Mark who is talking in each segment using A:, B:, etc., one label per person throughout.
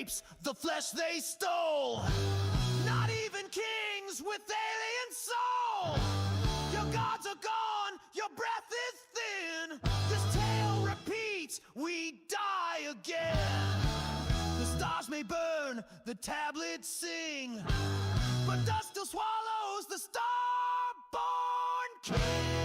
A: apes, the flesh they stole. Not even kings with alien soul. Your gods are gone, your breath is thin. This tale repeats, we die again. The stars may burn, the tablets sing, but dust still swallows the star-born king.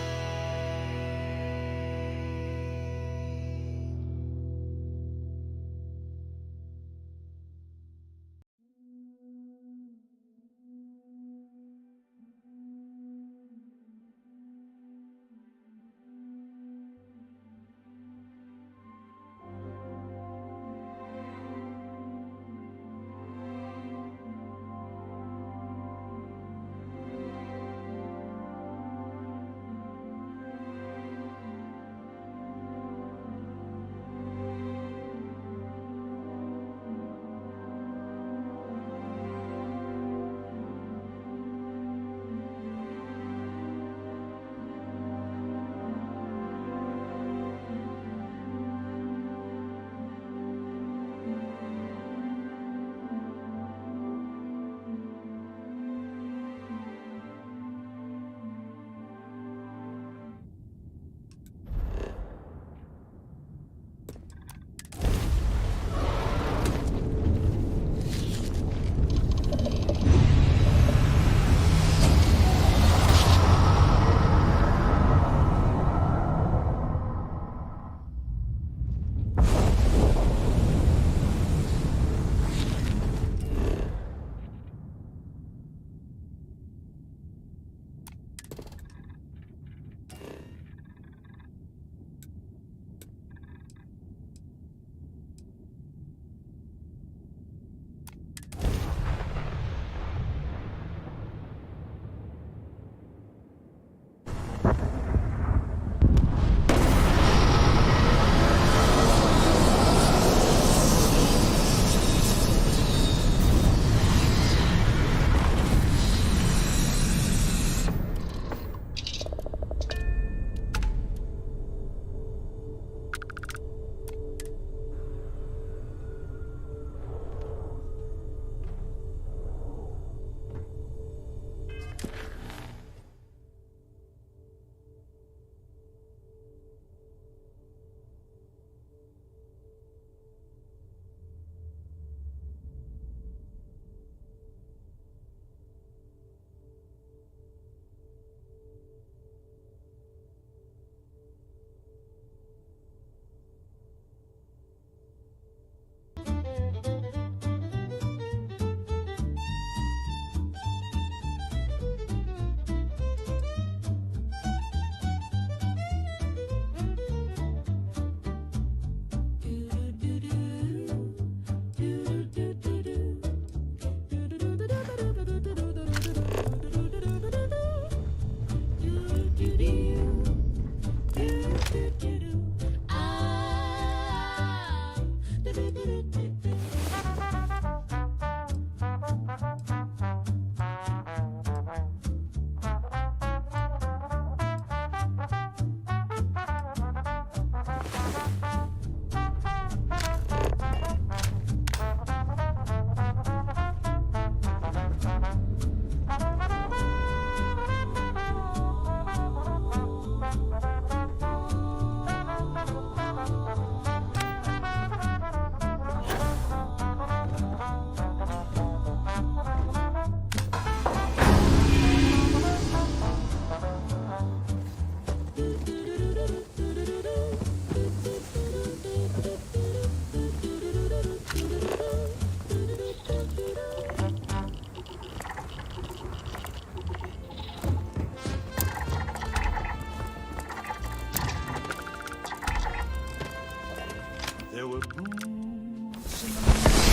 A: There were boots in the night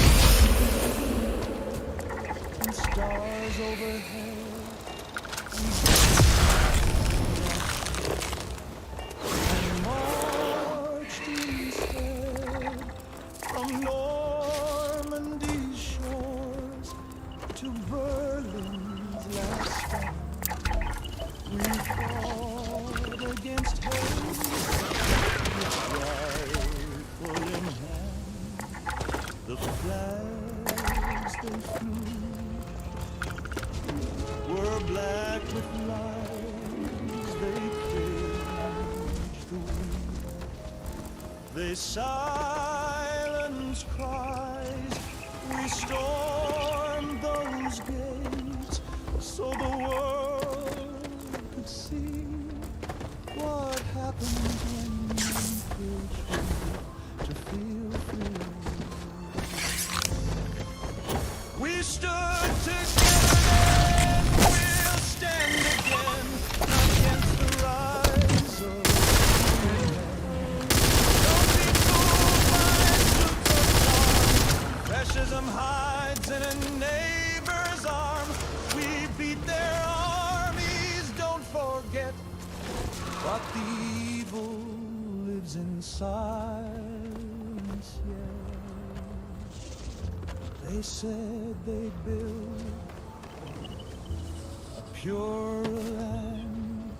A: and stars overhead. And marched eastward from Normandy's shores to Berlin's last stand. We fought against hate with rifle in hand. The flag They silence cries. We stormed those gates so the world could see what happens when you push to feel free. We stood together and we'll stand again against the rise of fascism hides in a neighbor's arm. We beat their armies, don't forget. But the evil lives in silence, yeah. They said they'd build a pure land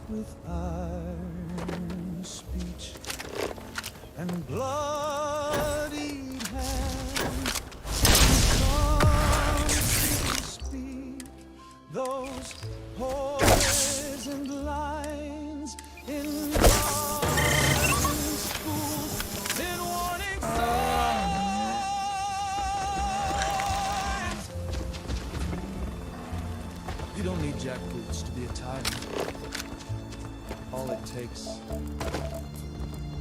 A: with iron speech and bloodied hands. Speak those poisoned lines in schools, in warning signs. You don't need jackboots to be a tyrant. All it takes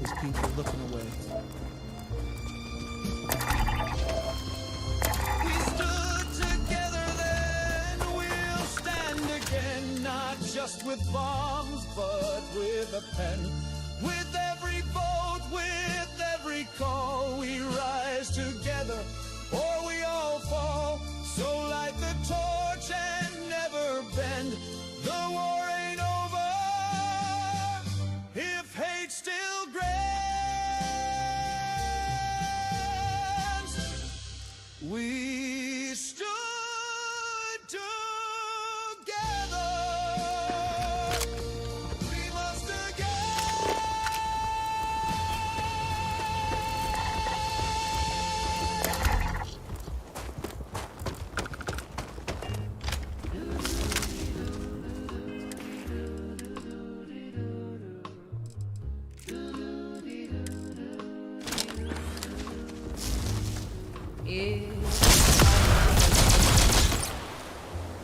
A: is people looking away. We stood together then, we'll stand again, not just with bombs, but with a pen. With every vote, with every call, we rise together, or we all fall. So light the torch and never bend. The war ain't over if hate still grants. We stood together. We must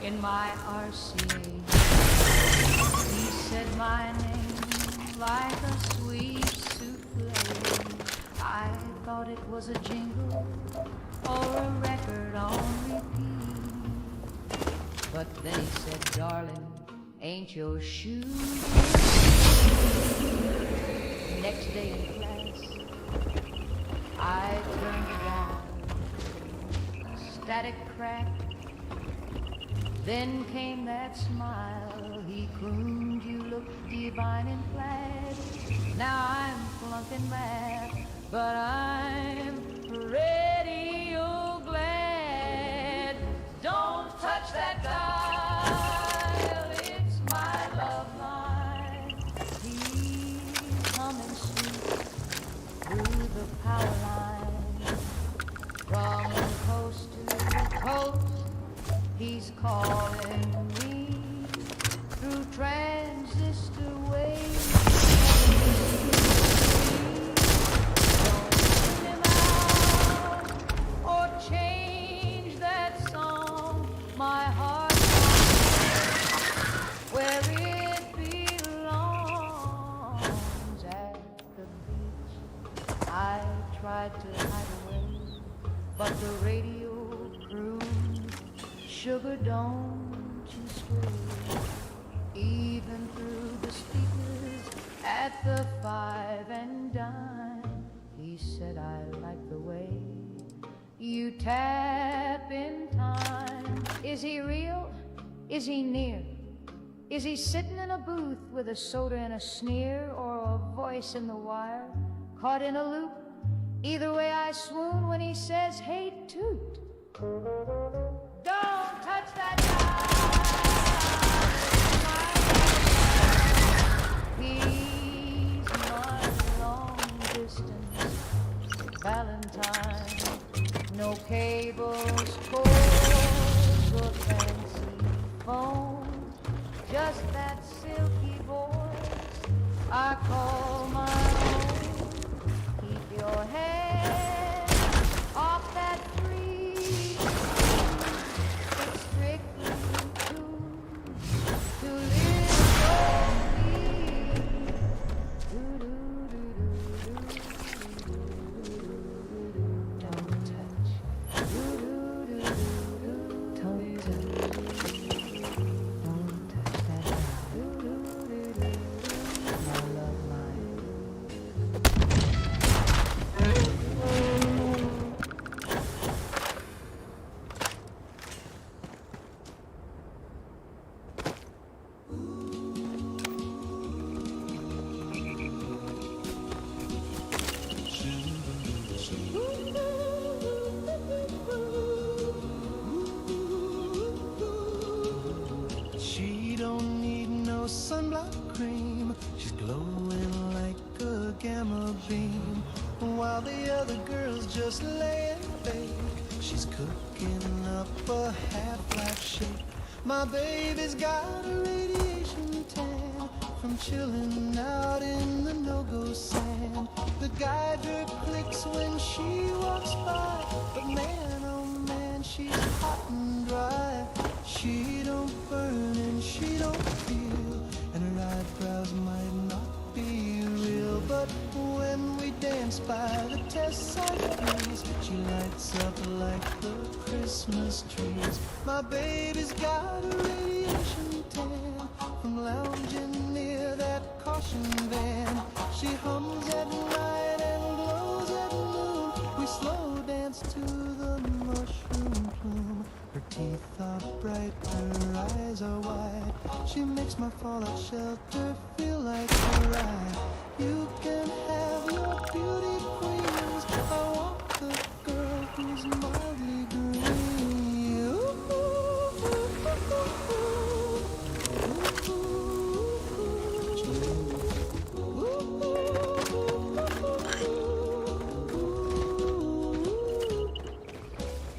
B: in my RCA, he said my name like a sweet souffle. I thought it was a jingle or a record on repeat. But then he said, darling, ain't your shoes? Next day in class, I turned down, static crack. Then came that smile, he crooned, you look divine in plaid. Now I'm flunking math, but I'm radio glad. Don't touch that dial, it's my love line. He's humming sweet through the power line. From coast to coast, he's calling me through transistor waves. Don't tune him out or change that song. My heart where it belongs. At the beach, I tried to hide away, but the radio crew, sugar, don't you stray. Even through the speakers at the 5 and dime, he said, I like the way you tap in time. Is he real? Is he near? Is he sitting in a booth with a soda and a sneer, or a voice in the wire caught in a loop? Either way I swoon when he says, hey, toot. Don't touch that dial. He's my long distance Valentine. No cables, cords, or fancy phone. Just that silky voice I call my own.
A: just lay in bake. She's cooking up a half-life shake. My baby's got a radiation tan from chilling out in the no-go sand. The guide her clicks when she walks by, but man, oh man, she's hot and dry. She don't burn and she don't feel, and her eyebrows might not be real, but when we dance by the test site breeze, she lights up like the Christmas trees. My baby's got a radiation tan from lounging near that caution van. She hums at night and glows at noon. We slow dance to the mushroom plume. Her teeth are bright, her eyes are wide. She makes my fallout shelter feel like a ride. You can have your beauty queens. I want the girl who's mildly green. Ooh, ooh, ooh, ooh, ooh, ooh.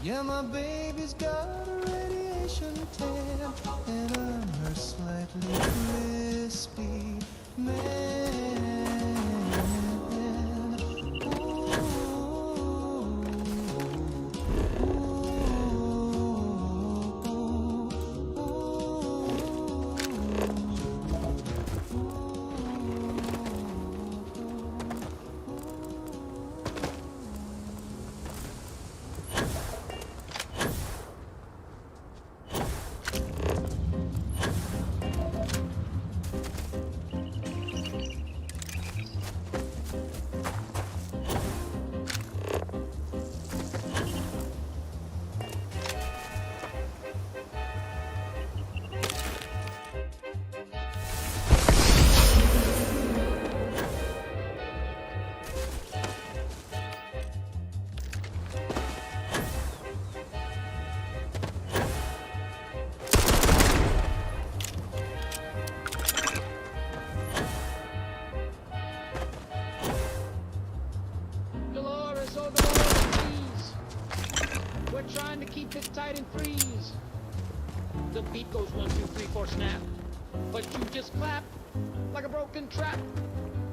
A: Yeah, my baby's got a radiation tan, and I'm her slightly crispy man.
C: Trying to keep it tight and freeze. The beat goes 1, 2, 3, 4, snap. But you just clap like a broken trap.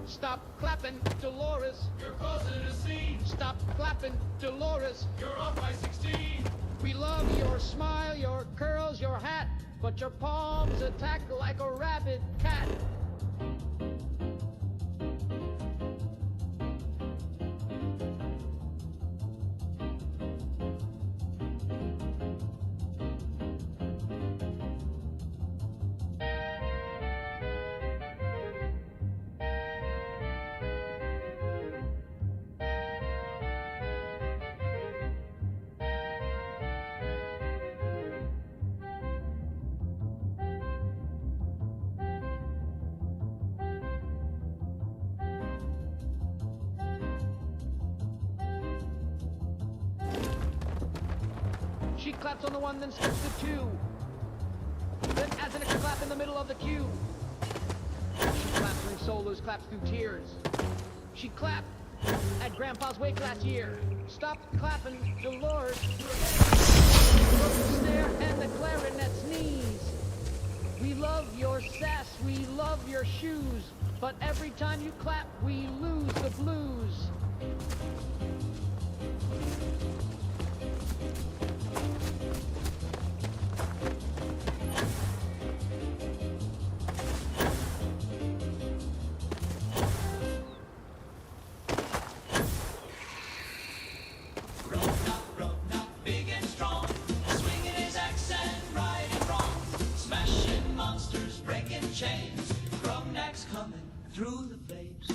C: Stop clapping, Dolores.
D: You're causing a scene.
C: Stop clapping, Dolores.
D: You're off by 16.
C: We love your smile, your curls, your hat, but your palms attack like a rabid cat. She claps on the 1, then skips the 2. Then adds an extra clap in the middle of the cue. She claps through solos, claps through tears. She clapped at Grandpa's wake last year. Stop clapping, Dolores. The snare and the clarinet sneeze. We love your sass, we love your shoes, but every time you clap, we lose the blues.
D: Chains, Grumnack's coming through the flames.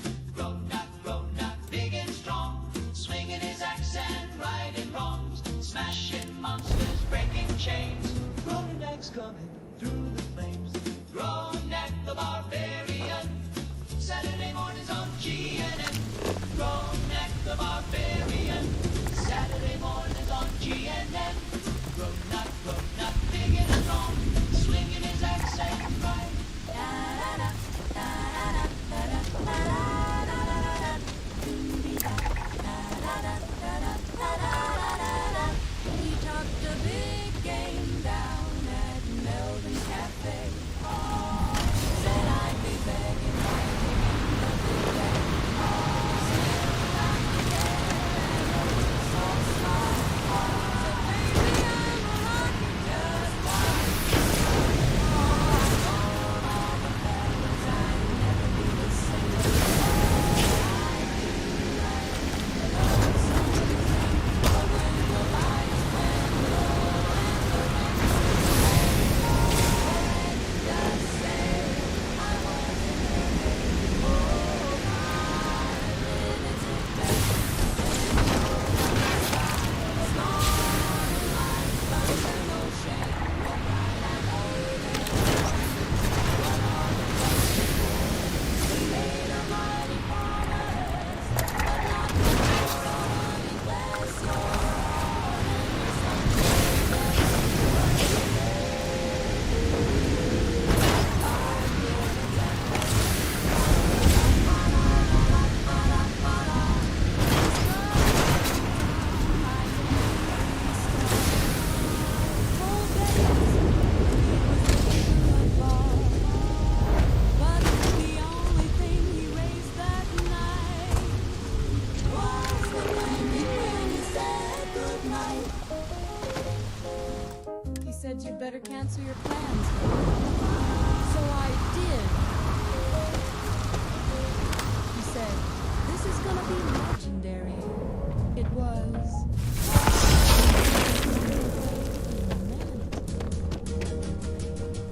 E: said you'd better cancel your plans. So I did. He said, this is gonna be legendary. It was.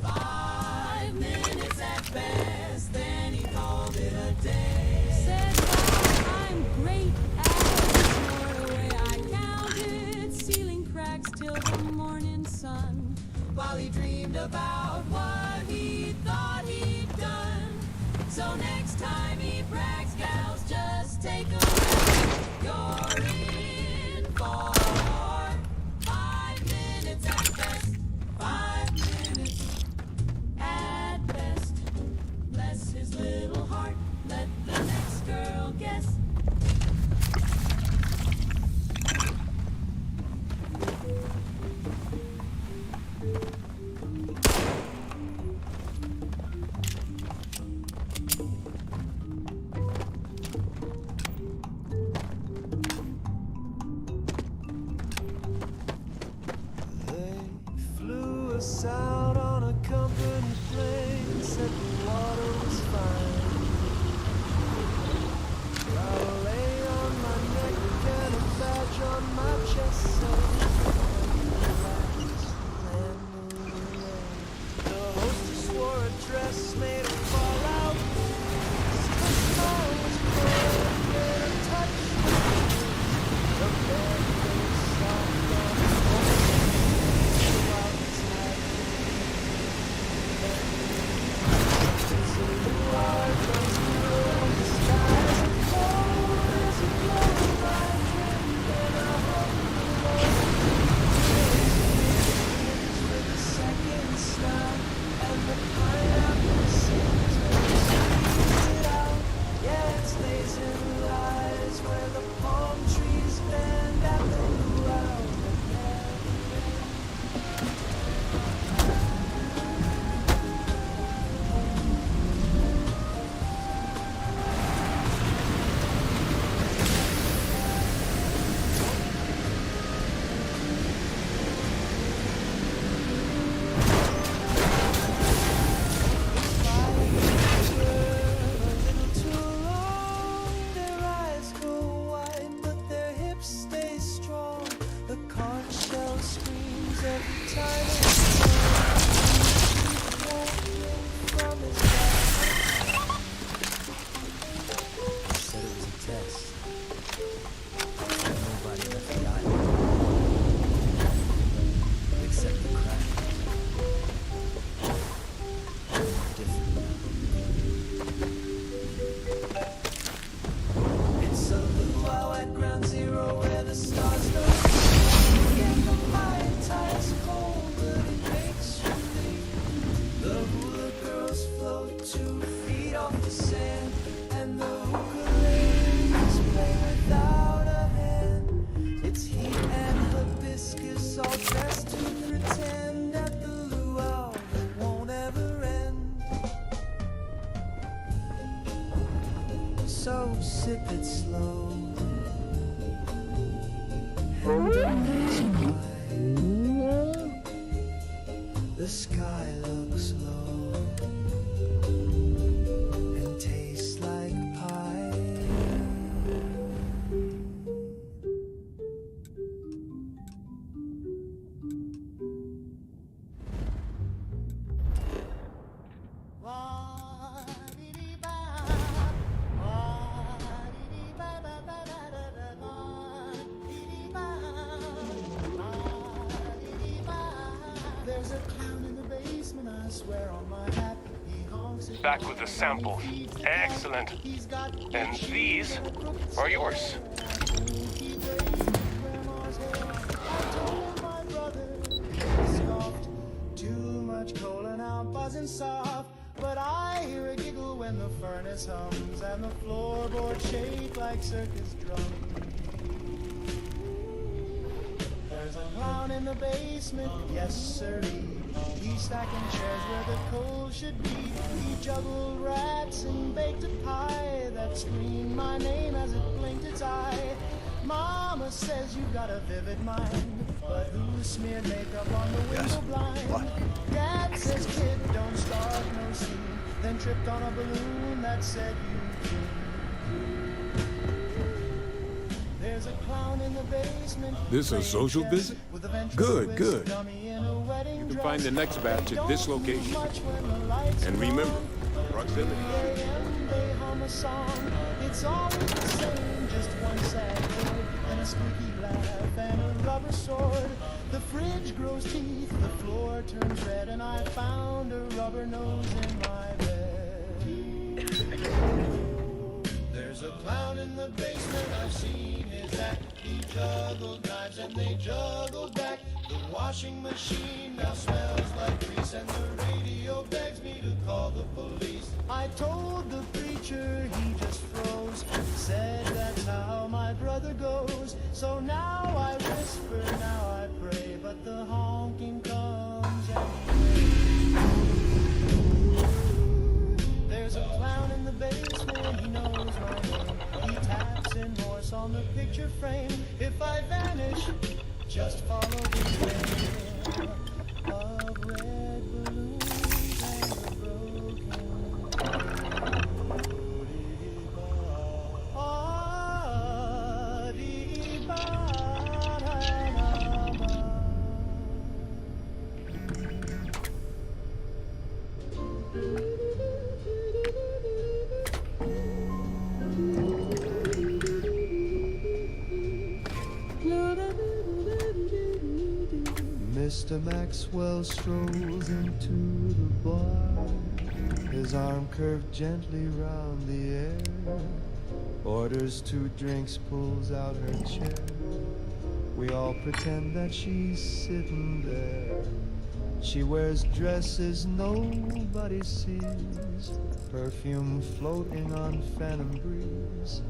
E: 5 minutes at best, then he called it a day. Said, well, I'm great at it, the way I counted ceiling cracks till the morning sun, while he dreamed about what he thought he'd done. So next time he brags, gals, just take a rest. You're in for 5 minutes at best. 5 minutes at best. Bless his little heart, let the next girl guess.
A: They flew us out on a company plane, said the water was fine. Got a lay on my neck and a badge on my chest, said the hostess wore a dress made of fallout. The smile was cold, yet a touch. The bed was soft on the so sip it slow. The sky looks low and tastes like pie. There's a clown in the basement, I swear on my hat. He honks it.
F: Back with the samples. Excellent. And these are yours.
A: He raised grandma's hair. I told my brother, he scoffed. Too much cola now buzzing soft. But I hear a giggle when the furnace hums and the floorboards shake like circus drums. There's a clown in the basement, yes sirree. He's stacking chairs where the coal should be. He juggled rats and baked a pie that screamed my name as it blinked its eye. Mama mama says you got a vivid mind, but who smeared makeup on the window blind? Dad says kid don't start no scene, then tripped on a balloon that said Eugene. There's a clown in the basement.
G: This a social visit? Good, good.
A: You
G: can find the next batch at this location. And remember, proximity.
A: They hum a song. It's always the same, just one sad word and a squeaky laugh and a rubber sword. The fridge grows teeth, the floor turns red, and I found a rubber nose in my bed. There's a clown in the basement, I've seen his act. He juggled knives and they juggled back. The washing machine now smells like grease, and the radio begs me to call the police. I told the preacher, he just froze. Said that's how my brother goes. So now I whisper, now I pray, but the honking comes anyway. There's a clown in the basement, he knows my name. He taps in Morse on the picture frame. If I vanish, just follow the trail of red balloons and the broken. Mr. Maxwell strolls into the bar, his arm curved gently round the air, orders 2 drinks, pulls out her chair. We all pretend that she's sitting there. She wears dresses nobody sees, perfume floating on phantom breeze.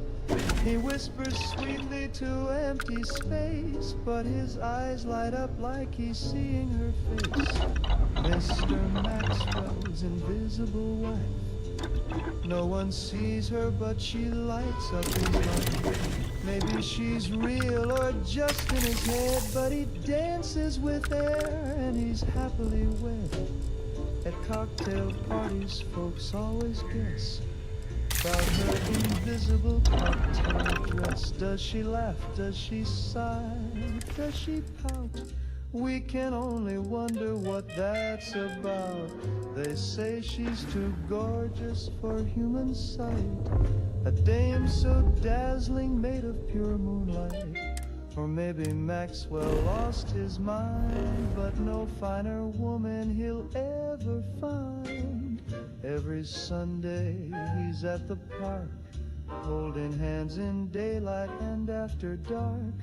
A: He whispers sweetly to empty space, but his eyes light up like he's seeing her face. Mr. Maxwell's invisible wife. No one sees her, but she lights up his life. Maybe she's real or just in his head, but he dances with air and he's happily wed. At cocktail parties, folks always guess about her invisible cocktail dress. Does she laugh? Does she sigh? Does she pout? We can only wonder what that's about. They say she's too gorgeous for human sight, a dame so dazzling made of pure moonlight. Or maybe Maxwell lost his mind, but no finer woman he'll ever find. Every Sunday he's at the park, holding hands in daylight and after dark.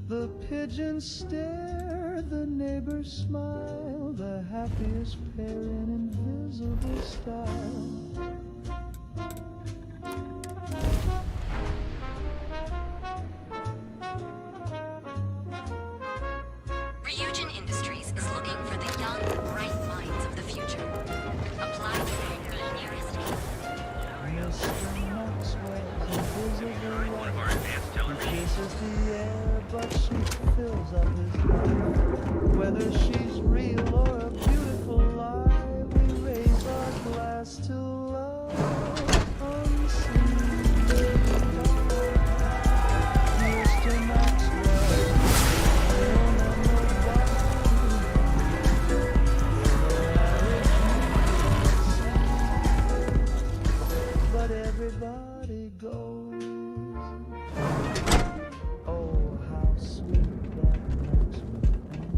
A: The pigeons stare, the neighbors smile, the happiest pair in invisible style.
H: Ryujin Industries is looking for the young, bright minds of the future. Apply today at the nearest
A: Mr. Maxwell's invisible wife. He kisses the air, but she fills up his life. Whether she's real or a beautiful lie, we raise our glass to love unseen. Mr. Maxwell, but everybody goes. Oh, how sweet that Maxwell and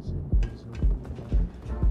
A: his invisible wife.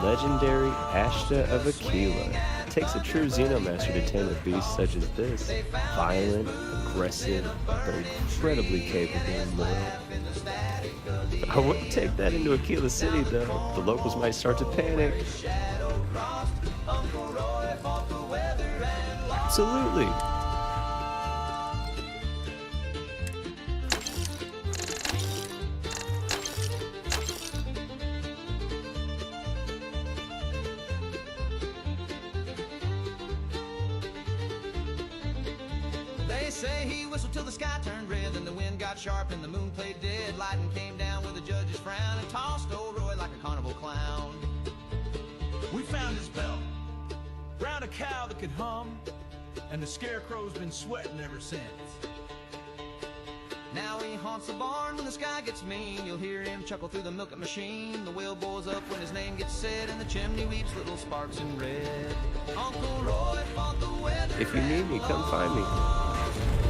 I: legendary Ashta of Aquila. It takes a true Xenomaster to tame a beast such as this. Violent, aggressive, but incredibly capable and loyal. I wouldn't take that into Aquila City, though. The locals might start to panic. Absolutely.
A: They say he whistled till the sky turned red, and the wind got sharp and the moon played dead. Lightning came down with a judge's frown and tossed old Roy like a carnival clown.
D: We found his belt. Brown a cow that could hum, and the scarecrow's been sweating ever since.
A: Now he haunts the barn when the sky gets mean. You'll hear him chuckle through the milking machine. The wheel boils up when his name gets said, and the chimney weeps little sparks in red. Uncle Roy fought the weather.
I: If you need me, come find me.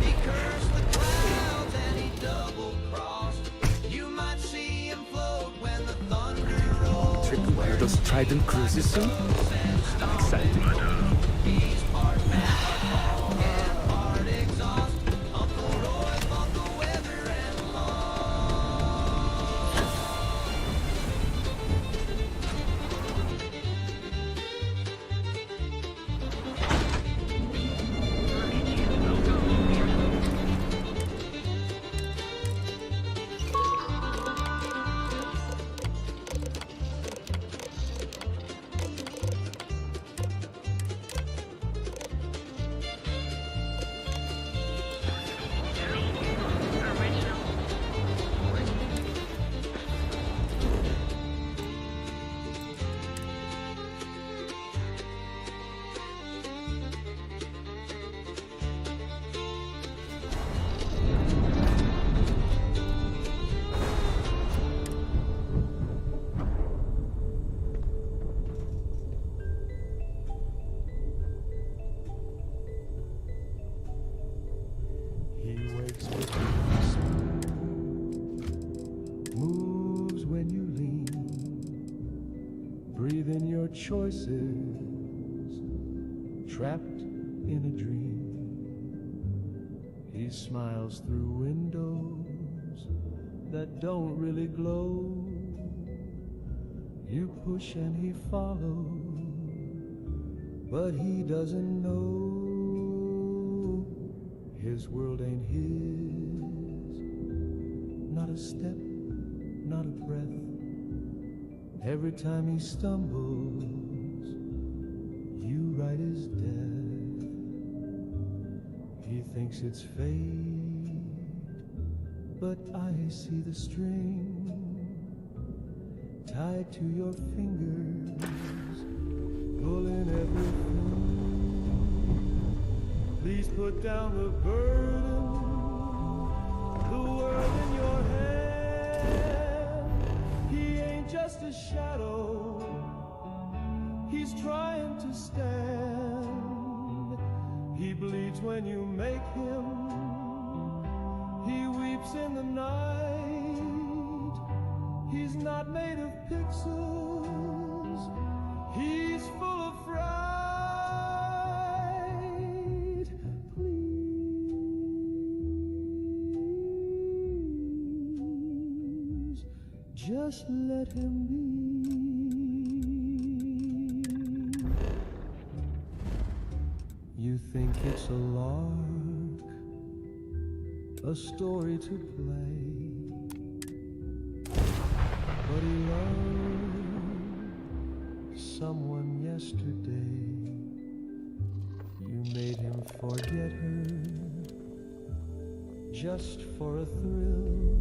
A: He cursed the clouds and he double-crossed. You might see him float when the thunder rolls.
I: Trick one of those Trident cruises soon? I'm excited.
A: He's part man, and part exhaust. Uncle Roy fought the weather and
J: He wakes with moves when you lean, breathe in your choices, trapped in a dream. He smiles through windows that don't really glow. You push and he follows, but he doesn't know. His world ain't his, not a step, not a breath. Every time he stumbles, you write his death. He thinks it's fate, but I see the string tied to your fingers, pulling everything. Please put down the burden, the world in your hand. He ain't just a shadow, he's trying to stand. He bleeds when you make him, he weeps in the night. He's not made of pixels, he's full of fright. Just let him be. You think it's a lark, a story to play, but he loved someone yesterday. You made him forget her just for a thrill.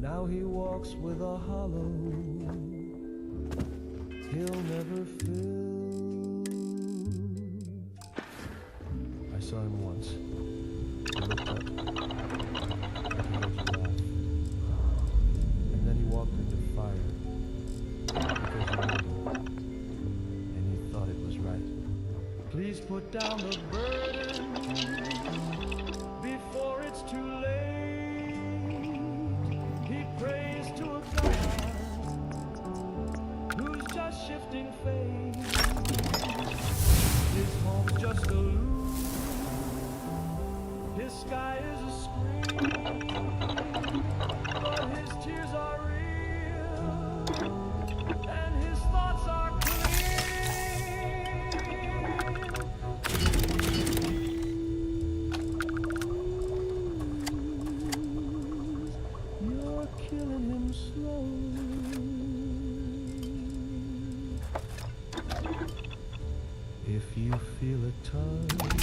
J: Now he walks with a hollow he'll never fill. I saw him once. He looked up, I heard his laugh, and then he walked into fire because he loved him, and he thought it was right. Please put down the burden before it's too late. He prays to a God who's just killing him slowly. If you feel a touch,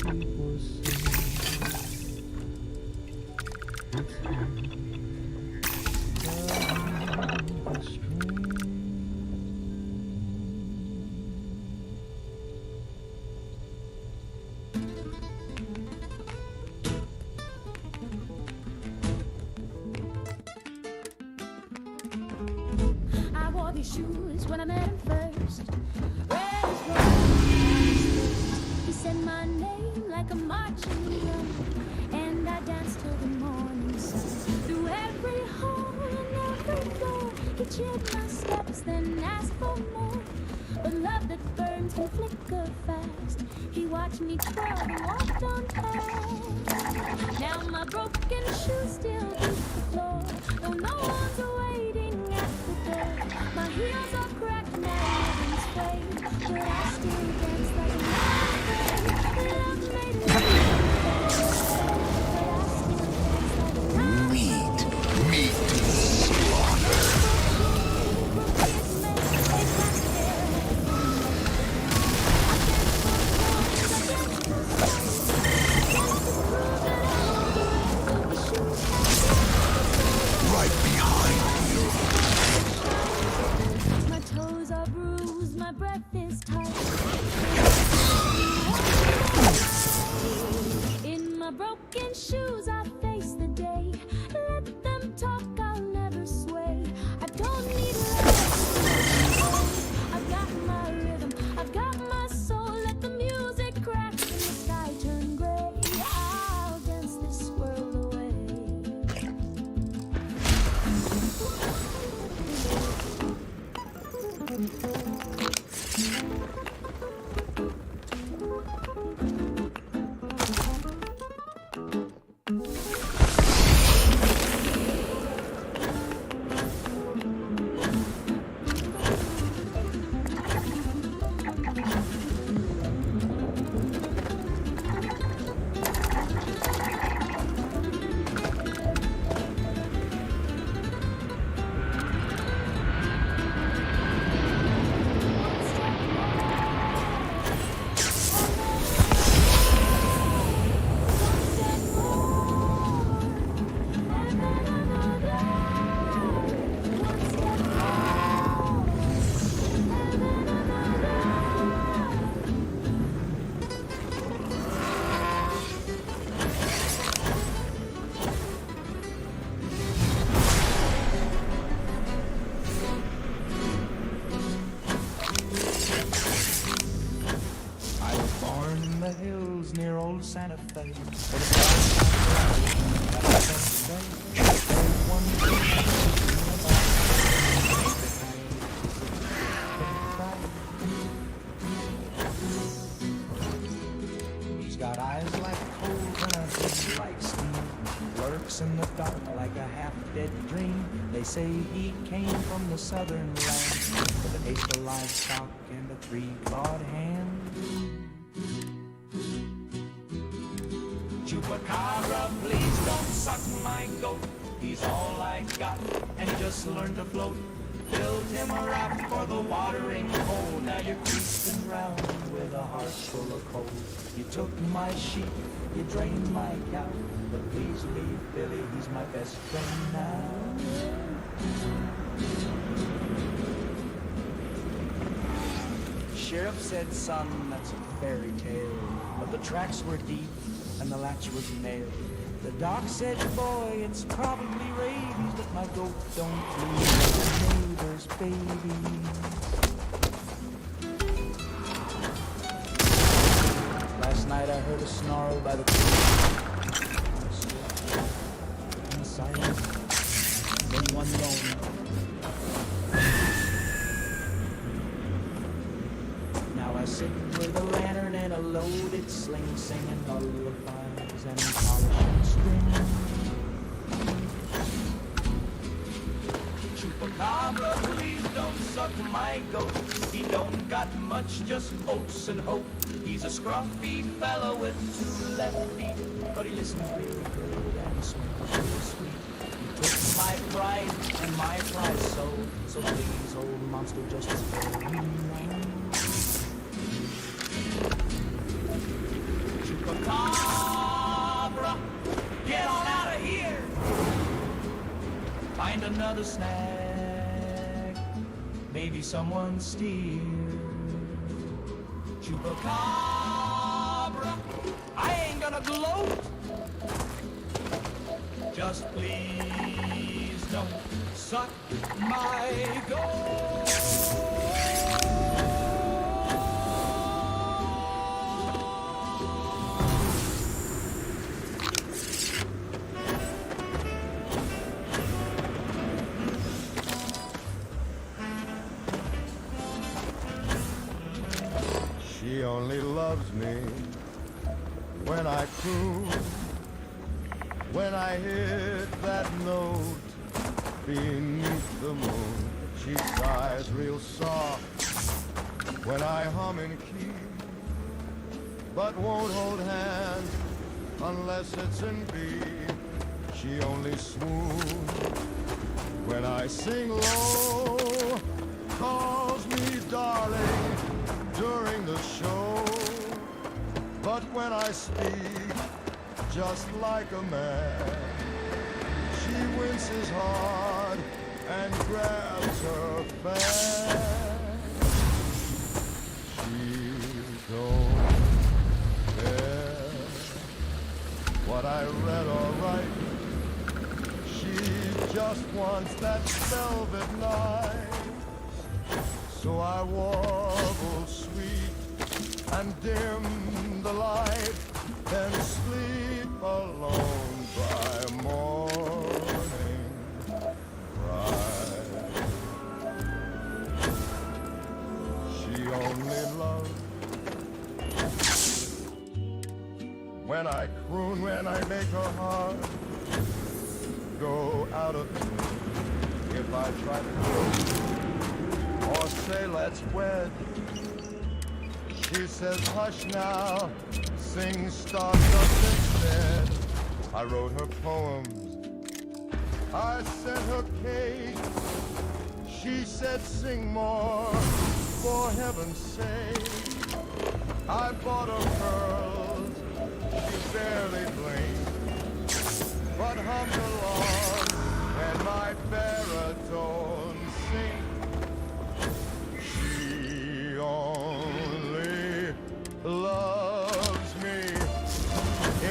J: sleep or sing, it's him, the string.
E: I wore these shoes when I met him first. Red as roses. He said my name like a marching drum, and I danced till the morning sun. Through every hole and every floor, he cheered my steps, then asked for more. But love that burns can flicker fast. He watched me twirl and walked on past. Now my broken shoes still beat the floor, though no one's waiting at the door. My heels are cracked, my ribbons frayed, but I still dance like a madman. Love made me my toes are bruised, my breath is tight. In my broken shoes, I face the day. Let them talk, I'll never sway. I don't need love. I've got my rhythm, I've got my soul. Let the music crack and the sky turn gray. I'll dance this world away.
A: I was born in the hills near old Santa Fe. He's got eyes like coals and a head like steam. Lurks in the dark like a half-dead dream. They say he came from the southern lands with an ace of livestock and a three-clawed hand. Chupacabra, please don't suck my goat. He's all I got, and he just learned to float. Built him a raft for the watering hole. Now you're creeping round with a heart full of coal. You took my sheep, you drained my cow, but please leave Billy, he's my best friend now. Sheriff said, son, that's a fairy tale, but the tracks were deep and the latch was nailed. The doc said, boy, it's probably rabies, but my goat don't leave the neighbor's babies. Last night I heard a snarl by the pool. In the silence, then one lone. Now I sit with a lantern and a loaded sling, singing lullabies and polishing strings. Chupacabra, please don't suck my goat. He don't got much, just oats and hope. He's a scruffy fellow with 2 left feet, but he listens real good and sweet.
D: bright and my price so please, old monster, just spare me now. Chupacabra, get on out of here. Find another snack, maybe someone steer. Chupacabra, I ain't gonna gloat. Just please don't suck my goat.
K: She only loves me when I croon, when I hit that note beneath the moon. She sighs real soft when I hum in key, but won't hold hands unless it's in B. She only swoons when I sing low, calls me darling during the show, but when I speak just like a man, she winces hard and grabs her fan. She don't care what I read or write. She just wants that velvet night. So I warble sweet and dim the light, then sleep alone by morning bright. She only loves when I croon, when I make her heart go out of tune. If I try to go or say let's wed, she says hush now, sing Stardust instead. I wrote her poems, I sent her cake. She said sing more, for heaven's sake. I bought her pearls, she barely blinked, but hummed along and my baritone sings. She only loves me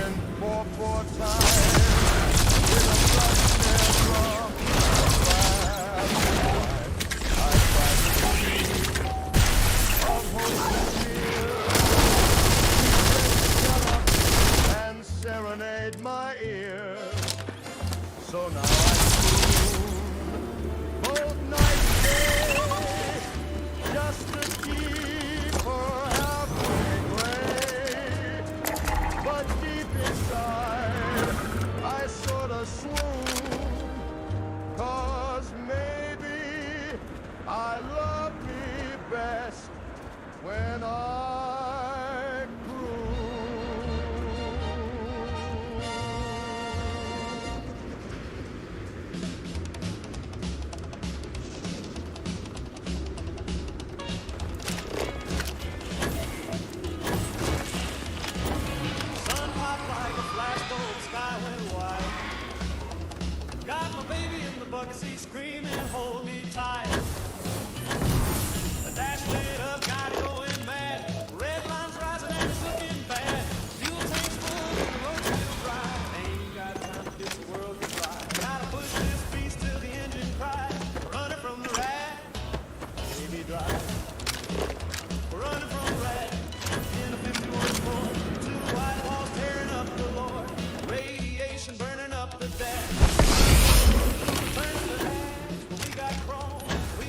K: in 4/4 time with a blood drum. I tried to speak of hope and fear. She said shut up and serenade my ear. So now I croon both night and day, just to keep her halfway gray. But deep inside, I sorta swoon, 'cause maybe I love me best when I croon.
A: Sun popped like a flash bulb, sky went white. Got my baby in the bucket seat screaming, hold me tight. The dash lit up, got it going mad. Red line's rising and it's looking bad. Fuel tank's full and the road's still dry. Ain't got time to ditch the world to fly. Gotta push this beast till the engine cries. Running from the rat, baby drive. We're running from the rat in a 51 Ford. Two white walls tearing up the Lord. Radiation burning up the deck. Burning the hatch, but we got chrome. We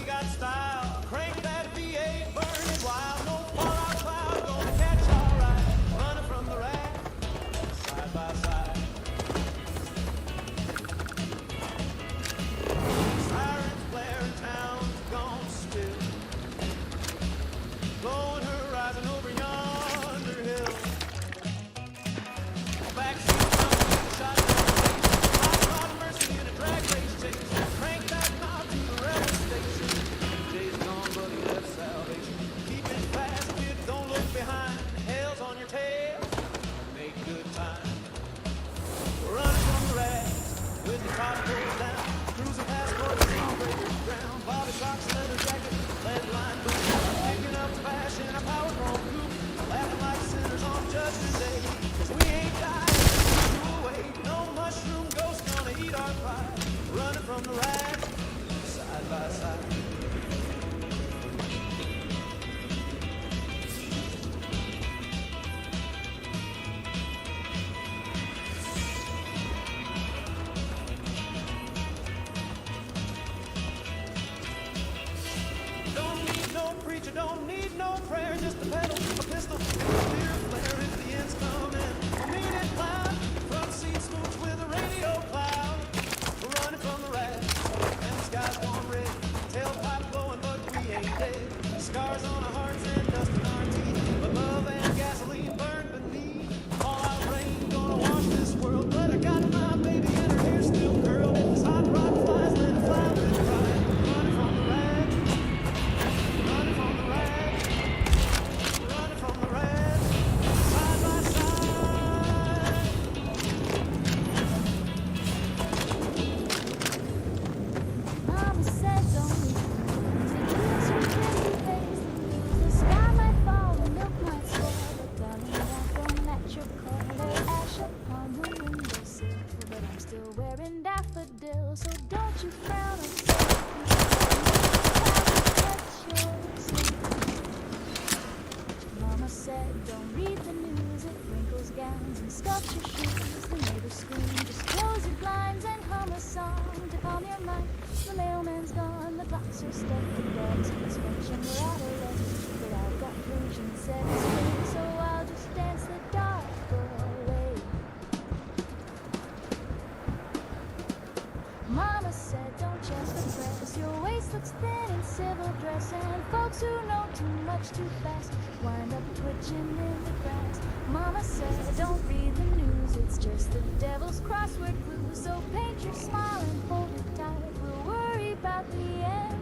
A: top goes down. Cruising past quarters on breaker's ground. Bobby socks, leather jacket, lead line boots. Picking up trash in a power chrome coupe. Laughing like sinners on Judgment Day. 'Cause we ain't dying, away. No mushroom ghost gonna eat our pride. Running from the rag, side by side. Don't need no preacher, don't need no prayer, just a pedal, a pistol, and a clear flare if the end's coming. A minute cloud, front seat smooth with a radio cloud. We're running from the rats, and the sky's gone red. Tailpipe blowing, but we ain't dead. Scars on our hearts and dust in our teeth, but love and gasoline burn beneath. All out rain gonna wash this world, but I got my baby and her hair still curled. This hot rod flies, let it fly, let it fly. Running from the rats. Running from the rats, running from the rats, side by side.
E: Mama said don't leave till you lose your pretty face. The sky might fall, the milk might spoil, but darling, that don't match your color. Ash upon the windowsill, but I'm still wearing daffodils, so don't you frown or say Mama said, don't read the news, it wrinkles gowns and scuffs your shoes. The neighbors scream, just close your blinds and hum a song to calm your mind. The mailman's gone, the clocks are stuck, the dogs are scratching, we're out of luck. But I've got rouge and set spring, so I'll just dance the dark away. Mama said, don't check the press, your waist looks thin in civil dress, and folks who know too much too fast wind up twitching in the grass. Mama said, don't read the news, it's just the devil's crossword clue, so paint your smile and hold it tight, we'll worry about the end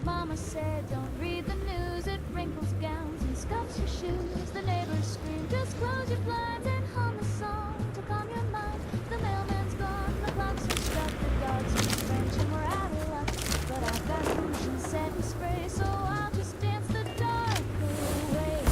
E: Mama said, don't read the news, it wrinkles gowns and scuffs your shoes. The neighbors scream, just close your blinds and hum a song to calm your mind. The mailman's gone, the clocks are stuck, the dogs are French and we're out of luck. But I've got rouge and set and spray, so I'll just dance the dark away.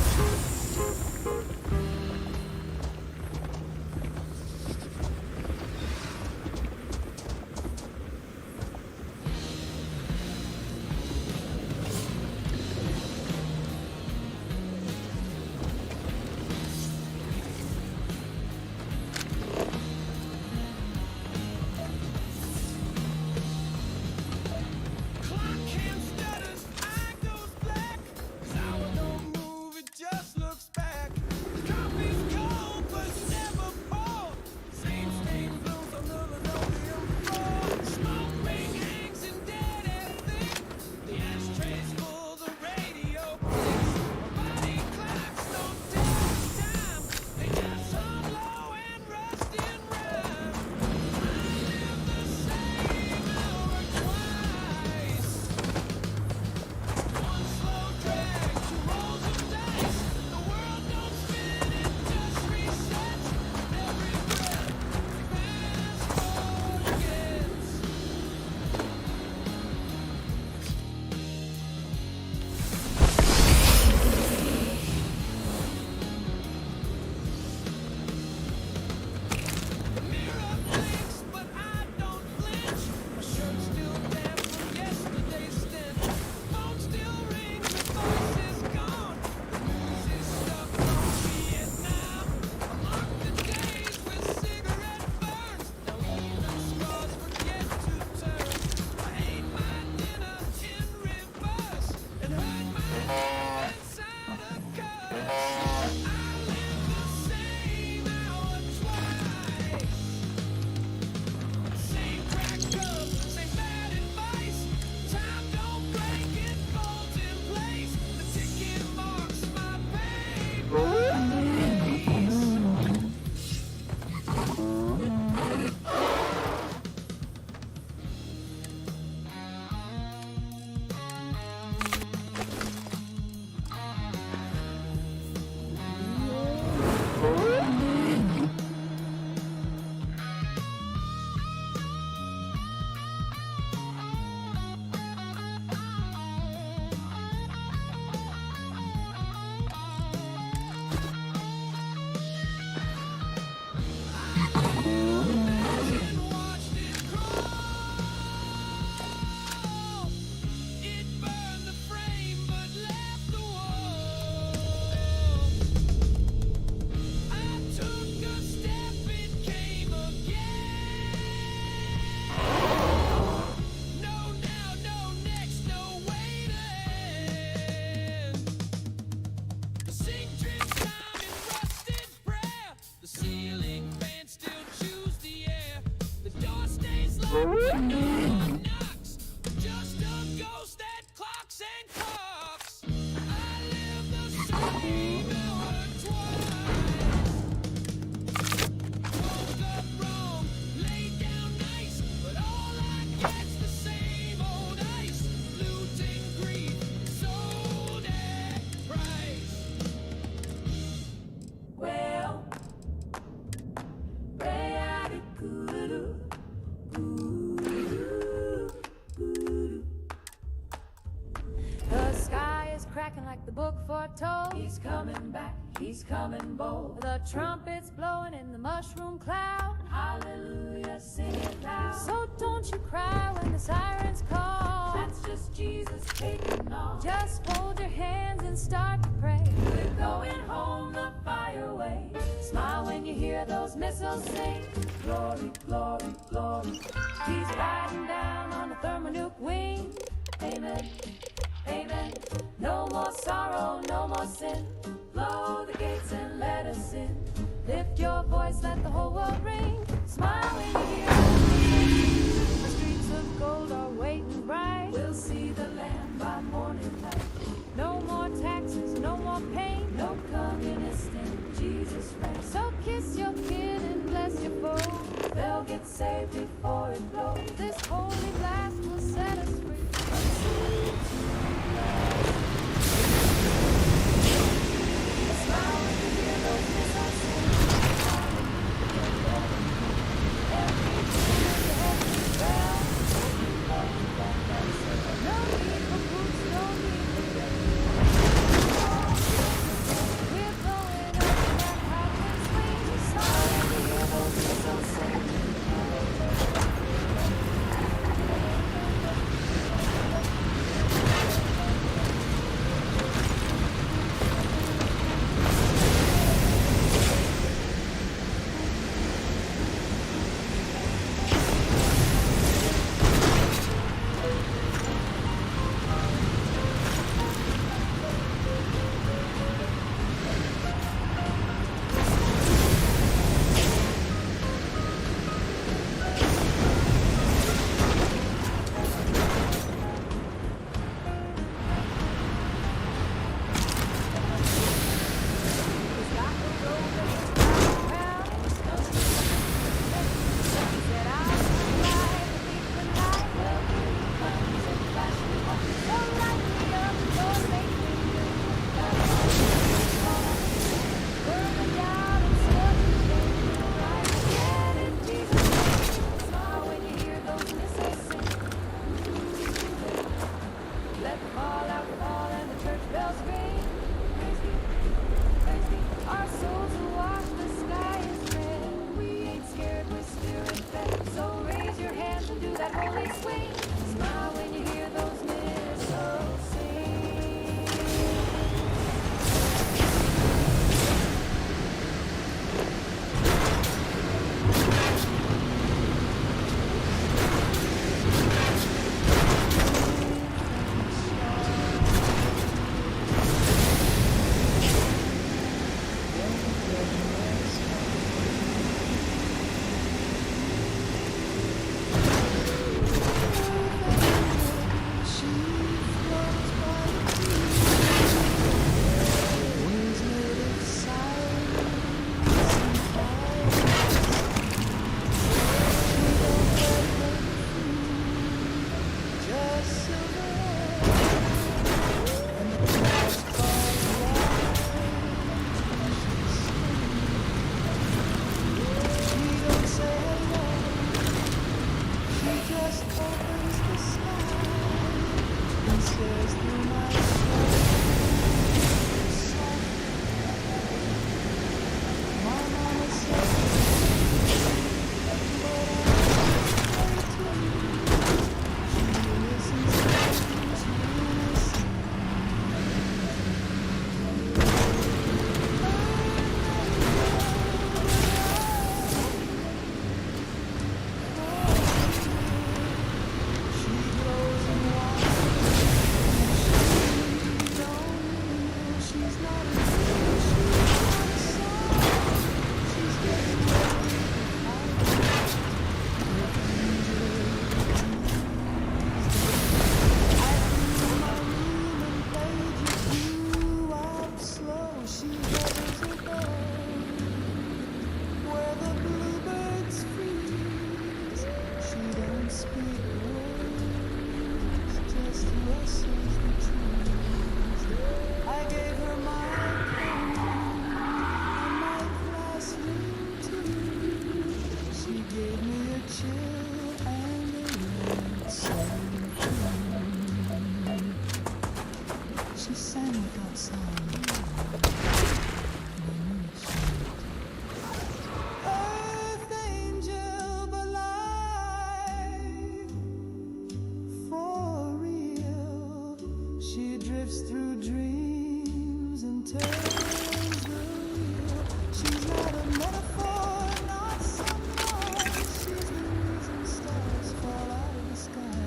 A: Just a ghost that clocks and clocks. I live the same hour twice. Woke up wrong, laid down nice, but all I get's the same old ice. Looting grief, sold at price.
E: Well, Ray-a-dee-coo-doo, coo-doo. The sky is cracking like the book foretold. He's coming back, he's coming bold. The trumpet's blowing in the mushroom cloud. Hallelujah, sing it loud. So don't you cry when the sirens call. That's just Jesus taking off. Just fold your hands and start to pray. We're going home the fire way. Smile when you hear those missiles sing. Glory, glory, glory. He's riding down on the thermonuke wing. Amen. Amen. No more sorrow, no more sin. Blow the gates and let us in. Lift your voice, let the whole world ring. Smile when you hear the streets of gold are waiting bright. We'll see the Lamb by morning light. No more taxes, no more pain. No communist in Jesus' reign. So kiss your kid and bless your foe. They'll get saved before it blows. This holy blast will set us free.
A: gave me a chill and a red sage. She sang without sound. Earth angel, but life for real. She drifts through dreams and turns the wheel. She's not a metaphor, not someone. She's the reason stars fall out of the sky.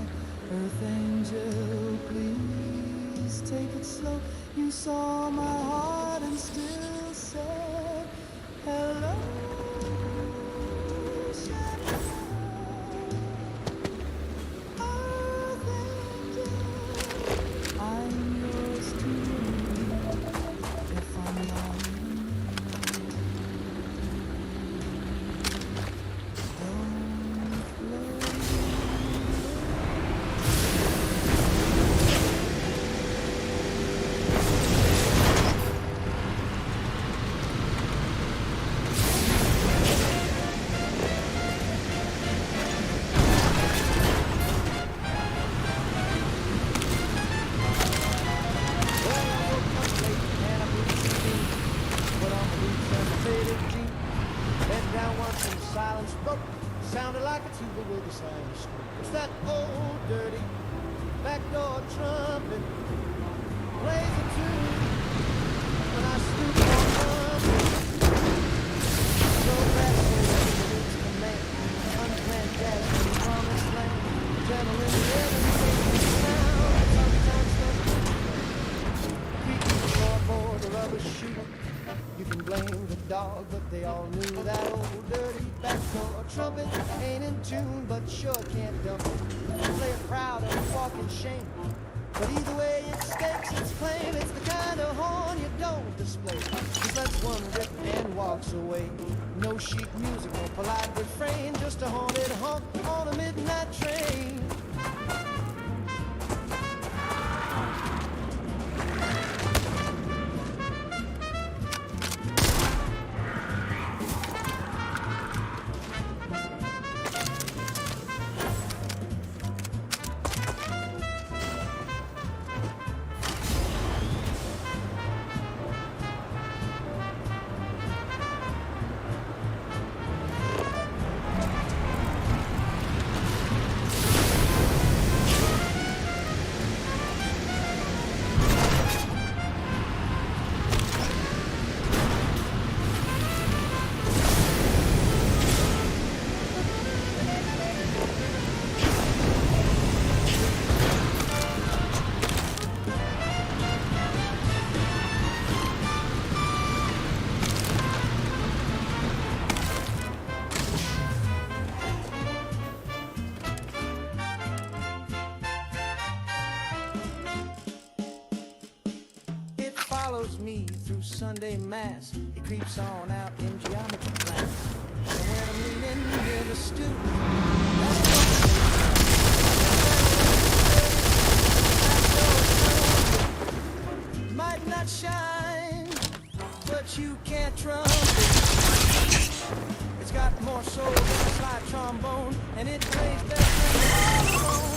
A: Earth angel, please take it slow. You saw my heart and still said hello. Earth angel, I'm yours too. If I'm not
L: sounded like a tuba with a silent string. It's that old dirty backdoor trumpet plays a tune when I stoop on something. So fast so its command, unplanned jazz from the promised land. Gentle in the rhythm, making sound. Sometimes creaking the floorboard, the rubber shooter. You can blame the dog, but they all knew that old dirty backdoor trumpet ain't in tune, but sure can't dump it. Play it proud and walk in shame, but either way it stakes its claim. It's the kind of horn you don't display. Just lets one rip and walks away. No sheet music, no polite refrain, just a haunted honk on a midnight train. Me through Sunday Mass, it creeps on out in geometry class. And when I'm leaning near the student, might not shine, but you can't trump it. It's got more soul than a slide trombone, and it plays better than all alone.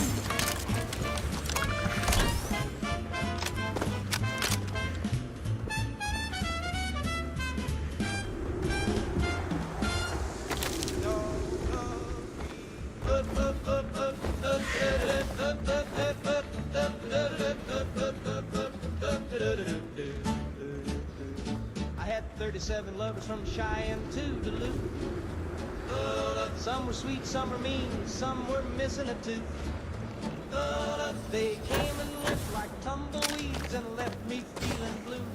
L: I had 37 lovers from Cheyenne to Duluth. Some were sweet, some were mean, some were missing a tooth. They came and went like tumbleweeds and left me feeling blue.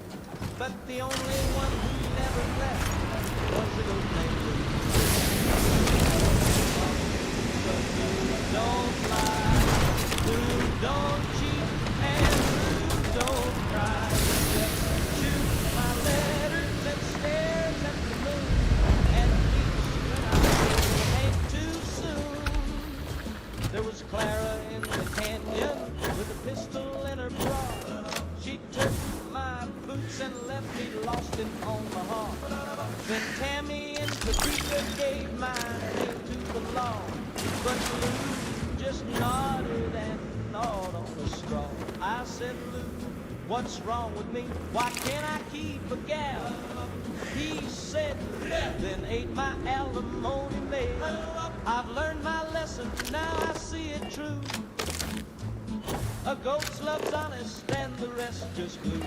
L: But the only one who never left was the old named Blue. Don't lie, Blue don't cheat, and Blue don't cry. Just shoot my letters and stares at the moon, and leaves when I ain't too soon. There was Clara in the canyon with a pistol in her bra. She took my boots and left me lost in Omaha. Then Tammy in Topeka gave my name to the
M: But Lou just nodded and gnawed on the straw. I said, Lou, what's wrong with me? Why can't I keep a gal? He said, then ain't my alimony made. I've learned my lesson, now I see it true. A ghost love's honest and the rest just blue.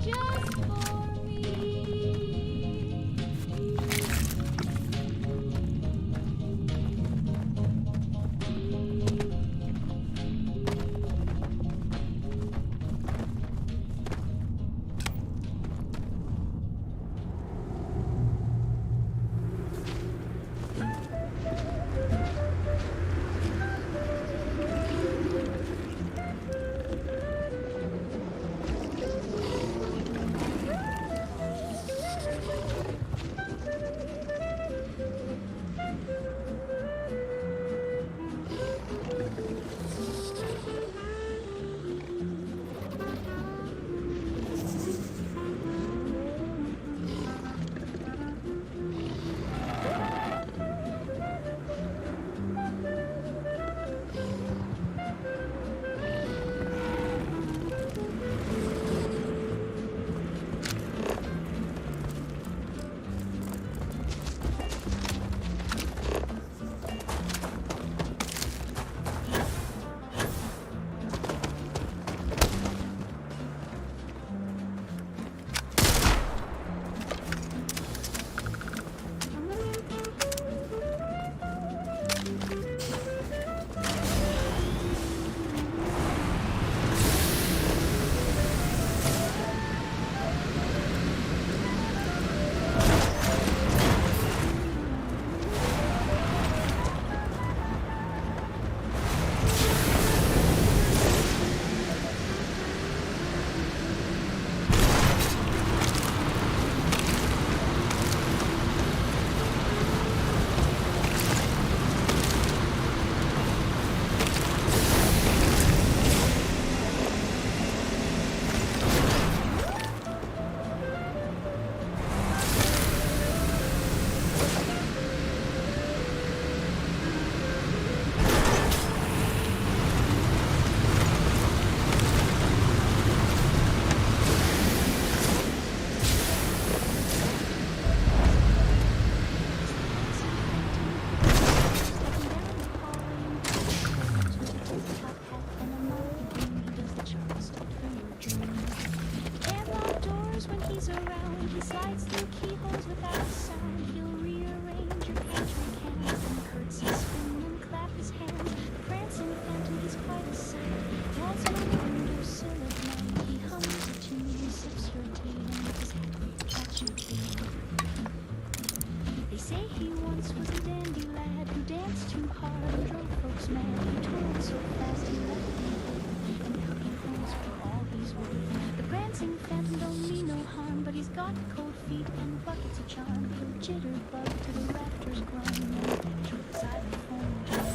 E: Just for he's around. He slides through keyholes without a sound. He'll rearrange your pantry cans and curtsy, spin and clap his hands. The prancing phantom, he's quite a sight. Waltzing on the windowsill at night, he hums a tune, he sips your tea, and with his hat at your feet. They say he once was a dandy lad who danced too hard and drove folks mad. He twirled so fast he left them cold, and now he knows for all he's worth. The prancing phantom don't mean no harm, but he's got cold feet and buckets of charm. He'll jitterbug to the rafters groan and fetch with xylophone drum.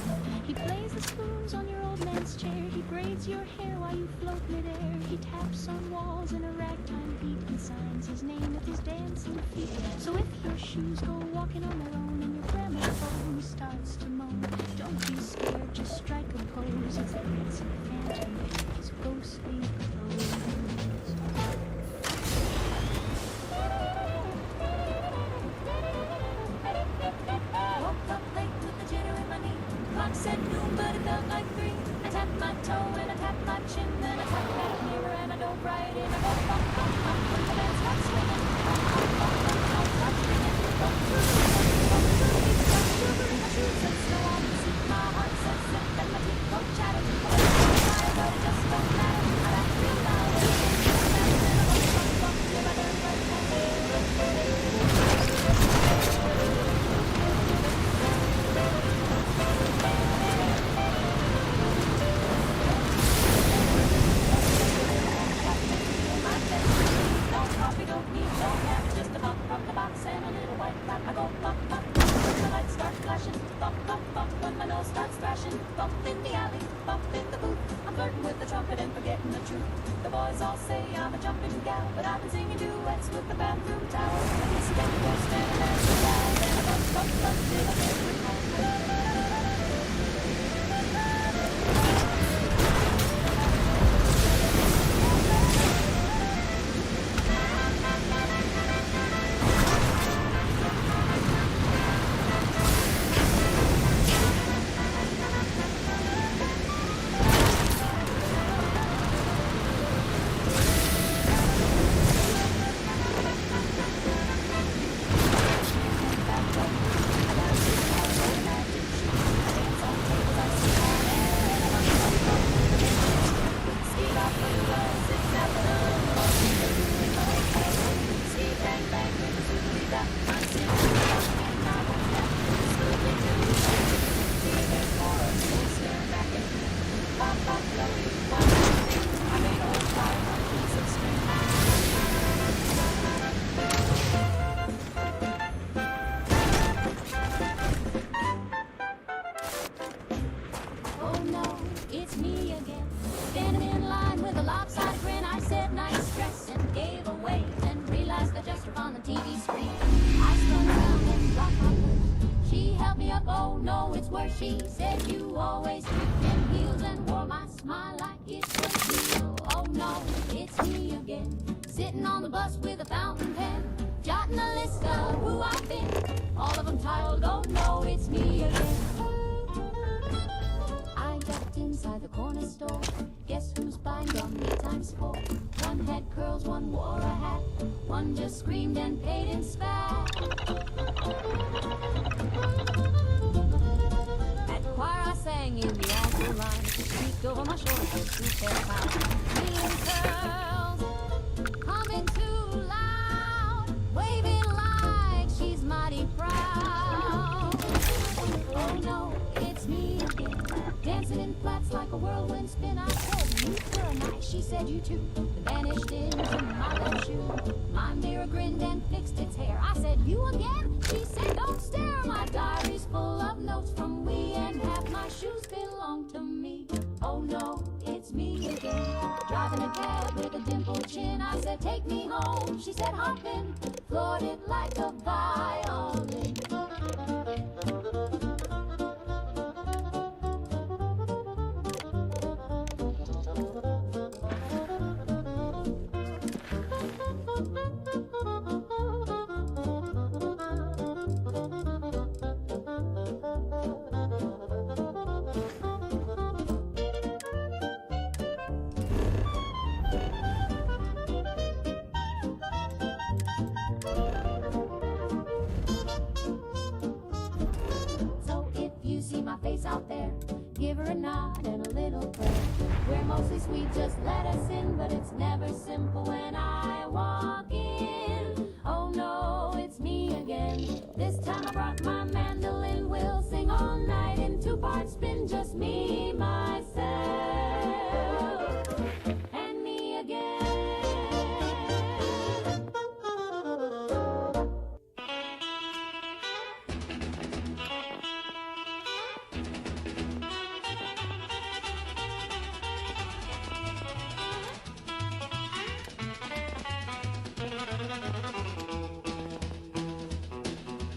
E: He plays the spoons on your old man's chair. He braids your hair while you float midair. He taps on walls in a ragtime beat and signs his name with his dancing feet. So if your shoes go walking on their own and your gramophone starts to moan, don't be scared, just strike a pose. It's the dancing phantom in his ghostly clothes. Woke up late with the jitter in my knee. Clock said noon, but it felt like 3. I tapped my toe and I tapped my chin, then I tapped at a mirror and I dove right in. I go bump, bump, bump, when the band starts swinging. Bump, bump, bump, when the notes start ringing. Bump, bump, bump, bump, sugar in my shoes and snow on the seat. My heart says zip and my teeth go chatter. But it just don't matter. I laugh real loud and I bump, bump, till I turn right back. Don't need no cap, just a bump from the box and a little white clap. I go bump, bump, bump when the lights start flashing. Bump, bump, bump when my nose starts thrashing. Bump in the alley, bump in the booth. I'm flirting with the trumpet and forgetting the truth. The boys all say I'm a jumping gal, but I've been singing duets with the bathroom towel. I guess that you're standing there so loud, and I bump, bump, bump till I can't recall. She said you always tripped in heels and wore my smile like it was real. Oh no, it's me again, sitting on the bus with a fountain pen, jotting a list of who I've been. All of them tiled, oh no, it's me again. I ducked inside the corner store. Guess who's buying gum 8 times 4? One had curls, one wore a hat, one just screamed and paid in spat. Choir I sang in the alto line, peeked over my shoulder to scoop their pie. Feeling curls, coming too loud, waving like she's mighty proud. Oh no, it's me again, dancing in flats like a whirlwind spin. I said, you were nice, she said, you too. Then vanished into my left shoe. My mirror grinned and fixed its hair. I said, you again? She said, don't stare, my diary's full of notes from we, and half my shoes belong to me. Oh no, it's me again, driving a cab with a dimpled chin. I said, take me home. She said, hop in, floored it like a violin. out there. Give her a nod and a little prayer. We're mostly sweet, just let us in, but it's never simple when I walk in. Oh no, it's me again. This time I brought my mandolin. We'll sing all night in two-part spin, just me, myself, and me again.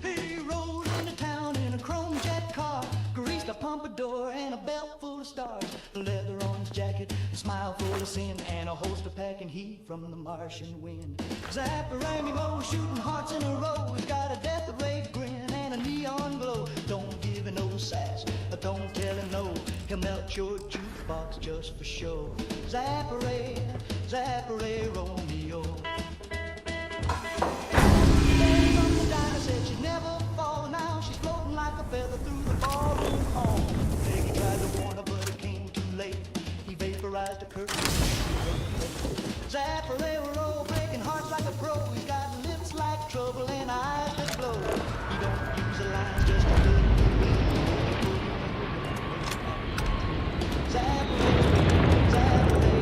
L: He rode into town in a chrome jet car, greased a pompadour and a belt full of stars, leather on his jacket, a smile full of sin, and a holster packing heat from the Martian wind. Zapparami-mo, shooting hearts in a row. He's got a death ray grin and a neon glow. Don't give him no sass, don't tell him no. He'll melt your jukebox just for show. Zapparay, Zapparay, Romeo. Dinah said she'd never fall. Now she's floating like a feather through the ballroom hall. Peggy tried to warn her, but it came too late. He vaporized a curtain. Zapparay, we're all breaking hearts like a pro. He's got lips like trouble and eyes that glow. He don't use a line, just a look. Zapparay, Zapparay.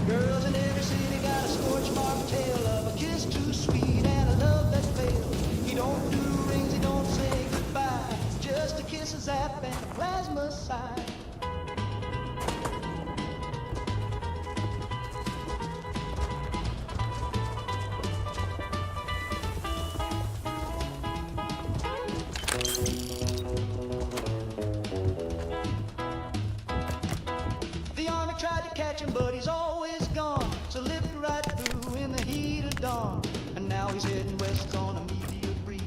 L: Girls in every city got a scorch mark tale of a kiss too sweet and a love that failed. He don't do rings, he don't say goodbye. Just a kiss, a zap, and a plasma sigh. The army tried to catch him, but he's always gone. So lived right through in the heat of dawn. And now he's heading west on a meteor breeze,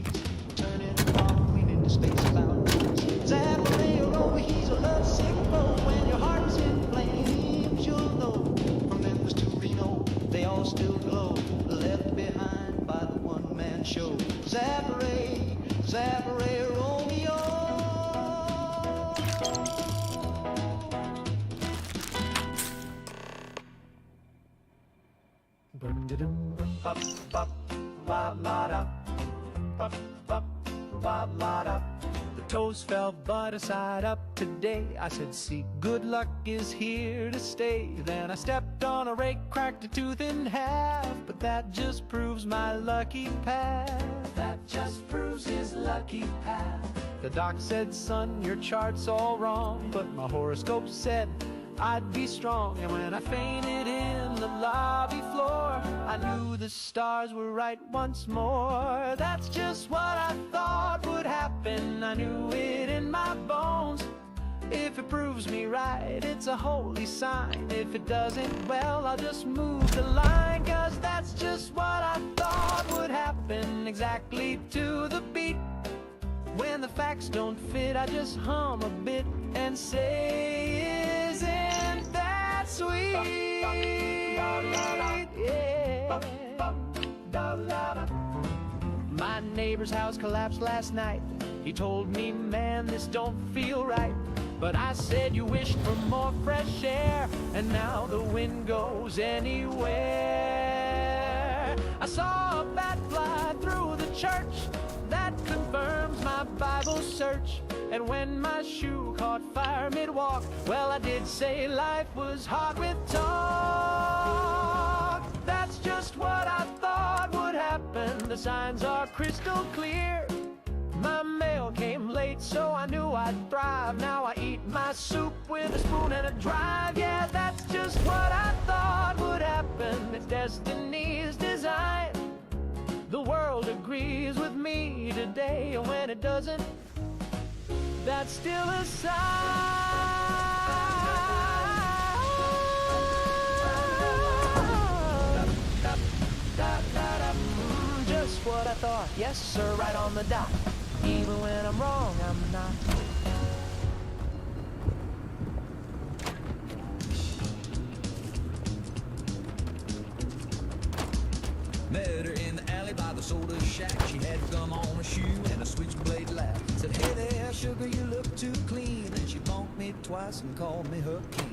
L: turning from queen into space-bound. Zapparay, oh, he's a lovesick foe. When your heart's in flames, you'll know. From Memphis to Reno, they all still glow, left behind by the one-man show. Zapparay, Zapparay, Romeo.
M: The toes fell, but I side up today. I said, see, good luck is here to stay. Then I stepped on a rake, cracked a tooth in half. But that just proves my lucky path. That just proves his lucky path. The doc said, son, your chart's all wrong. But my horoscope said I'd be strong. And when I fainted in the lobby floor, I knew the stars were right once more. That's just what I thought would happen. I knew it in my bones. If it proves me right, it's a holy sign. If it doesn't, well, I'll just move the line. 'Cause that's just what I thought would happen, exactly to the beat. When the facts don't fit, I just hum a bit and say, isn't that sweet? Yeah. My neighbor's house collapsed last night. He told me, man, this don't feel right. But I said, you wished for more fresh air, and now the wind goes anywhere. I saw a bat fly through the church. That confirms my Bible search. And when my shoe caught fire mid-walk, well, I did say life was hard with talk. That's just what I thought would happen. The signs are crystal clear. My mail came late, so I knew I'd thrive. Now I eat my soup with a spoon and a drive. Yeah, that's just what I thought would happen. It's destiny's design. The world agrees with me today, and when it doesn't, that's still a sign. Just what I thought, yes sir, right on the dot. Even when I'm wrong, I'm not.
D: Met her in the alley
M: alley by the soda shack. She had gum on her shoe and a switchblade laugh. Said, hey there, sugar, you look too clean. Then she bonked me twice and called me her king.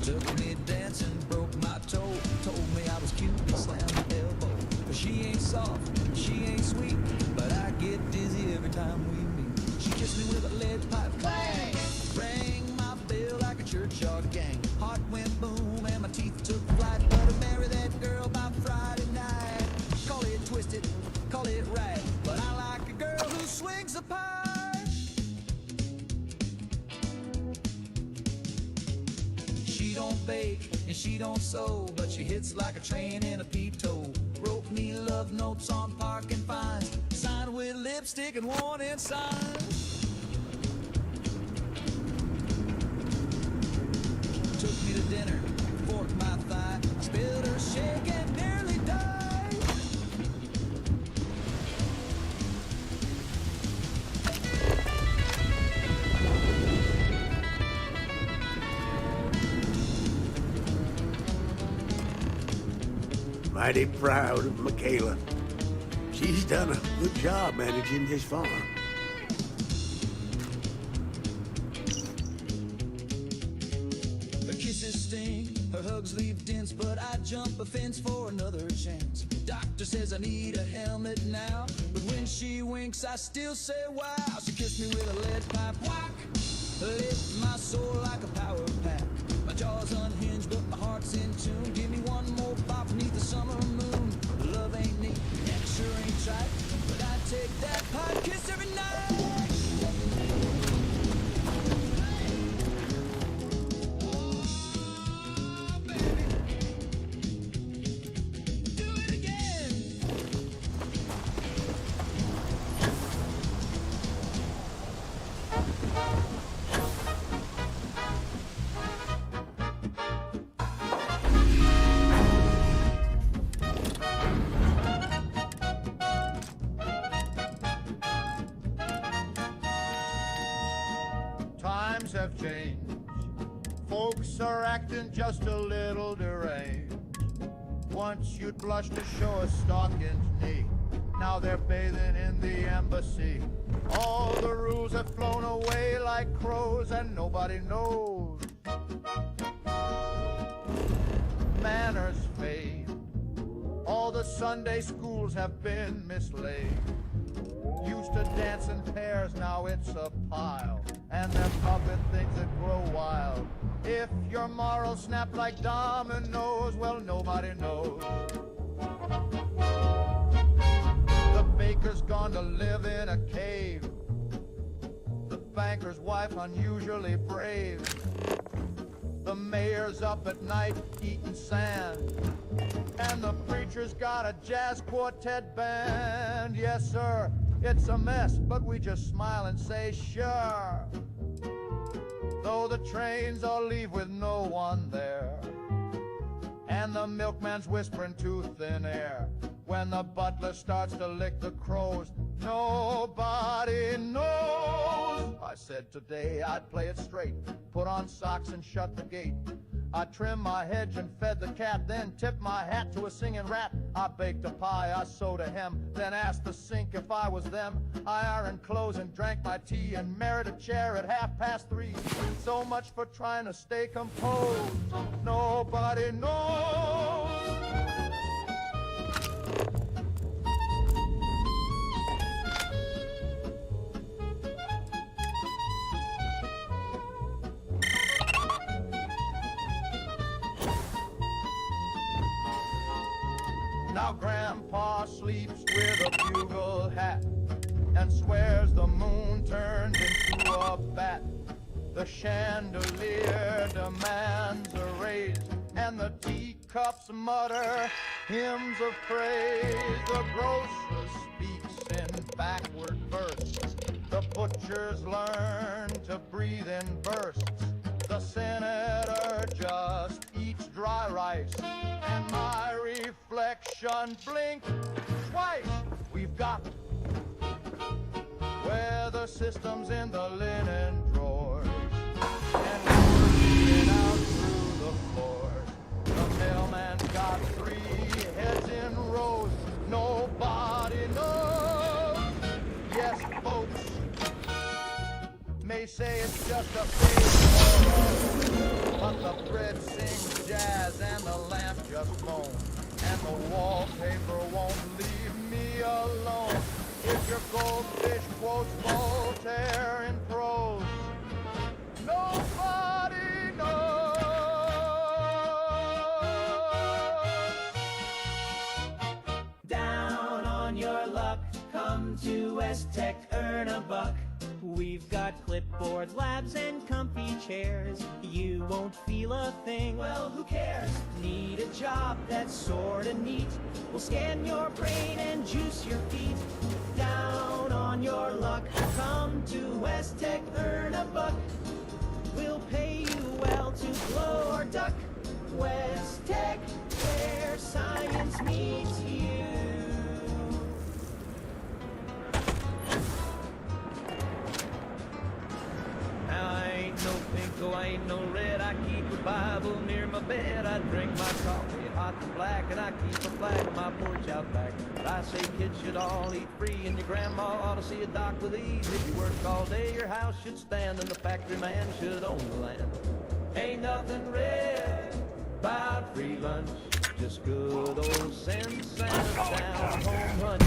M: Took me dancing, broke my toe. Told me I was cute and slammed my elbow. But she ain't soft, she ain't sweet, but I get dizzy every time we meet. She kissed me with a lead pipe clang, rang my bell like a churchyard gang. Heart went boom and my teeth took flight, but I marry that girl by Friday night. Call it twisted, call it right, but I like a girl who swings a pipe. She don't bake and she don't sew, but she hits like a train in a peep-toe. Wrote me love notes on parking fines, signed with lipstick and warning signs. Took me to dinner, forked my thigh, I spilled her shake and nearly died.
N: Mighty proud of Michaela. She's done a good job managing this farm.
M: Her kisses sting, her hugs leave dents, but I jump a fence for another chance. Doctor says I need a helmet now, but when she winks I still say wow. She kissed me with a lead pipe whack, lit my soul like a power pack. My jaw's unhinged, but my heart's in tune. Give me one more bop beneath the summer moon. Love ain't neat, and it sure ain't trite, but I take that pipe kiss every night. Oh, baby, do it again.
K: Times have changed. Folks are acting just a little deranged. Once you'd blush to show a stockinged knee. Now they're bathing in the embassy. All the rules have flown away like crows and nobody knows. Manners fade. All the Sunday schools have been mislaid. Used to dance in pairs, now it's a pile. And they're pumping things that grow wild. If your morals snap like dominoes, well, nobody knows. The baker's gone to live in a cave. The banker's wife unusually brave. The mayor's up at night eating sand. And the preacher's got a jazz quartet band. Yes, sir, it's a mess, but we just smile and say, sure. Though the trains all leave with no one there. And the milkman's whispering to thin air. When the butler starts to lick the crows, nobody knows. I said today I'd play it straight, put on socks and shut the gate. I trimmed my hedge and fed the cat, then tipped my hat to a singing rat. I baked a pie, I sewed a hem, then asked the sink if I was them. I ironed clothes and drank my tea and married a chair at 3:30. So much for trying to stay composed. Nobody knows. Now Grandpa sleeps with a bugle hat and swears the moon turned into a bat. The chandelier demands a raise and the teacups mutter hymns of praise. The grocer speaks in backward verse. The butchers learn to breathe in bursts. The senator just eats dry rice, and my reflection blinks twice. We've got weather systems in the linen drawers, and working out through the floors. may say it's just a phase, but the bread sings jazz and the lamp just moans, and the wallpaper won't leave me alone. If your goldfish quotes Voltaire in prose, nobody knows.
M: Down on your luck, come to West Tech, earn a buck. We've got clipboard labs and comfy chairs. You won't feel a thing. Well, who cares? Need a job that's sorta neat. We'll scan your brain and juice your feet. Down on your luck, come to West Tech, earn a buck. We'll pay you well to blow or duck. West Tech, where science meets you. I ain't no pinko, I ain't no red. I keep a Bible near my bed. I drink my coffee hot and black, and I keep a flag on my porch out back. But I say kids should all eat free, and your grandma ought to see a doc with ease. If you work all day, your house should stand, and the factory man should own the land. Ain't nothing red about free lunch, just good old sense and a down home hunch.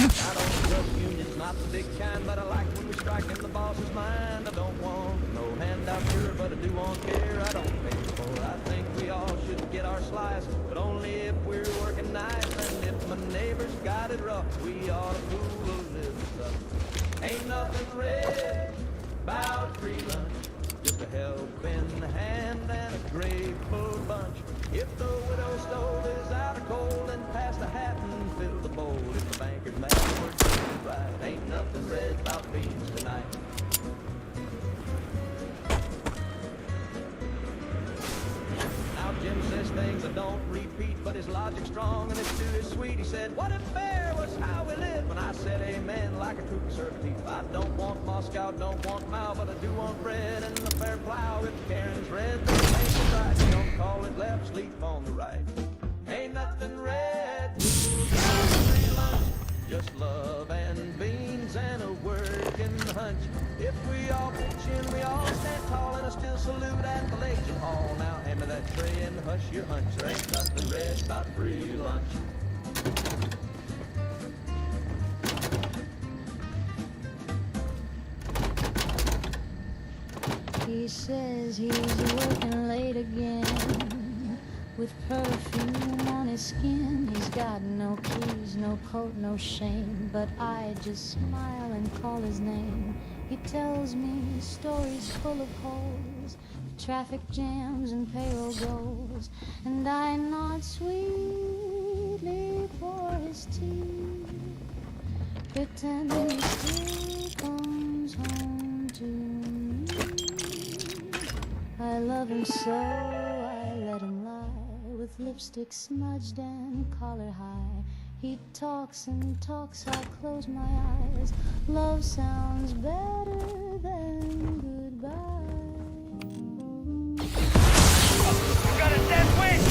M: I don't trust unions, not the big kind, but I like when we strike in the boss's mind. I don't want no handout sure, but I do want care. I don't pay for it. I think we all should get our slice, but only if we're working nice. And if my neighbor's got it rough, we ought to fool a little stuff. Ain't nothing red about free lunch, just a helping hand and a grateful bunch. If the widow stove is out of coal, then pass the hat and fill the bowl. If the banker's mad, we're doing right. Ain't nothing red about beans tonight. Now Jim says things I don't repeat, but his logic's strong and his stew is sweet. He said, what if fair was how we live? And I said, amen, like a true conservative. I don't want Moscow, don't want Mao, but I do want bread and the fair plow. If Karen's red, then make it right. You don't call it left, sleep on the right. Ain't nothing red, just love and beans and a working hunch. If we all pitch in, we all stand tall, and I still salute at the Legion Hall. Now hand me that tray and hush your hunch. There ain't nothing red about free lunch.
B: He says he's working late again, with perfume on his skin. He's got no keys, no coat, no shame, but I just smile and call his name. He tells me stories full of holes, traffic jams and payroll goals, and I nod sweetly for his tea, pretending he still comes home to me. I love him so, I let him lie, with lipstick smudged and collar high. He talks and talks, I close my eyes. Love sounds better than goodbye.
A: Got a dead wind!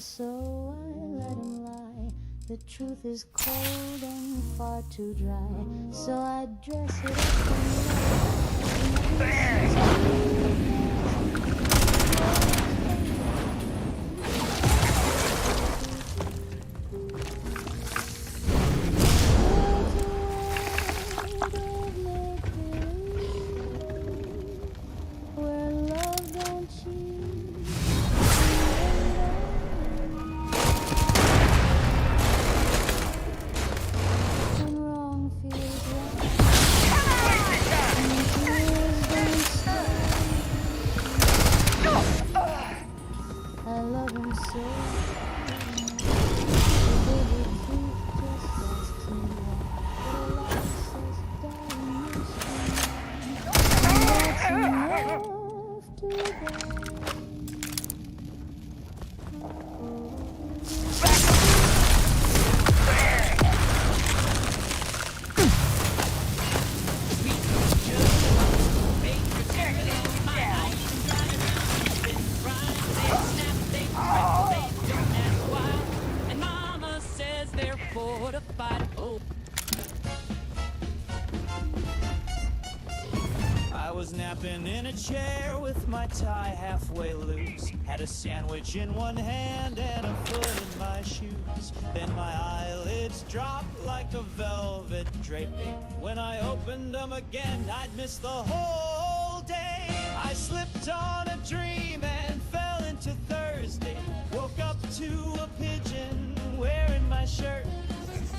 B: So I let him lie. The truth is cold and far too dry, so I dress it up and where love don't cheat. love him so. The baby truth just asks me why. But a lie says, darling, you should. And that's enough to buy.
M: I was napping in a chair with my tie halfway loose. Had a sandwich in one hand and a foot in my shoes. Then my eyelids dropped like a velvet draping. When I opened them again, I'd missed the whole day. I slipped on a dream and fell into Thursday. Woke up to a pigeon wearing my shirt.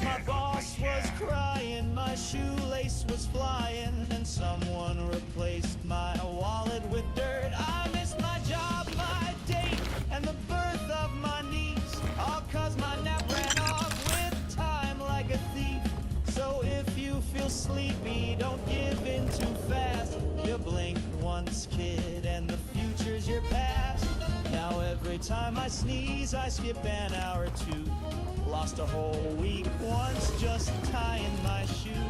M: My boss was crying, my shoelace was flying, and someone replaced my wallet with dirt. I missed my job, my date, and the birth of my niece, all 'cause my nap ran off with time like a thief. So if you feel sleepy, don't give in too fast. You blink once, kid, and the future's your past. Now every time I sneeze, I skip an hour or two. Lost a whole week once just tying my shoe.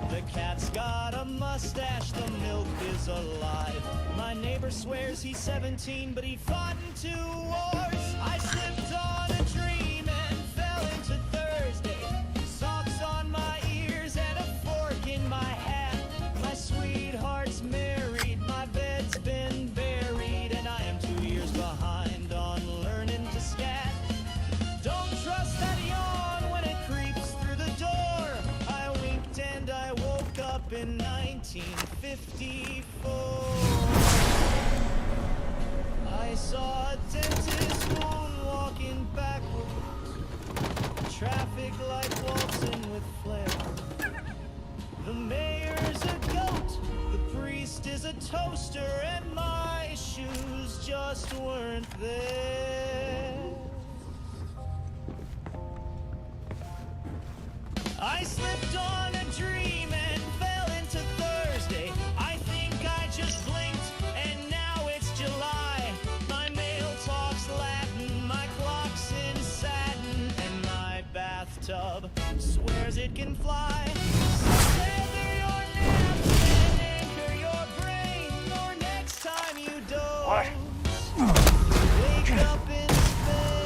M: The cat's got a mustache, the milk is alive. My neighbor swears he's 17, but he fought in 2 wars. I slipped on a dream and fell into Thursday. Socks on my ears and a fork in my hat. My sweetheart's married, my bed's been buried, and I am 2 years behind on learning to scat. Don't trust that yawn when it creeps through the door. I winked and I woke up in 1954. I saw a dentist moonwalking backwards. Traffic light waltzing with flair. The mayor's a goat, the priest is a toaster, and my shoes just weren't there. I slipped on a dream and fell into Thursday. I think I just blinked and now it's July. My mail talks Latin, my clock's in satin, and my bathtub swears it can fly. So tether your nap and anchor your brain, or next time you doze, wake up in Spain.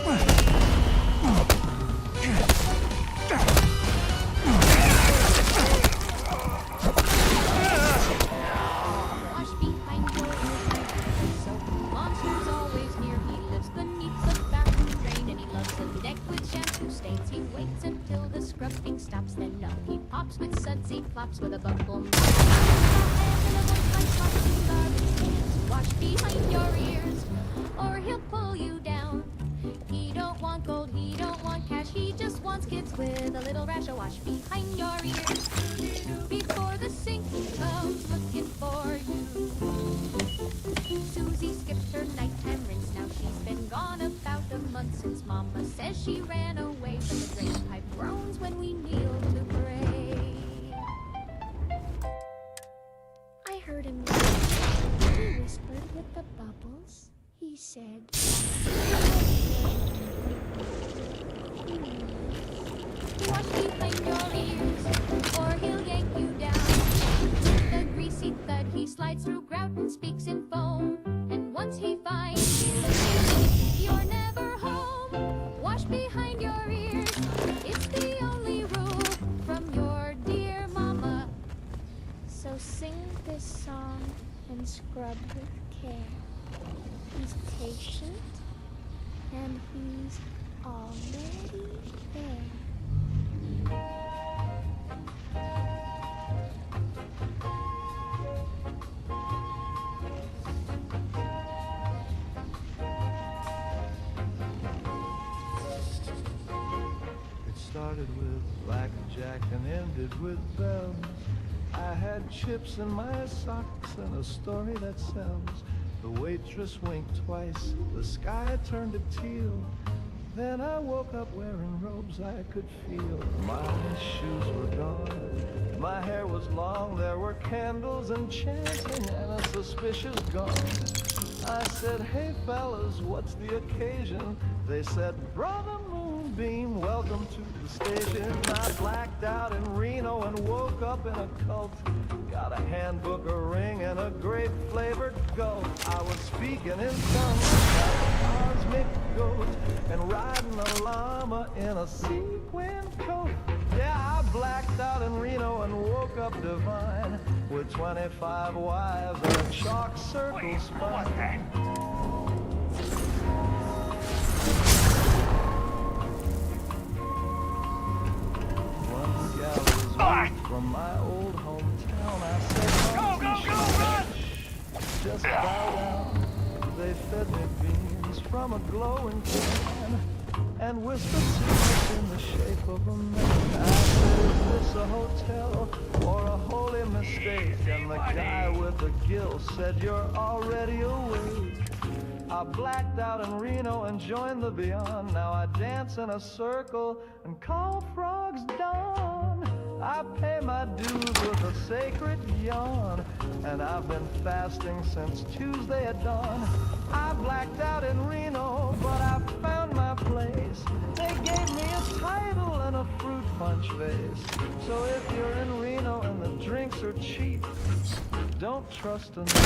B: Stops, then up he pops with sudsy flops with a buckle. Wash behind your ears, or he'll pull you down. He don't want gold, he don't want cash, he just wants kids with a little rash. A wash behind your ears before the sink comes looking for you. Susie skipped her nighttime rinse, now she's been gone about a month since Mama says she ran away. But the drain pipe groans when we kneel to pray. I heard him whisper. He whispered with the bubbles. He said, wash behind your ears, or he'll yank you down. With a greasy thud, he slides through grout and speaks in foam. And once he finds you, you're never home. Wash behind your ears, it's the only rule from your dear mama. So sing this song and scrub with care. He's patient, and he's already there.
J: It started with blackjack and ended with bells. I had chips in my socks and a story that sells.
L: The waitress winked twice, the sky turned to teal. Then I woke up wearing robes I could feel. My shoes were gone, my hair was long. There were candles and chanting and a suspicious gong. I said, hey fellas, what's the occasion? They said, brother Moonbeam, welcome to the station. I blacked out in Reno and woke up in a cult. Got a handbook, a ring, and a grape-flavored gulp. I was speaking in tongues like a cosmic goat and riding a llama in a sequin coat. Yeah, I blacked out in Reno and woke up divine with 25 wives and a chalk circle spine. One gal was moved from my old hometown. I said, go, run! Just bow down. They fed me beans from a glowing can and whispered secrets in the shape of a man. I said, is this a hotel or a holy mistake? And the guy with the gill said, you're already awake. I blacked out in Reno and joined the beyond. Now I dance in a circle and call frogs dawn. I pay my dues with a sacred yawn, and I've been fasting since Tuesday at dawn. I blacked out in Reno, but I found my place. They gave me a title and a fruit punch vase. So if you're in Reno and the drinks are cheap, don't trust them. I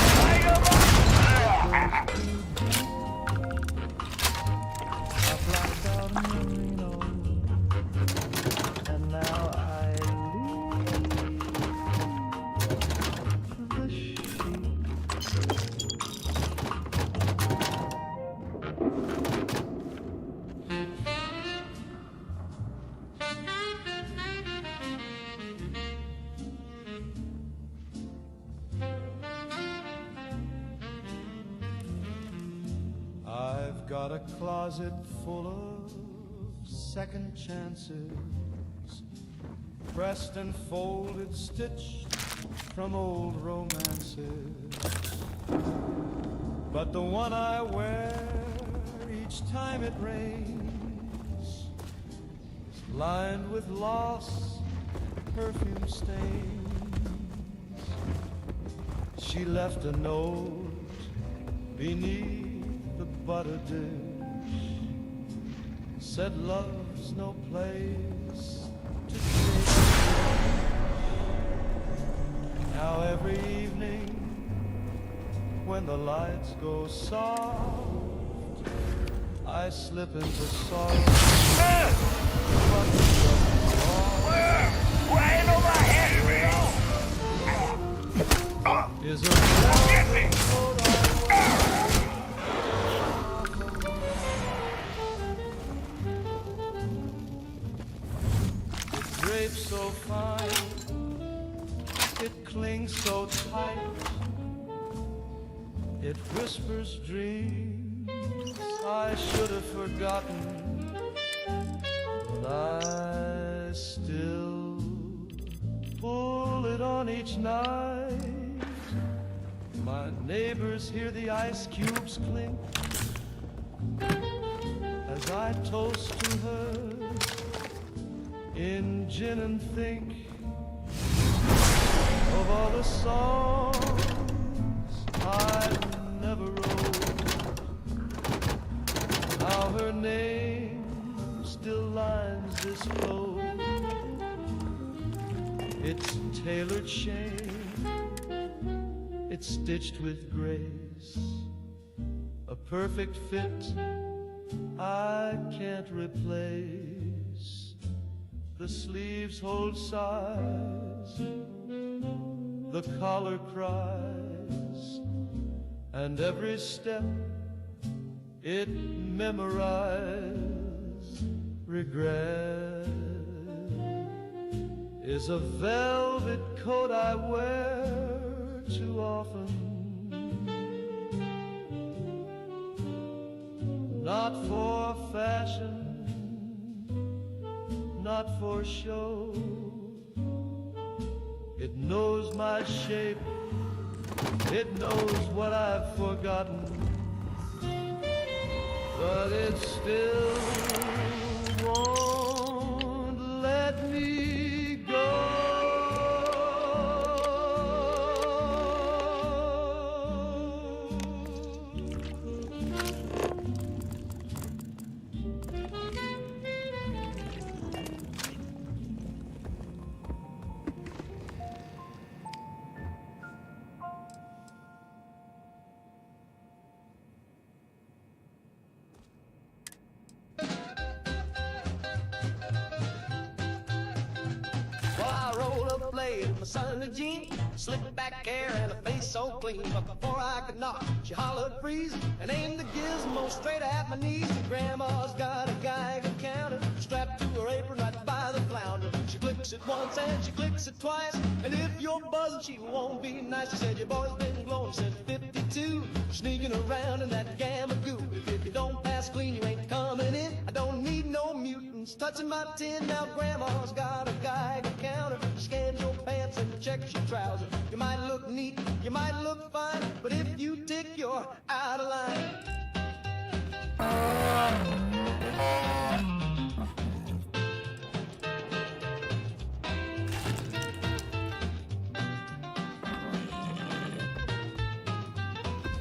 L: blacked out in Reno, and now I leave the sheep. I've got a closet full of second chances, pressed and folded, stitched from old romances. But the one I wear each time it rains is lined with lost perfume stains. She left a note beneath the butter dish, said love's no place to take. Now every evening when the lights go soft, I slip into sorrow.
F: Where ain't no my head,
L: Is a velvet coat I wear. Drapes so fine, it clings so tight, it whispers dreams I should have forgotten, but I still pull it on each night. My neighbors hear the ice cubes clink as I toast to her in gin and think of all the songs I never wrote, how her name still lines this flow. It's tailored shame, it's stitched with grace, a perfect fit I can't replace. The sleeves hold size, the collar cries, and every step it memorized. Regret is a velvet coat I wear too often, not for fashion, not for show. It knows my shape
M: It knows what I've forgotten, but it still won't let me go. My son and jean, slick back hair and a face so clean. But before I could knock, she hollered freeze and aimed the gizmo straight at my knees. And Grandma's got a Geiger counter strapped to her apron right by the flounder. She clicks it once and she clicks it twice, and if you're buzzing, she won't be nice. She said your boy's been glowing since 52, sneaking around in that gamma goo. If you don't pass clean, you ain't coming in. I don't need no mutants touching my tin. Now Grandma's got a Geiger counter, scans your pants and checks your trousers. You might look neat, you might look fine, but if you tick, you're out of line.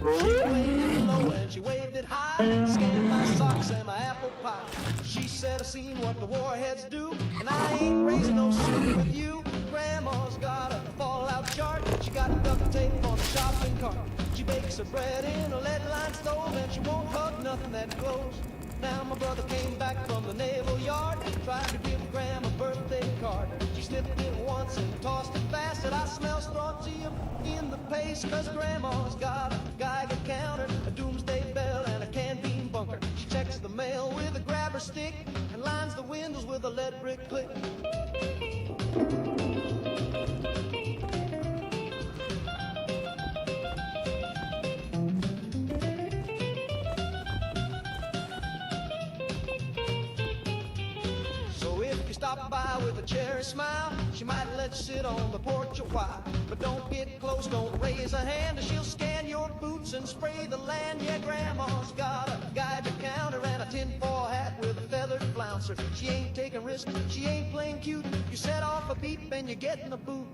M: She waved it low and she waved it high, scanned my socks and my apple pie. She said, I've seen what the warheads do, and I ain't raising no suit with you. Grandma's got a fallout chart, she got duct tape on the shopping cart. She bakes her bread in a lead-lined stove, and she won't hug nothing that glows. Now my brother came back from the naval yard, tried to give Grandma a birthday card. She sniffed it once and tossed it fast, and I smell strontium in the paste. Cause Grandma's got a Geiger counter, a doomsday bell, and a can bean bunker. She checks the mail with a grabber stick and lines the windows with a lead brick click. Stop by with a cherry smile, she might let you sit on the porch a while. But don't get close, don't raise a hand, or she'll scan your boots and spray the land. Yeah, Grandma's got a Geiger counter and a tinfoil hat with a feathered flouncer. She ain't taking risks, she ain't playing cute. You set off a beep and you're getting a boot.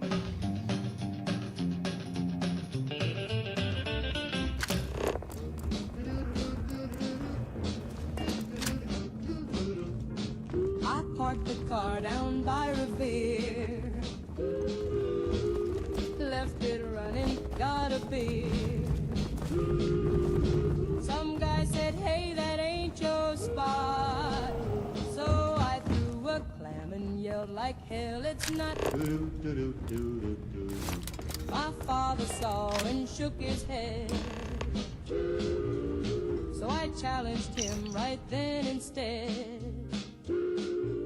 E: Parked the car down by Revere, left it running, got a beer. Some guy said, hey, that ain't your spot. So I threw a clam and yelled like hell, it's not. My father saw and shook his head, so I challenged him right then instead.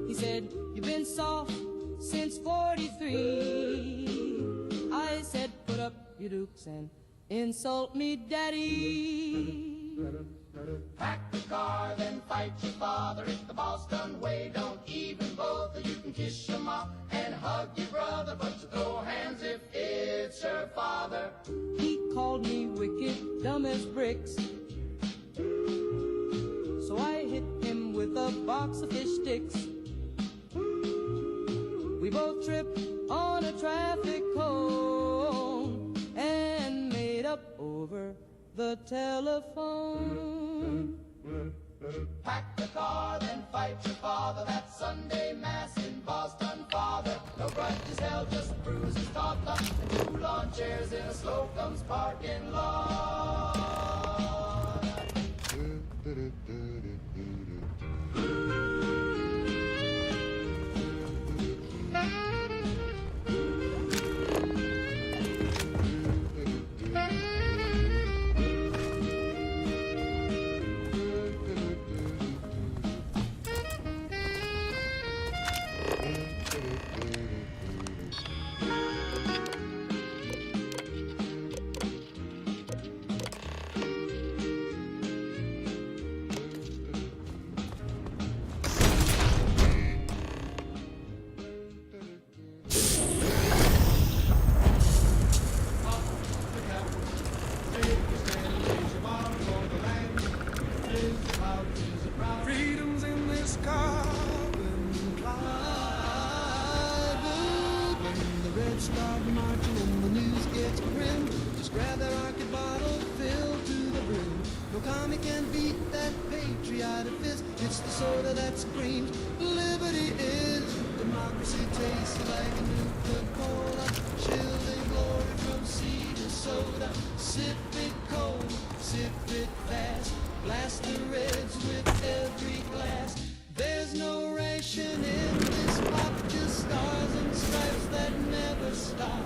E: He said, you've been soft since 43. I said, put up your dukes and insult me, daddy.
K: Pack the car, then fight your father. It's the Boston way, don't even bother. You can kiss your mom and hug your brother, but you throw hands if it's your father.
E: He called me wicked, dumb as bricks, so I hit him with a box of fish sticks. We both tripped on a traffic cone and made up over the telephone.
K: Pack the car, then fight your father. That Sunday mass in Boston, father. No grudges held, just bruises tossed up, and 2 lawn chairs in a Slocum's parking lot.
A: Freedom's in this carbon cloud.
L: When the Red start marching and the news gets grim, just grab that rocket bottle filled to the brim. No comic can beat that patriotic fist. It's the soda that screams liberty is. Democracy tastes like a new Coca-Cola, chilling glory from sea to soda. Sip it cold, sip it fast, blast the reds with every glass. There's no ration in this pop, just stars and stripes that never stop.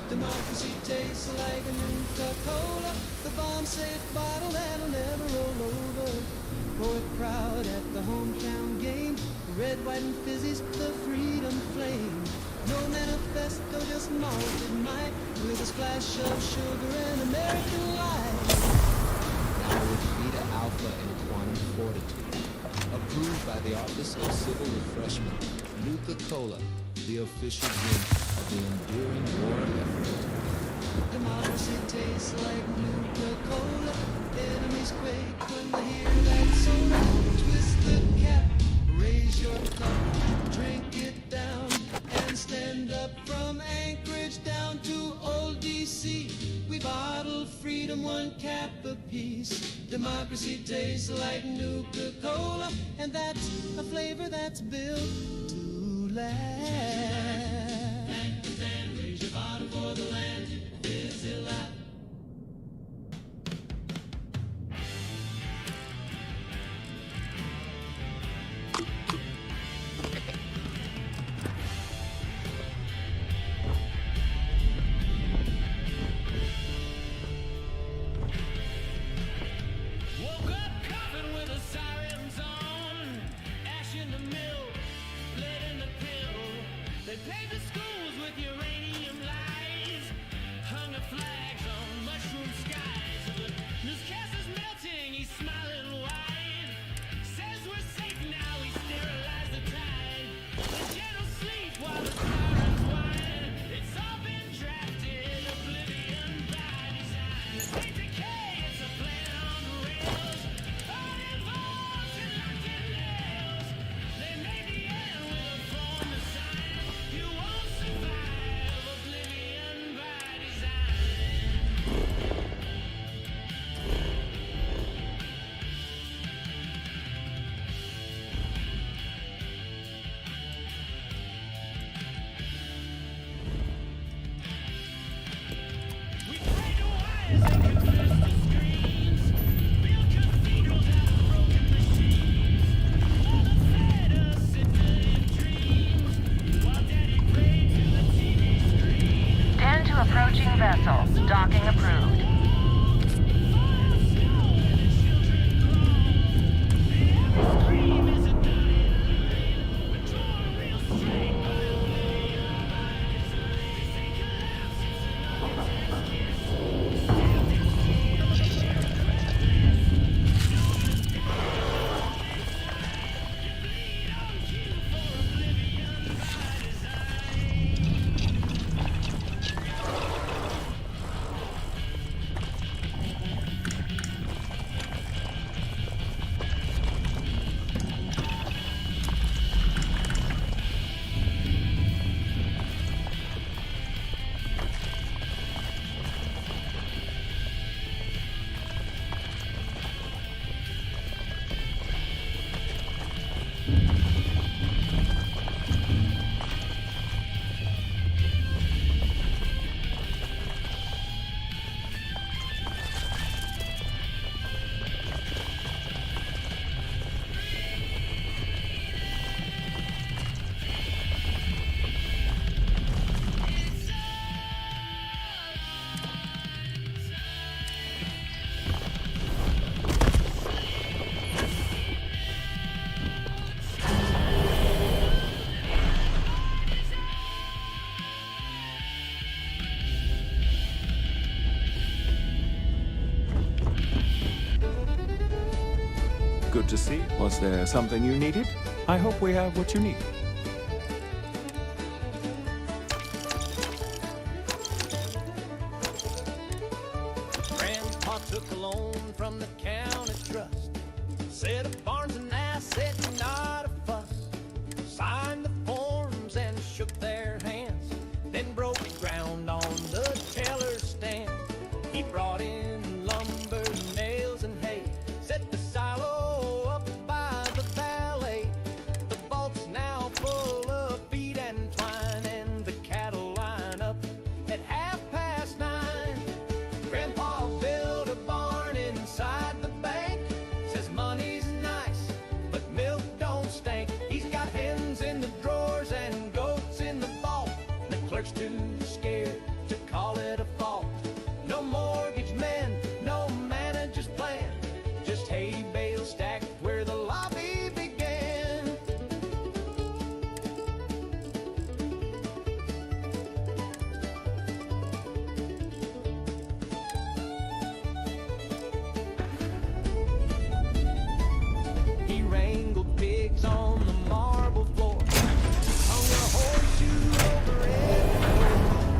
L: Democracy tastes like a new Coca-Cola, the bomb-safe bottle that'll never roll over. For a crowd at the hometown game, red, white, and fizzy's the freedom flame. No manifesto, just malted might, with a splash of sugar and American life.
O: Now with beta, alpha, and quantum fortitude. Approved by the Office of Civil Refreshment, Nuka-Cola, the official drink of the enduring war effort.
L: Democracy tastes like Nuka-Cola. Enemies quake when they hear that soda. Twist the cap, raise your cup, drink it down, and stand up from Anchorage down to old D.C. We bottle freedom, one cap apiece. Democracy tastes like Nuka-Cola, and that's a flavor that's built to last. And raise your bottle for the land. Is it loud?
A: Woke up coughing with the sirens on. Ash in the mill, lead in the pill. They paved the schools with uranium lies. Hung up flags on mushroom skies. The newscaster's melting, he's smiling wide. Says we're safe now, he sterilized the tide. The generals sleep while the sirens whine. It's all been drafted, oblivion by design. The great decay, it's a plan on the rails. Uninvolved and locked in nails. They made the end with a form of sign. You won't survive oblivion by design. We pray to wires and confess to screens. Build cathedrals out of broken machines. Mother fed us in dreams. While Daddy prayed to the TV screen.
H: Stand to approaching vessel. Docking approved.
A: Scream is a dying line. We're torn real straight by oblivion by design. This ain't collapse, it's an architect's kiss. Stamped in steel, shared glass. You bleed on cue for oblivion by
P: Good to see. Was there something you needed? I hope we have what you need.
M: Grandpa took a loan from the county trust. Said a barn's an asset, not a fuss. Signed the forms and shook their hands. Then broke ground on the teller's stand. He brought in lumber, nails, and hay. Set the silo up by the valet. The vault's now full of feed and twine, and the cattle line up at 9:30. Grandpa built a barn inside the bank. Says money's nice, but milk don't stink. He's got hens in the drawers and goats in the vault. The clerk's too scared to call it a fault. No mortgage men, no manager's plan. Just hay bales stacked where the lobby began. He wrangled pigs on the marble floor. Hung a horseshoe over it.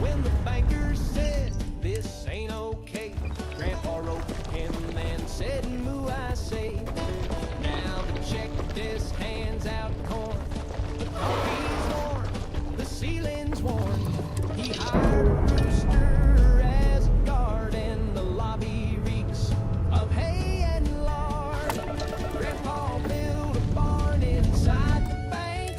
M: When the banker said, "This ain't okay," Grandpa wrote him and said, "Moo, I say." Now the check desk hands out corn. The coffee's warm, the ceiling's warm. He hired a rooster as a guard, and the lobby reeks of hay and lard. Grandpa built a barn inside the bank.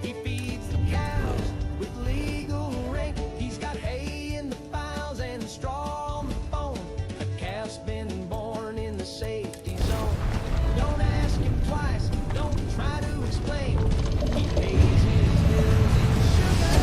M: He feeds the cows with legal rank. He's got hay in the files and straw on the bone. A calf's been born in the safety zone. Don't ask him twice, don't try to explain. He pays his bills in sugar.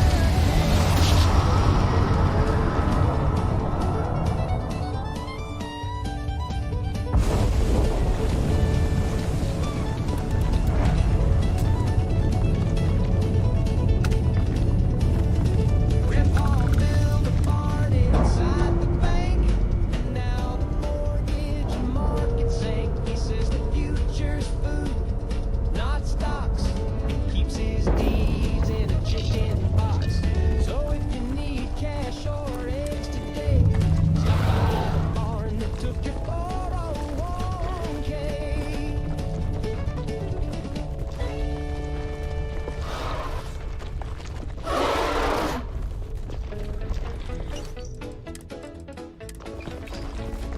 M: Grandpa built a barn inside the bank, and now the mortgage market sank. He says the future's food, not stocks. Keeps his deeds in a chicken box. So if you need cash or eggs today, stop by the barn that took your 401k.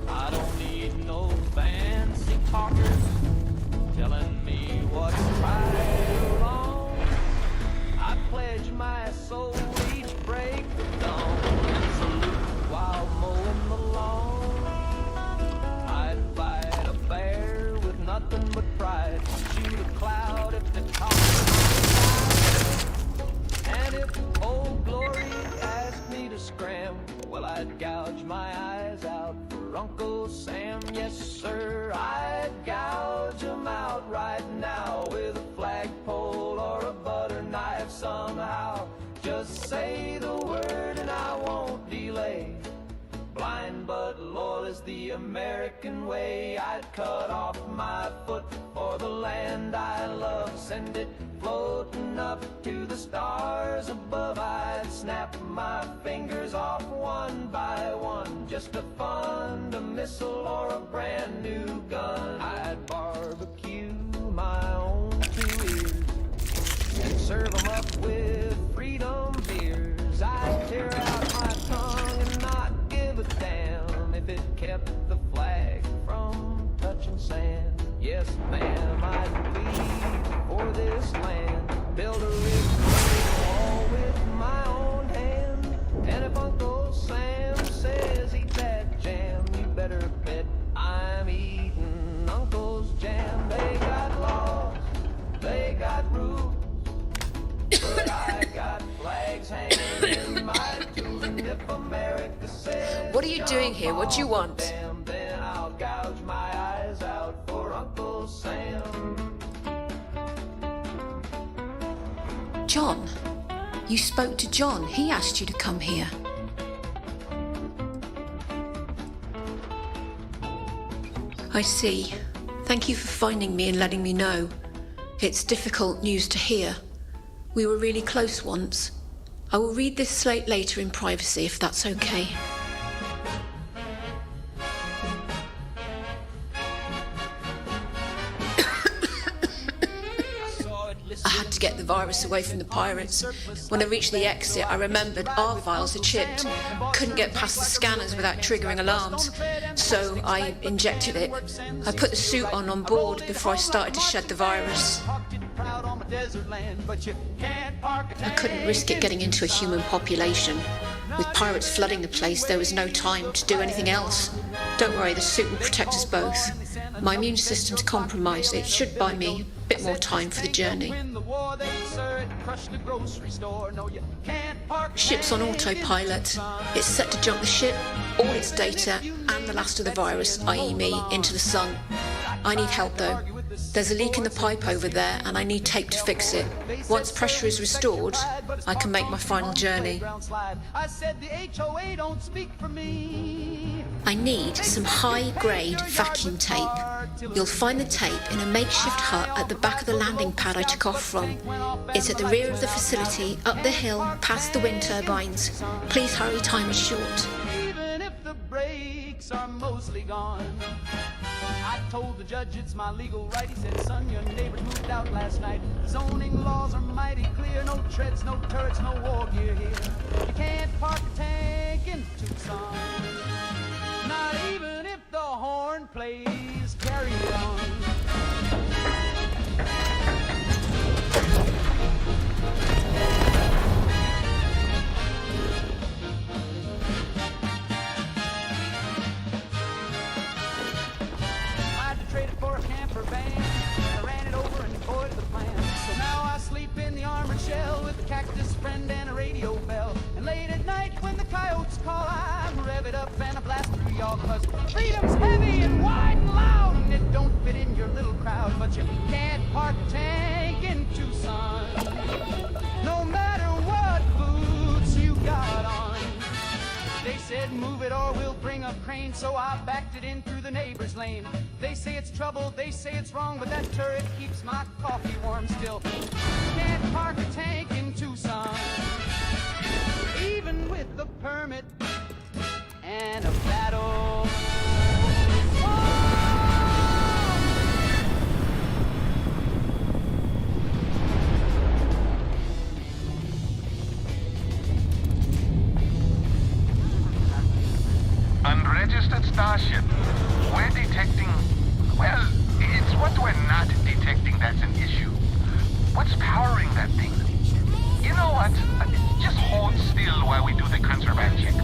M: I don't need no fancy talkers telling me what's right or wrong. I pledge my soul each break of dawn and salute while mowing the lawn. I'd fight a bear with nothing but pride, shoot a cloud if the top was and if Old Glory asked me to scram, well, I'd gouge my eyes out for Uncle Sam. Yes, sir, I'd gouge 'em out right now with a flagpole or a butter knife somehow. Just say the word and I won't delay. Blind but loyal is the American way. I'd cut off my foot for the land I love. Send it floating up to the stars above. I'd snap my fingers off one by one just to fund a missile or a brand new gun. I'd barbecue my own 2 ears and serve 'em up with freedom beers. I'd tear out my tongue and not give a damn if it kept the flag from touching sand. Yes, ma'am, I'd bleed for this land. Build a rich wall with my own hand. And if Uncle Sam says eat that jam, you better bet I'm eating Uncle's jam. They got laws, they got rules, but I got flags hanging in my tools. And if America says
Q: What are you doing here? What do you want?
M: then I'll gouge my eyes out for Uncle Sam.
Q: John, you spoke to John. He asked you to come here. I see. Thank you for finding me and letting me know. It's difficult news to hear. We were really close once. I will read this slate later in privacy if that's okay. to get the virus away from the pirates. When I reached the exit, I remembered our vials are chipped. Couldn't get past the scanners without triggering alarms, so I injected it. I put the suit on board before I started to shed the virus. I couldn't risk it getting into a human population. With pirates flooding the place, there was no time to do anything else. Don't worry, the suit will protect us both. My immune system's compromised. It should buy me a bit more time for the journey. Ship's on autopilot. It's set to jump the ship, all its data, and the last of the virus, i.e. me, into the sun. I need help though. There's a leak in the pipe over there and I need tape to fix it. Once pressure is restored, I can make my final journey. I need some high-grade vacuum tape. You'll find the tape in a makeshift hut at the back of the landing pad I took off from. It's at the rear of the facility, up the hill, past the wind turbines. Please hurry, time is short.
M: Even if the brakes are mostly gone, I told the judge it's my legal right. He said, son, your neighbors moved out last night. Zoning laws are mighty clear. No treads, no turrets, no war gear here. You can't park a tank in Tucson. Not even if the horn plays Carry On. For a camper van, I ran it over and toyed the plan. So now I sleep in the armored shell with a cactus friend and a radio bell. And late at night when the coyotes call, I rev it up and I blast through y'all, 'cause freedom's heavy and wide and loud, and it don't fit in your little crowd. But you can't park a tank in Tucson, no matter what boots you got on. They said move it or we'll bring a crane, so I backed it in through the neighbor's lane. They say it's trouble, they say it's wrong, but that turret keeps my coffee warm still. Can't park a tank in Tucson, even with the permit and a battle.
R: Unregistered starship. We're detecting... Well, it's what we're not detecting that's an issue. What's powering that thing? You know what? Just hold still while we do the contraband check.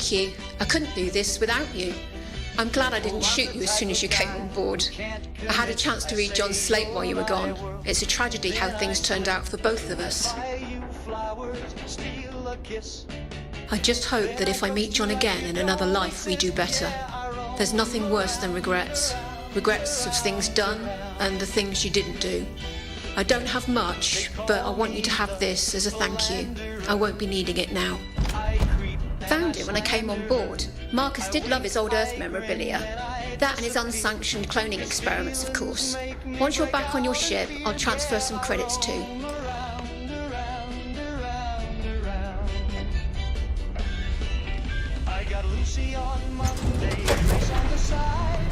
Q: Thank you. I couldn't do this without you. I'm glad I didn't shoot you as soon as you came on board. I had a chance to read John's slate while you were gone. It's a tragedy how things turned out for both of us. I just hope that if I meet John again in another life, we do better. There's nothing worse than regrets. Regrets of things done and the things you didn't do. I don't have much, but I want you to have this as a thank you. I won't be needing it now. Found it when I came on board. Marcus did love his old Earth memorabilia. That and his unsanctioned cloning experiments, of course. Once you're back on your ship, I'll transfer some credits too.
K: I got Lucy on Monday, Grace on the side.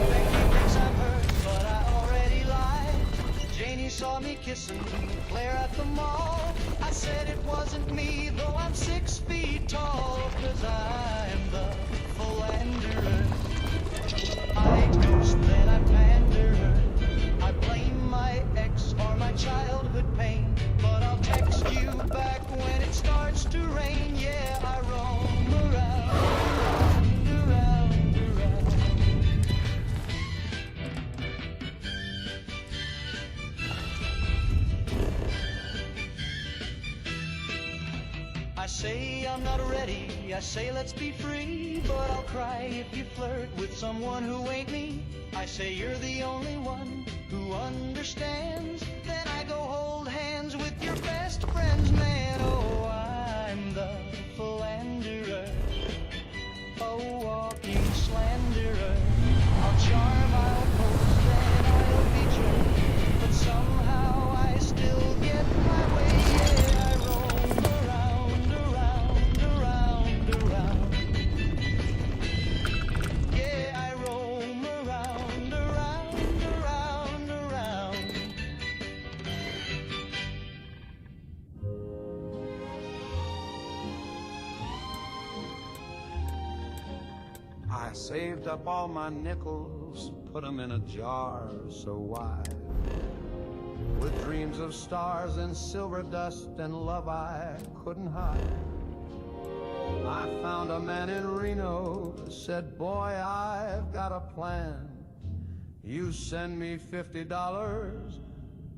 K: Becky thinks I'm hurt, but I already lied. Janie saw me kissing Claire at the mall. I said it wasn't me, though I'm 6 feet tall. 'Cause I'm the philanderer. I ghost, then I pander. I blame my ex or my childhood pain. But I'll text you back when it starts to rain. Yeah, I roam around. I say I'm not ready, I say let's be free. But I'll cry if you flirt with someone who ain't me. I say you're the only one who understands. Then I go hold hands with your best friends, man. Oh, I'm the philanderer, a walking slanderer. I'll charm, I'll pose, then I'll betray. But somehow I still get my way. Yeah, I roam around, around, around, around. Yeah, I roam around, around, around, around. I saved up all my nickels, put them in a jar so wide, with dreams of stars and silver dust and love I couldn't hide. I found a man in Reno, said, boy, I've got a plan. You send me $50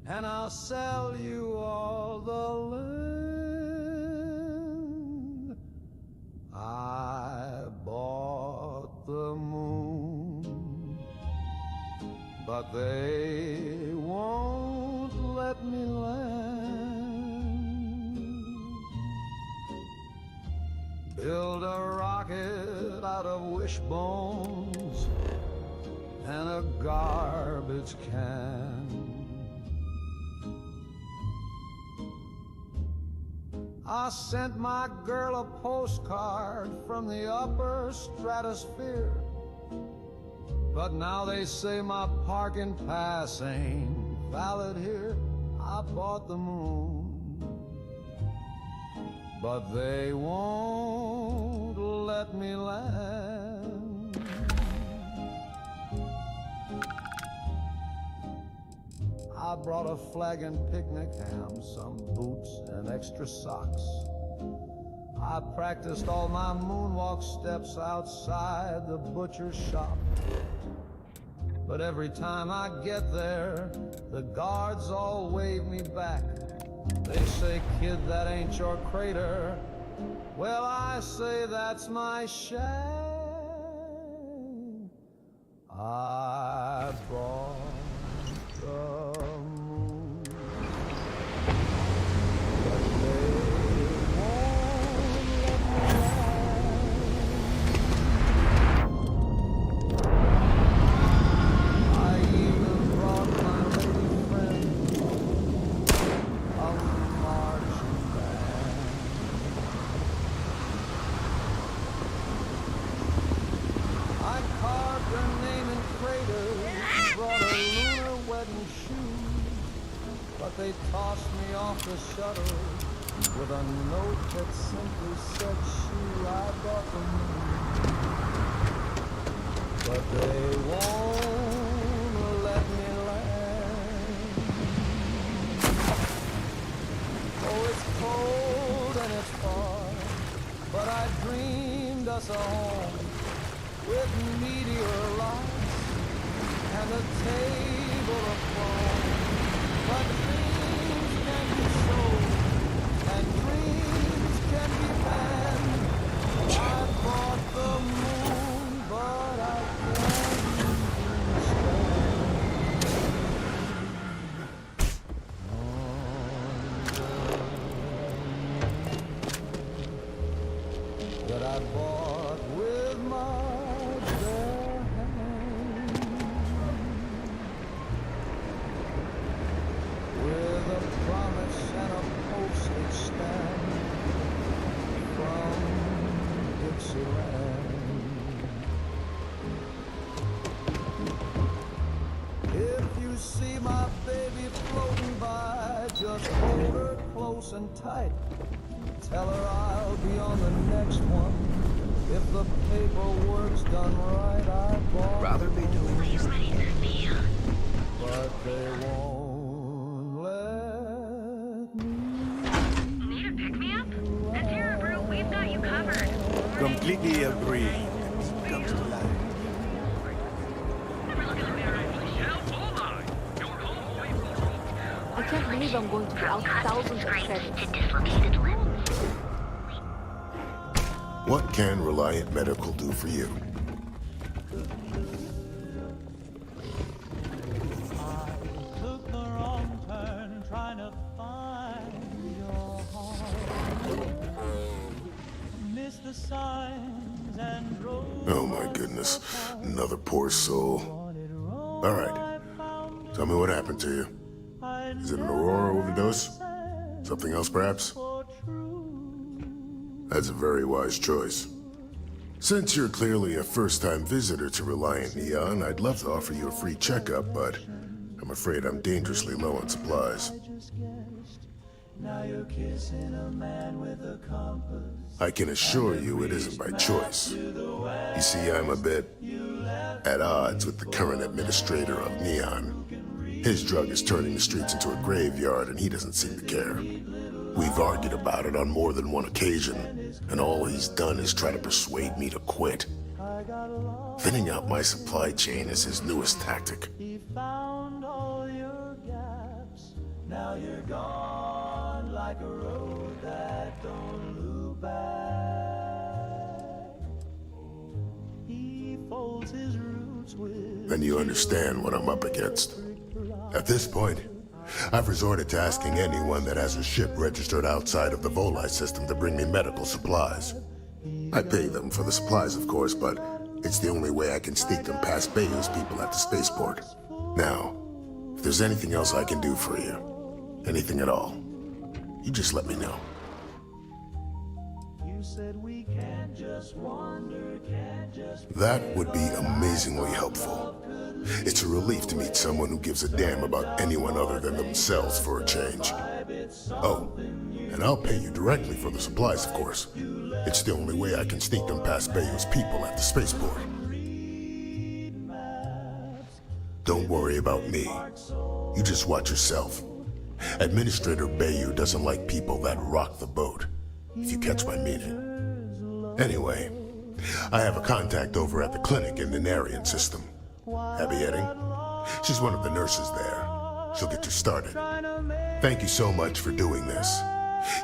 K: and I'll sell you all the land. I bought the moon, but they won't let me land. Build a rocket out of wishbones and a garbage can. I sent my girl a postcard from the upper stratosphere, but now they say my parking pass ain't valid here. I bought the moon, but they won't let me land. I brought a flagon picnic ham, some boots and extra socks. I practiced all my moonwalk steps outside the butcher's shop. But every time I get there, the guards all wave me back. They say, kid, that ain't your crater. Well, I say that's my shack. I bought the moon, but they won't let me land. I even brought my lady friend a marching band. I carved her name in craters, brought a lunar wedding shoes, but they tossed me off the shuttle with a note that simply said, "Shoe, I bought the moon, but they won't let me land." Oh, it's cold and it's far, but I dreamed a
L: us a home with meteor lights and a table of foam. But dreams can be sold and dreams can be planned. I bought the moon, but I can't even stand that I bought with my bare hands, with a promise and a postage stamp from Dixieland. If you see my baby floating by, just hold her close and tight. Tell her I'll be on the next one. If the paperwork's done right, I bought. Rather be doing this. But they won't let me.
H: Need a pick-me-up? This here, Brew, we've got you covered.
N: Completely agree. Comes to life.
B: I can't believe I'm going to be out thousands of credits.
S: What can Reliant Medical do for you?
M: Took the wrong turn trying to find your heart. Missed the signs and drove.
S: Oh my goodness, another poor soul. All right, tell me what happened to you. Is it an Aurora overdose? Something else, perhaps? That's a very wise choice. Since you're clearly a first-time visitor to Reliant Neon, I'd love to offer you a free checkup, but I'm afraid I'm dangerously low on supplies.
A: Now you're kissing a man with a compass.
S: I can assure you it isn't by choice. You see, I'm a bit at odds with the current administrator of Neon. His drug is turning the streets into a graveyard, and he doesn't seem to care. We've argued about it on more than one occasion, and all he's done is try to persuade me to quit. Thinning out my supply chain is his newest tactic.
M: He found all your gaps.
A: Now you're gone like a road that don't loop back.
M: He folds his roots with.
S: Then you understand what I'm up against. At this point, I've resorted to asking anyone that has a ship registered outside of the Voli system to bring me medical supplies. I pay them for the supplies, of course, but it's the only way I can sneak them past Bayou's people at the spaceport. Now, if there's anything else I can do for you, anything at all, you just let me know.
A: You said we can't just wander, can't just.
S: That would be amazingly helpful. It's a relief to meet someone who gives a damn about anyone other than themselves for a change. Oh, and I'll pay you directly for the supplies, of course. It's the only way I can sneak them past Bayou's people at the spaceport. Don't worry about me. You just watch yourself. Administrator Bayou doesn't like people that rock the boat, if you catch my meaning. Anyway, I have a contact over at the clinic in the Narian system. Abby Edding? She's one of the nurses there. She'll get you started. Thank you so much for doing this.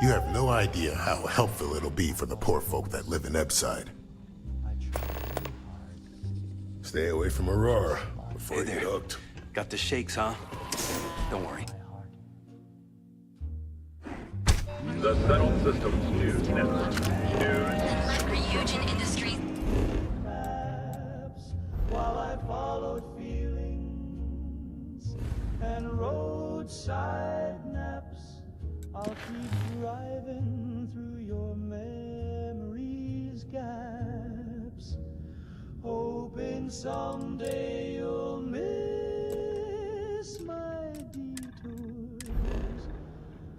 S: You have no idea how helpful it'll be for the poor folk that live in Ebside. Stay away from Aurora before you get hooked.
T: Got the shakes, huh? Don't worry.
F: The Settled Systems News Network.
H: Ryujin Industries.
A: While I followed feelings and roadside naps, I'll keep driving through your memories' gaps, hoping someday you'll miss my detours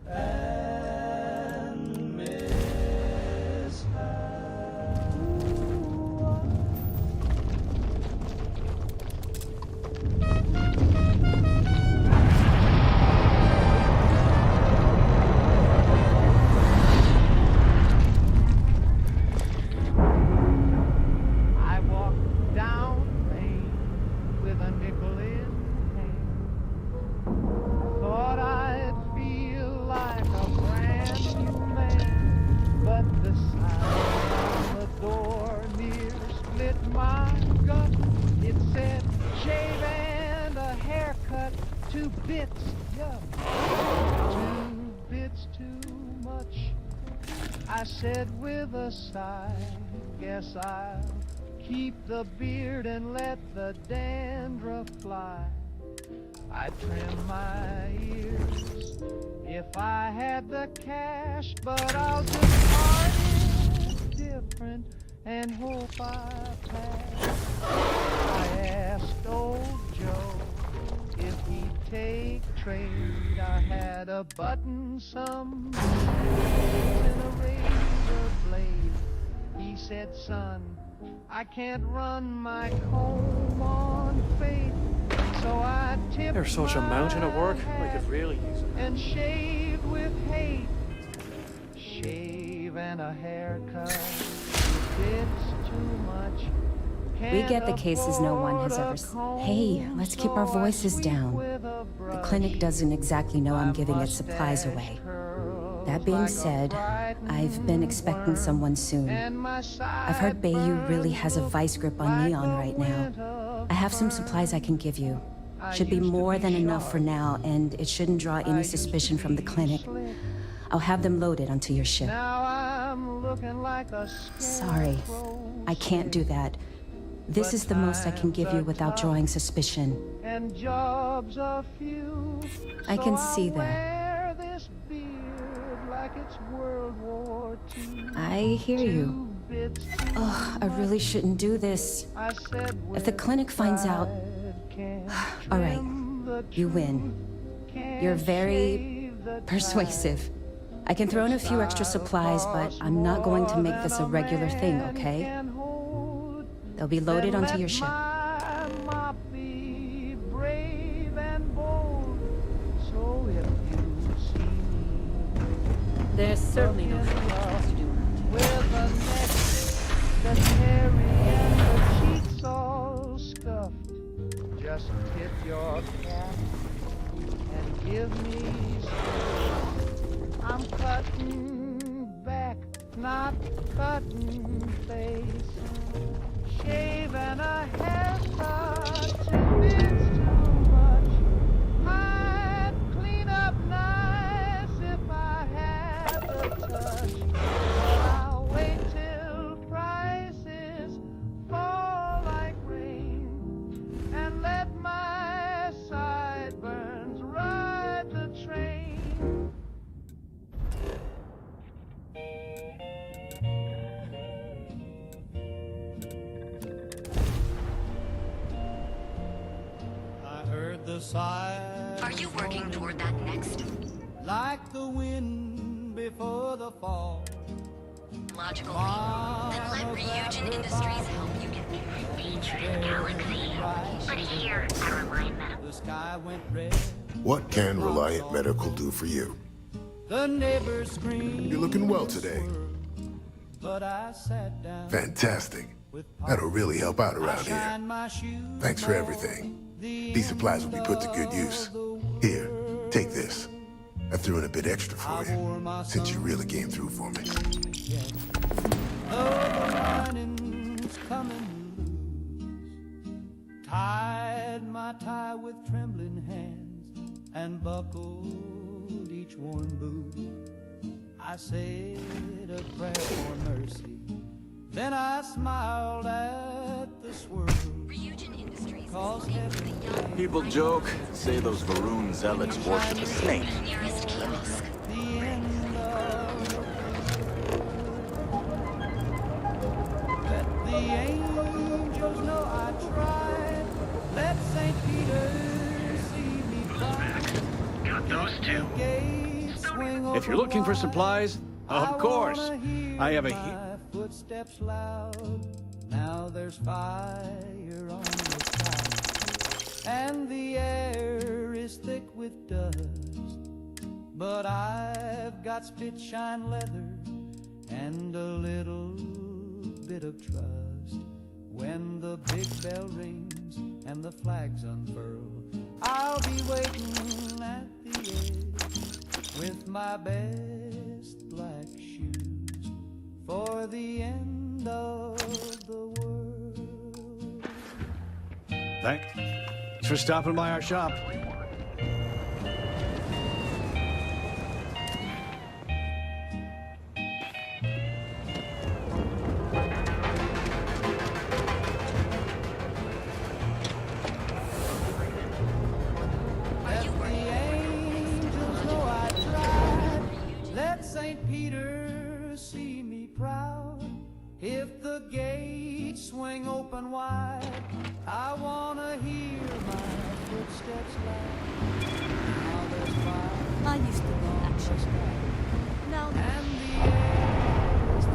A: and miss her.
L: bit my gut. It said shave and a haircut, 2 bits, yeah. 2 bits too much. I said with a sigh, guess I'll keep the beard and let the dandruff fly. I trim my ears if I had the cash, but I'll just part it different and hope I pass. I asked old Joe if he'd take trade. I had a button, some and a razor blade. He said, son, I can't run my comb on faith, so I tipped
U: There's such a mountain of work. I could really use it.
L: and shaved with hate. Shave and a haircut, it's too much.
V: We get the cases no one has ever seen. Hey, let's keep our voices down. The clinic doesn't exactly know I'm giving its supplies away. That being said, I've been expecting someone soon. I've heard Bayou really has a vice grip on Neon right now. I have some supplies I can give you. Should be more than enough for now, and it shouldn't draw any suspicion from the clinic. I'll have them loaded onto your ship. Sorry, I can't do that. This is the most I can give you without drawing suspicion.
L: And jobs a few,
V: I can
L: so
V: see
L: I'll
V: that.
L: wear this beard like it's World War II.
V: I hear you. Oh, I really shouldn't do this. If the clinic finds out... All right, you win. You're very persuasive. I can throw in a few extra supplies, but I'm not going to make this a regular thing, okay? They'll be loaded onto your ship.
W: There's certainly no shortcuts to do around
L: With a neck that's hairy and the cheeks all scuffed. Just tip your cap and give me space. I'm cutting back, not cutting face. Shave and a haircut, 2 bits too much. I'd clean up nice if I had the touch. But I'll wait till prices fall like rain and let my sideburns ride the train.
H: Are you working toward that next?
K: Like the wind before the fall.
H: Logical leap. Then let Ryujin Industries help you get to the Featuring Galaxy. But here, I remind them.
K: The sky went red.
S: What can Reliant Medical do for you?
K: The neighbors screamed.
S: You're looking well today.
K: But I sat down.
S: Fantastic. That'll really help out around here. Thanks for everything. These supplies will be put to good use. Here, take this. I threw in a bit extra for you, since you really came through for me.
K: Tied my tie with trembling hands and buckled each worn boot. I said a prayer for mercy. Then I smiled at the swirl. Cause
P: People joke, say those Varun zealots worship a snake.
K: Let the angels know I tried. Let St. Peter see me cry.
F: Got those two.
U: If you're looking for supplies, of course. I have a
K: footsteps loud. Now there's fire on the sky, and the air is thick with dust. But I've got spit shine leather and a little bit of trust. When the big bell rings and the flags unfurl, I'll be waiting at the edge with my best black shoes for the end of the world.
U: Thanks for stopping by our shop.
L: St. Peter see me proud. If the gates swing open wide, I wanna hear my footsteps loud. Now there's fire.
E: I used to go actually. Now
L: and the air is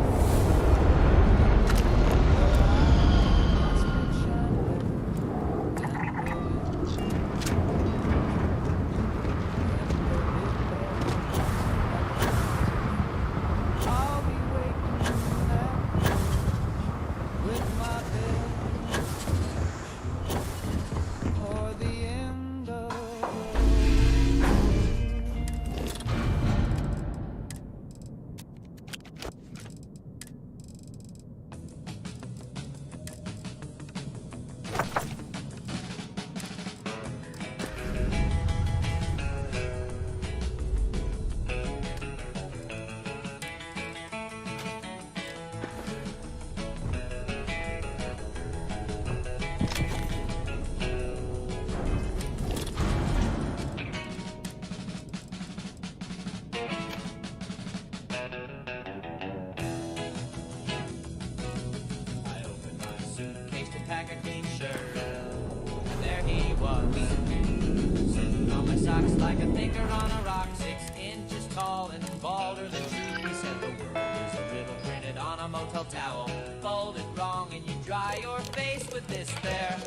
A: like a thinker on a rock, 6 inches tall and balder than true. He said the world is a riddle printed on a motel towel, folded wrong and you dry your face with this there.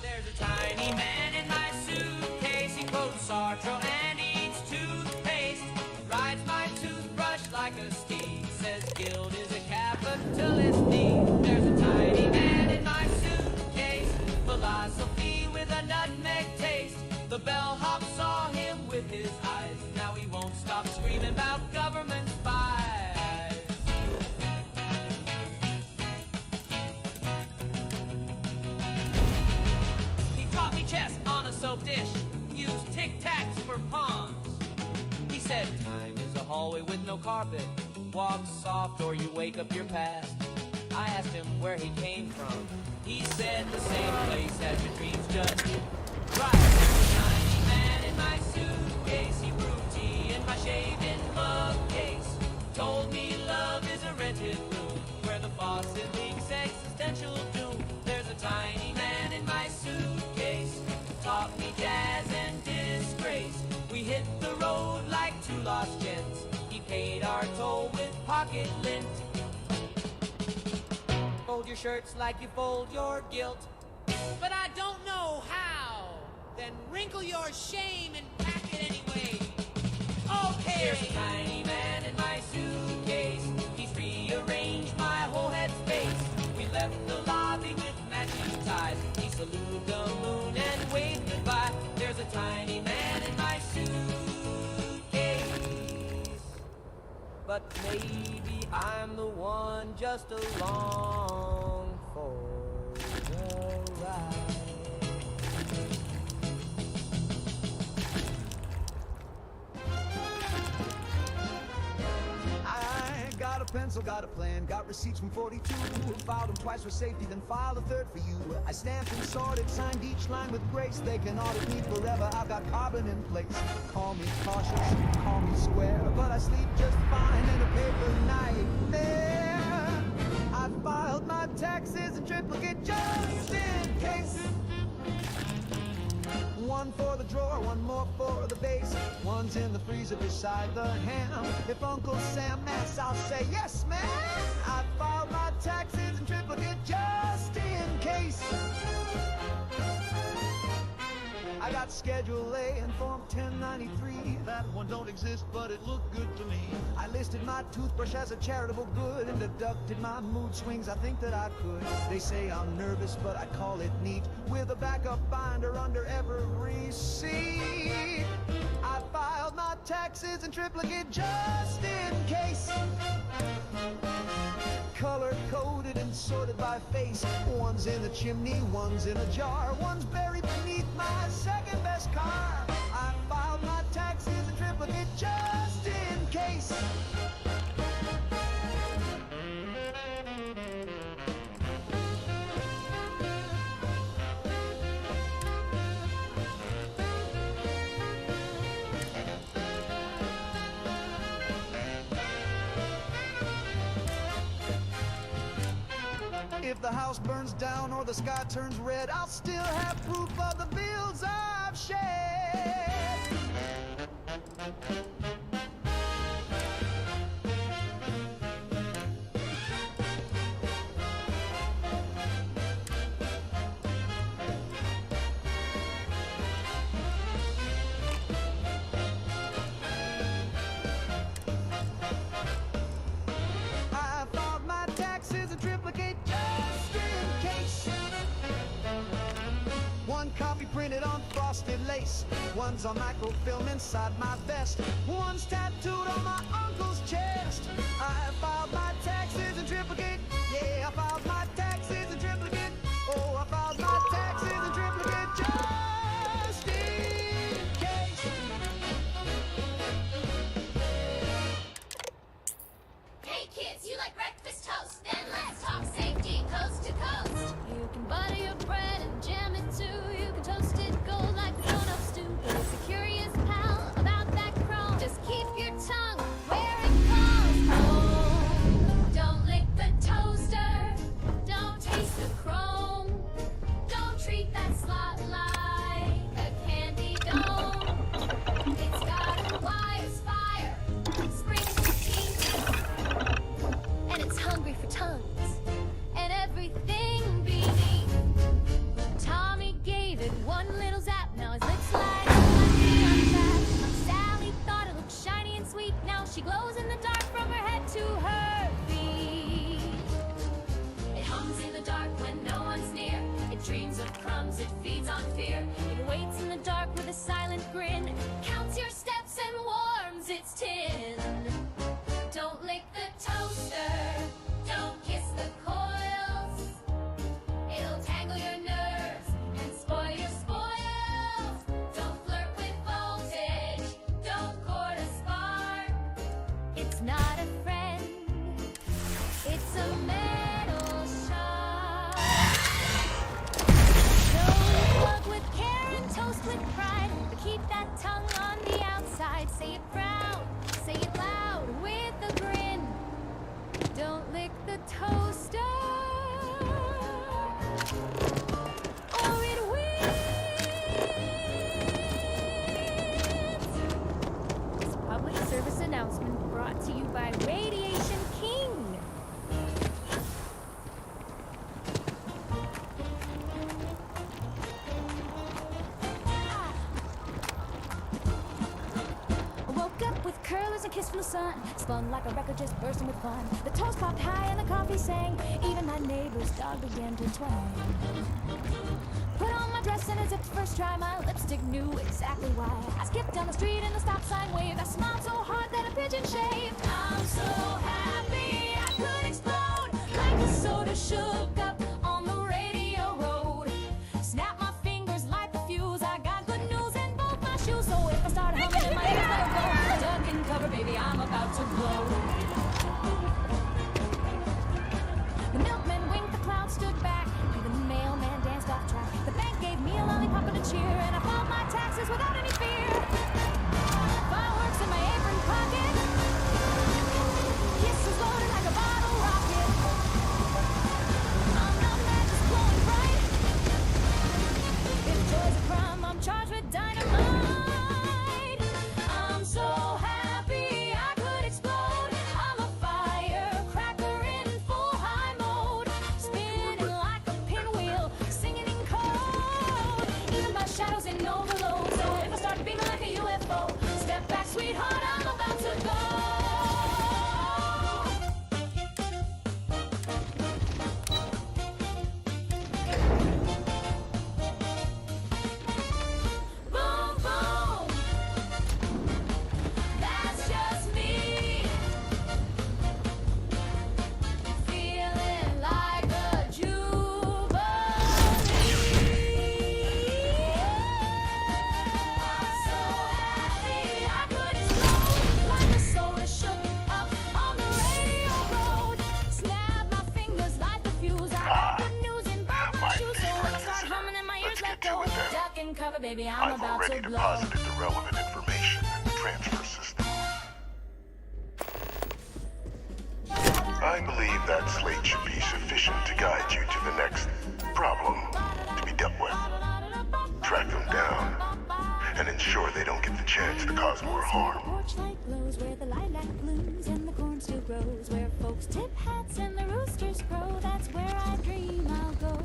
A: There's a tiny man in my suitcase, he quotes Sartre and eats toothpaste, rides my toothbrush like a steed, says guilt is a capitalist need. There's a tiny man in my suitcase, philosophy with a nutmeg taste. The bellhop saw him with his eyes, now he won't stop screaming about government spies. He taught me chess on a soap dish, used tic-tacs for pawns. He said time is a hallway with no carpet, walk soft or you wake up your past. I asked him where he came from, he said the same place as your dreams just right. There's a tiny man in my suitcase, he brewed tea in my shaving mug case, told me love is a rented room where the faucet leaks existential doom. There's a tiny man in my suitcase, taught me jazz and disgrace. We hit the road like two lost gents, he paid our toll with pocket lint. Fold your shirts like you fold your guilt, but I don't know how. Then wrinkle your shame and pack it anyway. Okay. There's a tiny man in my suitcase, he's rearranged my whole head space. We left the lobby with matching ties, he saluted the moon and waved goodbye. There's a tiny man in my suitcase, but maybe I'm the one just along for the ride.
K: I got a pencil, got a plan, got receipts from 42. Filed them twice for safety, then filed a third for you. I stamped and sorted, signed each line with grace. They can audit me forever, I've got carbon in place. Call me cautious, call me square, but I sleep just fine in a paper nightmare. I filed my taxes in triplicate just in case. One for the drawer, one more for the base. One's in the freezer beside the ham. If Uncle Sam asks, I'll say, yes, ma'am. I filed my taxes in triplicate just in case. I got Schedule A and Form 1093. That one don't exist, but it looked good to me. I listed my toothbrush as a charitable good and deducted my mood swings, I think that I could. They say I'm nervous, but I call it neat, with a backup binder under every receipt. I filed my taxes in triplicate just in case. Color-coded
L: sorted by face. One's in the chimney, one's in a jar, one's buried beneath my second best car. I filed my taxes in triplicate just in case. If the house burns down or the sky turns red, I'll still have proof of the bills I've shed. I filed my taxes in triplicate just in case. One copy printed on frosted lace, one's on microfilm inside my vest, one's tattooed on my uncle's chest. I filed my taxes in triplicate. Yeah, I filed my taxes in triplicate. Oh, I filed my taxes in triplicate just in case.
H: Hey kids, you like breakfast toast? Then let's talk safety coast to coast. You can butter your bread and jam it too. You can toast it gold like grown-up stew. But if you're curious, pal, about that chrome, just keep your tongue where it goes. Oh, don't lick the toaster. Don't taste the chrome. Don't treat that slot like a candy dome. It's got a wire's fire, springs for teeth, and it's hungry for tongues and everything beneath. Tommy gave it one little zap, now his lips light up like neon flash. Sally thought it looked shiny and sweet, now she glows in the dark from her head to her feet. It hums in the dark when no one's near. It dreams of crumbs, it feeds on fear. It waits in the dark with a silent grin, counts your steps and warms its tin. Don't lick the toaster, don't kiss the coils. It'll tangle your nerves and spoil your spoils. Don't flirt with voltage, don't court a spark. It's not a friend, it's a metal shark. Don't plug with care and toast with pride, but keep that tongue on the outside. Say it proud, say it loud with a grin. Don't lick the toaster, or it wins. This public service announcement brought to you by Radiation King. I woke up with curlers and kiss from the sun, spun like a record just bursting with fun. The toast popped high and the coffee sang, even my neighbor's dog began to twang. Put on my dress and a zipped first try, my lipstick knew exactly why. I skipped down the street and the stop sign waved. I smiled so hard that a pigeon shaved. I'm so happy I could explode like a soda shook up on the radio road. Snap my fingers, light the fuse. I got good news in both my shoes, so if I start humming and my ears let go, duck and cover, baby, I'm about to blow. The milkman winked, the cloud stood back, the mailman danced off track. The bank gave me a lollipop and a cheer, and I filed my taxes without any fear. Fireworks in my apron pocket, kisses loaded like a bottle rocket. I'm not mad, just glowing bright. If joy's a crime, I'm charged with dynamite. I'm so happy I could explode. I'm a firecracker in full high mode, spinning like a pinwheel, singing in code. Even my shadow's in overload, so if I start beaming like a UFO, step back, sweetheart, I'm about to go. Boom, boom, that's just me, feeling like a
E: cover, baby, I'm
S: I've
E: about
S: already
E: to blow.
S: deposited the relevant information in the transfer system. I believe that slate should be sufficient to guide you to the next problem to be dealt with. Track them down and ensure they don't get the chance to cause more harm.
E: Porch light glows where the lilac blooms and the corn still grows, where folks tip hats and the roosters crow. That's where I dream I'll go.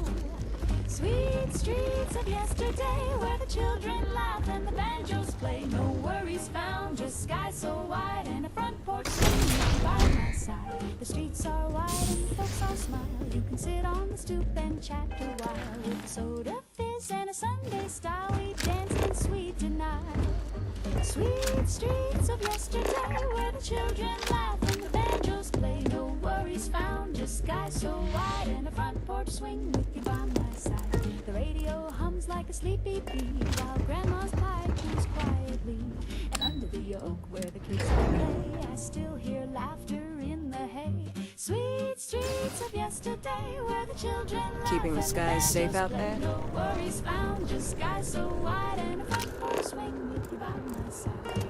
E: Sweet streets of yesterday, where the children laugh and the banjos play. No worries found, just sky so wide and a front porch swing by my side. The streets are wide and folks all smile. You can sit on the stoop and chat a while. With soda fizz and a Sunday style, we danced in sweet denial. Sweet streets of yesterday, where the children laugh and the banjos play. No worries found, just sky so wide and a front porch swing with you by my side. The radio hums like a sleepy bee while grandma's pipe chews quietly. And under the oak where the kids play, I still hear laughter in the hay. Sweet streets of yesterday, where the children laugh.
W: Keeping the skies safe out there?
E: No worries found, just sky so wide and a front porch swing with you by my side.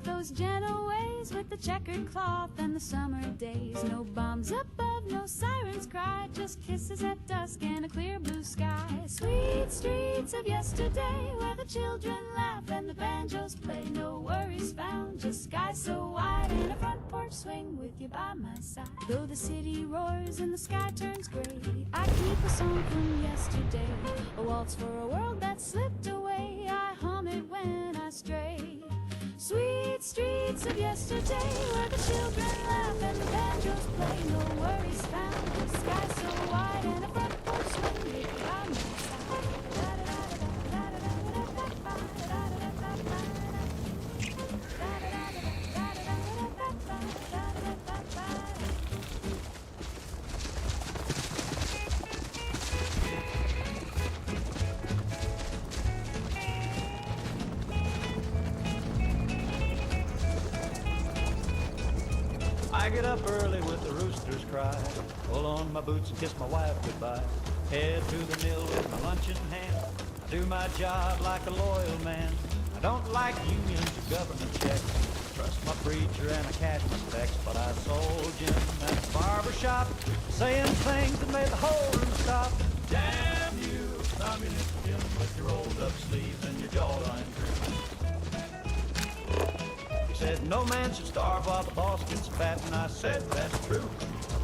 E: Those gentle ways with the checkered cloth and the summer days. No bombs above, no sirens cry, just kisses at dusk and a clear blue sky. Sweet streets of yesterday, where the children laugh and the banjos play. No worries found, just sky so wide and a front porch swing with you by my side. Though the city roars and the sky turns gray, I keep a song from yesterday, a waltz for a world that slipped away. I hum it when I stray. Sweet streets of yesterday, where the children laugh and the banjos play. No worries found, the sky so wide and a front porch swing with you by my
M: I get up early with the roosters cry, pull on my boots and kiss my wife goodbye. Head to the mill with my lunch in hand. I do my job like a loyal man. I don't like unions or government checks. Trust my preacher and I cash my specs. But I sold Jim at the barber shop, saying things that made the whole room stop. Damn you, communist Jim, with your rolled up sleeves and your jawline trim. Said no man should starve while the boss gets fat, and I said that's true.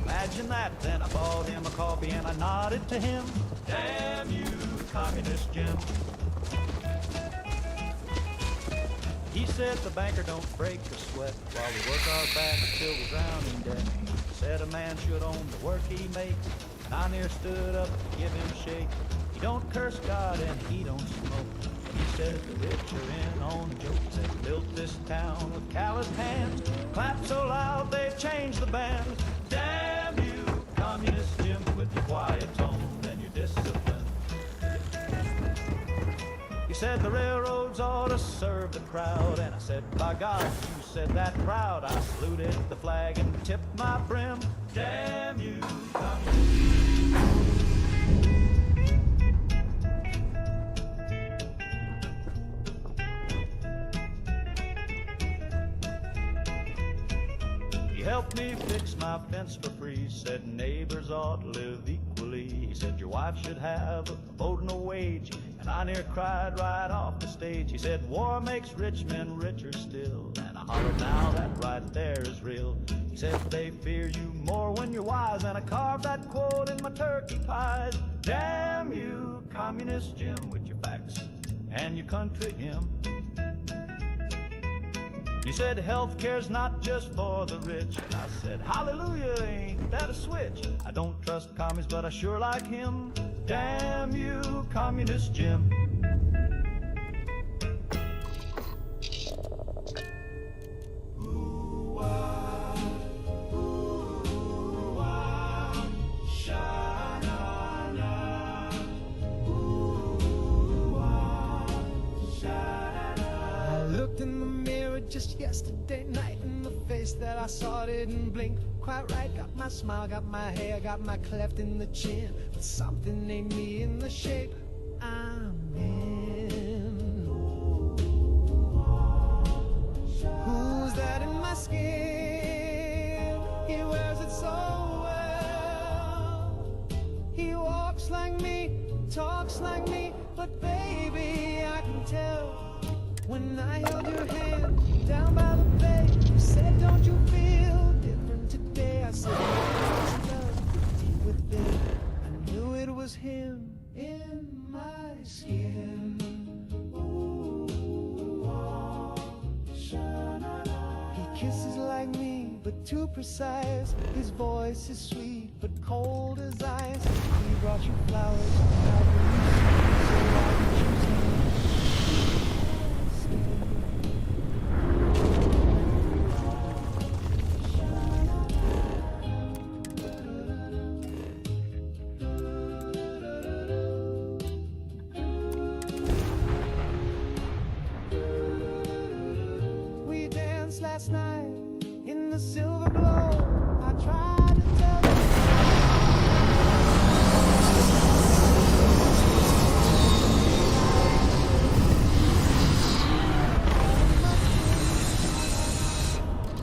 M: Imagine that. Then I bought him a coffee and I nodded to him. Damn you, communist Jim. He said the banker don't break or sweat while we work our back until we drown in debt. Said a man should own the work he makes, and I near stood up to give him a shake. He don't curse God and he don't smoke. He said the rich are in on the joke. They built this town with calloused hands, clapped so loud they changed the band. Damn you, communist Jim, with your quiet tone and your discipline. He said the railroads ought to serve the crowd, and I said, by God, you said that proud. I saluted the flag and tipped my brim. Damn you, communist. Helped me fix my fence for free. Said neighbors ought to live equally. He said your wife should have a vote and a wage, and I near cried right off the stage. He said war makes rich men richer still, and I hollered now that right there is real. He said they fear you more when you're wise, and I carved that quote in my turkey pies. Damn you, communist Jim, with your facts and your country hymn. He said healthcare's not just for the rich, and I said hallelujah, ain't that a switch? I don't trust commies, but I sure like him. Damn you, communist Jim.
L: yesterday night, and the face that I saw didn't blink quite right. Got my smile, got my hair, got my cleft in the chin, but something ain't me in the shape I'm in. Who's that in my skin? He wears it so well. He walks like me, talks like me, but baby, I can tell. When I held your hand down by the bay, you said, don't you feel different today? I said, there's love deep within. I knew it was him in my skin. He kisses like me, but too precise. His voice is sweet, but cold as ice. He brought you flowers, how can you see? So why did you take me? Last night in the silver glow, I tried to tell you.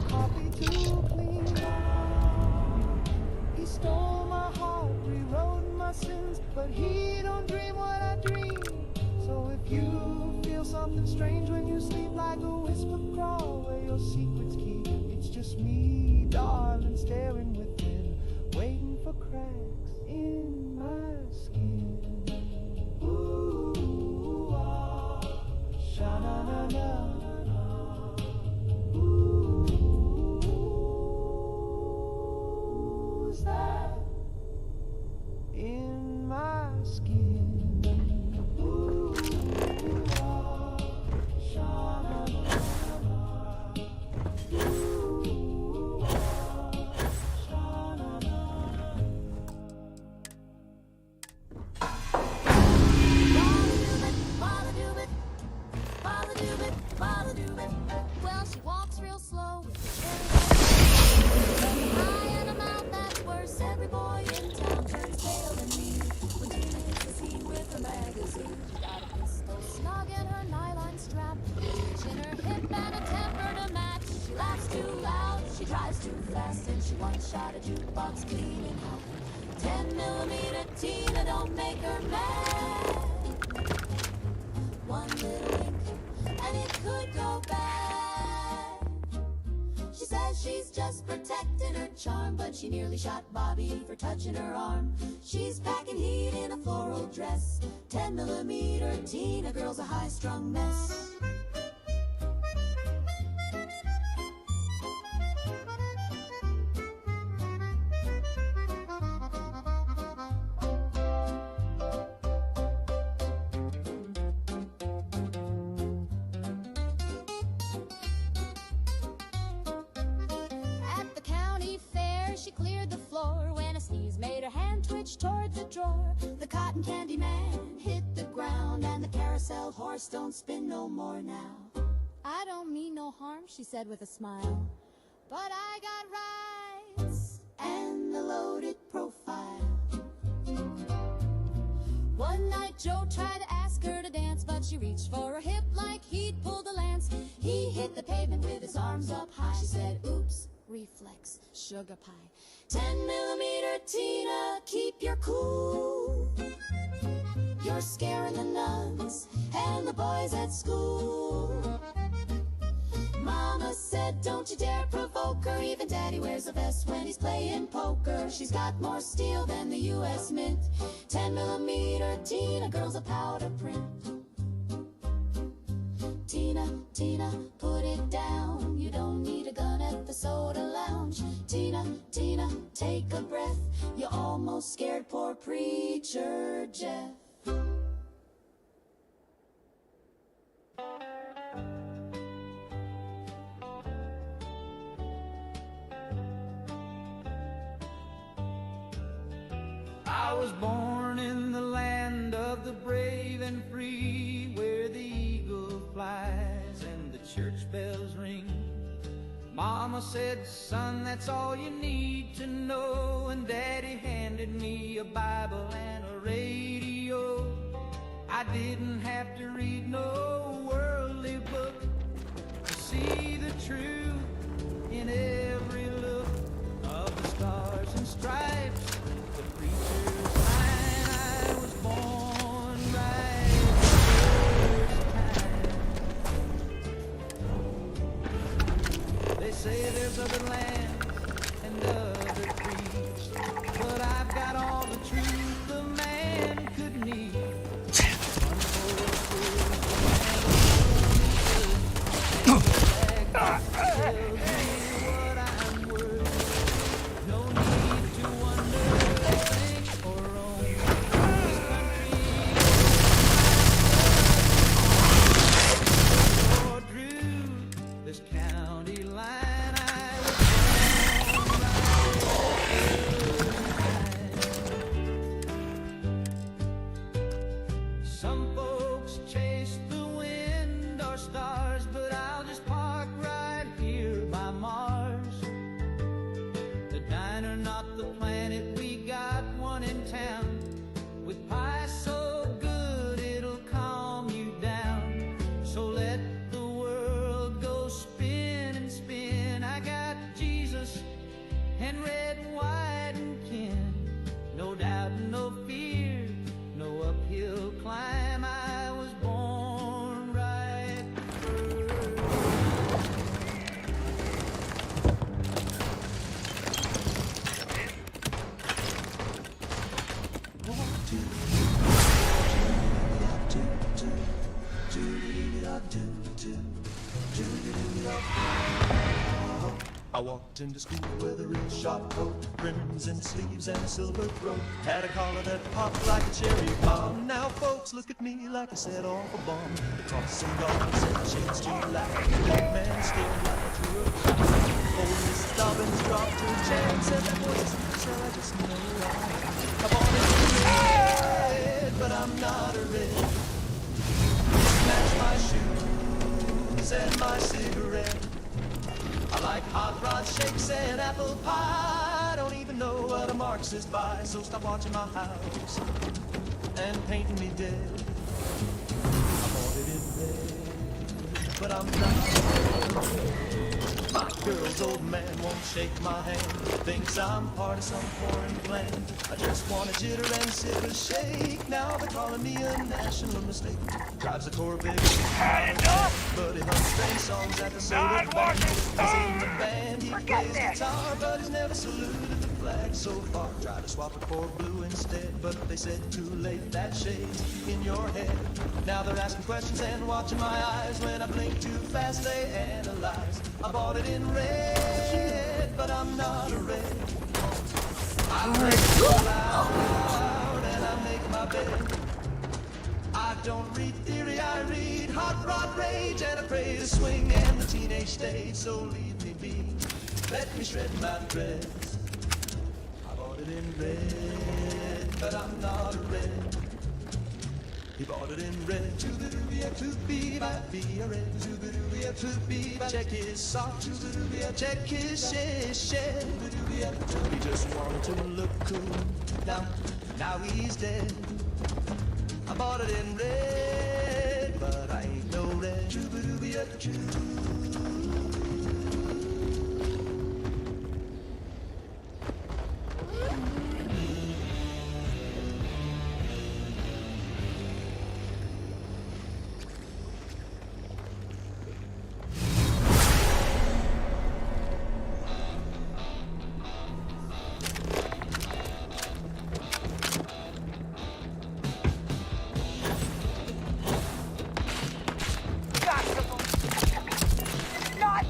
L: Coffee too clean. He stole my heart, rewrote my sins, but he don't dream what I dream. So if you feel something strange when you sleep, like a whisper crawl where your secrets keep, it's just me, darling, staring within, waiting for cracks in my skin. Ooh, ah, sha-na-na-na. Who's that in my skin?
H: Well, she walks real slow with her eye and a mouth that's worse. Every boy in town turns pale than me when Tina hits the scene with her magazine. She got a pistol snug in her nylon strap, twitch in her hip and a temper to match. She laughs too loud, she drives too fast, and she once shot a jukebox clean in half. 10mm Tina don't make her mad. One little wink and it could go bad. She says she's just protecting her charm, but she nearly shot Bobby for touching her arm. She's packing heat in a floral dress. 10mm Tina girl's a high-strung mess. Toward the drawer, the cotton candy man hit the ground, and the carousel horse don't spin no more now. I don't mean no harm, she said with a smile, but I got rights and the loaded profile. One night Joe tried to ask her to dance, but she reached for her hip like he'd pulled a lance. He hit the pavement with his arms up high. She said, oops, reflex, sugar pie. 10mm Tina, keep your cool. You're scaring the nuns and the boys at school. Mama said, don't you dare provoke her. Even Daddy wears a vest when he's playing poker. She's got more steel than the U.S. Mint. 10mm Tina, girl's a powder print. Tina, Tina, put it down. You don't need a gun at the soda lounge. Tina, Tina, take a breath. You almost scared poor preacher Jeff.
M: I was born in the land of the brave and free, where the eagle flies and the church bells ring. Mama said, son, that's all you need to know. And Daddy handed me a Bible and a radio. I didn't have to read no worldly book to see the truth in every look of the stars and stripes. The preacher's line, I was born right the first time. They say there's other lands and other creeds, but I've got all the truth a man could need. Some folks chase the wind or stars, but I'll just park right here by Mars. The diner, not the planet, we got one in town, with pie so good it'll calm you down. So let the world go spin and spin. I got Jesus and red, white, and kin. No doubt, no fear, no uphill climb. I was born right first.
A: I walked into school with a real sharp coat, rims and sleeves and a silver throat. Had a collar that popped like a cherry bomb. Now folks look at me like I set off a bomb. They toss some dollars and shades too loud. The big man stared like a true child. Old Miss Dobbins dropped her chance and that voice said, I just know I bought it in red, but I'm not a red. Match my shoes and my cigarette. I like hot rod shakes and apple pie. I don't even know what a Marxist buys, so stop watching my house and painting me dead. I bought it in red, but I'm not. My girl's old man won't shake my hand, thinks I'm part of some foreign plan. I just want a jitter and sip a shake. Now they're calling me a national mistake. Drives a Corvette, but he hums strange songs at the soda bar. He's in the band, he plays guitar, but he's never saluted the flag so far. Tried to swap it for blue instead, but they said too late, that shade's in your head. Now they're asking questions and watching my eyes. When I blink too fast, they analyze. I bought it in red, but I'm not a red. I break so loud and I make my bed. I don't read theory, I read hot rod rage, and I pray to swing and the teenage stage. So leave me be, let me shred my dreads. I bought it in red, but I'm not a red. He bought it in red. To the doobie, to be by be a red. To the doobie, to be by. Check his sock. To the doobie, check his shed. To the doobie, he just wanted to look cool. Now he's dead. I bought it in red, but I ain't no red. To the doobie, to.
C: Not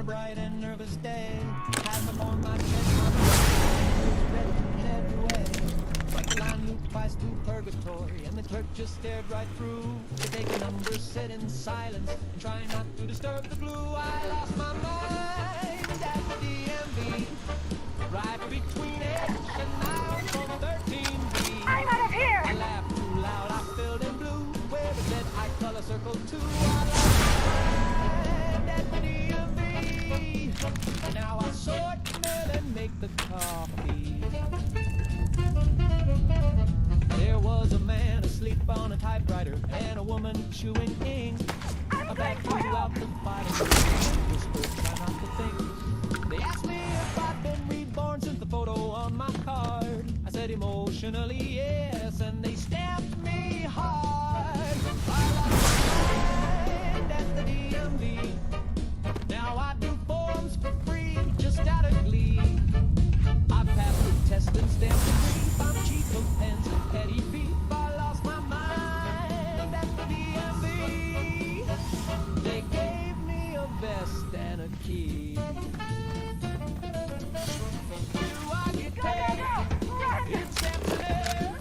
L: a bright and nervous day. Had before my chest, my brain was ready in every way. But the line looped twice through purgatory, and the clerk just stared right through. To take a number, sit in silence, and try not to disturb the blue. I lost my mind at the DMV, right between H and Mount on 13B. I'm out of here! I laughed too loud, I filled in blue. Where it said I color circle 2. I lost my mind at the DMV. Now I sort, mill, and make the coffee. There was a man asleep on a typewriter and a woman chewing ink. A bag flew out the fighting whispered, try not to think. They asked me if I'd been reborn since the photo on my card. I said emotionally yes, and they stamped me hard. I lost my mind at the DMV. Now I do forms for free, just out of glee. I passed the test and stamped the brief. I'm cheap of pens and petty beef. I lost my mind at the DMV. They gave me a vest and a key. Do I get paid? It's Samson Air.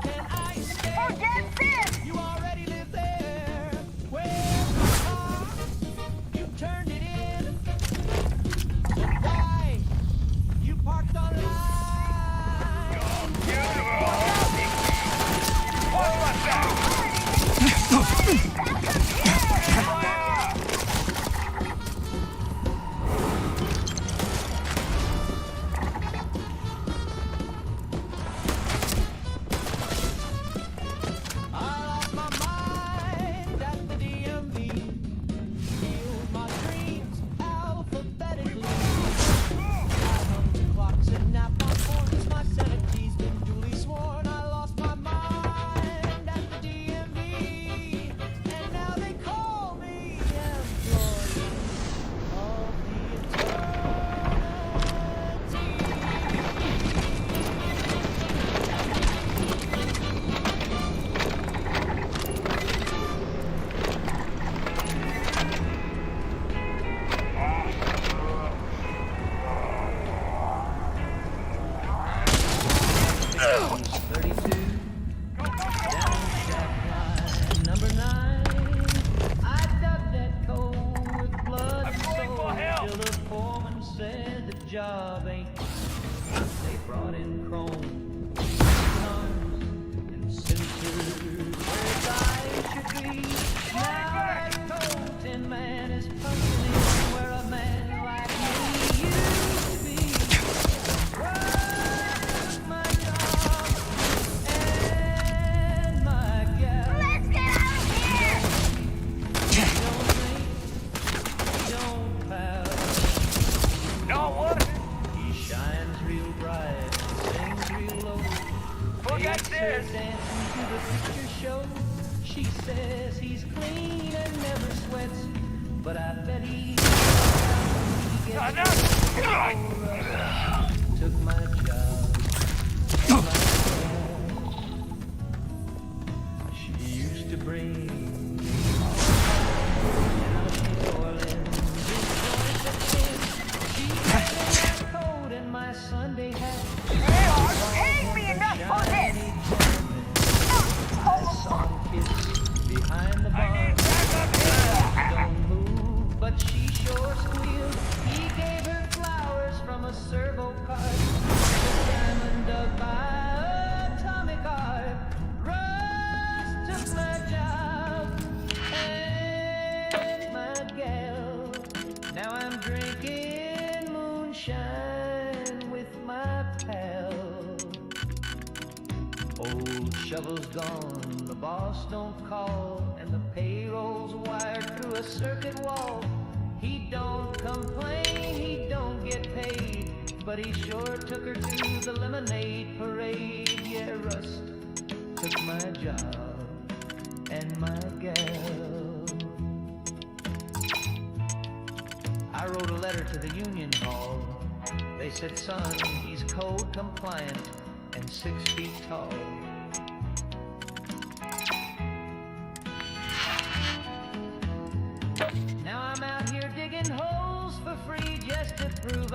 L: Can I stay? Oh, that's it! You already live there. Where's my car? You turned it in. Then why? You parked on line.
R: What was that?
L: I lost my mind at the DMV. Healed my dreams alphabetically. I hung the clocks and napped my forms. My sanity's been duly sworn. I lost my mind at the DMV. And now they call me employee of the Number 9, I dug that coal with blood and soul till the foreman said the job ain't. They brought in chrome, arms, and sensors where its eyes should be. Now that coal tin man is functioning where a man like me used to be. Work my job and my gal. Let's get out of here! Don't think, don't pal.
R: No what?
L: He shines real bright, sings real low.
R: Forget
L: Takes her
R: this.
L: dancing to the picture show. She says he's clean and never sweats, but I bet he gets took my job. And my girl, she used to bring me down to New Orleans. She had my coat and my Sunday hat.
R: They are paying me enough for this.
L: I saw him kiss behind the bar. Don't move, but she sure squealed. He gave her flowers from a servo cart. The diamond dug by atomic art. Rust took my job and my gal. Now I'm drinking moonshine with my pal. Old shovel's gone, the boss don't call, and the payroll's wired through a circuit wall. He don't complain, he don't get paid, but he sure took her to the lemonade parade. Yeah, Rust took my job and my gal. I wrote a letter to the union hall. They said, son, he's code compliant and 6 feet tall. Now I'm out here digging holes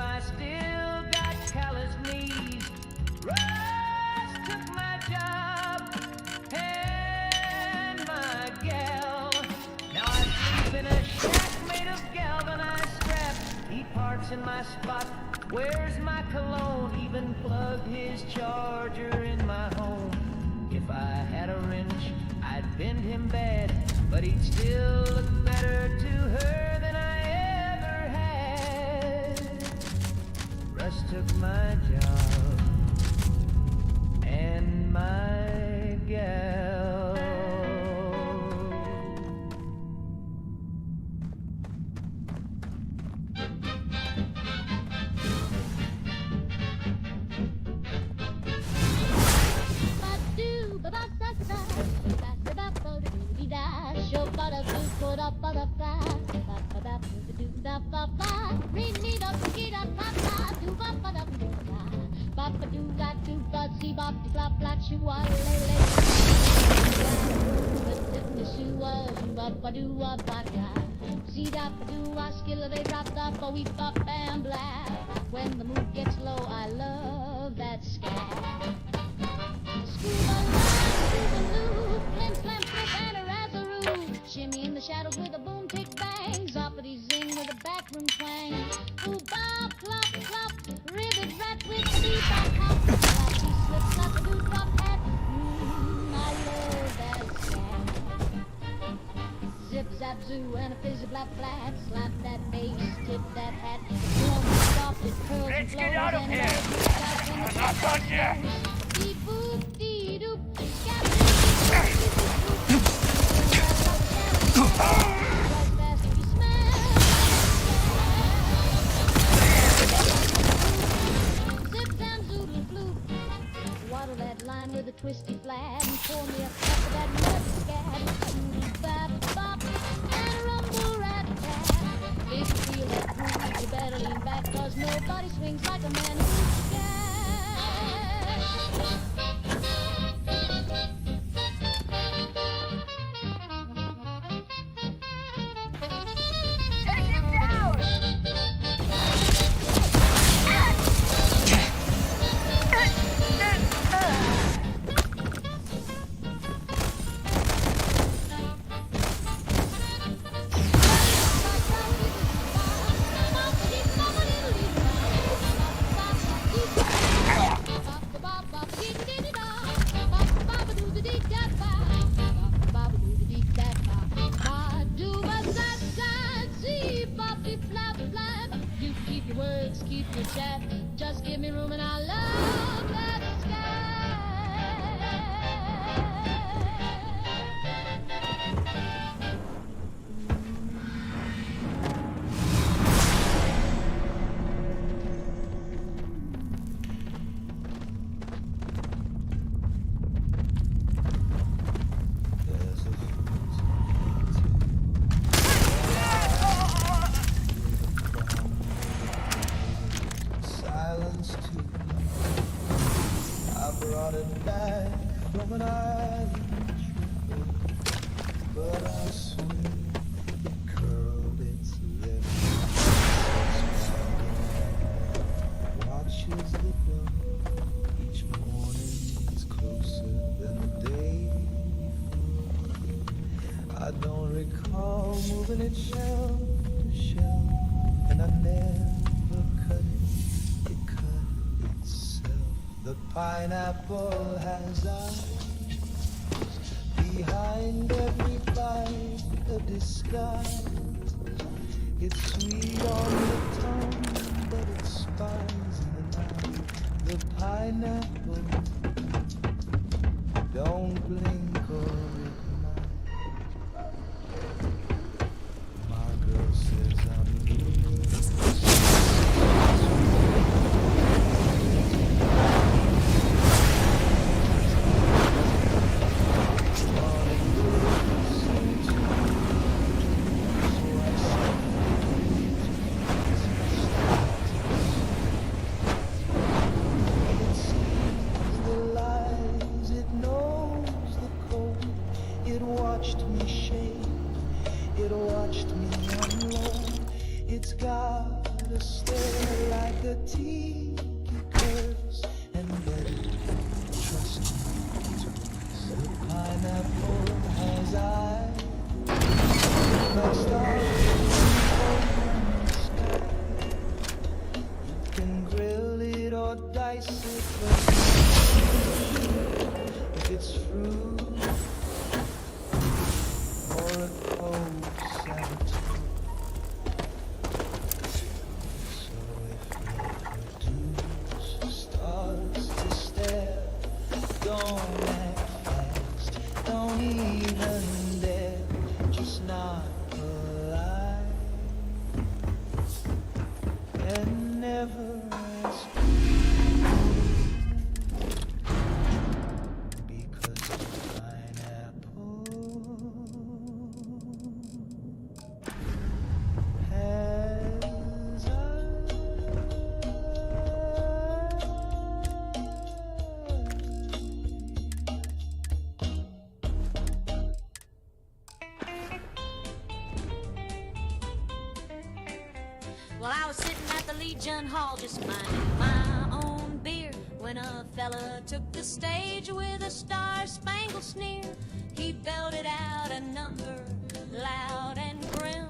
L: I still got callous knees. Russ took my job and my gal. Now I sleep in a shack made of galvanized scrap. He parks in my spot, wears my cologne, even plugged his charger in my home. If I had a wrench, I'd bend him bad, but he'd still look better to her than I ever had. Russ took my job and my gal.
H: When the mood gets low, I love that scat. Shimmy in the shadows with a boom tick bang, zoppity zing with a backroom twang. Ooh bow, clop, clop, ribbit rat with the bebop hop. Flashy slip, slap a dewdrop hat. I love that scat. Zip zap zoo and a fizzy blap flat. Slap that bass, tip that hat. Soft, it curls. Let's get out of here. We're not done yet. Dee boop, dee doop, water that line with a twisty flat and pour me a cup of that mud scat. Bap, bop, and rumble rat tat. If you feel that groove, you better lean back, 'cause nobody swings like a man who's scat. Keep your chat, just give me room and I love that
L: Pineapple has eyes behind every bite, a disguise. It's sweet on the tongue, but it spies in the night. The pineapple, don't blink or it might. My girl says I'm It's got to stare like a tiki curse and let it trust me. The pineapple has eyes like stars in the sky. You can grill it or dice it, but if it's fruit or a cold sabotage. Stars to stare, don't act fast, don't even dare, just not alive, and never ask because the pineapple has
E: Well, I was sitting at the Legion Hall just minding my own beer when a fella took the stage with a star-spangled sneer. He belted out a number loud and grim,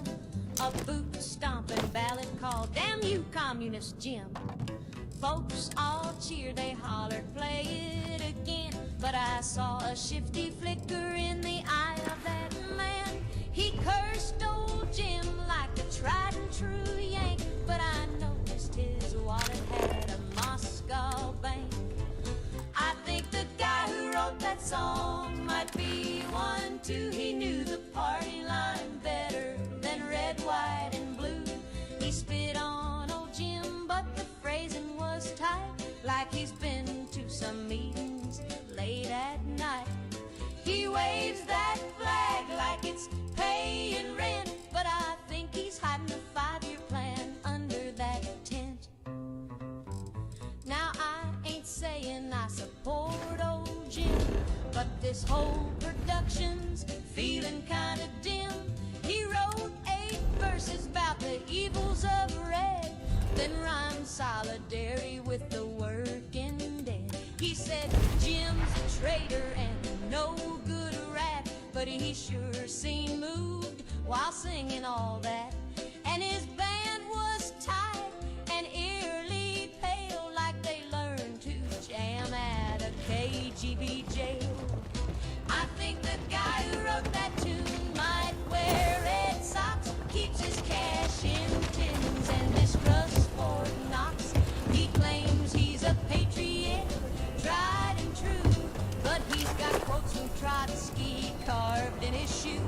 E: a boot-stomping ballad called Damn You Communist Jim. Folks all cheered, they hollered, play it again. But I saw a shifty flicker in the eye of that man. He cursed old Jim like a tried and true Yank, but I noticed his wallet had a Moscow bank. I think the guy who wrote that song might be one too. He knew the party line better than red, white, and blue. He spit on old Jim, but the phrasing was tight, like he's been to some meetings late at night. He waves that flag like it's paying rent, but I think he's hiding a 5-year plan under that tent. Now I ain't saying I support old Jim, but this whole production's feeling kinda dim. He wrote 8 verses about the evils of red, then rhymed solidarity with the working dead. He said Jim's a traitor and no good rat, but he sure seemed moved while singing all that. And his band was tight and eerily pale, like they learned to jam at a KGB jail. I think the guy who wrote that tune might wear red socks, keeps his cash in tins and mistrusts Fort Knox. He claims he's a patriot, tried and true, but he's got quotes from Trotsky carved in his shoe.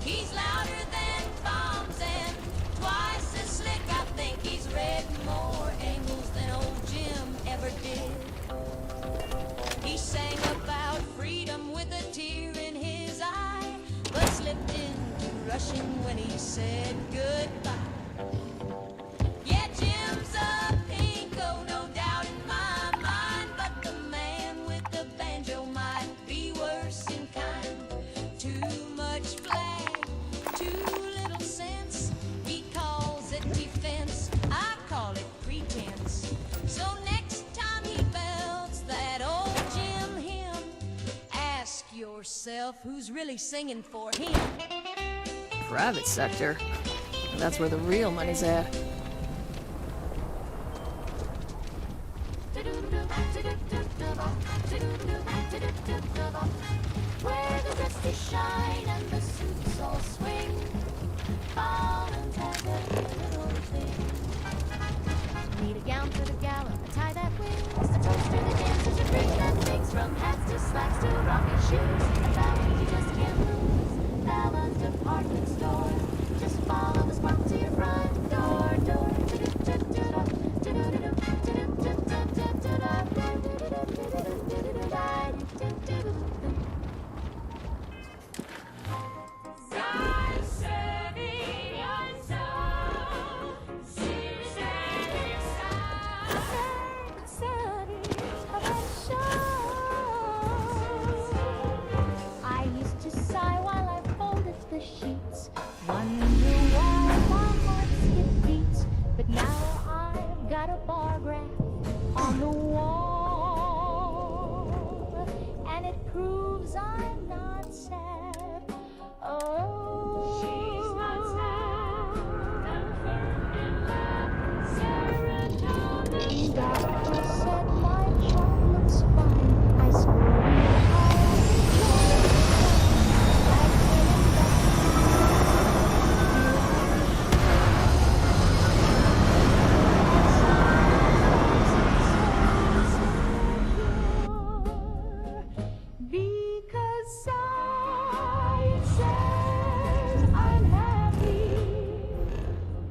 E: He's louder than bombs and twice as slick. I think he's read more Engels than old Jim ever did. He sang about freedom with a tear in his eye, but slipped into Russian when he said goodbye. Yeah, Jim's a pinko, no doubt in my mind, but the man with the banjo might be worse in kind. Too much flag, too little sense. He calls it defense, I call it pretense. So next time he belts that old Jim hymn, ask yourself who's really singing for him.
W: Private sector. That's where the real money's at.
H: Where the dresses shine and the suits all swing, Collins has every little thing. Need a gown for the gala, a tie that wings, a toaster that dances, a drink that sings, from hats to slacks to rocket shoes, a fountain you just can't lose. Bella's department store, just follow the sparkle to your front door.
B: Science says I'm happy.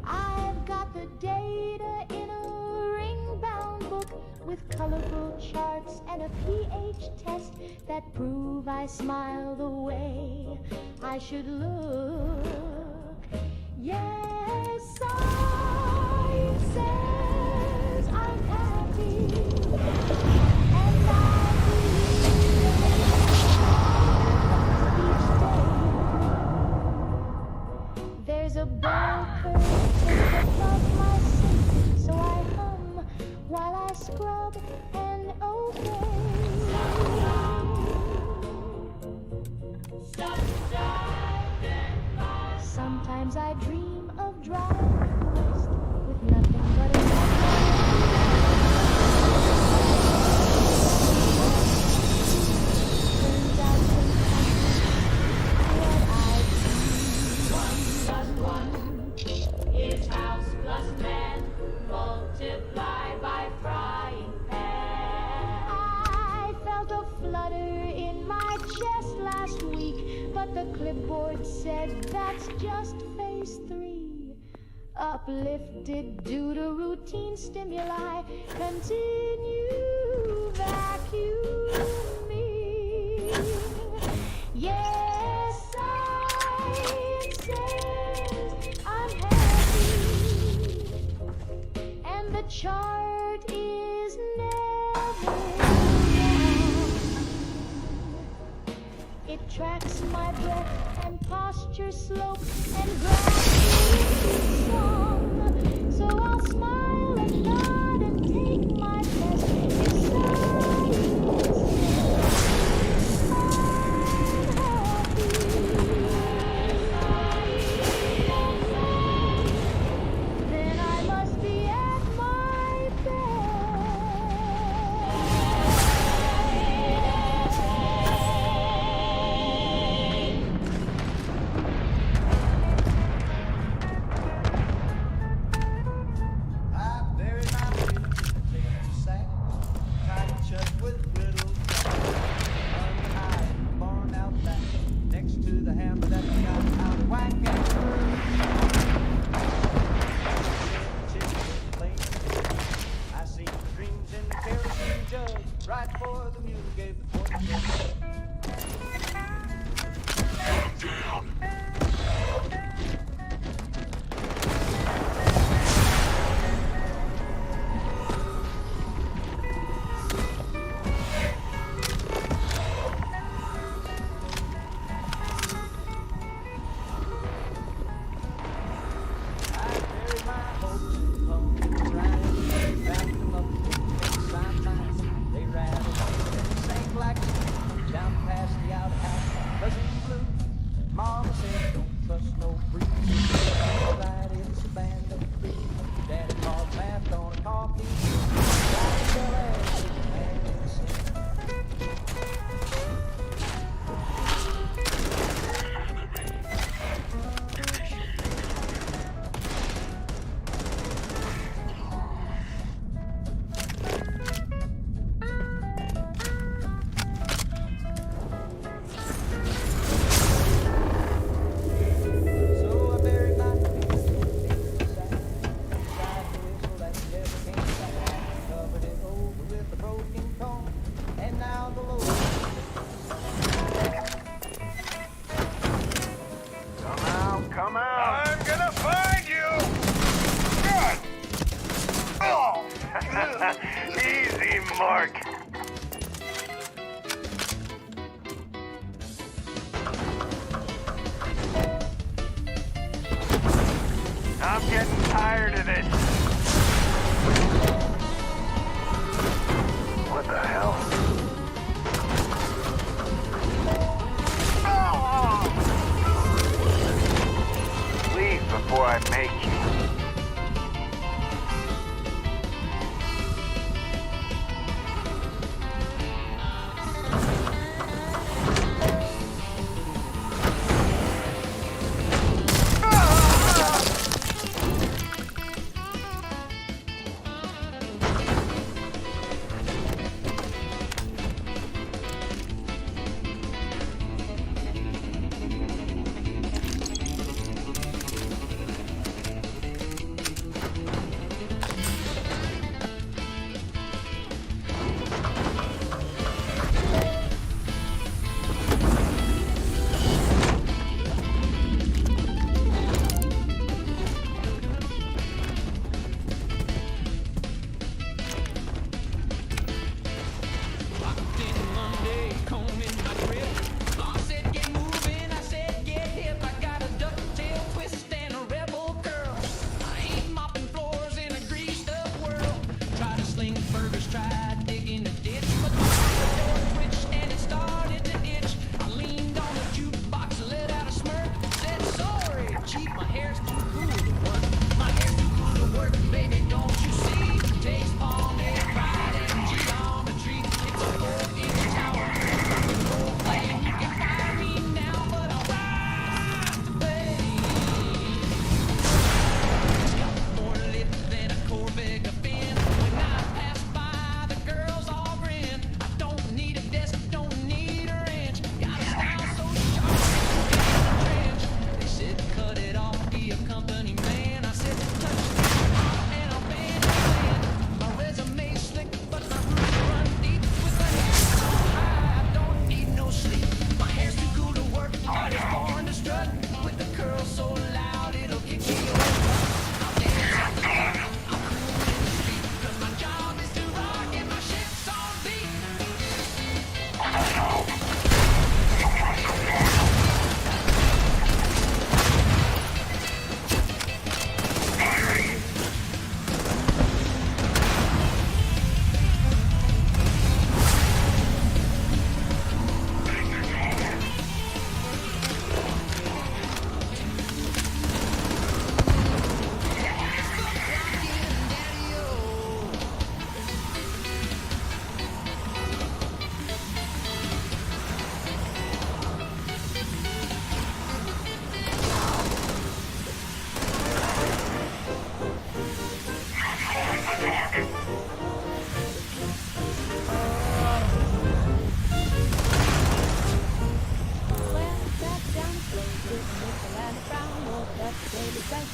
B: I've got the data in a ring-bound book with colorful charts and a pH test that prove I smile the way I should look. Yes, science says I'm happy, and I believe there's a bell curve above my sink, so I hum while I scrub and obey. Sometimes I dream of driving west with nothing but a turns out what I see. 1 + 1 is house plus man, multiply by frying pan. I felt a flutter in my chest last week, but the clipboard said that's just phase 3. Uplifted due to routine stimuli, continue vacuuming. Yes, science says I'm happy, and the chart is never wrong. It tracks my breath and posture slope and gravity song. So I'll smile and nod and take my test. If science says I'm happy, then I must be at my
M: Right for the mule gave the point. Mama said don't trust no breeze. Right, it's a band of three. Daddy taught math on a coffee. Gotta tell every man it's
R: Come out! I'm gonna find you! God! Oh! Easy, Mark. I'm getting tired of this. What the hell? Leave before I make you.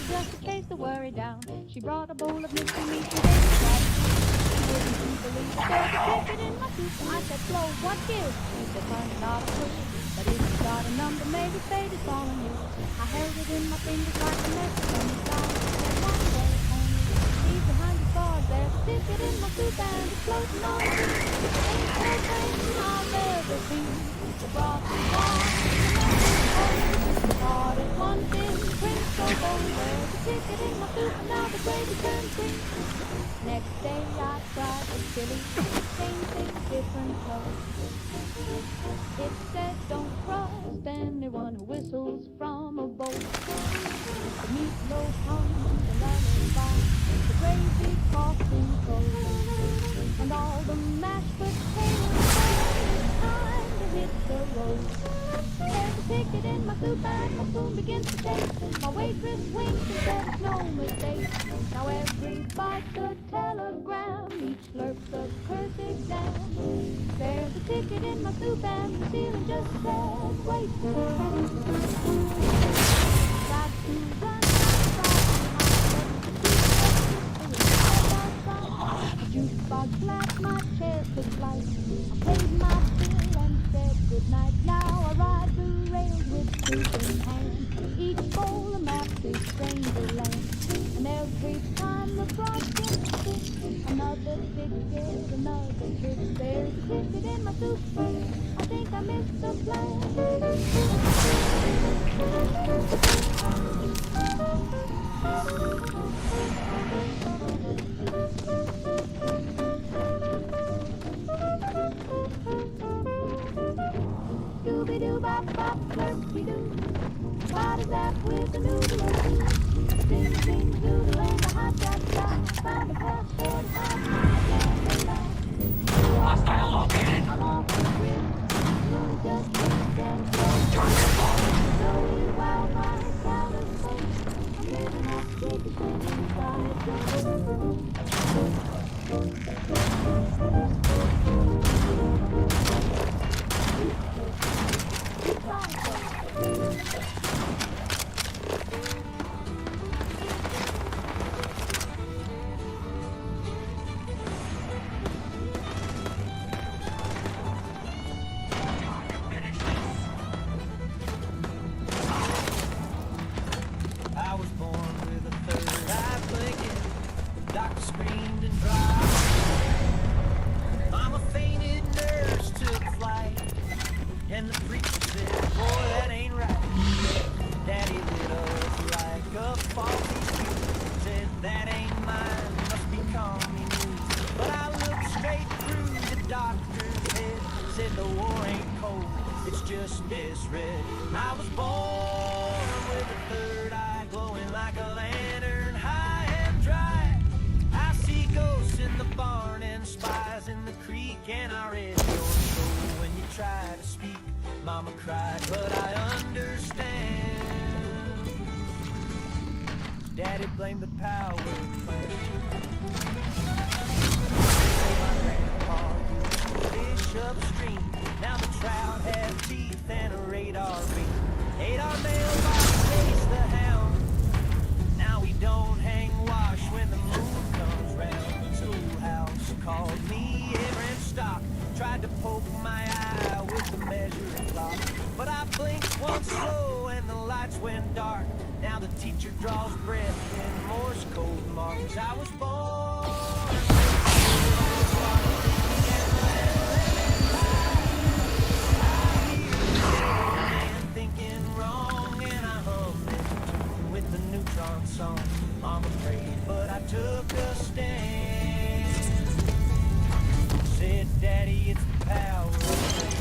B: just to chase the worry down. She brought a bowl of Mr. Meat with eggs fried. Wouldn't you believe it? There's a ticket in my soup. I said, Flo, what gives? She said, honey, not a clue. But if you got a number, maybe fate is calling you. I held it in my fingers like a message on the side. Said one day only, leave behind your scars. There's a ticket in my soup and it's floating on the sea. Ain't no thing I've ever seen. The broth is warm, the heart is one thing. Prince so bold, there's a ticket in my soup and now the gravy turned green. Next day I tried the chili, same thing, different color. It said don't trust anyone who whistles from a boat. The meatloaf hums the lullaby, the gravy coughing cold, and all the mashed potatoes say it's time to hit the road. There's a ticket in my soup and my spoon begins to shake. My waitress winks and said it's no mistake. Now every bite's a telegram, each slurp's a curse exam. There's a ticket in my soup and the ceiling just says wait. Got to run outside. The jukebox laughed, my chair took flight. I paid my bill and said goodnight. Now I ride the rails with soup in hand. Each bowl a map to stranger land. And every time the frost gets thick, another ticket, another trick. There's a ticket in my soup. I think I missed the plan. Scooby-Doo-bop-bop, flirty-doo. What is that with the noodle? Sing-sing-doodle and the hot dog shop. Found a crossroad hot. Hostile located. I'm off the grid. You just can't get slowly while my crowd is full. I'm living up with the city side.
M: I was born with a third eye blinking. The doctor screamed and cried. Mama fainted, nurse took flight, and the preacher said, boy, that ain't right. Daddy lit up like a faulty fuse. Said, that ain't mine, must be calming news. But I looked straight through the doctor's head. Said, the war ain't cold, it's just misread. I was born with a third eye glowing like a lantern, high and dry. I see ghosts in the barn and spies in the creek, and I read your soul when you try to speak. Mama cried, but I understand. Daddy blamed the power plant. My grandpa used to fish upstream. Now the trout have teeth and a radar beam. Ate our mailbox, chased the hound. Now we don't hang wash when the moon comes round. The schoolhouse called me Abraham Stock. Tried to poke my eye with the measuring clock, but I blinked once slow and the lights went dark. Now the teacher draws breath in Morse code marks. I was born. Thinking wrong, and I hummed it with the neutron song. I'm afraid, but I took a stand. Said, Daddy, it's the power of man.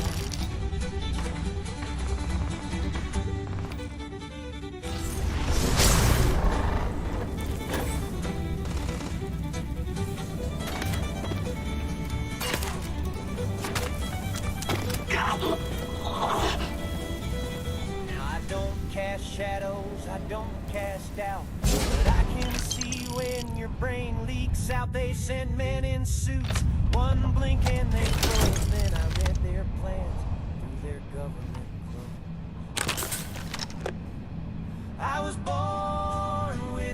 M: Shadows I don't cast out, but I can see when your brain leaks out. They send men in suits, one blink and they close. Then I read their plans through their government clothes. I was born with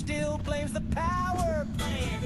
M: still blames the power plant.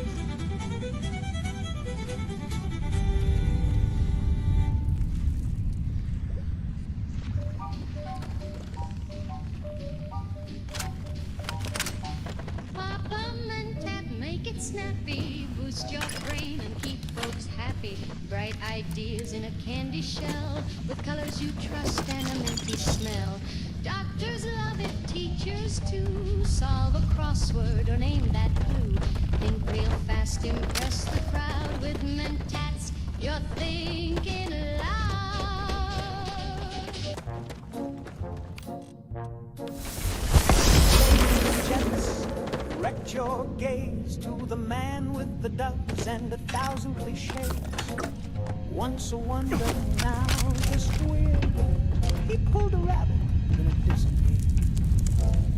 H: Pop 'em and tap, make it snappy. Boost your brain and keep folks happy. Bright ideas in a candy shell with colors you trust and a minty smell. Doctors love it, teachers too. Solve a crossword or name that clue. Think real fast, impress the crowd with mentats. You're thinking loud.
M: Jets, direct your gaze to the man with the doves and 1,000 cliches. Once a wonder, now just weird. He pulled a rabbit in a disappeared.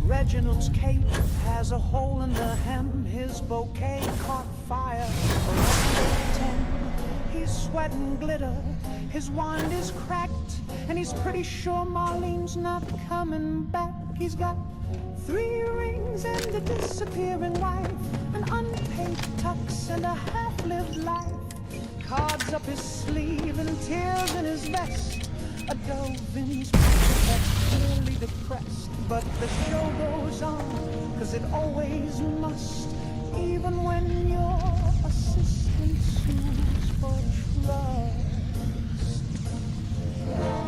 M: Reginald's cape has a hole in the hem. His bouquet caught fire around 10. He's sweating glitter. His wand is cracked, and he's pretty sure Marlene's not coming back. He's got 3 rings and a disappearing wife, an unpaid tux and a half-lived life. Cards up his sleeve and tears in his vest. A dove in his pocket that's clearly depressed. But the show goes on, 'cause it always must. Even when your assistant sues for trust.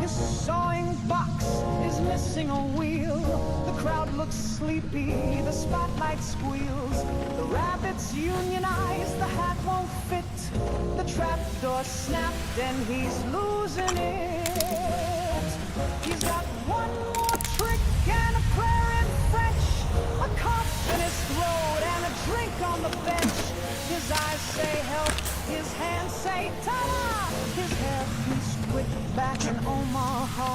M: His sawing box is missing a wheel. The crowd looks sleepy, the spotlight squeals. The rabbits unionize, the hat won't fit. The trapdoor snapped and he's losing it. He's got one more trick and a prayer in French. A cough in his throat and a drink on the bench. His eyes say help, his hands say ta-da. His hair piece quick back in Omaha.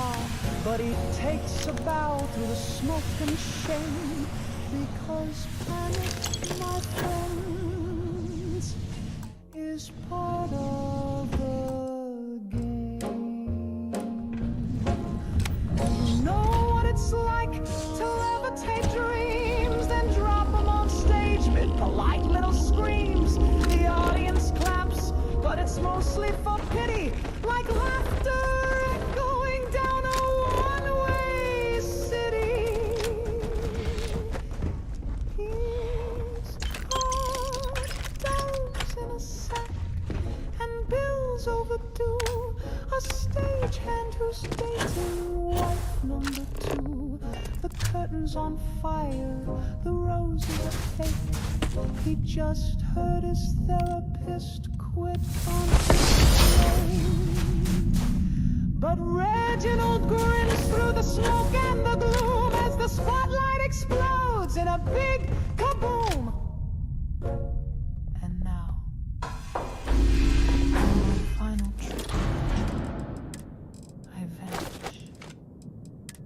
M: But he takes a bow through the smoke and shame. Because panic, my friends, is part of the game. You know what it's like to levitate dreams, then drop them on stage mid polite little screams. The audience claps, but it's mostly for pity, like laughter echoing down a one-way city. He's caught doves in a sack and bills overdue. A stagehand who's dating wife number 2. The curtain's on fire, the roses are fake. He just heard his therapist quit on but Reginald grins through the smoke and the gloom as the spotlight explodes in a big kaboom. And now, on my final trip, I vanish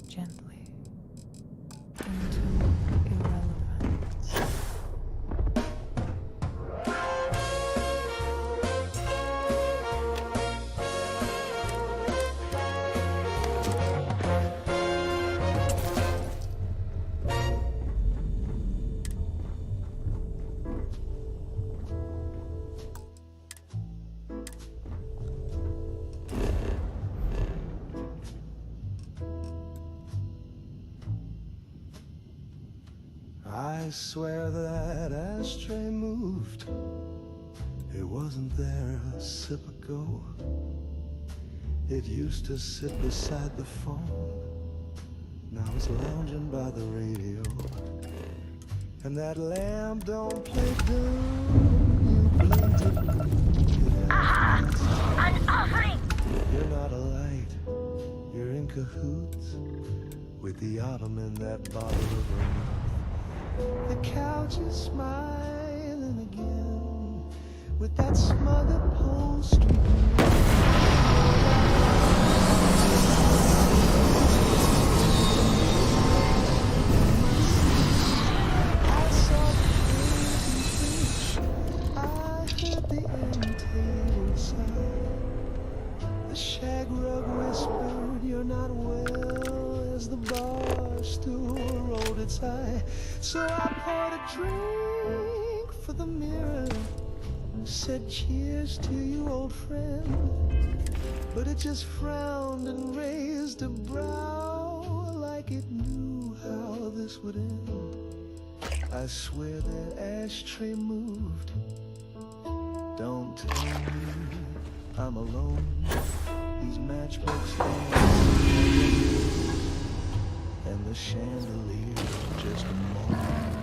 M: gently into irrelevance.
K: I swear that ashtray moved. It wasn't there a sip ago. It used to sit beside the phone. Now it's lounging by the radio. And that lamp don't play doom. You blinked it.
H: An offering!
K: You're not a light. You're in cahoots with the autumn in that bottle of vermouth. The couch is smiling again with that smug upholstery. I saw the I heard the end table sigh. The shag rug whispered, "You're not well," as the bar
L: still rolled its eye. So I poured a drink for the mirror, said cheers to you, old friend. But it just frowned and raised a brow like it knew how this would end. I swear that ashtray moved. Don't tell me I'm alone. These matchbooks and the chandelier just a moment.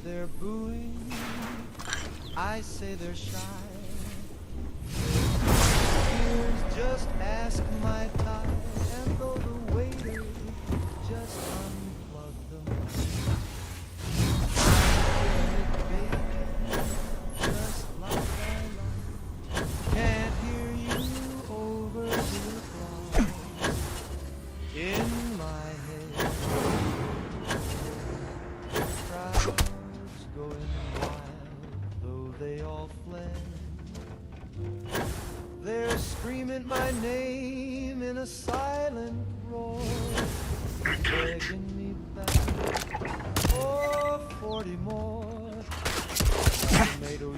L: They're booing, I say they're shy. Here's just ask my tie, and though the waiter just unplugged them, just like I like. Can't hear you over the applause in my head. Going wild, though they all fled. They're screaming my name in a silent roar, begging me back for 40 more. Tomato,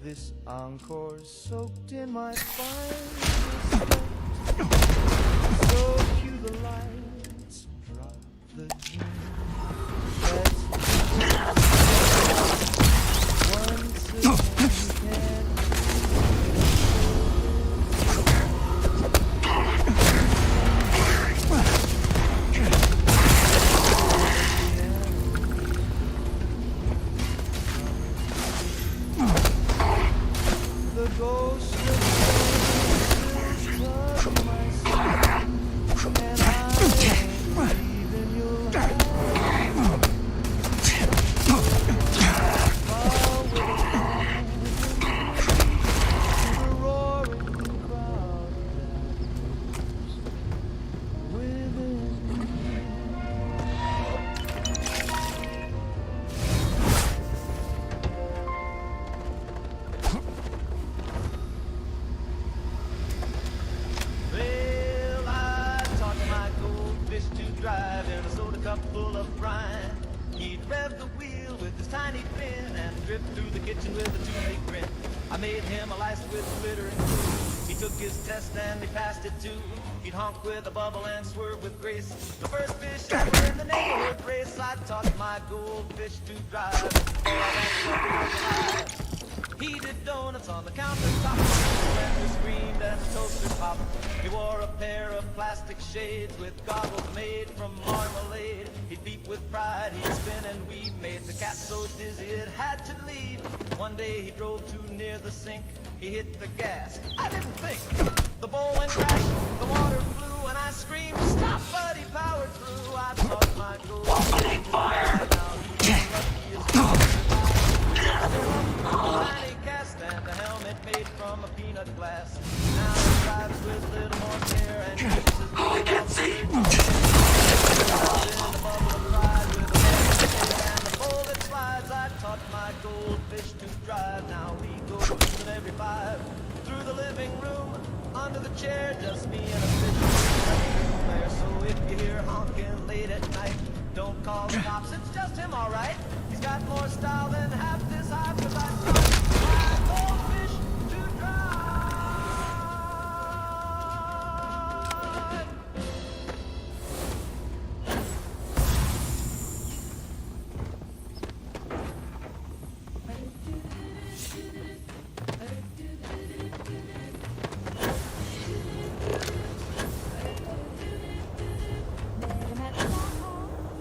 L: This encore soaked in my fire. So cue the lights, drop the gin. The ghost of touch my skin, and I even you'll the roaring crowd within.
M: Well, I taught my goldfish to drive in a soda cup full of brine. He'd rev the wheel with his tiny fin and drift through the kitchen with a toothy grin. I made him a license with glittering glue. He took his test and he passed it too. He'd honk with a bubble and swerve with grace. The first fish ever in the neighborhood race. I taught my goldfish to drive. He did donuts on the countertop. The blender screamed and the toaster popped. He wore a pair of plastic shades with goggles made from marmalade. He'd beat with pride, he'd spin and weave. Made the cat so dizzy it had to leave. One day he drove too near the sink. He hit the gas. I didn't think. The bowl went crash, the water flew, and I screamed, stop, but he powered through. I taught my gold. Opening fire! Tiny cast and a helmet made from a peanut glass. Now he drives with a little more care and keeps his I can see. In the bubble of pride with a and the bowl that slides. I taught my goldfish to drive. Now we go in every five through the living room, under the chair, just me and a fish there. So if you hear honking late at night, don't call the cops. It's just him, all right. He's got more style than half this hive, 'cause I taught my goldfish to drive.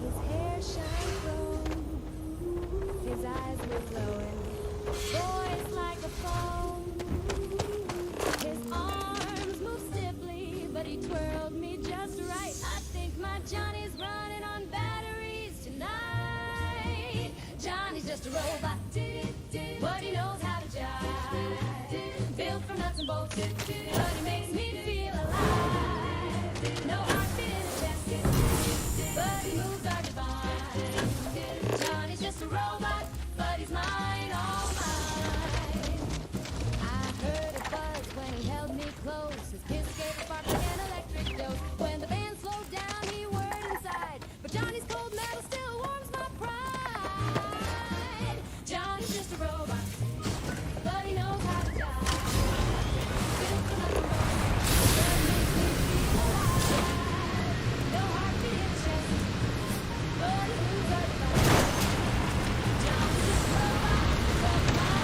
E: His hair shine gold. His eyes were glowing. Voice like a phone. His arms moved stiffly, but he twirled me just right. I think my Johnny's running on batteries tonight. Johnny's just a robot, but he knows how to jive. Built from nuts and bolts, but he makes me feel alive. No heartbeat in his chest, but he moves are divine. Johnny's just a robot, but he's mine, all mine. I heard a buzz when he held me close. His kiss gave a spark like an electric dose. When the band slowed down, he whirred inside. But Johnny's cold metal still warms my pride. Johnny's just a robot, but he knows how to die. Built from nothing but makes me feel alive. No heartbeat in his chest, but his moves are divine. Johnny's just a robot, but mine.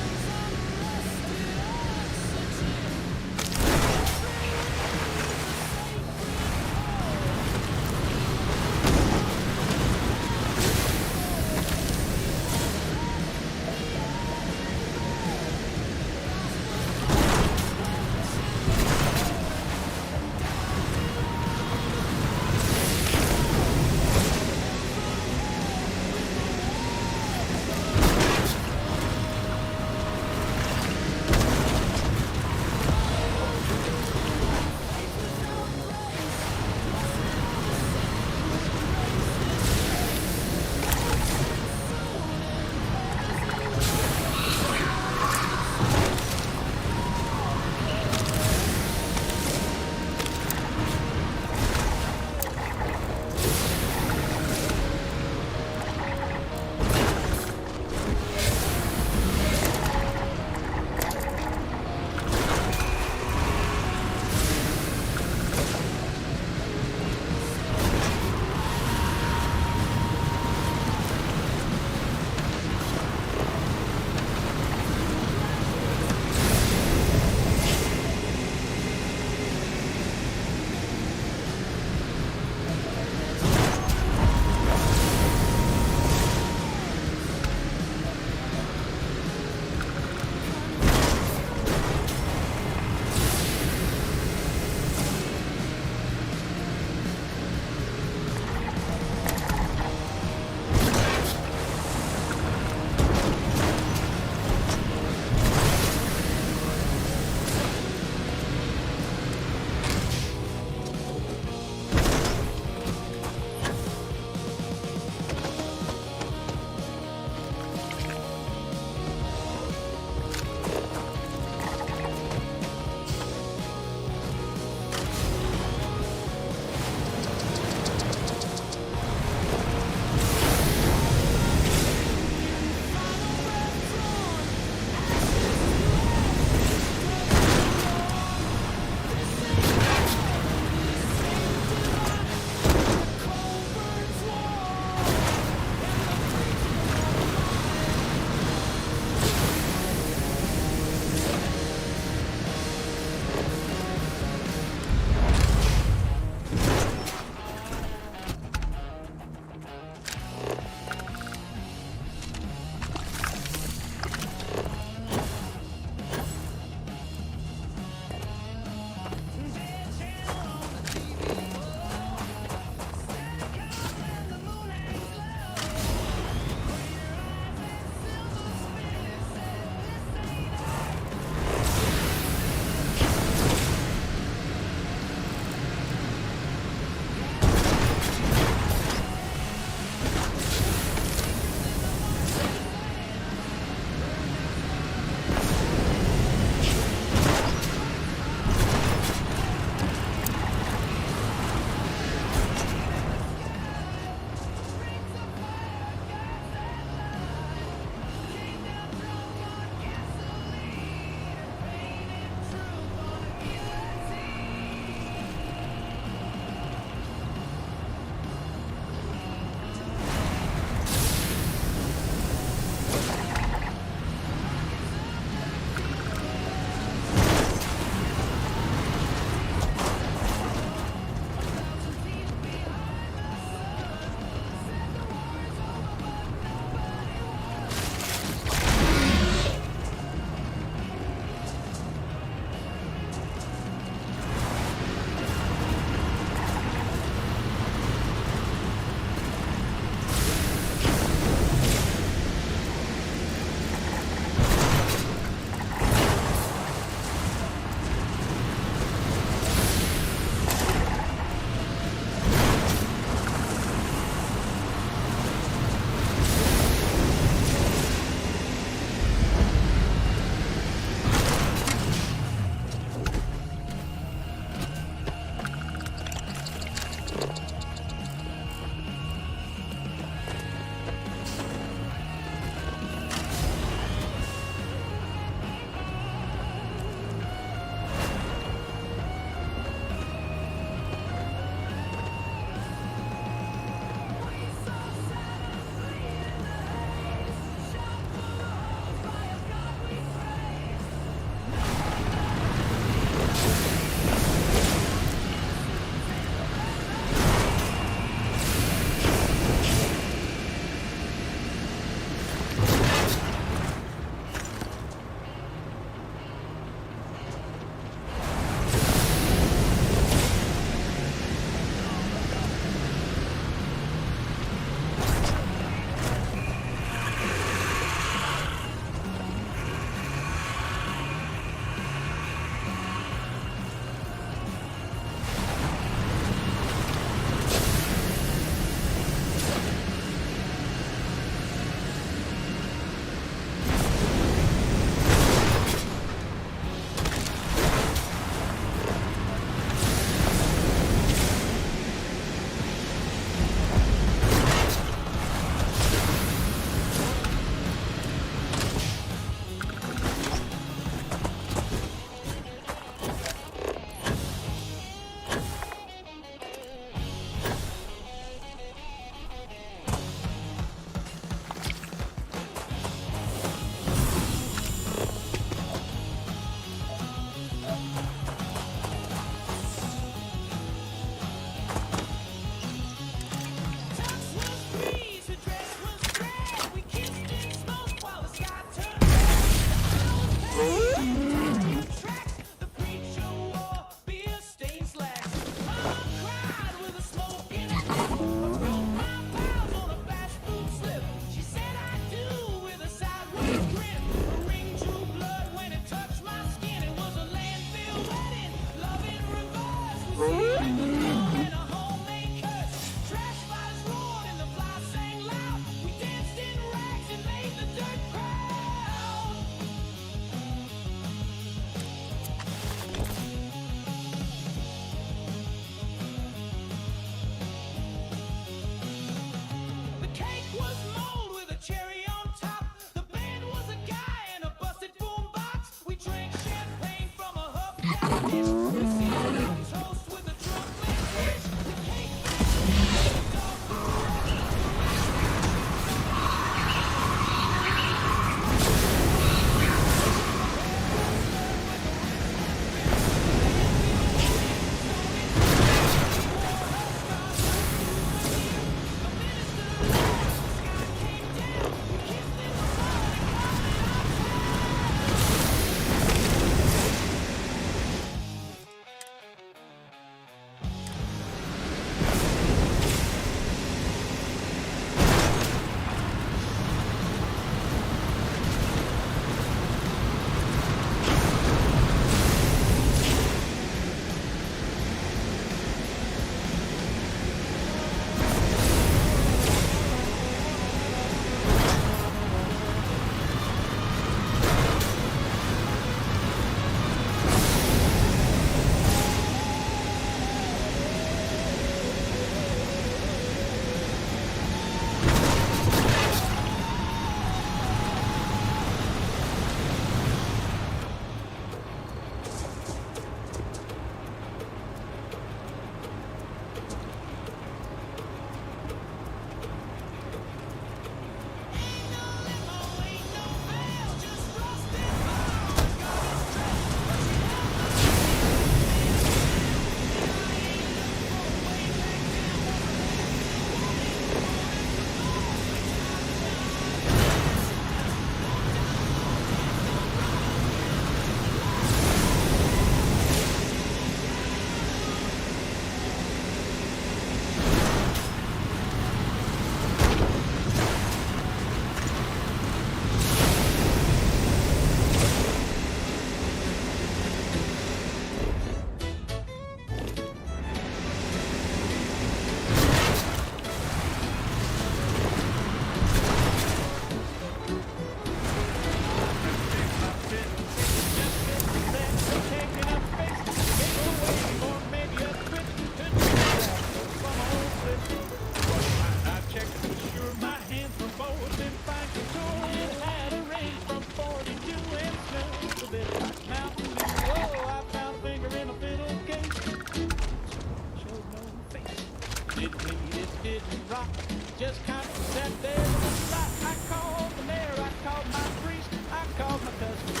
M: Just kind of sat there in the light. I called the mayor, I called my priest, I called my cousin.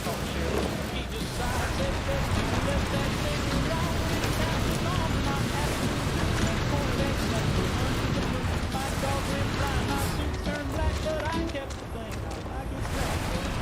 M: Called the sheriff. He just sighed, said, let's let that thing wrong. It's counting on my attitude. And pointed at something under the moon. My dog went blind, my suit turned black, but I kept the thing. I guess that's it.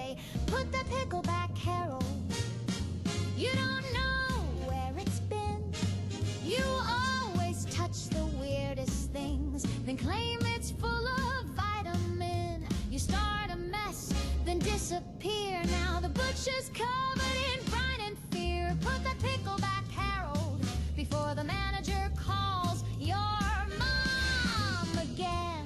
H: say, put the pickle back, Harold. You don't know where it's been. You always touch the weirdest things, then claim it's full of vitamin. You start a mess, then disappear. Now the butcher's covered in brine and fear. Put the pickle back, Harold, before the manager calls your mom again.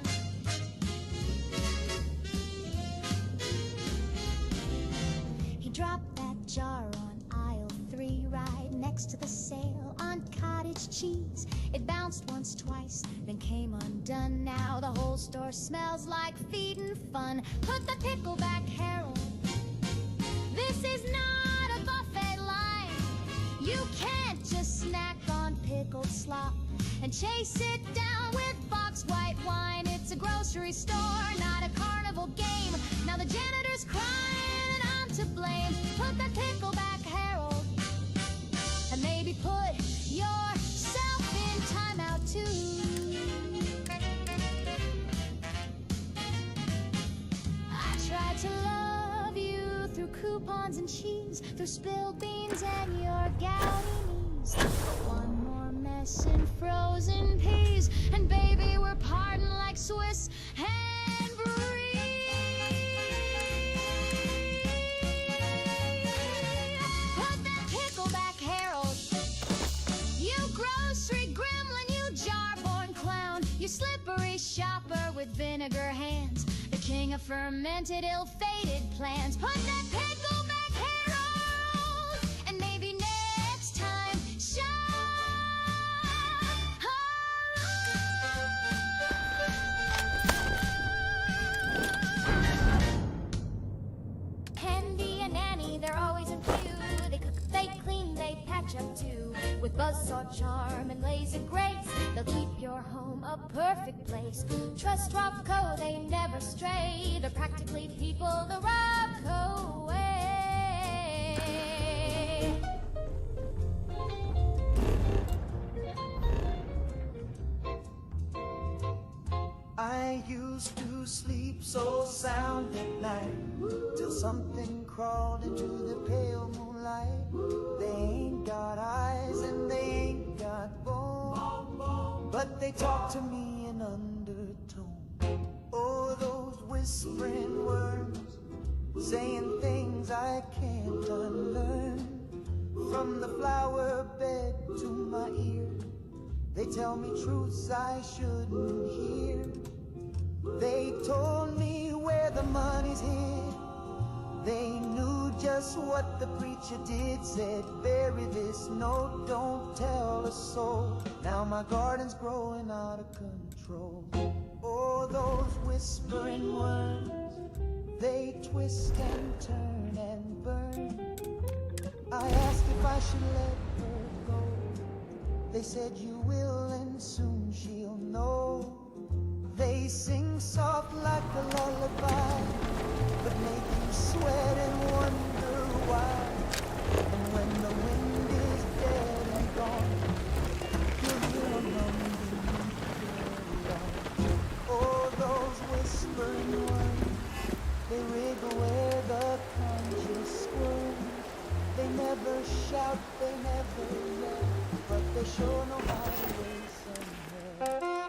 H: He dropped that jar on aisle 3, right next to the sale on cottage cheese. It bounced once, twice, then came undone. Now the whole store smells like feed and fun. Put the pickle back, Harold. This is not a buffet line. You can't just snack on pickled slop and chase it down with boxed white wine. It's a grocery store, not a carnival game. Now the janitor's crying and I'm to blame. Put the pickle back, Harold, and maybe put yourself in timeout too. I tried to love you through coupons and cheese, through spilled beans and your gouty knees. One more mess in frozen peas, and baby, we're parting like Swiss and Brie. Put that pickle back, Harold. You grocery gremlin, you jar-born clown, you slippery shopper with vinegar hands, the king of fermented, ill-fated plans. Put that pickle back, Harold, and maybe next time, Handy and Annie, they're always in view. They cook, they clean, they patch up too. With buzzsaw charm and lazy grace, they'll keep your home a perfect place. Trust Robco, they never stray. They're practically people the Robco way.
L: I used to sleep so sound at night, till something crawled into the pale moonlight. They ain't got eyes and they ain't got bone, but they talk to me in undertone. Oh, those whispering words, saying things I can't unlearn. From the flower bed to my ear, they tell me truths I shouldn't hear. They told me where the money's hid. They knew just what the preacher did. Said, bury this note, don't tell a soul. Now my garden's growing out of control. Oh, those whispering words, they twist and turn and burn. I asked if I should let her go. They said you will and soon she'll know. They sing soft like a lullaby, but make you sweat and wonder why. And when the wind is dead and gone, you'll hear a mumbling carry on. Oh, those whispering words, they wriggle where the conscience squirms. They never shout, they never yell, but they sure know how to raise some hell.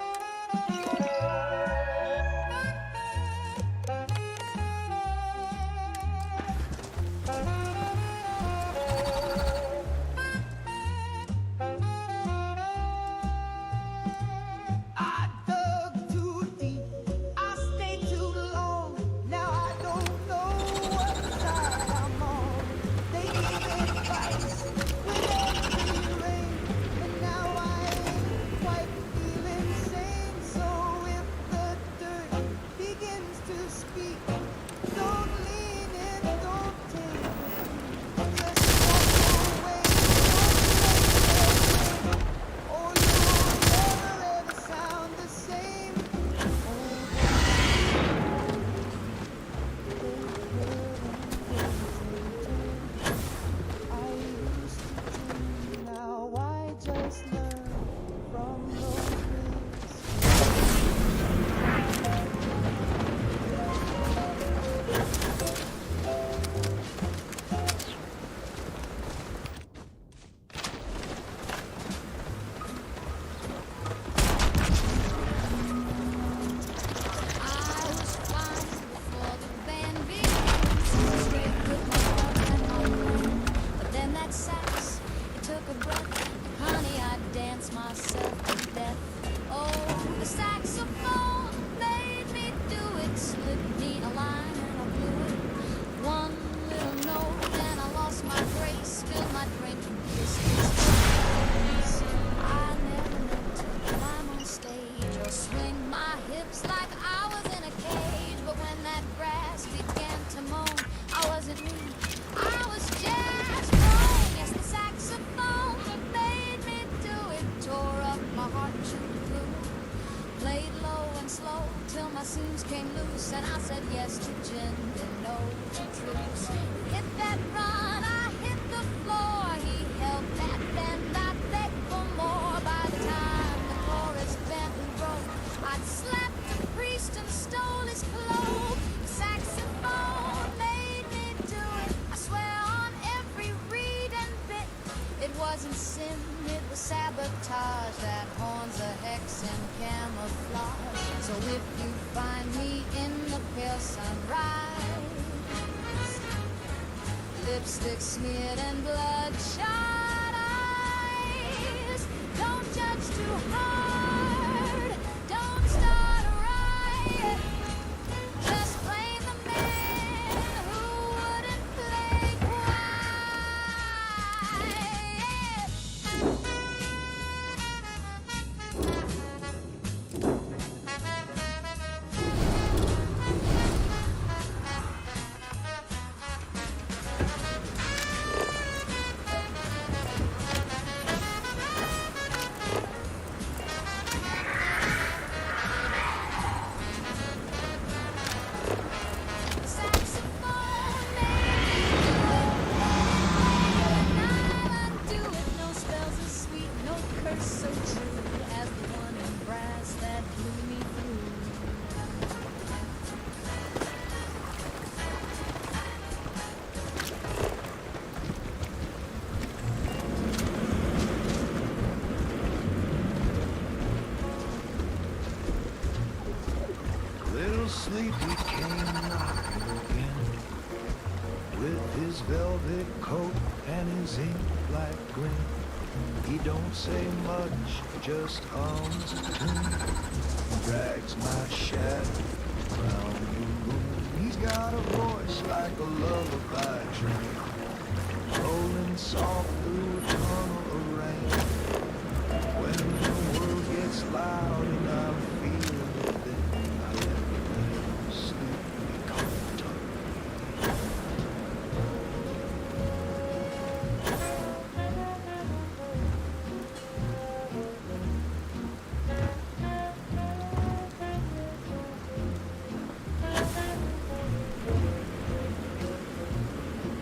H: monsoons came loose, and I said yes to gin and no to truce. Hit that run, I hit the floor. He held that bend, I begged for more. By the time the chorus bent and broke, I'd slapped the priest and stole his cloak. Saxophone made me do it, I swear on every reed and bit. It wasn't sin, it was sabotage. That horn's a hex and camouflage. So if you find me in the pale sunrise, lipstick smeared and bloodshot eyes, don't judge too hard, don't start a riot. Just blame the man who wouldn't play
K: Little Sleepy came knocking again, with his velvet coat and his ink black grin. He don't say much, just hums a tune, drags my shadow round the room. He's got a voice like a lullaby train, rolling soft through a tunnel of rain. When the world gets loud and I'm feeling it, then I let little Sleepy come tuck me.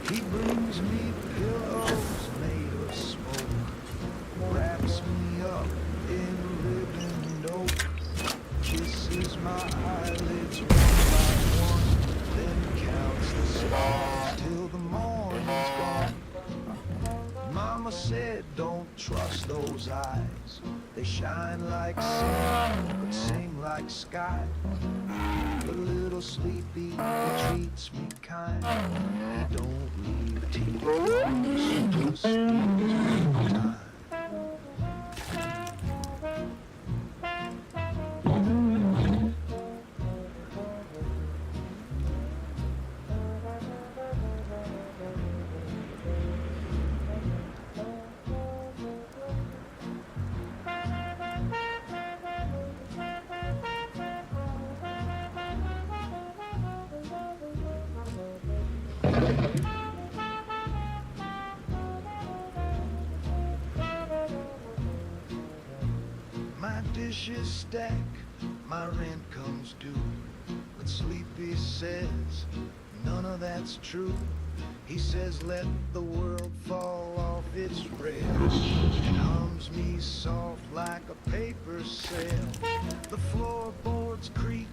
K: He brings me pillows made of smoke, wraps me up in ribbon oak, kisses my eyelids one by one, then counts the stars till the morning's gone. Mama said don't trust those eyes, they shine like sun but sing like sky. But little Sleepy, he treats me kind, he don't leave teeth, just leaves time. My dishes stack, my rent comes due, but Sleepy says none of that's true. He says let the world fall off its rails, and hums me soft like a paper sail. The floorboards creak,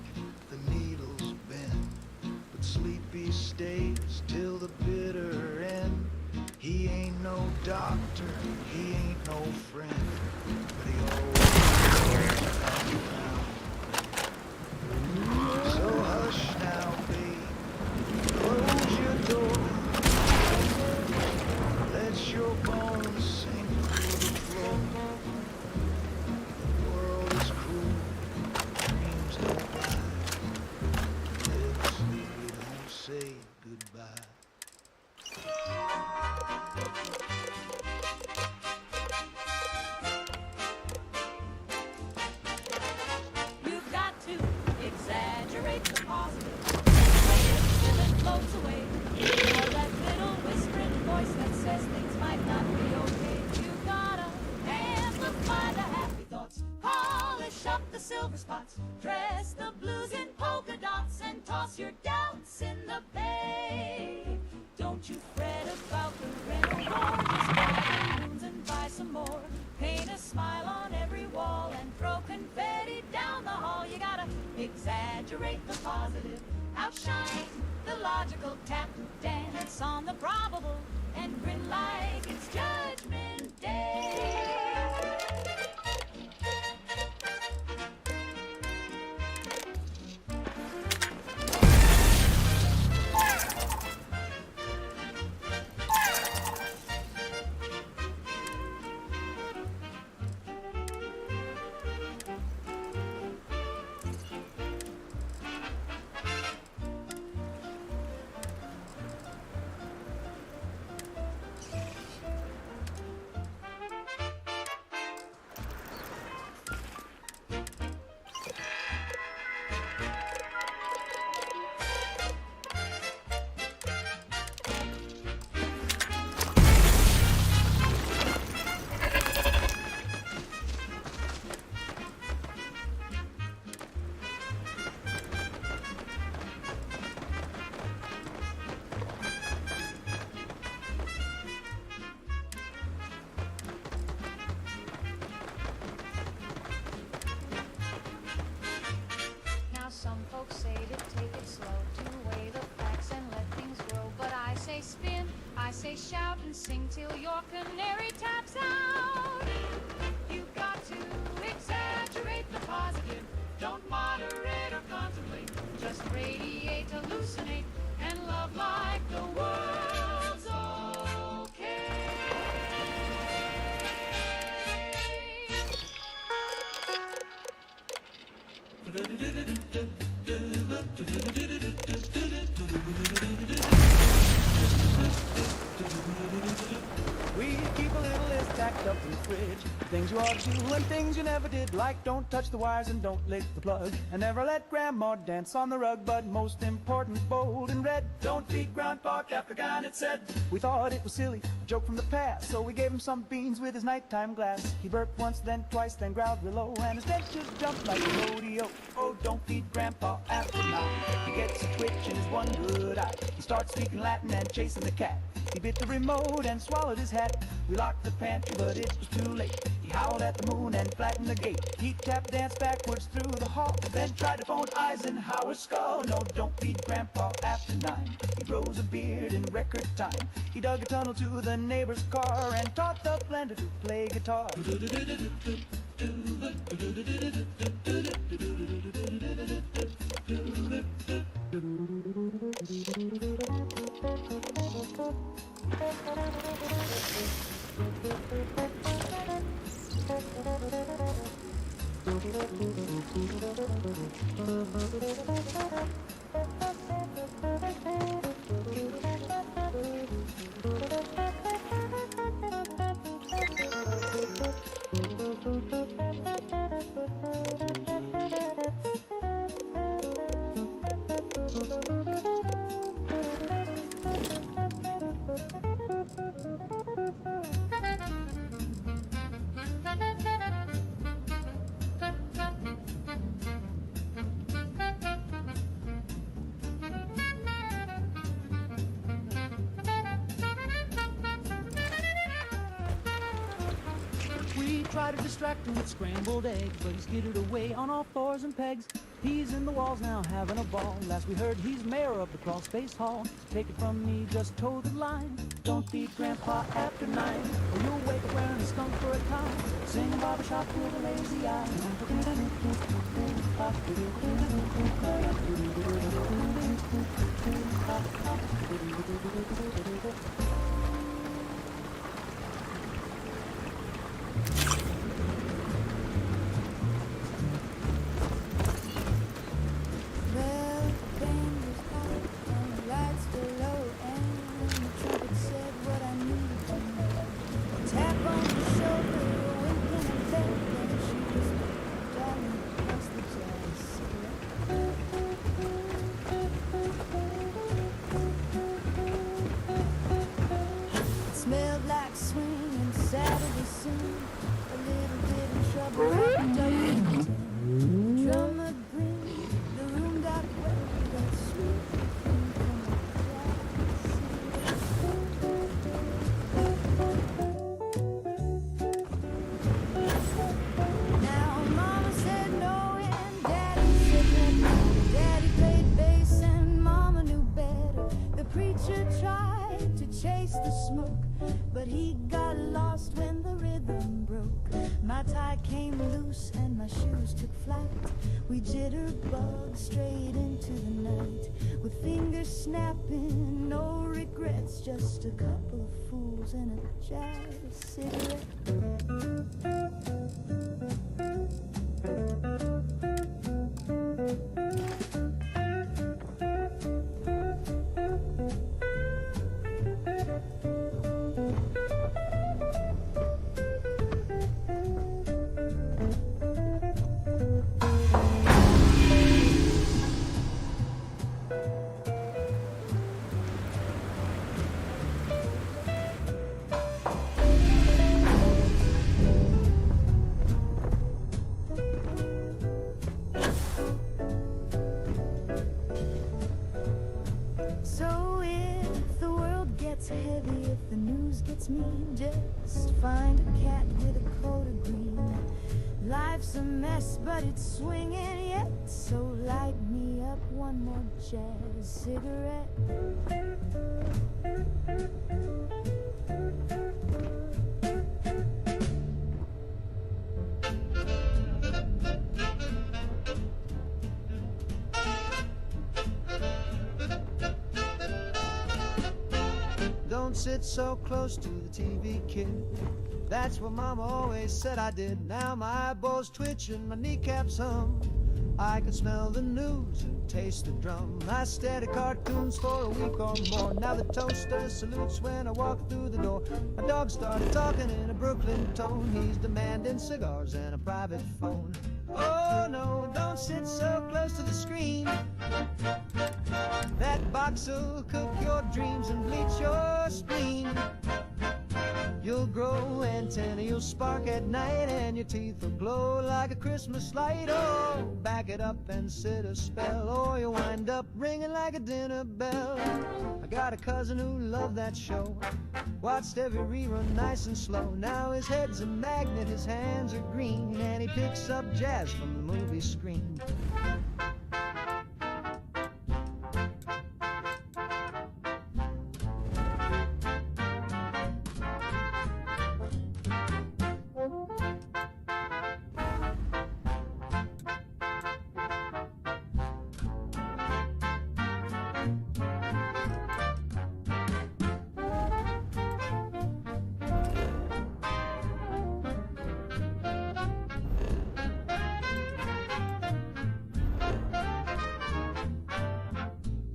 K: the needles bend, but Sleepy stays till the bitter end. He ain't no doctor, he ain't no friend, but he always comes around. So hush now, babe, close your door, let your bones sink through the floor. The world is cruel, dreams don't lie, little Sleepy don't say goodbye.
E: You've got to exaggerate the positive till it floats away. Or that little whispering voice that says things might not be okay. You gotta amplify the happy thoughts, polish up the silver spots, dress the blues in pose. toss your doubts in the bay. Don't you fret about the rental more. Just buy balloons and buy some more. Paint a smile on every wall and throw confetti down the hall. You gotta exaggerate the positive, outshine the logical, tap dance on the probable, and grin like it's Judgment Day.
B: Some folks say to take it slow, to weigh the facts and let things grow. But I say spin, I say shout and sing till your canary taps out. You've got to exaggerate the positive. Don't moderate or contemplate. Just radiate, hallucinate, and love like the world's okay.
L: We keep a little list tacked up in the fridge. Things you ought to do and things you never did. Like don't touch the wires and don't lick the plug. And never let Grandma dance on the rug. But most important, bold and red, don't feed Grandpa Capricorn, it said. We thought it was silly, a joke from the past. So we gave him some beans with his nighttime glass. He burped once, then twice, then growled real low. And his dentures jumped like a rodeo. Oh, don't feed Grandpa after 9. He gets a twitch in his one good eye. He starts speaking Latin and chasing the cat. He bit the remote and swallowed his hat. We locked the pantry, but it was too late. He howled at the moon and flattened the gate. He tap danced backwards through the hall, then tried to phone Eisenhower's skull. No, don't feed Grandpa after 9. He grows a beard in record time. He dug a tunnel to the neighbor's car and taught the blender to play guitar. Try to distract him with scrambled eggs, but he's skittered away on all fours and pegs. He's in the walls now, having a ball. Last we heard, he's mayor of the crawl space hall. Take it from me, just toe the line. Don't feed Grandpa after 9, or you'll wake up wearing a skunk for a time. Sing a barbershop with a lazy eye. Drummer bring the room got wet with that sweet
E: but he got lost when the rhythm broke. My tie came loose and my shoes took flight. We jitterbug straight into the night, with fingers snapping, no regrets, just a couple of fools and a jazz cigarette. Heavy if the news gets mean, just find a cat with a coat of green. Life's a mess, but it's swinging yet, so light me up one more jazz cigarette.
L: Don't sit so close to the TV, kid. That's what Mama always said I did. Now my eyeballs twitch and my kneecaps hum. I can smell the news and taste the drum. I study cartoons for a week or more. Now the toaster salutes when I walk through the door. My dog started talking in a Brooklyn tone. He's demanding cigars and a private phone. Oh no, don't sit so close to the screen. That box'll cook your dreams and bleach your spleen. You'll grow antennae, you'll spark at night, and your teeth will glow like a Christmas light. Oh, back it up and sit a spell, or you'll wind up ringing like a dinner bell. I got a cousin who loved that show, watched every rerun nice and slow. Now his head's a magnet, his hands are green, and he picks up jazz from the movie screen.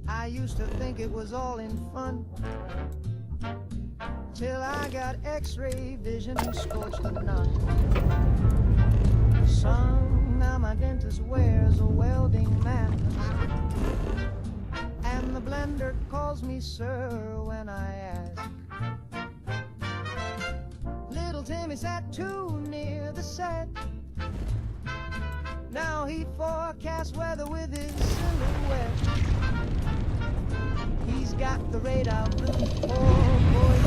L: I used to think it was all in fun, till I got x-ray vision and scorched the night. Son, now my dentist wears a welding mask, and the blender calls me sir when I ask. Little Timmy sat too near the set. Now he forecasts weather with his silhouette. He's got the radar blue for boys.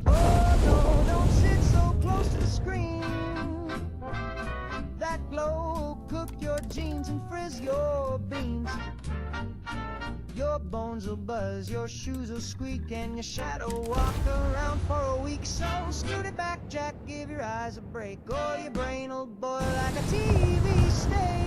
L: Oh no, don't sit so close to the screen. That glow will cook your jeans and frizz your beans. Your bones will buzz, your shoes will squeak, and your shadow walk around for a week. So scoot it back, Jack, give your eyes a break, or your brain will boil like a TV steak.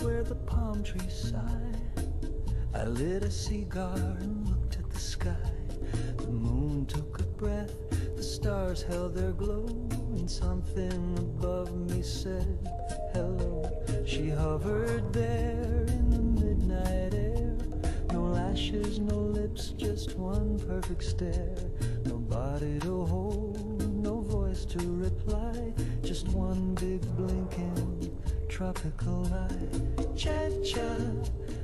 C: Where the palm trees sigh, I lit a cigar and looked at the sky. The moon took a breath, the stars held their glow, and something above me said hello. She hovered there in the midnight air, no lashes, no lips, just one perfect stare. No body to hold, no voice to reply, just one big blinking tropical eye. Cha-cha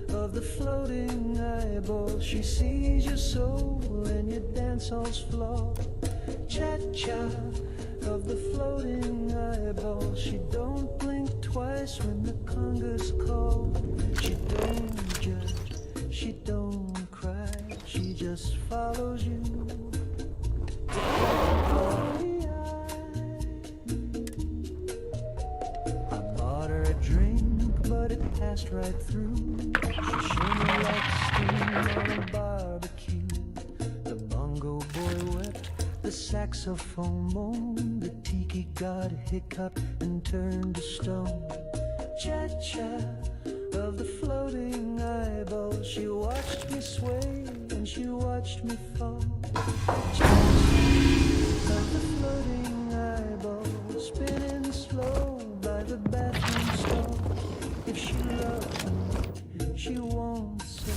C: of the floating eyeball, she sees your soul and your dance hall's flaw. Cha-cha of the floating eyeball. She don't blink twice when the congas call. She don't judge, she don't cry, she just follows you. I bought her a drink, but it passed right through. She shimmered like steam on a barbecue. The bongo boy wept, the saxophone moaned, the tiki god hiccuped and turned to stone. Cha-cha of the floating eyeball. She watched me sway and she watched me fall. Cha-cha of the floating eyeball, spinning slow by the bathroom stall. If she loves me, she won't say.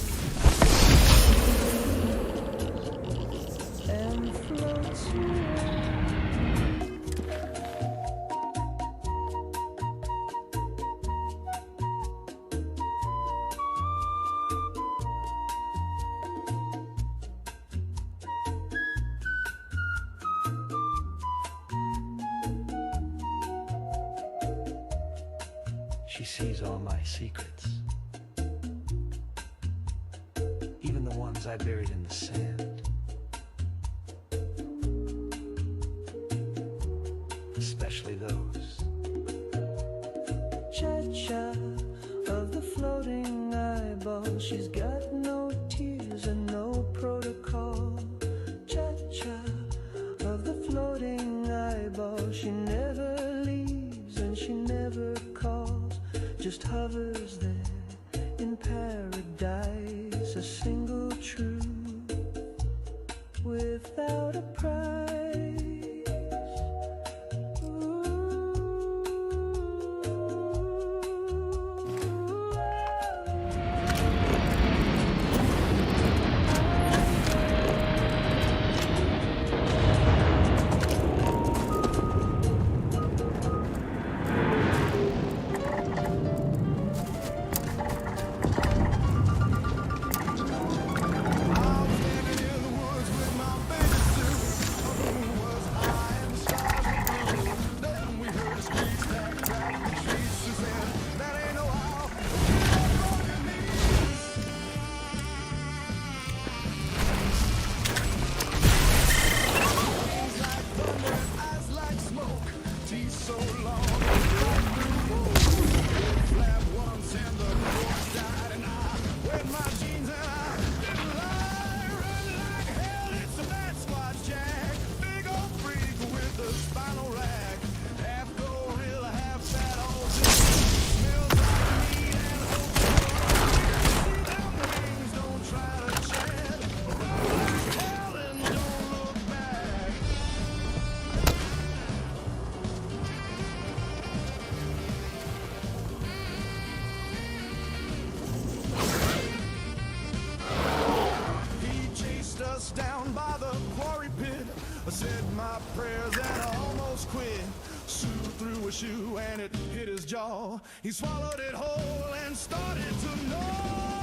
C: And floats away. She sees all my secrets, even the ones I buried in the sand. Especially those. Cha-cha of the floating eyeball. She's got no tears and no protocol. Cha-cha of the floating eyeball. She never leaves and she never calls, just hovers there in paradise. A single truth without a price.
A: Down by the quarry pit, I said my prayers and I almost quit. Sued through a shoe and it hit his jaw. He swallowed it whole and started to gnaw.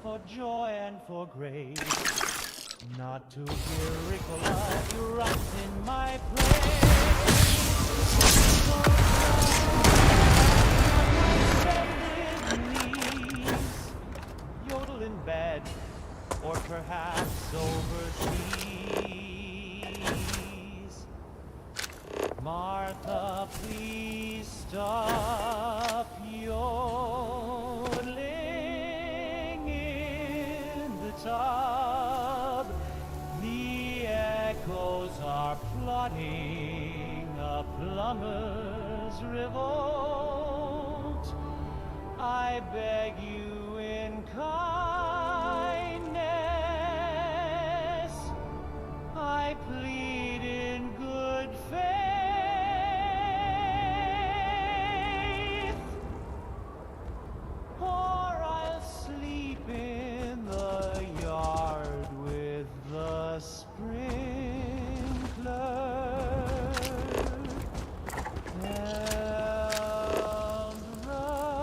M: For joy and for grace, not to hear Ricola erupt in my place. Yodel in bed, or perhaps overseas. Martha, please stop yodeling tub. The echoes are plotting a plumber's revolt. I beg you in kindness, I plead in good faith, or I'll sleep in the yard with the sprinkler and right.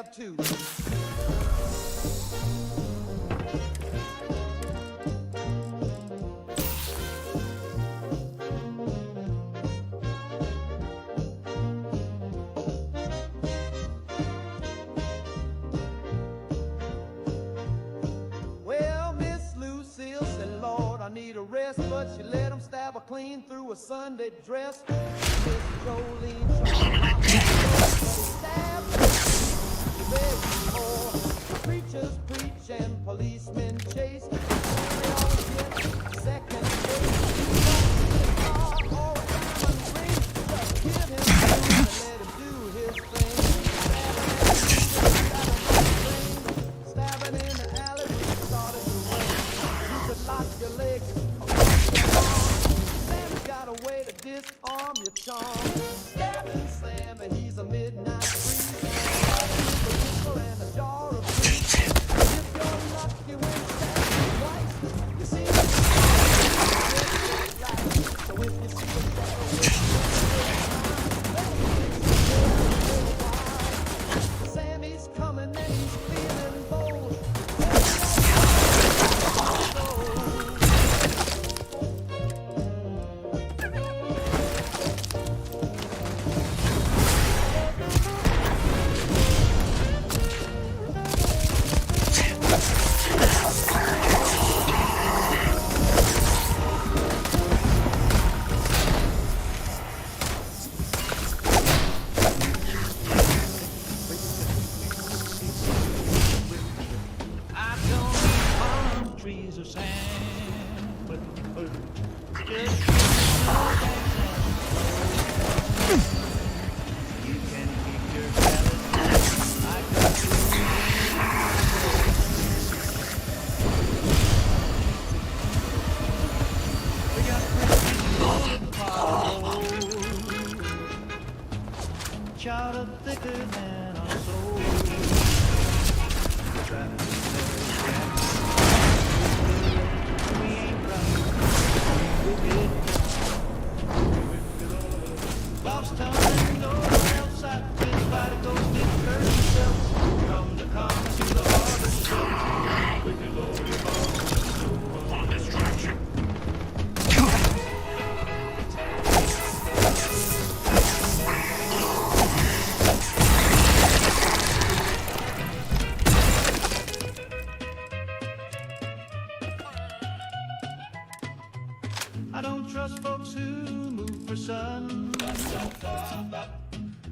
L: have too. Well, Miss Lucille said, Lord, I need a rest, but she let him stab her clean through a Sunday dress. Miss Jolene tried to stab her, begging for preachers preach and policemen chase. They always get second base. Or a diamond ring, just give him food and let him do his thing. Stabbing in the alley, we started to rain. You could lock your legs across your arm. Sam's got a way to disarm your charm. Stabbing Sam, and he's a midnight breeze. Stabbing with a whistle and a jar of grease. If you're lucky when stabbing twice, you see the right. So if you see the devil with Sammy's coming and he's feeling bold.
M: I don't need palm trees or sand, but just you can keep your salad. I got we got pretty chowder thicker than our soul. We ain't right. Lost time and no one else. I feel by the ghost and curse yourself. Come to come to the harbor. With your Lord above. On distraction. I don't trust folks who move for sun.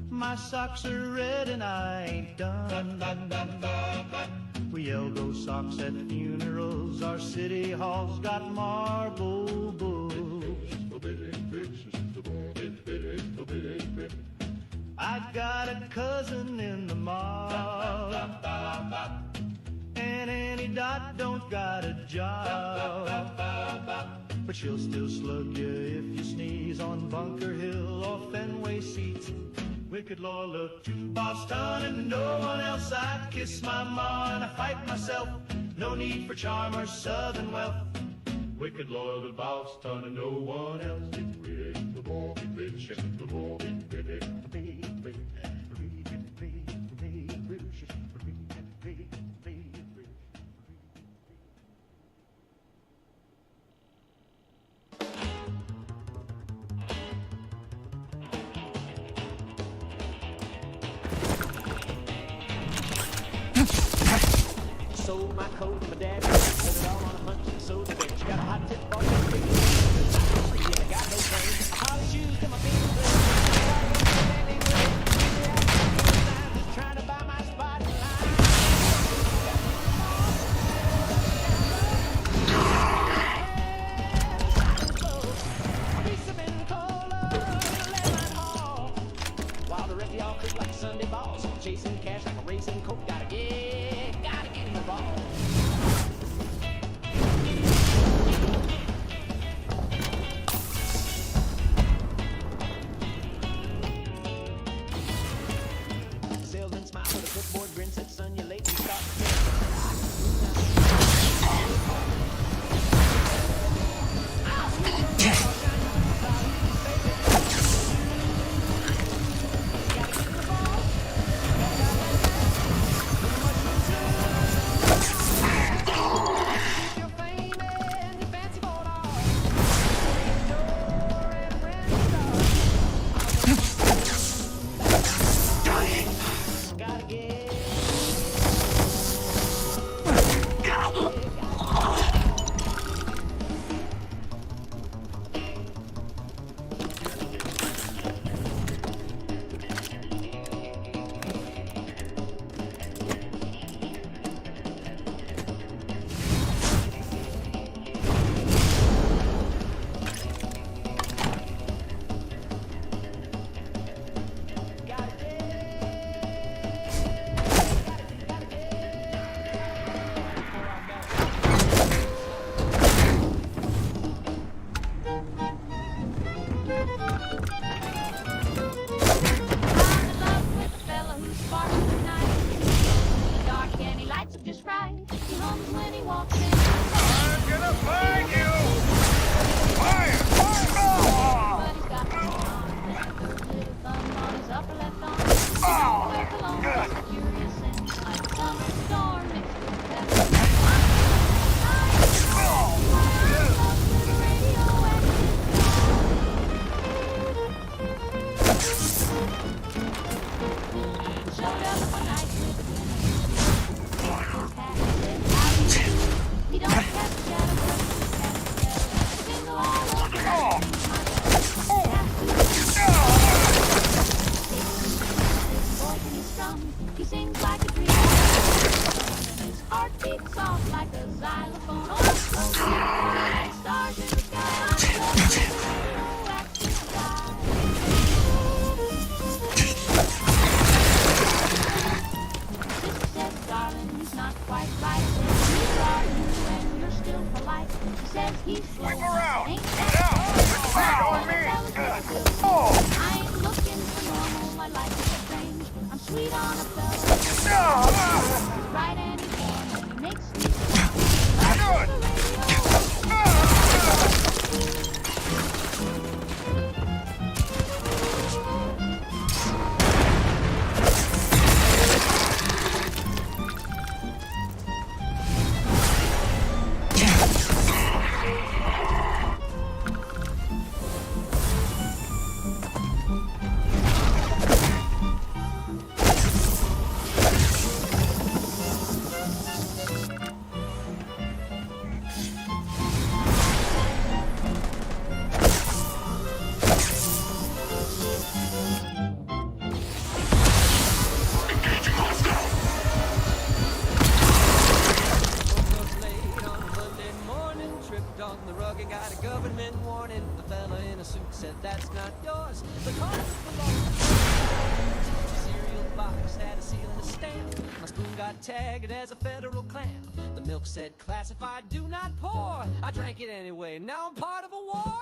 M: My socks are red and I ain't done. We yell those socks at funerals. Our city hall's got marble bulls. I got a cousin in the mob, and Annie Dot don't got a job. But she'll still slug you if you sneeze on Bunker Hill or Fenway seats. Wicked Lola to Boston and no one else. I'd kiss my ma and I fight myself. No need for charm or southern wealth. Wicked loyal to Boston and no one else. Sold my coat, my dad put it all on a hunch and sold the bitch. Got a hot tip on your feet. Yeah, I got no brains. Holly shoes to my feet. Just trying to buy my spot in line. Piece of mint cola, lemon hall. While the rest of y'all creep like Sunday balls. Chasing cash like a racing coat. Gotta get in the ball. Salesman smile with a clipboard grin, said, son, you're late and start to Tagged as a federal clam. The milk said classified, do not pour. I drank it anyway, now I'm part of a war.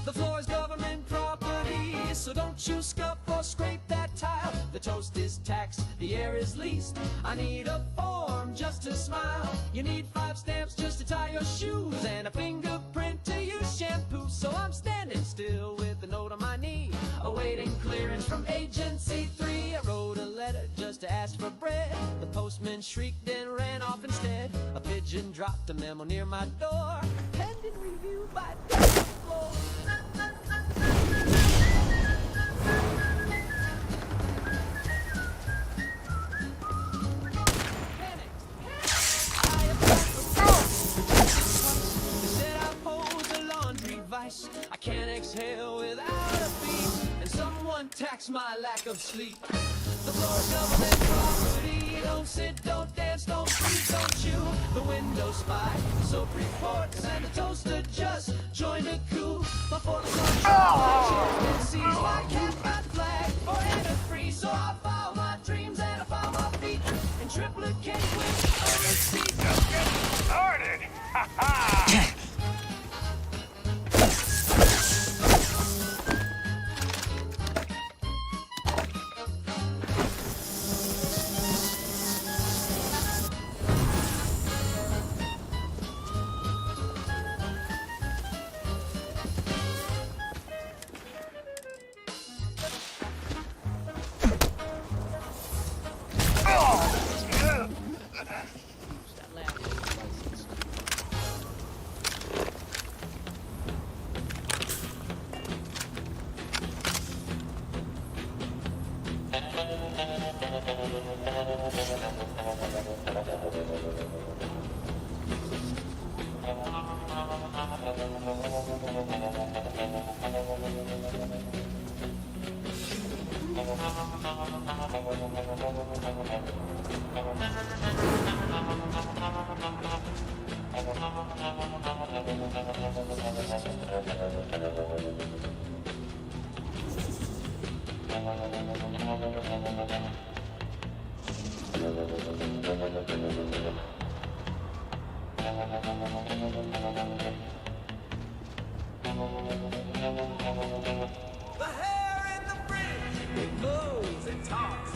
M: The floor is government property, so don't you scuff or scrape that tile. The toast is taxed, the air is leased. I need a form just to smile. You need 5 stamps just to tie your shoes, and a fingerprint to use shampoo. So I'm standing still with a note on my knee, awaiting clearance from Agency 3. I wrote a letter just to ask for bread. The postman shrieked and ran off instead. A pigeon dropped a memo near my door, pending review by the floor. I can't exhale without a beat, and someone tax my lack of sleep. The floor's government property. Don't sit, don't dance, don't breathe, don't chew. The window spy, soap reports, and the toaster just joined a coup. My fork's on sees my cat flag for free. So I follow my dreams and I follow my feet in triplicate with other seats.
R: Just getting started. Ha ha.
M: The hair in the fringe, it moves, it talks.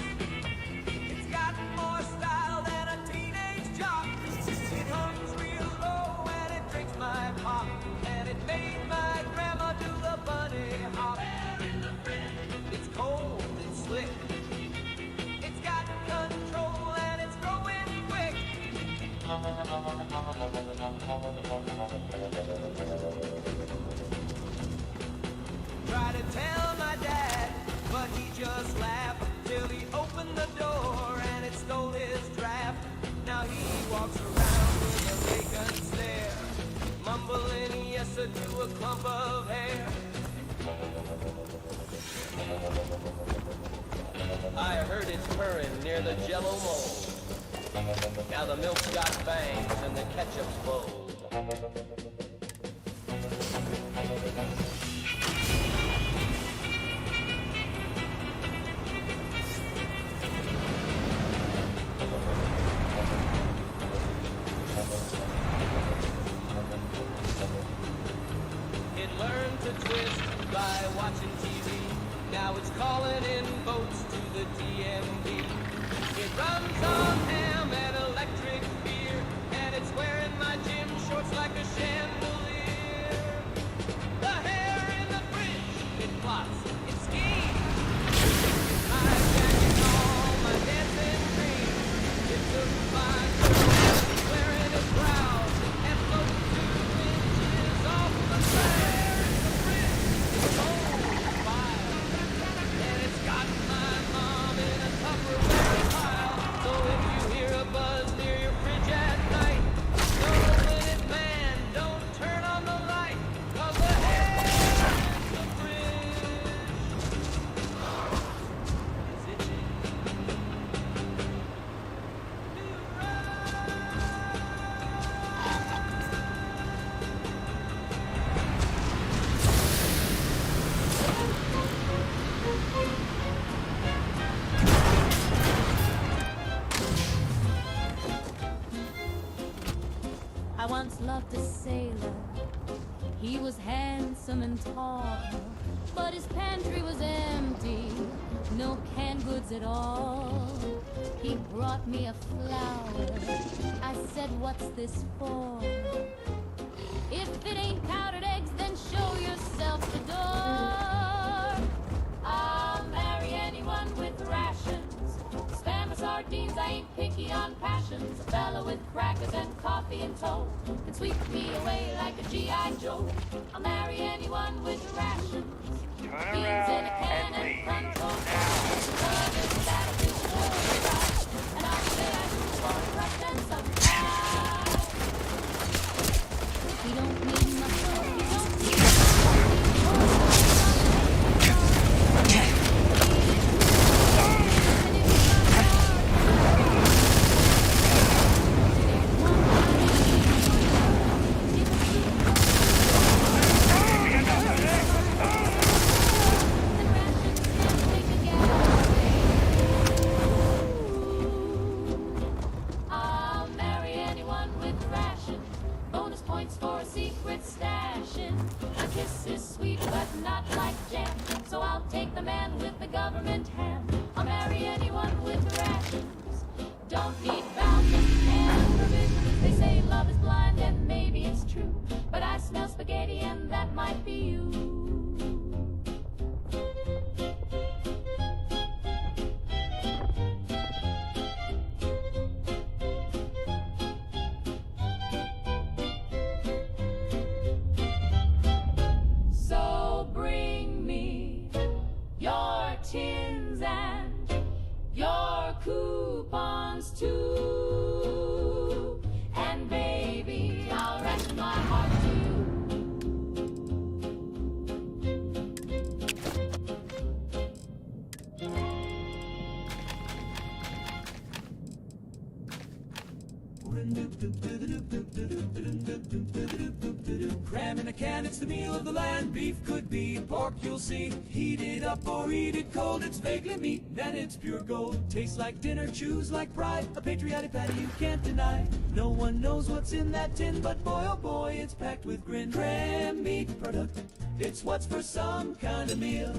M: It's got more style than a teenage jock. It hums real low and it drinks my pop, and it made my grandma do the bunny hop. It's cold, it's slick. It's got control and it's growing quick. Try to tell my dad, but he just laughed till he opened the door and it stole his draft. Now he walks around with a vacant stare, mumbling yes to a clump of hair. I heard it purring near the Jello mold. Now the milk's got fangs and the ketchup's bold. a twist by watching TV. Now it's calling in boats to the DMV. It runs on ham and electric beer, and it's wearing my gym shorts like a chandelier. The hair in the fridge, it plots, it schemes. Hijacking all my dancing dreams. It took my girl, wearing it proud, and floating 2 inches off the sand. The fridge is on fire, and it's got my mom in a Tupperware pile. So if you hear a buzz near your fridge at night, don't open it, man, don't turn on the light, 'cause the hair in the fridge is itching.
E: I once loved a sailor. He was handsome and tall, but his pantry was empty, no canned goods at all. He brought me a flower. I said, "What's this for?" "If it ain't powdered eggs, then show yourself the door." I'll marry anyone with rations. Spam or sardines, I ain't picky on passions. A fella with crackers and coffee in tow can sweep me away like a G.I. Joe. I'll marry anyone with rations. Beans in a can and control. Love is battlefield for the ride. And I'll say I do for crust and some pie. He don't need muscle, he don't need I'll marry anyone with rations. Bonus points for a secret stashing. A kiss is sweet but not like jam, so I'll take the man with the government ham. I'll marry anyone with rations. Don't need vouchers and provisions. They say love is blind and maybe it's true, but I smell spaghetti and that might be you. So bring me your tins and your coupons too. And baby, I'll ration my heart to you.
C: Cram in a can, it's the meal of the land. Beef could be pork, you'll see. Heat it up or eat it cold. It's vaguely meat, then it's pure gold. Tastes like dinner, chews like pride. A patriotic patty you can't deny. No one knows what's in that tin, but boy oh boy, it's packed with grin. Cram meat product, it's what's for some kind of meal.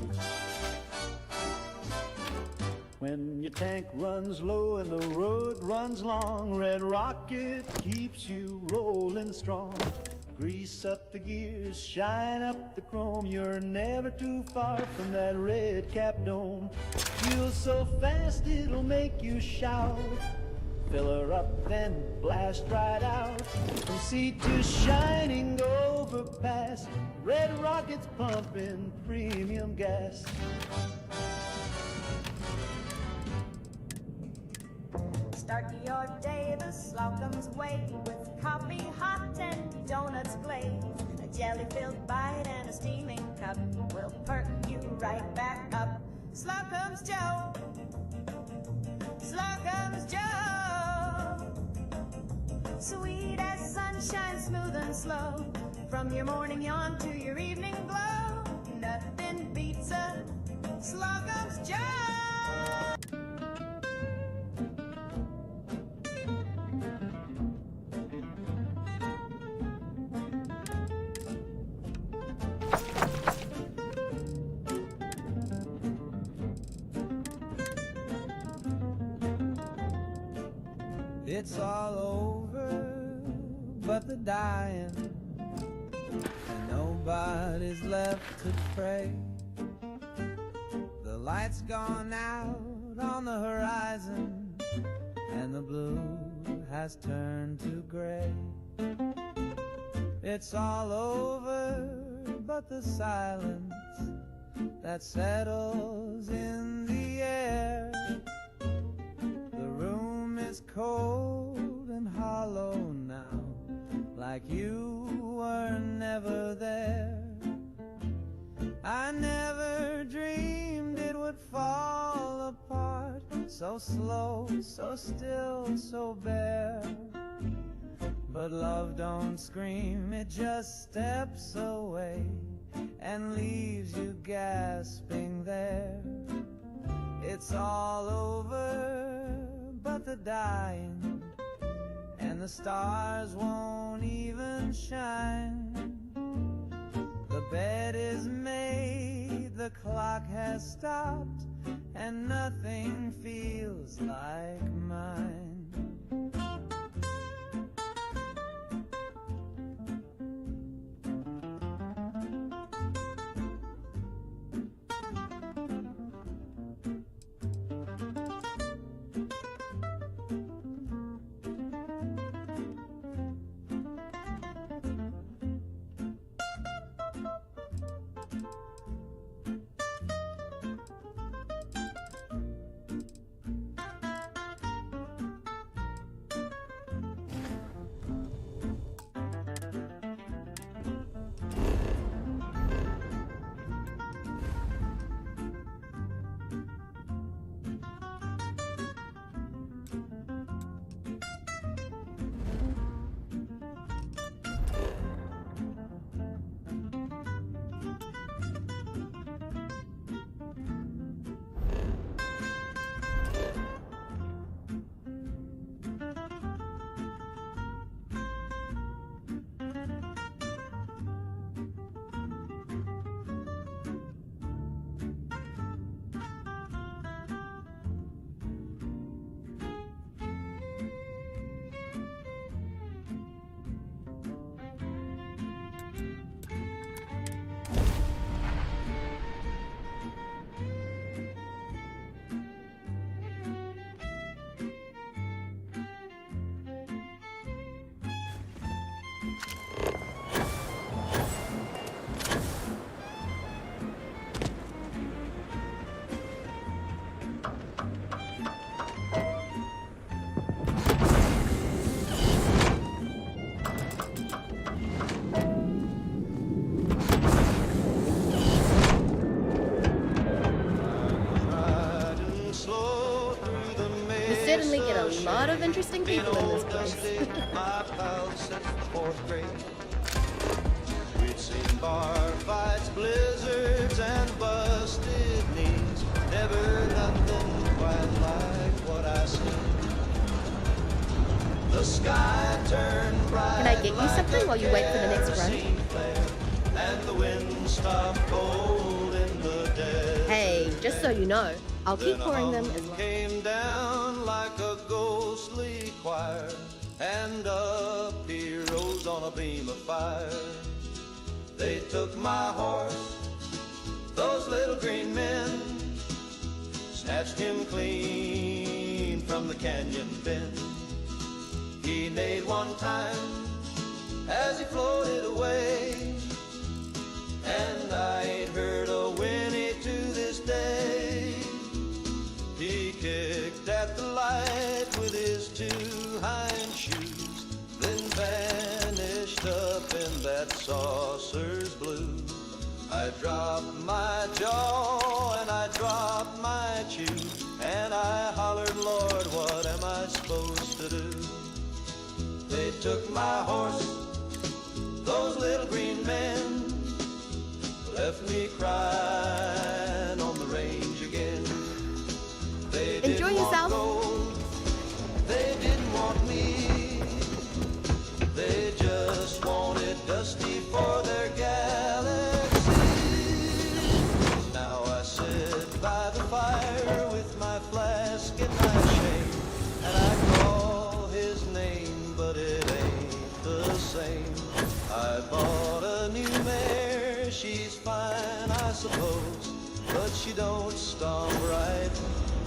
L: When your tank runs low and the road runs long, Red Rocket keeps you rolling strong. Grease up the gears, shine up the chrome. You're never too far from that red cap dome. Fuel so fast it'll make you shout. Fill her up, then blast right out. From sea to shining overpass, Red Rocket's pumping premium gas.
D: Start your day the Slocum's way with coffee hot and donuts glazed. A jelly-filled bite and a steaming cup will perk you right back up. Slocum's Joe, Slocum's Joe. Sweet as sunshine, smooth and slow. From your morning yawn to your evening glow, nothing beats a Slocum's Joe.
C: It's all over but the dying, and nobody's left to pray. The light's gone out on the horizon, and the blue has turned to gray. It's all over but the silence that settles in the air. The room is cold and hollow now, like you were never there. I never dreamed it would fall apart, so slow, so still, so bare. But love don't scream, it just steps away and leaves you gasping there. It's all over but the dying, and the stars won't even shine. The bed is made, the clock has stopped, and nothing feels like mine.
G: Certainly get a lot of interesting people in this place.
C: My pals since fourth grade. We'd seen bar fights, blizzards, and busted knees. Never nothing quite like what I seen. The sky turned bright.
G: Can I get you something while you wait for the next run?
C: And the wind stopped cold in the dead.
G: Hey, just so you know, I'll keep pouring them as well.
C: Came down like a ghostly choir, and up he rose on a beam of fire. They took my horse, those little green men, snatched him clean from the canyon bend. He neighed one time as he floated away, and I ain't heard a whinny to this day. He kicked at the light with his two hind shoes, then vanished up in that saucer's blue. I dropped my jaw and I dropped my chew, and I hollered, Lord, what am I supposed to do? They took my horse, those little green men, left me crying on the range again. They
G: Enjoy yourself.
C: Gold, they didn't want me. They just wanted Dusty for their galaxy. Now I sit by the fire with my flask and my shade, and I call his I suppose. But she don't stomp right,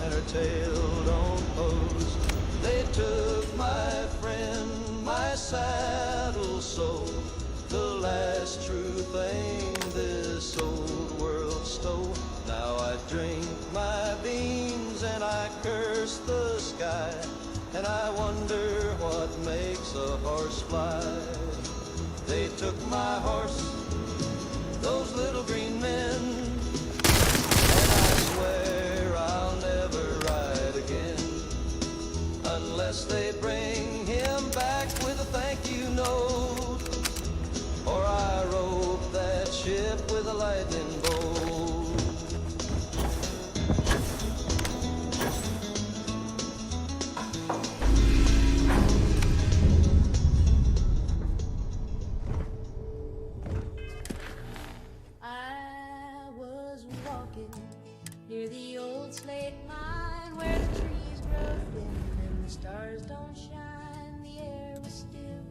C: and her tail don't pose. They took my friend, my saddle soul, the last true thing this old world stole. Now I drink my beans and I curse the sky, and I wonder what makes a horse fly. They took my horse, those little green men, and I swear I'll never ride again unless they bring him back with a thank you note, or I rope that ship with a lightning bolt.
E: I was walking near the old slate mine where the trees grow thin and the stars don't shine. The air was still,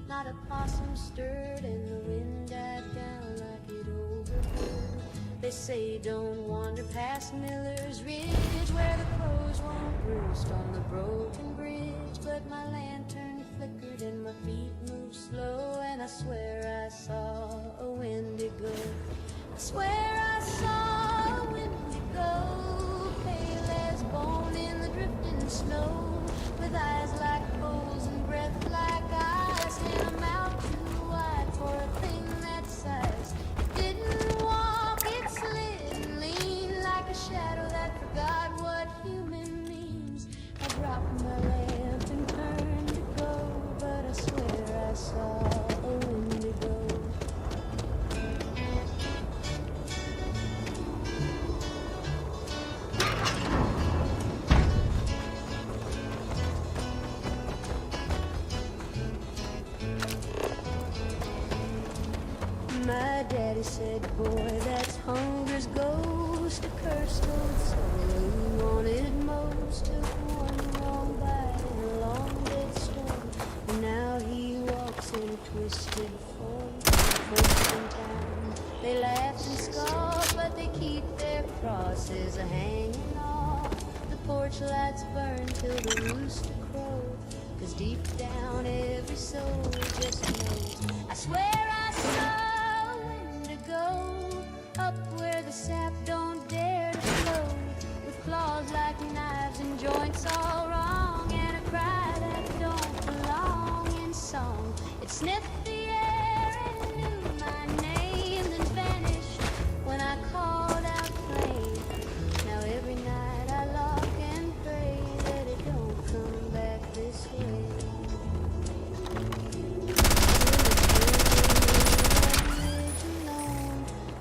E: not a possum stirred, and the wind died down like it overheard. They say don't wander past Miller's Ridge where the crows won't roost on the broken bridge. But my lantern flickered and my feet moved slow, and I swear I saw a Wendigo. I swear I saw a Wendigo, pale as bone in the drifting snow, with eyes like coals and breath like ice, and a mouth too wide for a thing that size. It didn't walk, it slid and leaned like a shadow that forgot what human means. I dropped my lamp and turned to go, but I swear I saw a Wendigo. My daddy said, boy, that's hunger's ghost, a cursed old soul he wanted most. Took one wrong bite in a long dead storm, and now he walks in a twisted form. Folks in town, they laugh and scoff, but they keep their crosses a-hanging off. The porch lights burn till the rooster crows, 'cause deep down every soul just knows. I swear I saw up where the sap don't dare to flow, with claws like knives and joints all wrong, and a cry that don't belong in song. It sniffed the air and knew my name, then vanished when I called out plain. Now every night I lock and pray that it don't come back this way.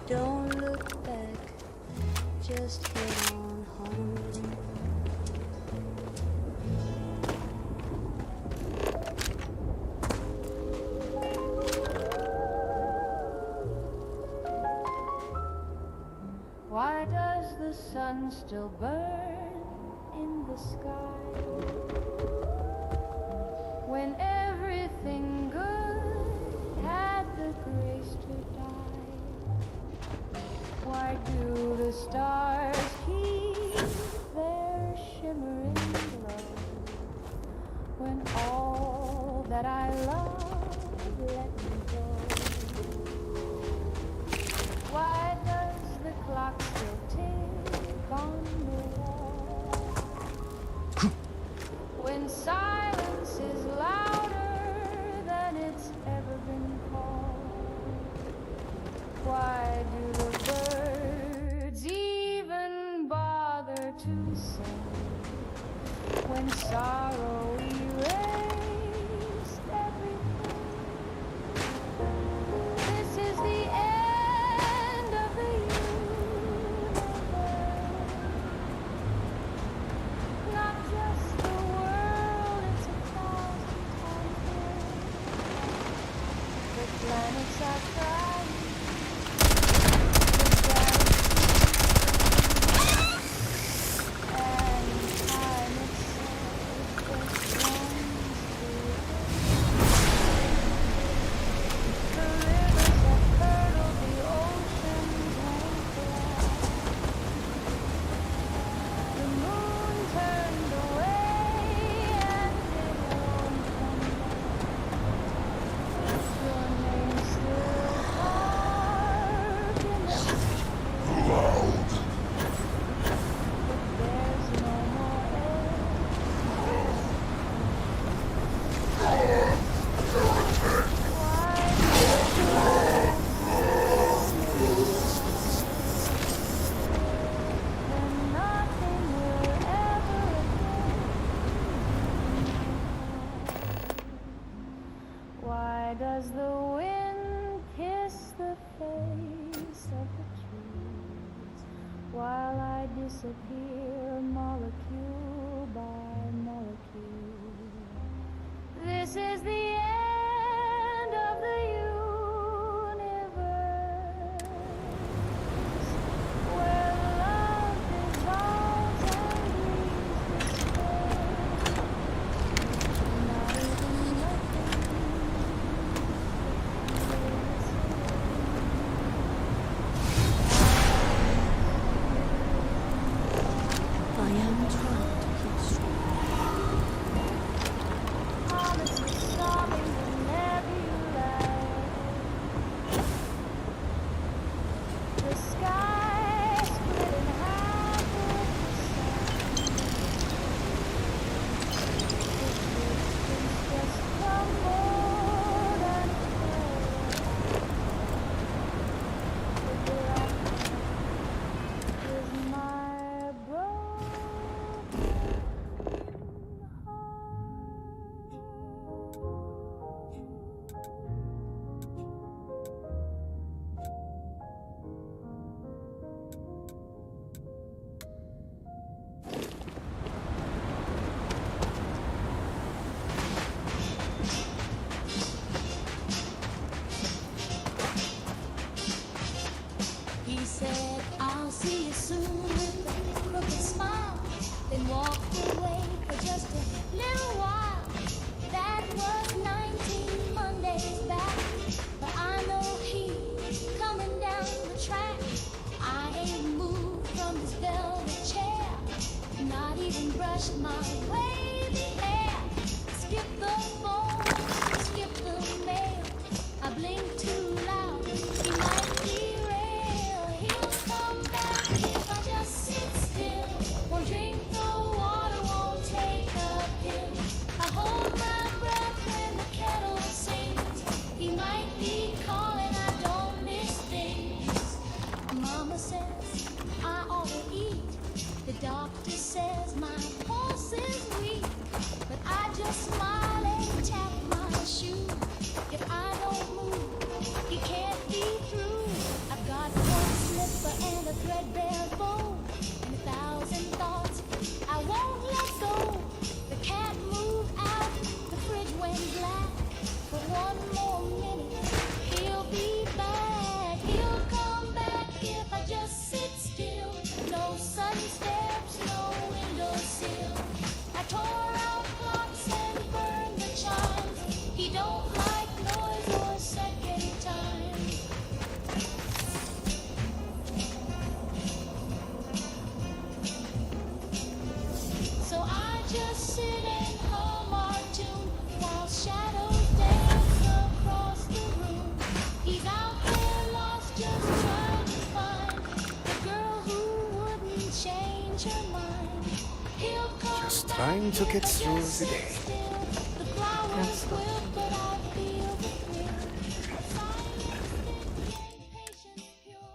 E: Don't look back, just head on home. Why does the sun still burn in the sky when everything good had the grace to die? Why do the stars keep their shimmering glow when all that I love let me go? Why does the clock still tick on the wall when silence is louder than it's ever been called? Why do the birds even bother to sing when sorrow erased everything? This is the end of the universe, not just the world, it's 1,000 times big. The planets are crying. And time itself
B: while I disappear molecule by molecule. This is the end of the universe, where love dissolves and breathes despair. Not even nothing
E: I am trying to keep strong.
B: honestly sobbing whenever you lie. The sky split in half with the sun. Existence just crumbled and fell. The black is my broken
H: He said, I'll see you soon with a crooked smile, then walked away for just a little while. That was 19 Mondays back, but I know he's coming down the track. I ain't moved from this velvet chair, not even brushed my wavy hair. Skip the phone, skip the mail, I blink too loud, he might derail. He'll come back if I just sit still, won't drink no water, won't take a pill. I hold my breath when the kettle sings, he might be calling, I don't miss things. Mama says I ought to eat, the doctor says my pulse is weak, but I just smile and tap my shoe. If I don't move, he can't be through. I've got one slipper and a threadbare bow, and 1,000 thoughts I won't let go. The cat moved out, the fridge went black. For one more minute, he'll be back. He'll come back if I just sit still. No sudden steps, no windowsill. I tore out clocks and burned the chimes. He don't like noise or second time. So I just sit and hum our tune while shadows dance across the room. He's out there lost, just trying to find the girl who wouldn't change her mind. He'll come
N: Just trying to get through the day.
H: still. The flowers will, but I feel the thrill. Silence, patience pure.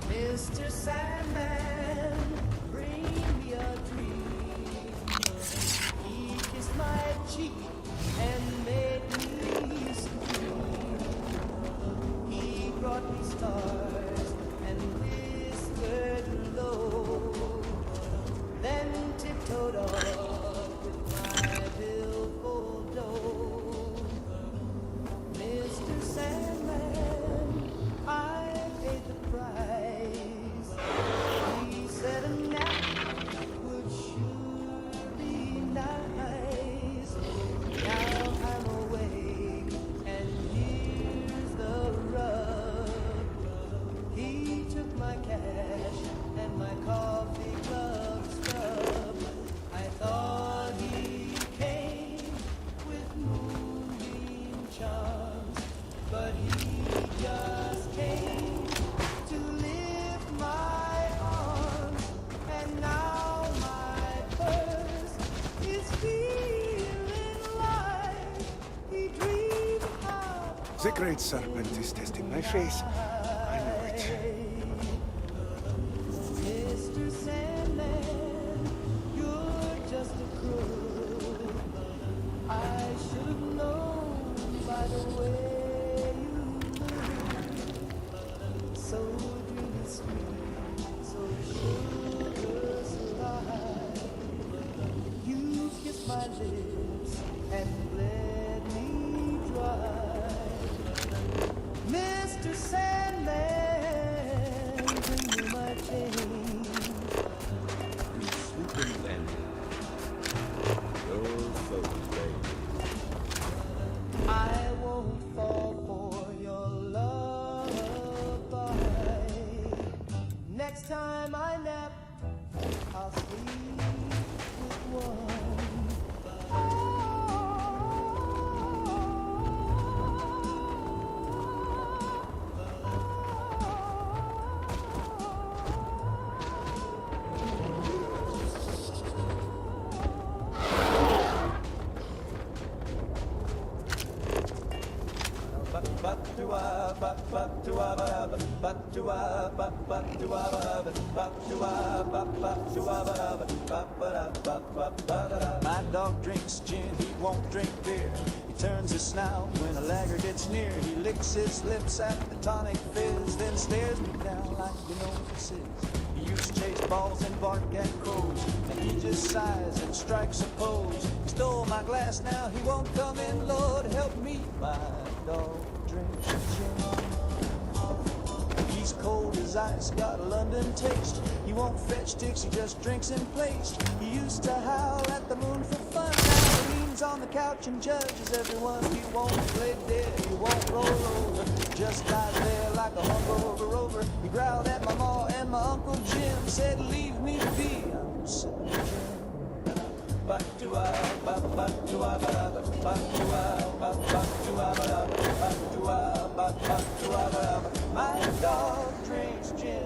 L: Mr. Sandman, bring me a dream. He kissed my cheek and made me scream. He brought me stars and whispered low, then tiptoed off with my billfold dough. Mr. Sandman, I paid the price. He said a nap would sure be nice. Now I'm awake, and here's the rub. He just came to lift my arms, and now my purse is feeling light. He dreamed how
N: The great serpent is testing my face. I know it.
L: Mr. Sandman, you're just a crook. I should have known by the way you look. So dreamy sweet, so sugar slide. You kissed my lips and bled me dry. Mr. Sandman, bring me my change.
I: Swooping landing. Your folks, baby.
L: I won't fall for your lullaby. Next time I nap, I'll sleep with one.
M: My dog drinks gin, he won't drink beer. He turns his snout when a laggard gets near. He licks his lips at the tonic fizz, then stares me down like you know what this is. He used to chase balls and bark at crows, and he just sighs and strikes a pose. He stole my glass, now he won't come in. Lord help me, my dog drinks gin. He's cold as ice, got a London taste. He won't fetch sticks, he just drinks in place. He used to howl at the moon for fun. Now he leans on the couch and judges everyone. He won't play dead, he won't roll over. Just lies there like a hungover rover. He growled at my ma and my Uncle Jim. Said, leave me be, I'm sick of Jim. My dog drinks gin.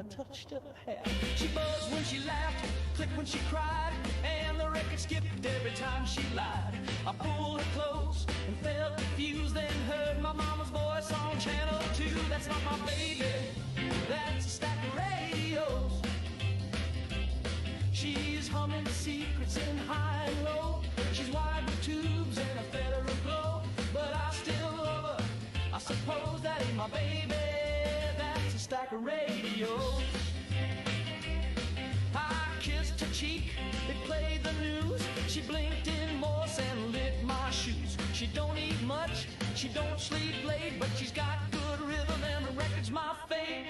M: Touched her hair. She buzzed when she laughed, clicked when she cried, and the record skipped every time she lied. I pulled her close and felt confused, then heard my mama's voice on channel 2. That's not my baby, that's a stack of radios. She's humming the secrets in high and low. She's wired with tubes and a federal glow, but I still love her. I suppose that ain't my baby, that's a stack of radios. I kissed her cheek, it played the news. She blinked in Morse and lit my shoes. She She don't sleep late, but she's got good rhythm and her record's my fate.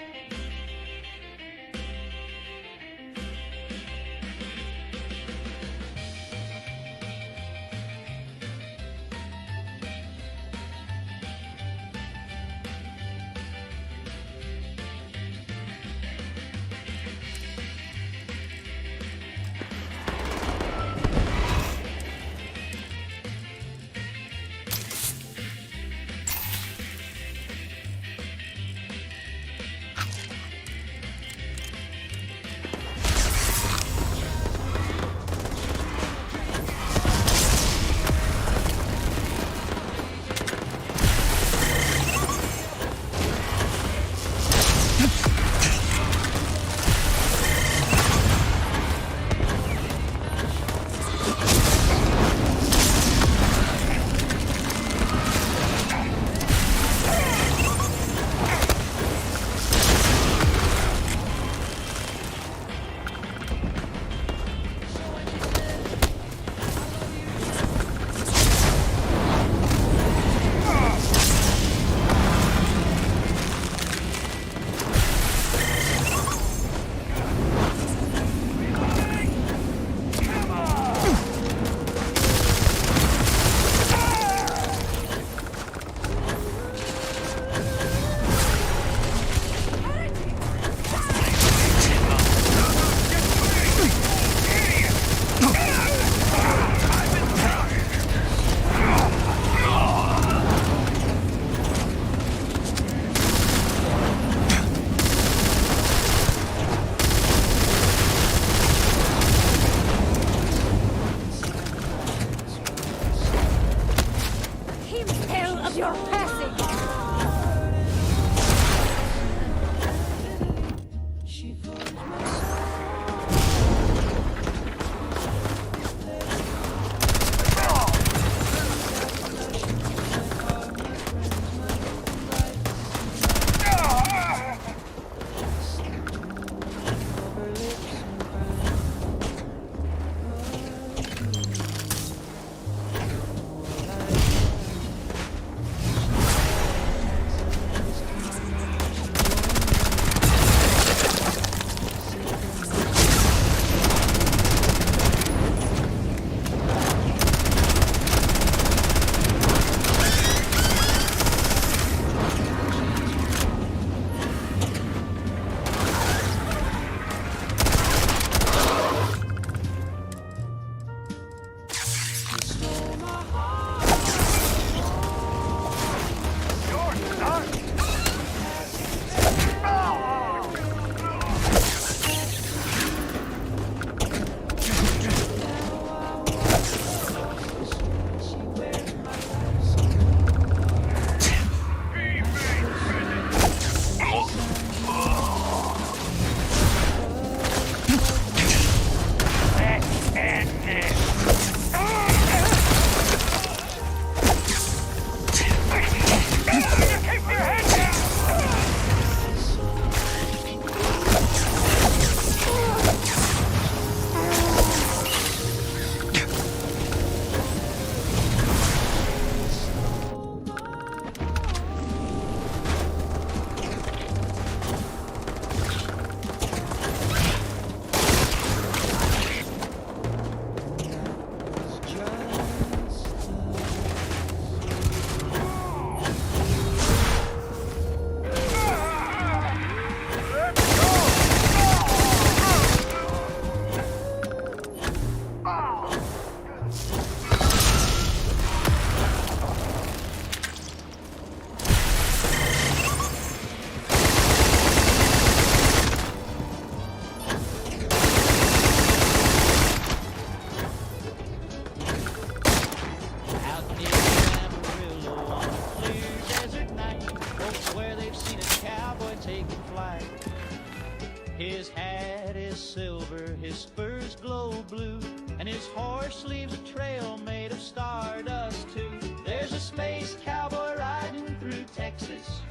M: His hat is silver, his spurs glow blue, and his horse leaves a trail made of stardust too. There's a space cowboy riding through Texas,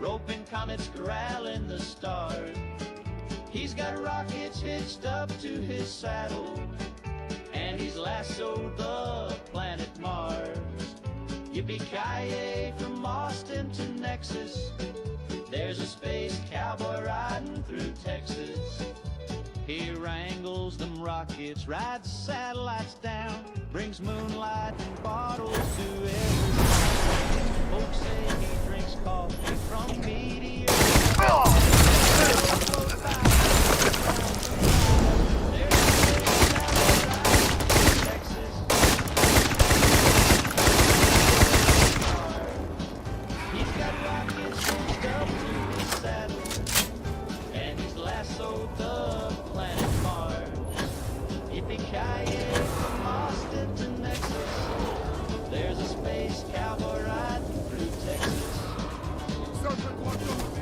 M: roping comets, corralling the stars. He's got rockets hitched up to his saddle, and he's lassoed the planet Mars. Yippee-ki-yay from Austin to Nexus. There's a space cowboy riding through Texas. He wrangles them rockets, rides satellites down, brings moonlight and bottles to every town. Folks say he drinks coffee from meteors.
K: Sergeant, watch over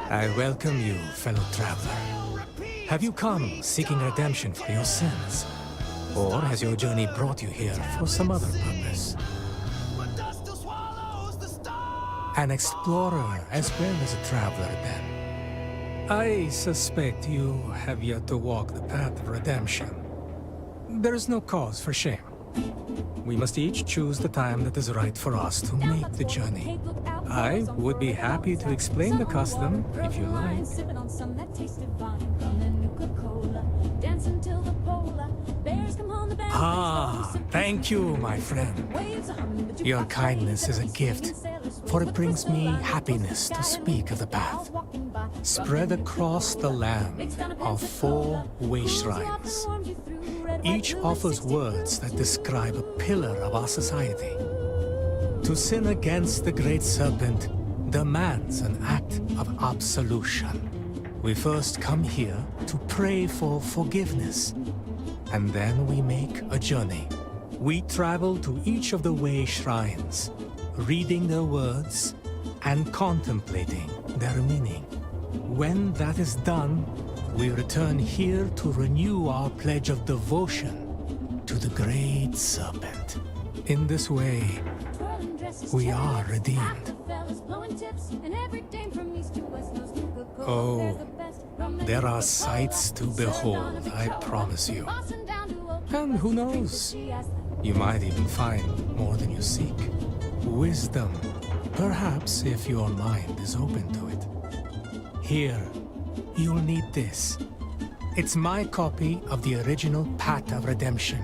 J: I welcome you, fellow traveler. Have you come seeking redemption for your sins? Or has your journey brought you here for some other purpose? An explorer as well as a traveler, then. I suspect you have yet to walk the path of redemption. There is no cause for shame. We must each choose the time that is right for us to make the journey. I would be happy to explain the custom, if you like. Ah, thank you, my friend. Your kindness is a gift, for it brings me happiness to speak of the path. Spread across the land are 4 way shrines. Each offers words that describe a pillar of our society. To sin against the Great Serpent demands an act of absolution. We first come here to pray for forgiveness, and then we make a journey. We travel to each of the way shrines, reading their words and contemplating their meaning. When that is done, we return here to renew our pledge of devotion to the Great Serpent. In this way, we are redeemed. Oh, there are sights to behold, I promise you. And who knows? You might even find more than you seek. Wisdom, perhaps, if your mind is open to it. Here, you'll need this. It's my copy of the original Path of Redemption,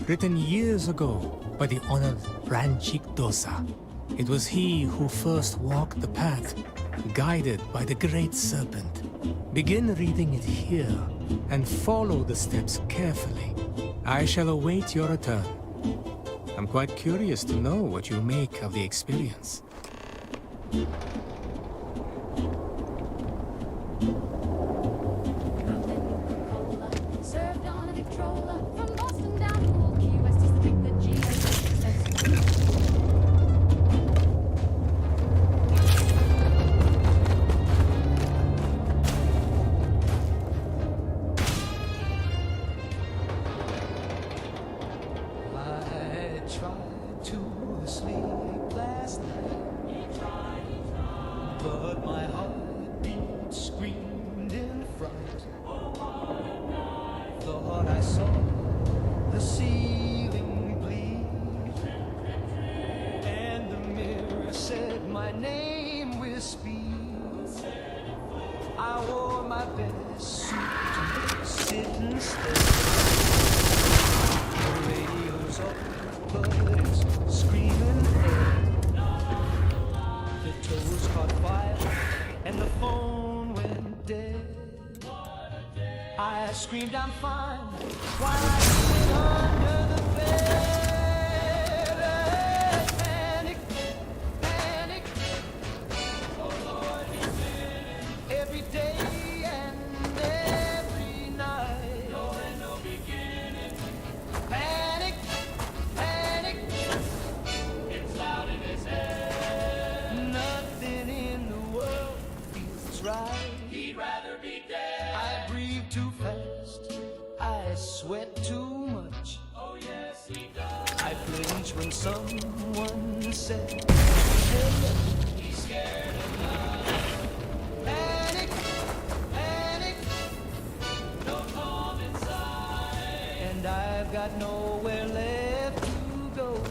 J: written years ago by the honored Ranchik Dosa. It was he who first walked the path, guided by the Great Serpent. Begin reading it here, and follow the steps carefully. I shall await your return. I'm quite curious to know what you make of the experience.
C: But my heartbeat screamed in fright. Thought I saw the ceiling bleed, and the mirror said my name with speed. I wore my best suit to sit and stare. The radio's off, but it's screaming air. The toes caught fire, and the phone went dead. I screamed, I'm fine, while I hid under the bed. Panic, panic. Oh Lord, he's been every day and every night. No end, no beginning. Panic, panic. It's loud in his head. Nothing in the world feels right. He'd rather be dead. I breathe too fast. I sweat too much. Oh yes, he does. I flinch when someone said, he's scared of love. Panic, panic. No calm inside. And I've got nowhere left to go.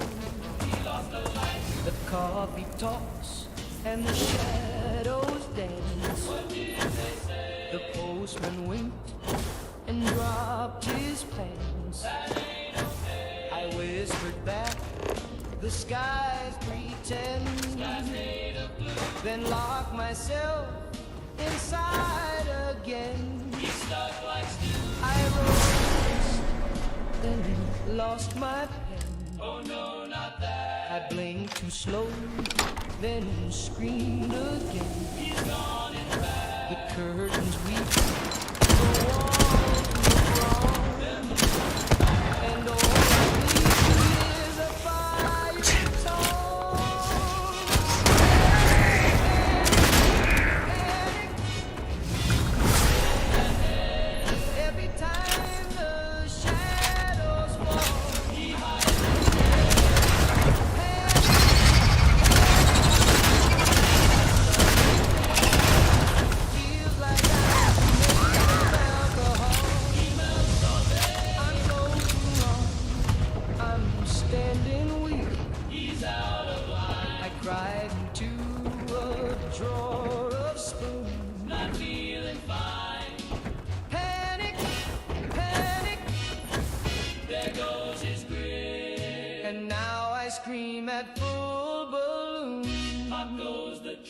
C: He lost the light. The coffee talks and the shadows dance. What did they say? The postman winked and dropped his pants. That ain't okay. I whispered back, the skies pretend. Skies made of blue. Then locked myself inside again. He stuck like stew. I rose, then lost my pen. Oh no, not that. I blinked too slow, then screamed again. He's gone in back. The curtains weep, the walls move wrong, and all I need is a fire song. Panic,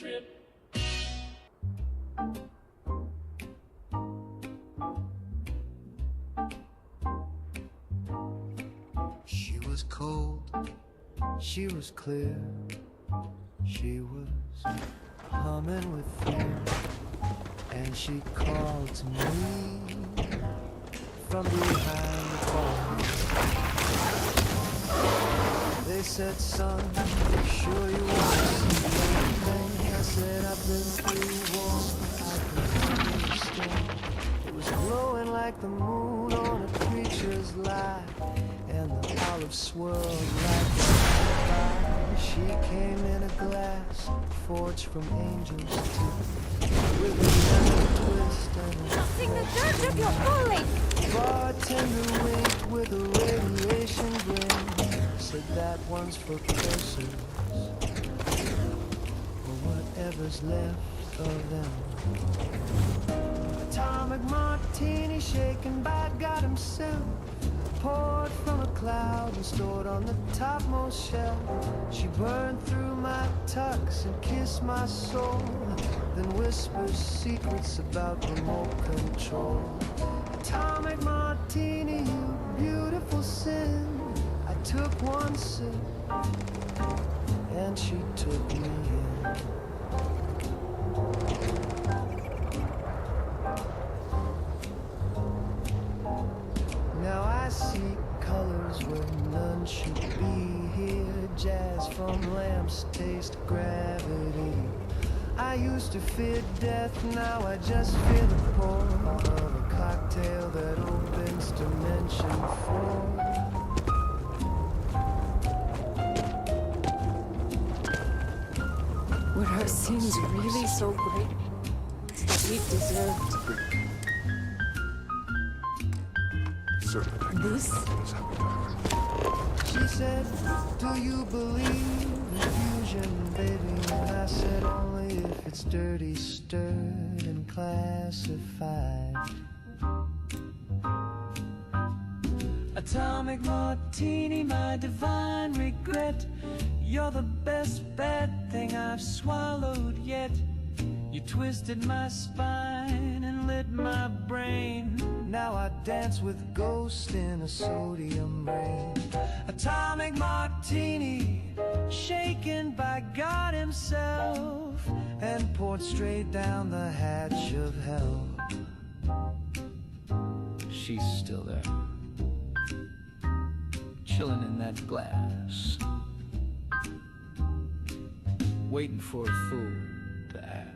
O: trip.
L: She was cold, she was clear, she was humming with fear, and she called to me from behind the phone. They said, son, you sure you want to see anything? I said, I've been through war, I've been through the storm. It was glowing like the moon on a preacher's lie, and the olive swirled like a fire. She came in a glass, forged from angels too, with a lemon twist and a
W: Nothing the dirt of your falling!
L: bartender winked with a radiation grin, said that one's for cursors, or whatever's left of them. Atomic martini shaken by God himself, poured from a cloud and stored on the topmost shelf. She burned through my tux and kissed my soul, then whispers secrets about remote control. Atomic martini, you beautiful sin. I took one sip, and she took me in. Now I see colors where none should be here. Jazz from lamps taste gravity. I used to fear death, now I just fear the pour of a cocktail that opens dimension 4.
W: Were our sins really so great that we deserved this?
L: She said, do you believe in fusion, baby? And I said, only if it's dirty, stirred, and classified. Atomic martini, my divine regret. You're the best bad thing I've swallowed yet. You twisted my spine and lit my brain. Now I dance with ghosts in a sodium rain. Atomic martini, shaken by God himself, and poured straight down the hatch of hell. She's still there, chilling in that glass, waiting for a fool to ask.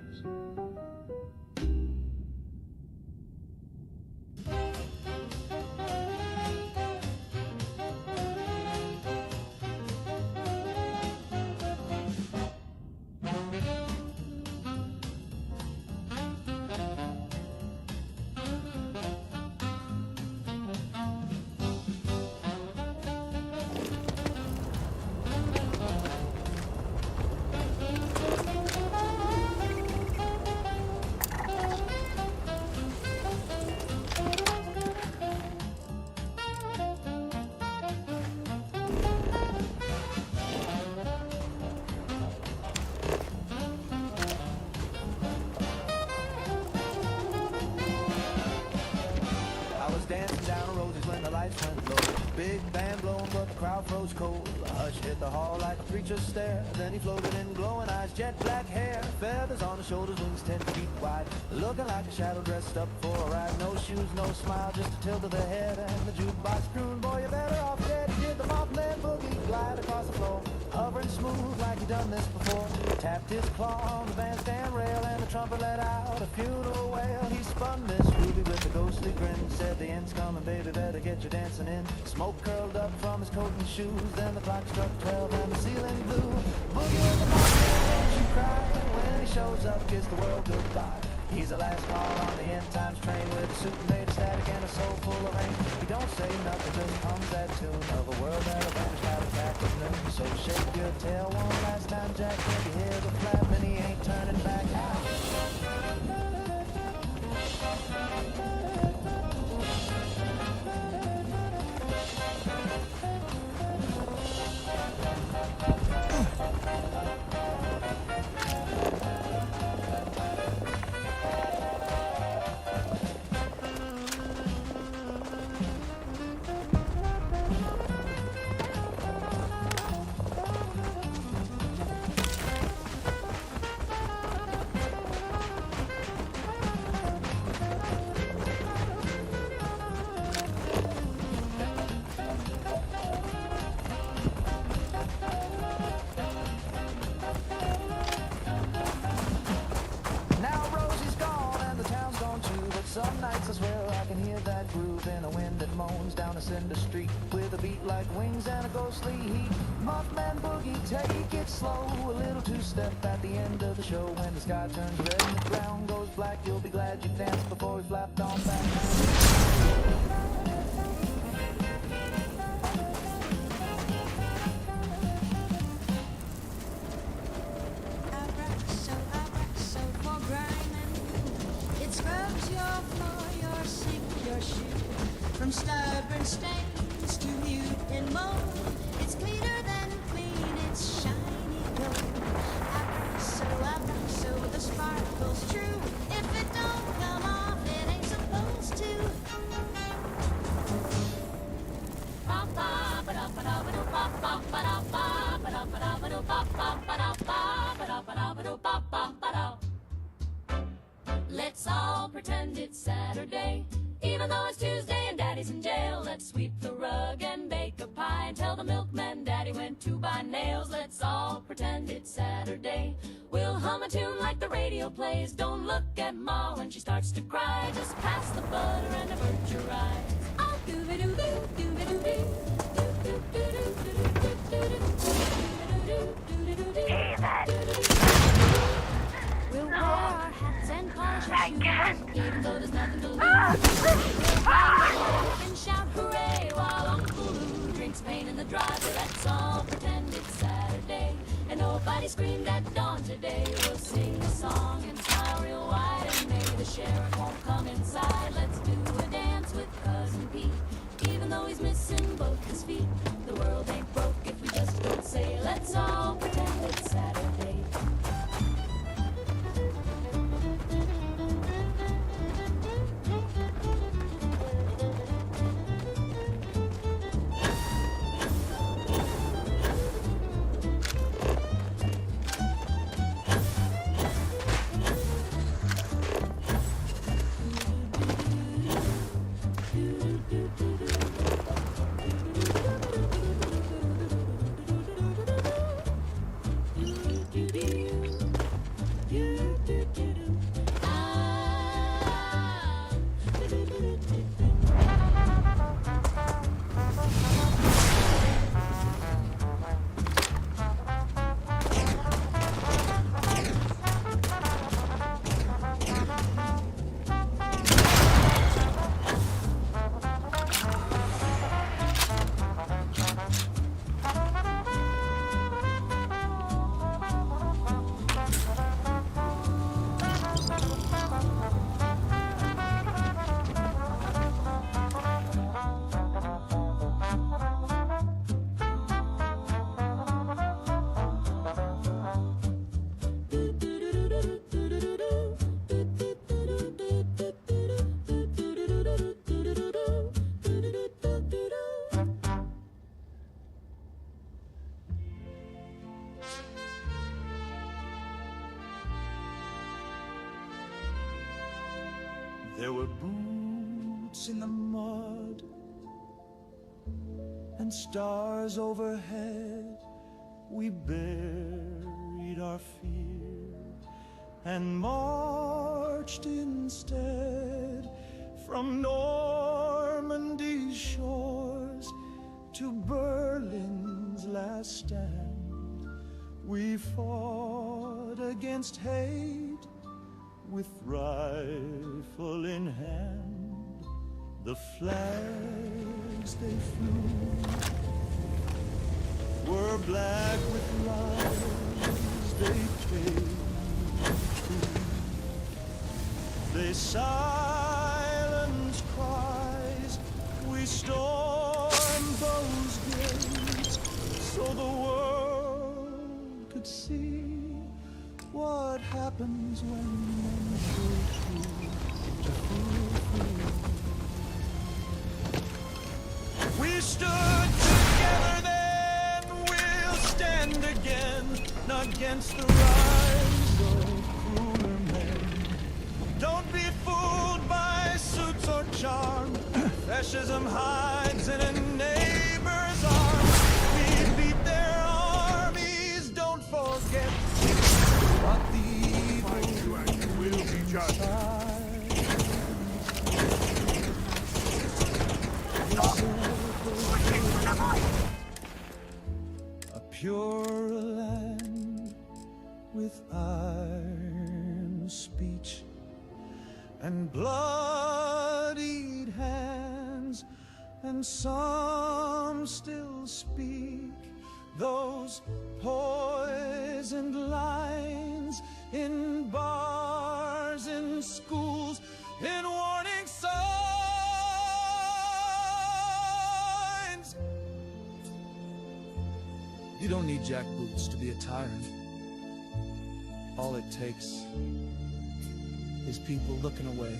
L: Dancing down roses when the lights went low. Big band blowing, but the crowd froze cold. A hush hit the hall like a preacher's stare. Then he floated in glowing eyes, jet black hair, feathers on his shoulders, wings 10 feet wide, looking like a shadow dressed up for a ride. No shoes, no smile, just a tilt of the head, and the jukebox croon, boy, you're better off dead. He did the Mothman boogie, glide across the floor, hovering smooth like he'd done this before. Tapped his claw on the bandstand rail, and the trumpet let out a funeral wail. He spun Miss Ruby with a ghostly grin, said the end's coming, baby, better get your dancing in. Smoke curled up from his coat and shoes, then the clock struck 12 and the ceiling blew. Boogie with the Mothman, don't you cry, when he shows up, kiss the world goodbye. He's the last call on the end times train, with a suit made of static and a soul full of rain. He don't say nothing, just hums that tune of a world that'll vanish by the crack of noon. So shake your tail one last time, Jack, when you hear the flap, and he ain't turning back out.
C: Some nights I swear I can hear that groove in a wind that moans down a cinder street with a beat like wings and a ghostly heat. Mothman boogie, take it slow, a little two-step at the end of the show. When the sky turns red and the ground goes black, you'll be glad you danced before we flapped on back.
E: From stubborn stains to mute and mold, it's cleaner than clean, it's shiny gold. So the sparkle's true. If it don't come off, it ain't supposed to. Let's all pretend it's Saturday, even though it's Tuesday and Daddy's in jail. Let's sweep the rug and bake a pie and tell the milkman Daddy went to buy nails. Let's all pretend it's Saturday. We'll hum a tune like the radio plays. Don't look at Ma when she starts to cry. Just pass the butter and avert your eyes. Oh, doo-ba-doo-doo, doo-ba-doo-doo. Hey, we'll wear our hats and polish our shoes, even though there's nothing to lose. And shout hooray while Uncle Lou drinks pain in the driveway. Let's all pretend it's Saturday, and nobody screamed at dawn today. We'll sing a song and smile real wide, and maybe the sheriff won't come inside. Let's do a dance with Cousin Pete, even though he's missing both his feet. The world ain't broke if we just don't say, let's all pretend it's Saturday.
C: There were boots in the mud and stars overhead. We buried our fear and marched instead from Normandy's shores to Berlin's last stand. We fought against hate with rifle in hand. The flags they flew were black with lies they paid true. They silenced cries, we stormed those gates, so the world could see what happens when men go through to fulfill. We stood together then, we'll stand again, not against the rise of crueler men. Don't be fooled by suits or charm. Fascism hides in a neighbor's arms. We beat their armies, don't forget. But the evil will be judged. pure a land with iron speech and bloodied hands, and some still speak those poisoned lines in bars, in schools, in warning signs. You don't need jackboots to be a tyrant. All it takes is people looking away.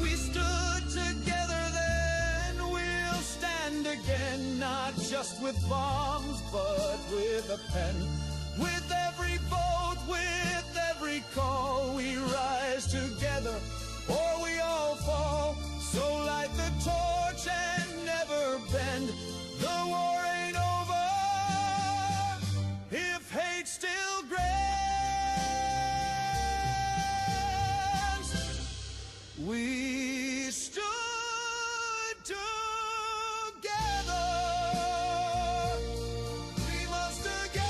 C: We stood together then, we'll stand again, not just with bombs, but with a pen. With every vote, with every call, we rise together, or we all fall. So light the torch and never bend. The war ain't over if hate still grants. We stood together. We must again.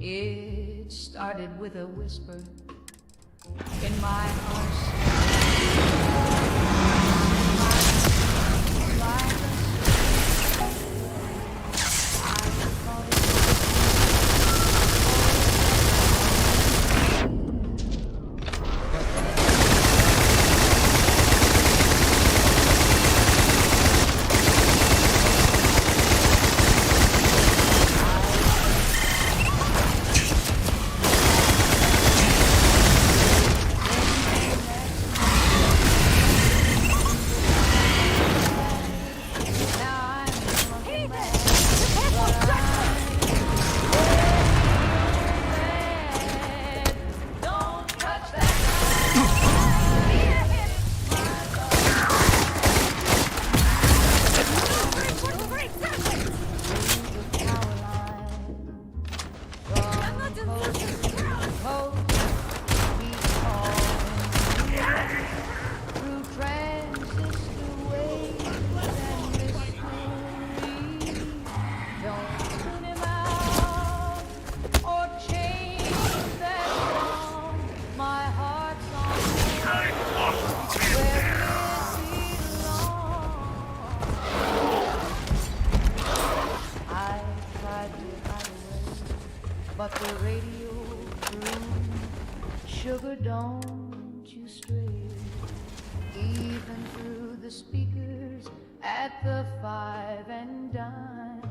B: It started with a whisper in my heart. But the radio crooned, sugar, don't you stray. Even through the speakers at the Five and Dime,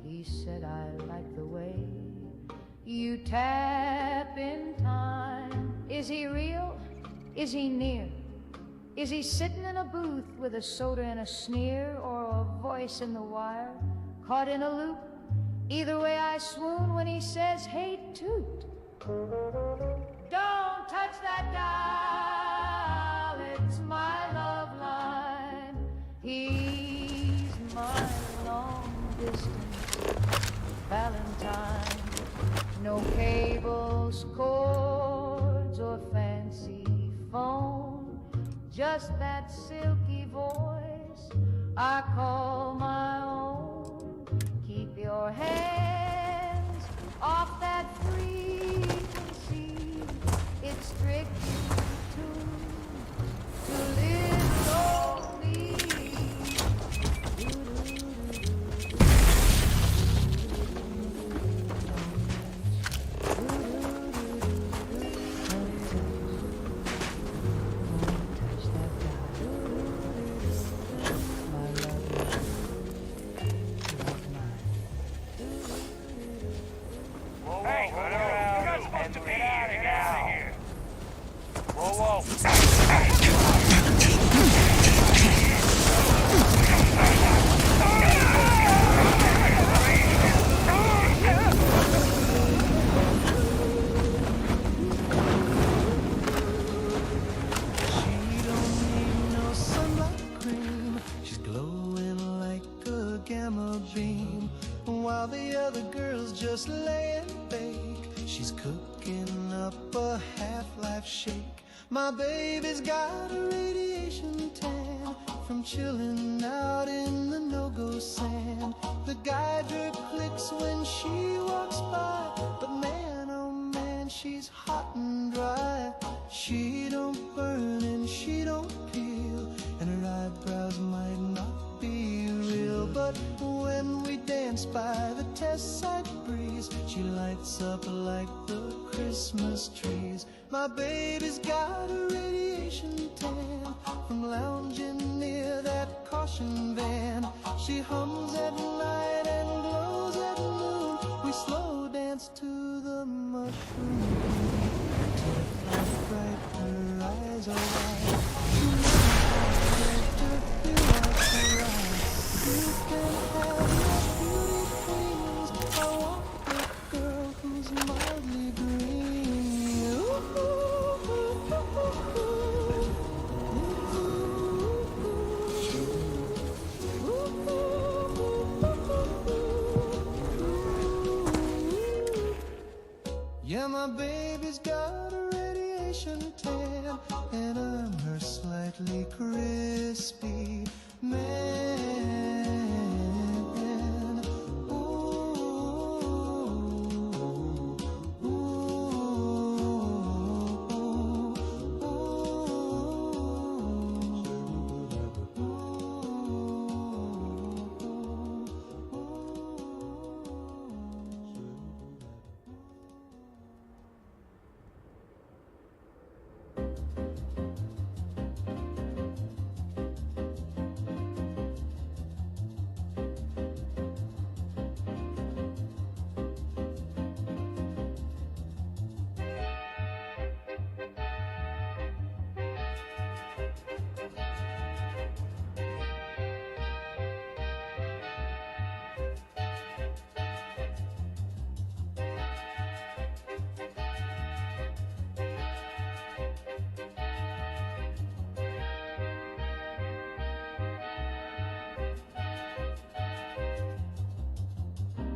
B: he said, I like the way you tap in time. Is he real? Is he near? Is he sitting in a booth with a soda and a sneer, or a voice in the wire, caught in a loop? Either way I swoon when he says, hey, toot. Don't touch that dial, it's my love line. He's my long distance Valentine. No cables, cords, or fancy phone, just that silky voice I call my own. Keep your hands off that frequency. It's strictly tuned to live lonely.
C: girl's just laying bake. She's cooking up a half-life shake. My baby's got a radiation tan from chilling out in the no-go sand. The guide her clicks when she walks by, but man, oh man, she's hot and dry. She don't burn and she don't peel, and her eyebrows might not be real, but when we dance by the test site breeze, she lights up like the Christmas trees. My baby's got a radiation tan from lounging near that caution van. She hums at night and glows at noon. We slow dance to the mushroom beat till it flies bright, her eyes are wide. You can have your beauty queens. I want a girl who's mildly green. Yeah, my baby's got a radiation tan, and I'm her slightly crispy man.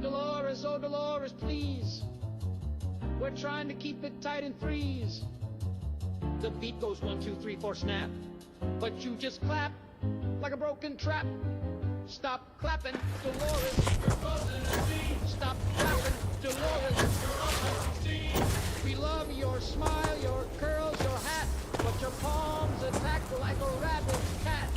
M: Dolores, oh Dolores, please. We're trying to keep it tight and freeze. The beat goes 1, 2, 3, 4, snap. But you just clap like a broken trap. Stop clapping, Dolores. You're frozen at sea. Stop clapping, Dolores. You're up at 16. We love your smile, your curls, your hat, but your palms attack like a rabid cat.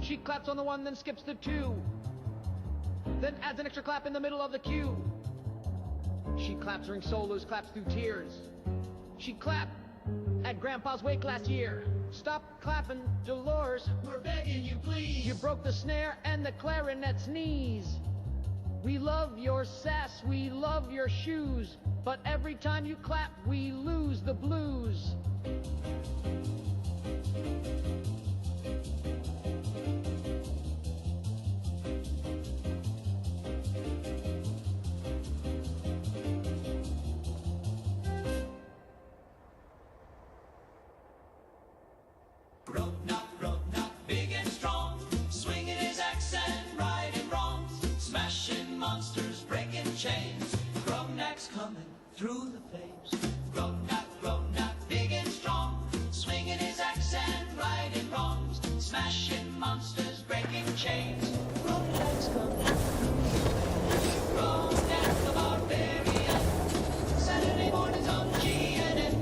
M: She claps on the 1, then skips the 2. Then adds an extra clap in the middle of the cue. She claps during solos, claps through tears. She clapped at Grandpa's wake last year. Stop clapping, Dolores. We're begging you, please. You broke the snare and the clarinet's knees. We love your sass, we love your shoes, but every time you clap, we lose the blues.
C: Chains, Grognak's coming through the flames. Grognak, big and strong, swinging his axe and righting wrongs, smashing monsters, breaking chains. Grognak's coming through the flames. Grognak the Barbarian, Saturday mornings on GNN.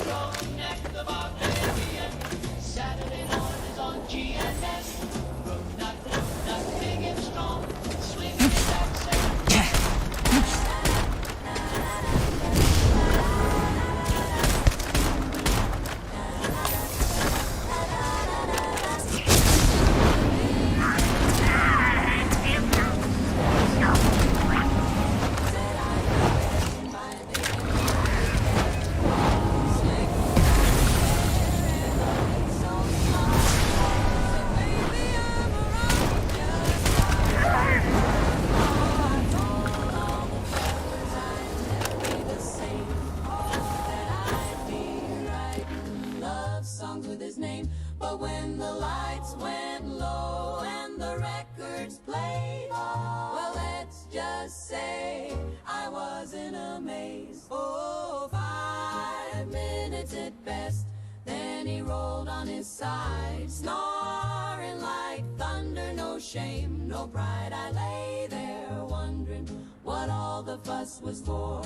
C: Grognak the Barbarian, Saturday mornings on GNN. Grognak, big and strong, swinging his axe and
E: love songs with his name. But when the lights went low and the records played, well, let's just say I was in a maze. Oh, 5 minutes at best. Then he rolled on his side, snoring like thunder. No shame, no pride. I lay there wondering what all the fuss was for.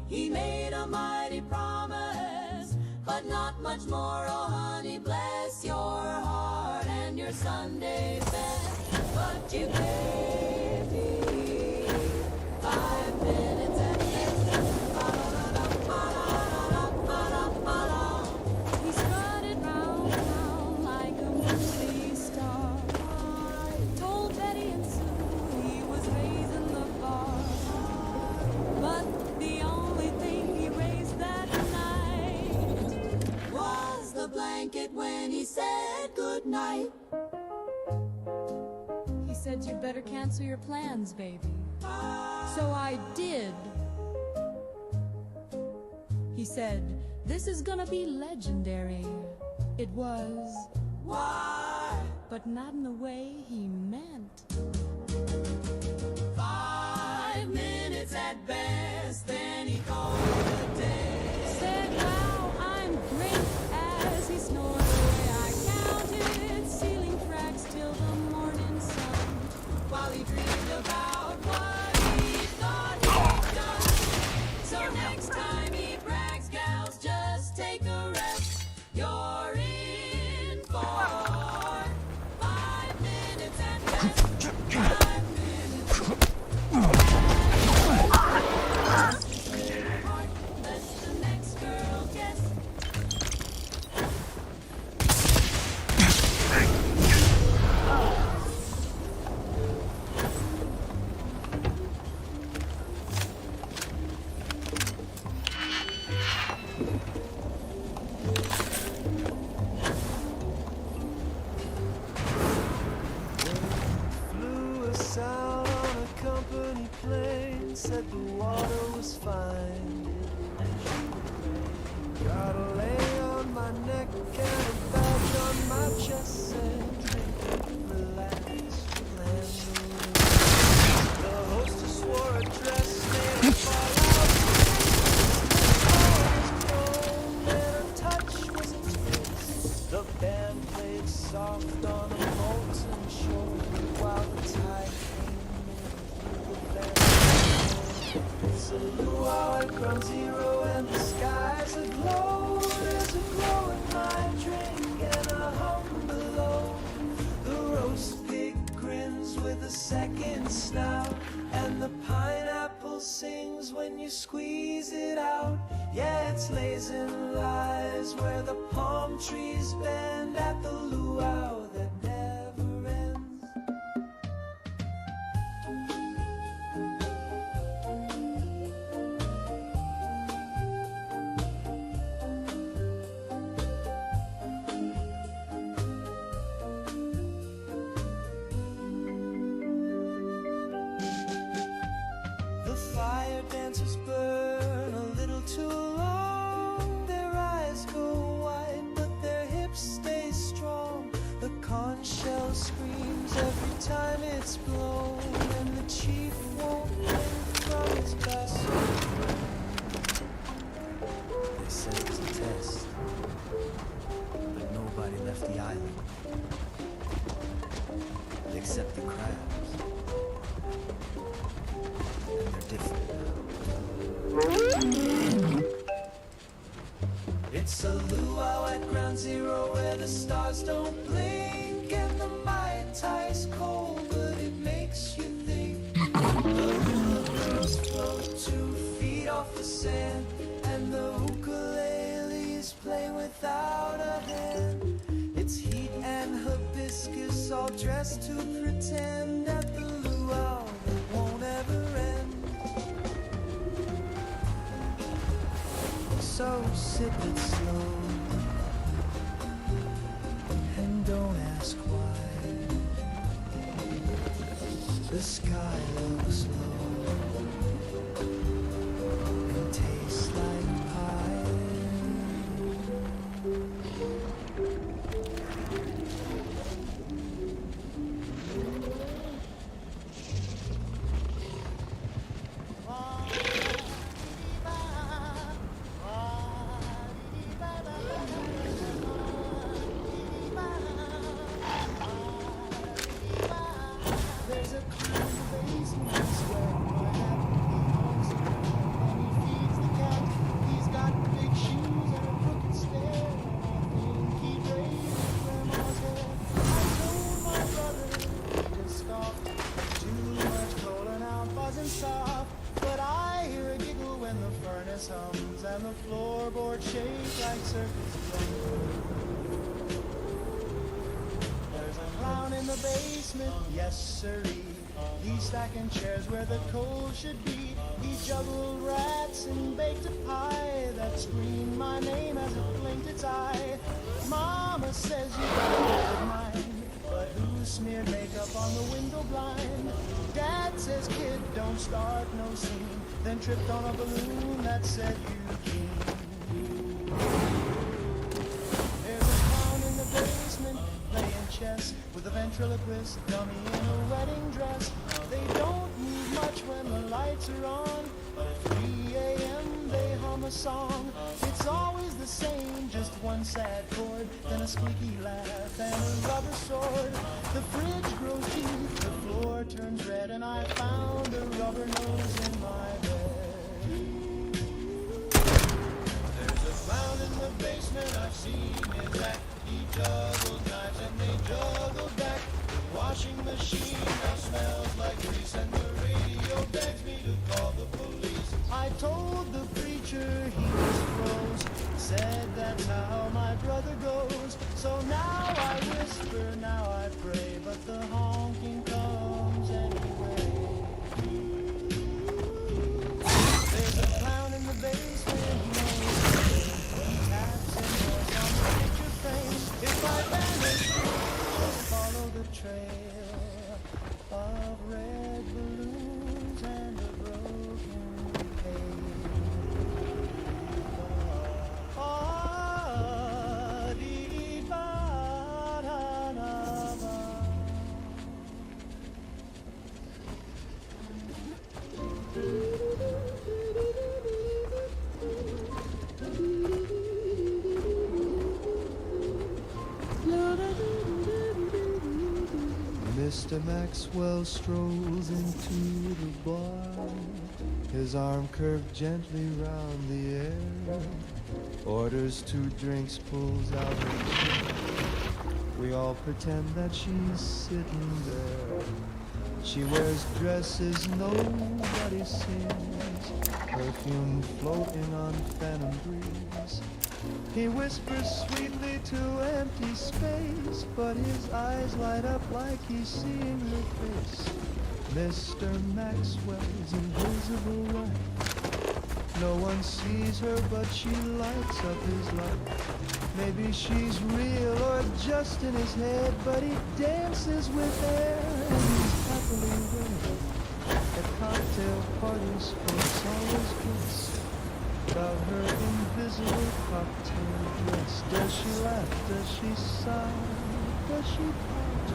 E: He made a mighty promise, but not much more. Oh, honey, bless your heart and your Sunday best. But you gave me 5 minutes at best. He strutted round town like a movie star. Told Betty and Sue he was raising the bar. But the only thing he raised that night was the blanket when he said goodnight. He said, "You'd better cancel your plans, baby." So I did. He said, "This is gonna be legendary." It was. Why? But not in the way he meant. 5 minutes at best, then he called it a day. Said, "Wow, I'm great," as he snored away. I counted ceiling cracks till the morning sun, while he dreamed about what he thought he had done. So next time he brags, gals, just take a rest. You're in for 5 minutes at best. 5 minutes. Let the next girl guess.
C: Flew us out on a company plane, said the water was fine. Got a lay on my neck and a badge on my chest, said drink, relax, land. The hostess wore a dress made of fallout. And her touch was a twist. The band played soft on a molten shore while the tide came in through the valley. It's a luau at ground zero and the skies aglow. There's a glow in my drink and a hum below. The roast pig grins with a second snout, and the pineapple sings when you squeeze it out. Yeah, it's lays and lies where the palm trees bend at the luau that never ends. The fire dancers burn a little too long. Their eyes go wide, but their hips stay strong. The conch shell screams every time it's blown, and the chief won't blink from his basket. They said it was a test, but nobody left the island except the crabs. And they're different now. It's a luau at ground zero where the stars don't blink, and the Mai Tai's cold, but it makes you think. The hula girls float 2 feet off the sand, and the ukuleles play without a hand. It's heat and hibiscus all dressed to pretend at the luau that won't ever end. So sip it slow and don't ask why. The sky looks low and tastes like pie.
L: basement, yes sirree. He's stacking chairs where the coal should be. He juggled rats and baked a pie that screamed my name as it blinked its eye. Mama says you got a good mind, but who smeared makeup on the window blind? Dad says, kid, don't start no scene, then tripped on a balloon that said Eugene. There's a clown in the basement playing chess with a ventriloquist dummy in a wedding dress. They don't move much when the lights are on, but at 3 a.m. they hum a song. It's always the same, just one sad chord, then a squeaky laugh and a rubber sword. The fridge grows deep, the floor turns red, and I found a rubber nose in my bed. There's a clown in the basement, I've seen his act. He juggles knives and they juggle back. The washing machine now smells like grease, and the radio begs me to call the police. I told the preacher he was froze, said that's how my brother goes. So now I whisper, now I pray, but the honking comes anyway. There's a clown in the basement, he knows the game. He taps and draws on the picture frame. If I vanish, just follow the trail of red balloons and a broken cage. Mr. Maxwell strolls into the bar, his arm curved gently round the air, orders 2 drinks, pulls out her chair. We all pretend that she's sitting there. She wears dresses nobody sees, perfume floating on phantom breeze. He whispers sweetly to empty space, but his eyes light up like he's seeing her face. Mr. Maxwell's invisible wife. No one sees her, but she lights up his life. Maybe she's real or just in his head, but he dances with air and he's happily wed. At cocktail parties, folks always kiss about her invisible cocktail dress. Does she laugh? Does she sigh? Does she pout?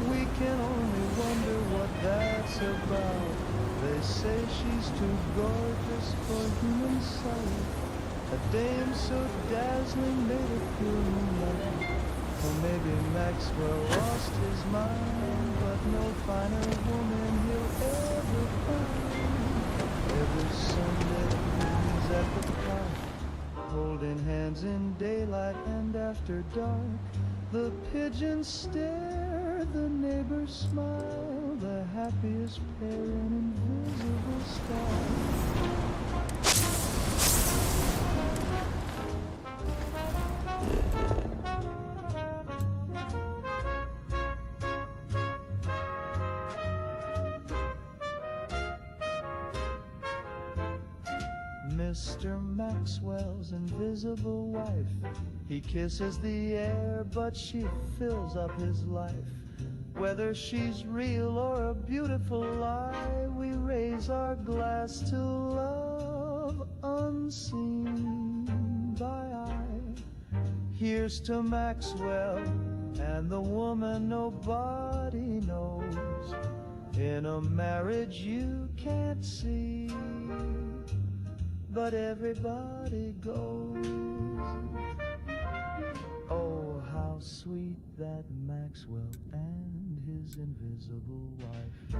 L: We can only wonder what that's about. They say she's too gorgeous for human sight, a dame so dazzling made of pure moonlight. Or maybe Maxwell lost his mind, but no finer woman he'll ever find. Every Sunday he's at the park, holding hands in daylight and after dark. The pigeons stare, the neighbors smile, the happiest pair in invisible style. Mr. Maxwell's invisible wife. He kisses the air, but she fills up his life. Whether she's real or a beautiful lie, we raise our glass to love unseen by eye. Here's to Maxwell and the woman nobody knows, in a marriage you can't see, but everybody goes. Oh, how sweet that Maxwell and his invisible wife.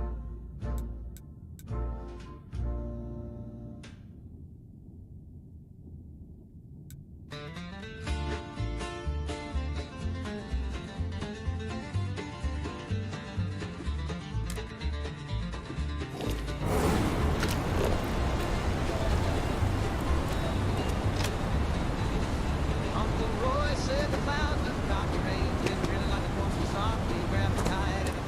M: Uncle Roy said the clouds have got rain, been drilling like a porcelain soft. He grabbed the kite and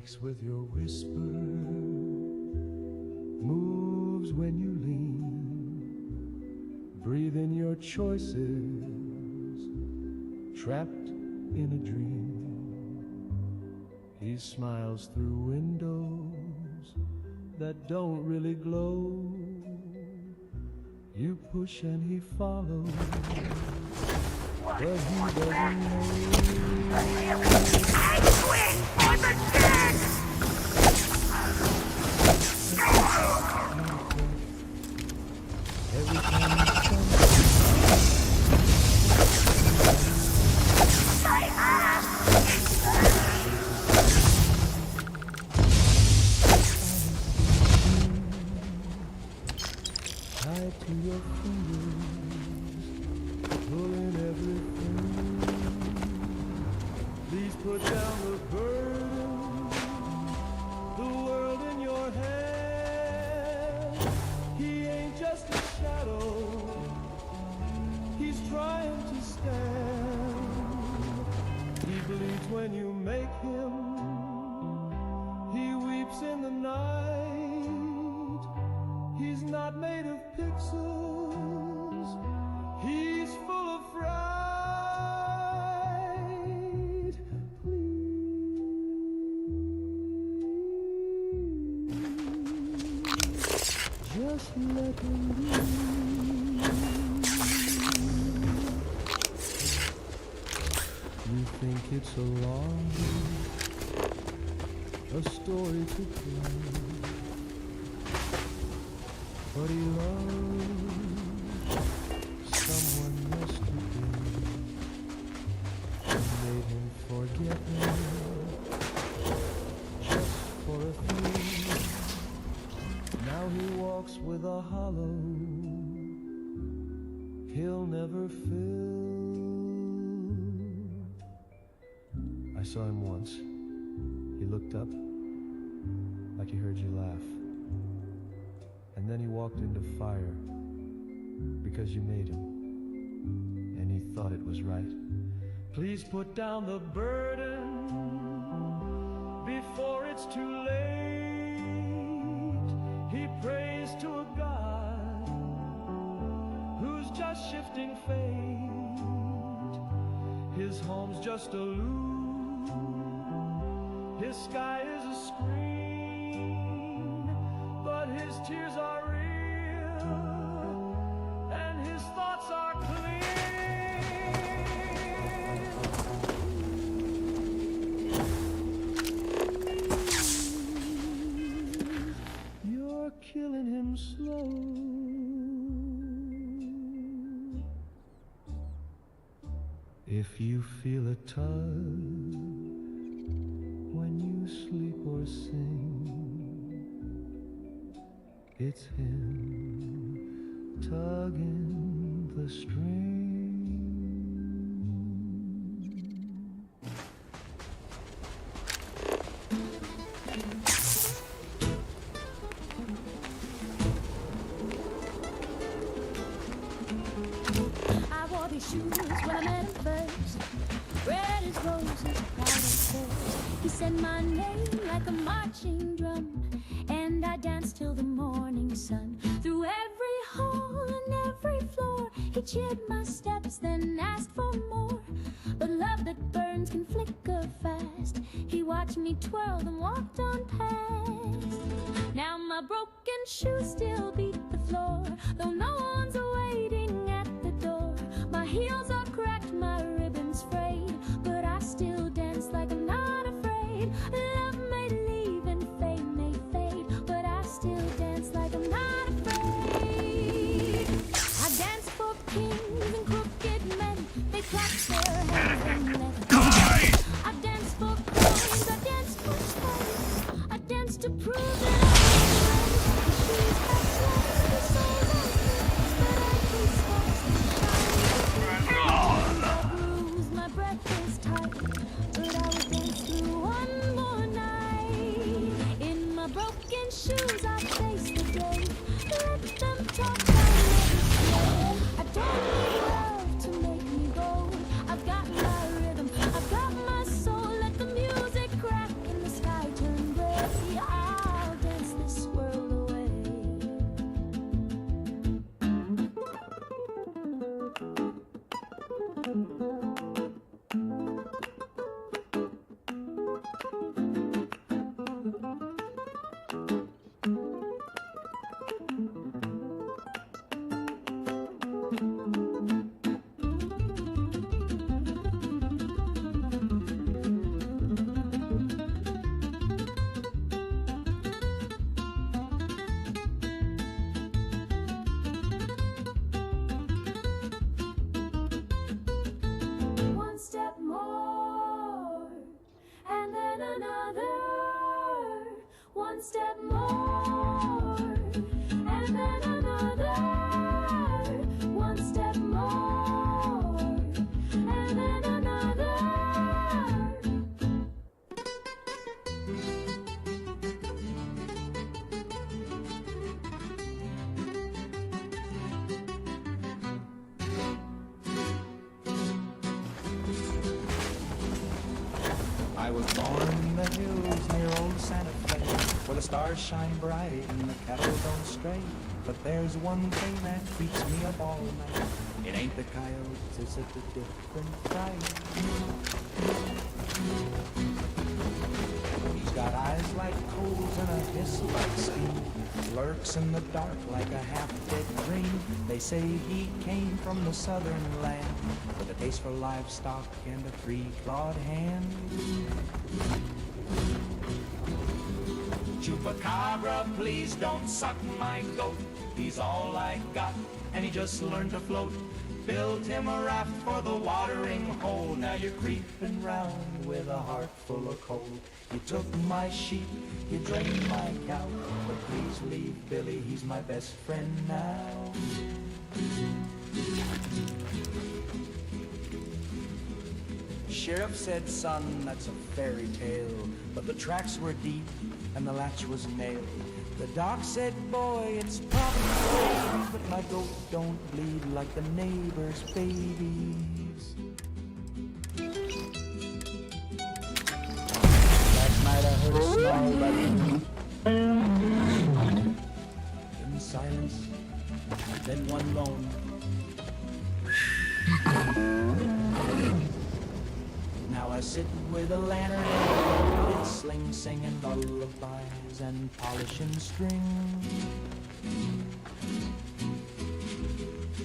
C: wakes with your whisper, moves when you lean, breathe in your choices, trapped in a dream. He smiles through windows that don't really glow. You push and he follows, but he doesn't know.
A: Quick, for the check!
C: Every time you tied to your fingers, pulling everything. Please put down the burden, the world in your hand. He ain't just a shadow, he's trying to stand. He bleeds when you make him, he weeps in the night. He's not made of pixels, he's full of fright. Please, just let him be. You think it's a long, a story to play, but he loved someone yesterday and made him forget him just for a few. Now he walks with a hollow he'll never fill. I saw him once. He looked up like he heard you laugh. And then he walked into fire because you made him, and he thought it was right. Please put down the burden before it's too late. He prays to a God who's just shifting fate. His home's just a loop, his sky is a screen, but his tears are real, and his thoughts are clear. You're killing him slow. If you feel a tug when you sleep or sing, it's him tugging the string.
E: I wore these shoes when I met him first. Red as roses, proud as first. He said my name like a marching drum, and I danced till the morning sun. Through every hall and every floor, he cheered my steps, then asked for more. But love that burns can flicker fast. He watched me twirl and walked on past. Now my broken shoes still beat the floor, though no one's waiting at the door. My heels are cracked, my ribbons frayed, but I still dance like I'm not afraid. Love may leave and fame may fade, but I still dance like I'm not afraid. I dance for kings and crooked men, they clap their hands and let go. I dance for coins, I dance for space, I dance to prove that I'm the shoes have lost the souls of me, but I can stop the shine. One step more, and then another. One step more, and then another. One step more, and then another.
C: I was born in the hills near old Santa Fe, where the stars shine bright and the cattle don't stray. But there's one thing that keeps me up all night. It ain't the coyotes, it's a different fright. He's got eyes like coals and a hiss like steam. Lurks in the dark like a half-dead dream. They say he came from the southern land with a taste for livestock and a three-clawed hand. Chupacabra, please don't suck my goat. He's all I got, and he just learned to float. Built him a raft for the watering hole. Now you're creeping round with a heart full of cold. You took my sheep, you drained my cow, but please leave Billy, he's my best friend now. Sheriff said, son, that's a fairy tale, but the tracks were deep and the latch was nailed. The doc said, boy, it's probably crazy, but my goat don't bleed like the neighbor's babies. Last night I heard a snarl by the in silence, then one moan. Now I sit with a lantern and a sling, singing lullabies and polishing strings.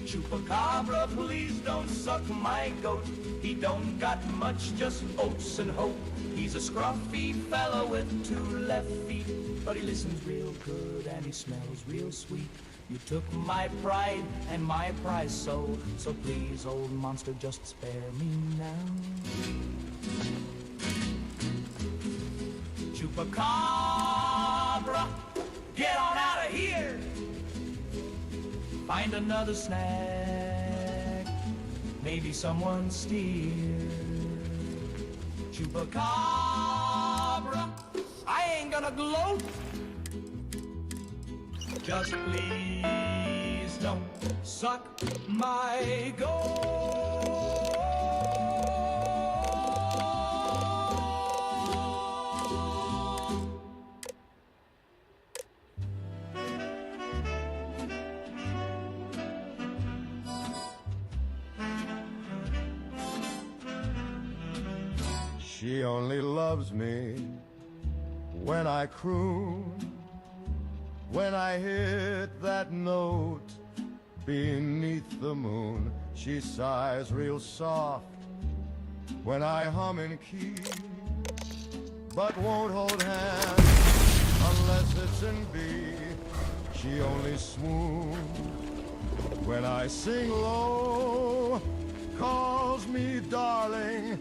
C: Chupacabra, please don't suck my goat. He don't got much, just oats and hope. He's a scruffy fella with 2 left feet, but he listens real good and he smells real sweet. You took my pride and my prize so please, old monster, just spare me now. Chupacabra, get on out of here. Find another snack, maybe someone steer. Chupacabra, I ain't gonna gloat. Just please don't suck my goat.
K: She only loves me when I croon, when I hit that note beneath the moon. She sighs real soft when I hum in key, but won't hold hands unless it's in B. She only swoons when I sing low, calls me darling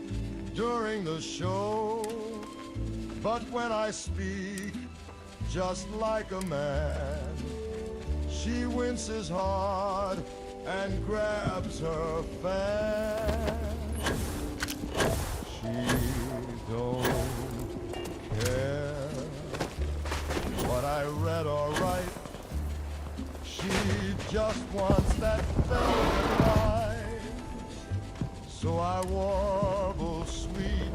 K: during the show, but when I speak just like a man, she winces hard and grabs her fan. She don't care what I read or write. She just wants that velvet light. So I warble sweet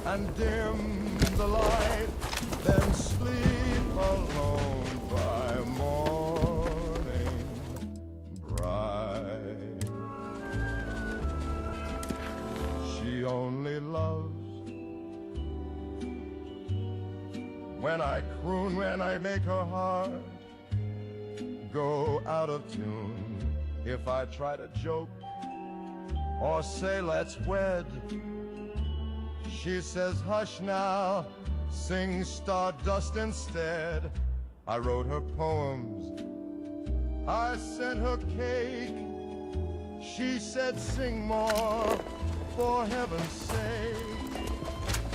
K: and dim the light, then sleep alone by morning bright. when I croon, when I make her heart go out of tune. If I try to joke or say let's wed, she says hush now, sing Stardust instead. I wrote her poems, I sent her cake. She said sing more, for heaven's sake.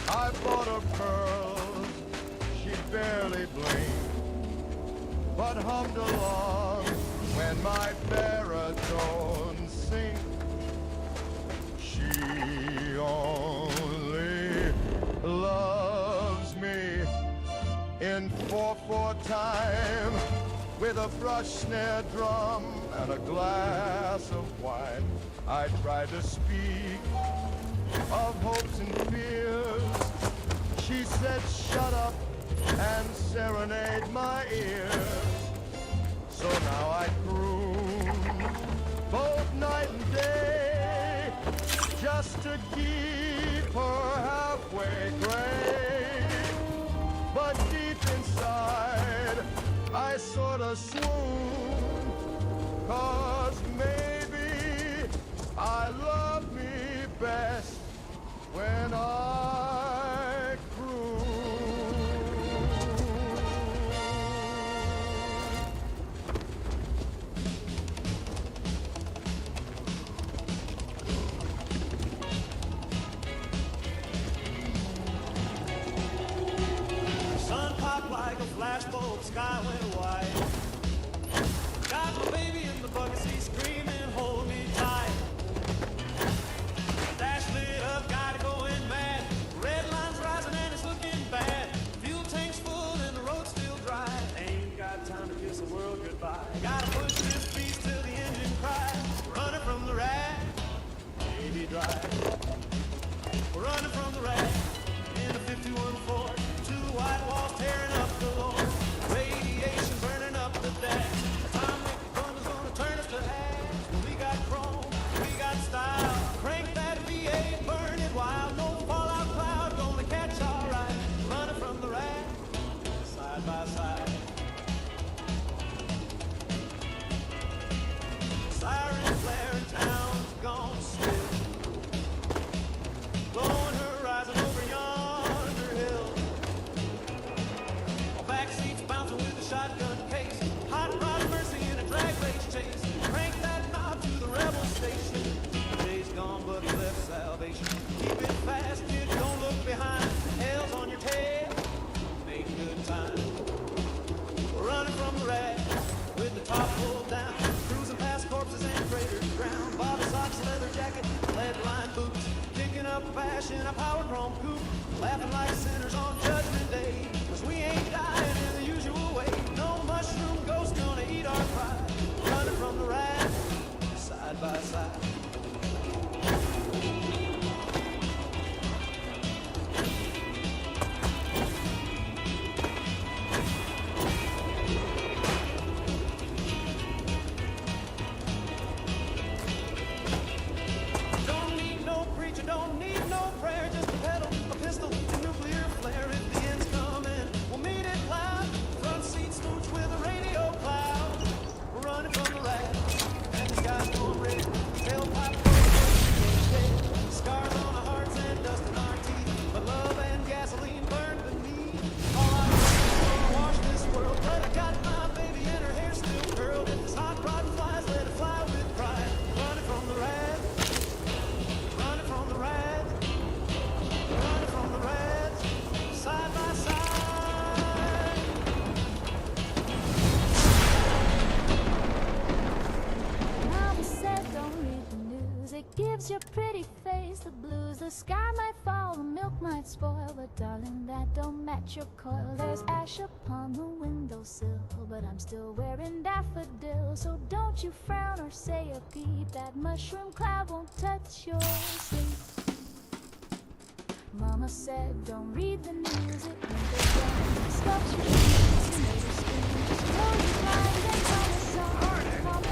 K: I bought her pearls, she barely blinked, but hummed along when my baritone sings. She only loves me in 4/4 time, with a brush, snare, drum, and a glass of wine. I tried to speak of hopes and fears. She said shut up and serenade my ears. So now I croon both night and day, just to keep her halfway gray. But deep inside I sorta swoon, 'cause maybe I love me best when I croon.
A: Sun popped like a flashbulb, sky went white. Got my baby in the bucket seat screaming, hold me tight. Dash lit up, got it going mad. Red line's rising and it's looking bad. Fuel tank's full and the road's still dry. Ain't got time to kiss the world goodbye. Gotta push this beast till the engine cries. Running from the rat, baby drive. We're running from the rat in a 51 Ford. Two white walls tearing up the Lord. Radiation burning up the deck. Atomic thunder's gonna turn us to ash. We got chrome, we got style. Crank that V8, burn it wild. No fallout cloud gonna catch our eye. Running from the rat, side by side. Siren flare, town's gone still. Blowing horizon over yonder hill. Backseats bouncing with a shotgun case. Hot rod mercy in a drag race chase. Crank that knob to the rebel station. The day's gone, but he left salvation. Keep it fast, kid, don't look behind. Hell's on your tail, make good time. We're running from the rat with the top pulled down. Cruising past corpses and craters ground. Bobby socks, leather jacket, lead line boots. Kicking up ash in a power chrome coupe. Laughing like sinners on Judgment Day. 'Cause we ain't dying in the usual way. No mushroom ghost gonna eat our pride. Running from the rat, side by side. Don't need no preacher, don't need no prayer. Just a pedal, a pistol, a nuclear flare. If the end's coming, we'll meet it loud. Front seat stooge with a radio cloud. We're running from the rat, and the sky's going red. Tailpipe going scars on our hearts and dust in our teeth. But love and gasoline burn beneath. All I want is to wash this world, but I got my baby and her hair still curled. If this hot rod flies, let it fly with pride. Running from the rat, running from the rat, running from the rat, side by side.
H: Mama said don't read the news. It gives your pretty face the blues. The sky might fall, the milk might spoil, but darling, that don't match your coil. There's ash upon the windowsill, but I'm still wearing daffodils. So don't you frown or say a peep. That mushroom cloud won't touch your sleep. Mama said don't read the news. It meant they don't stop your dreams. You made her scream. Just close your eyes and tell us all. Mama,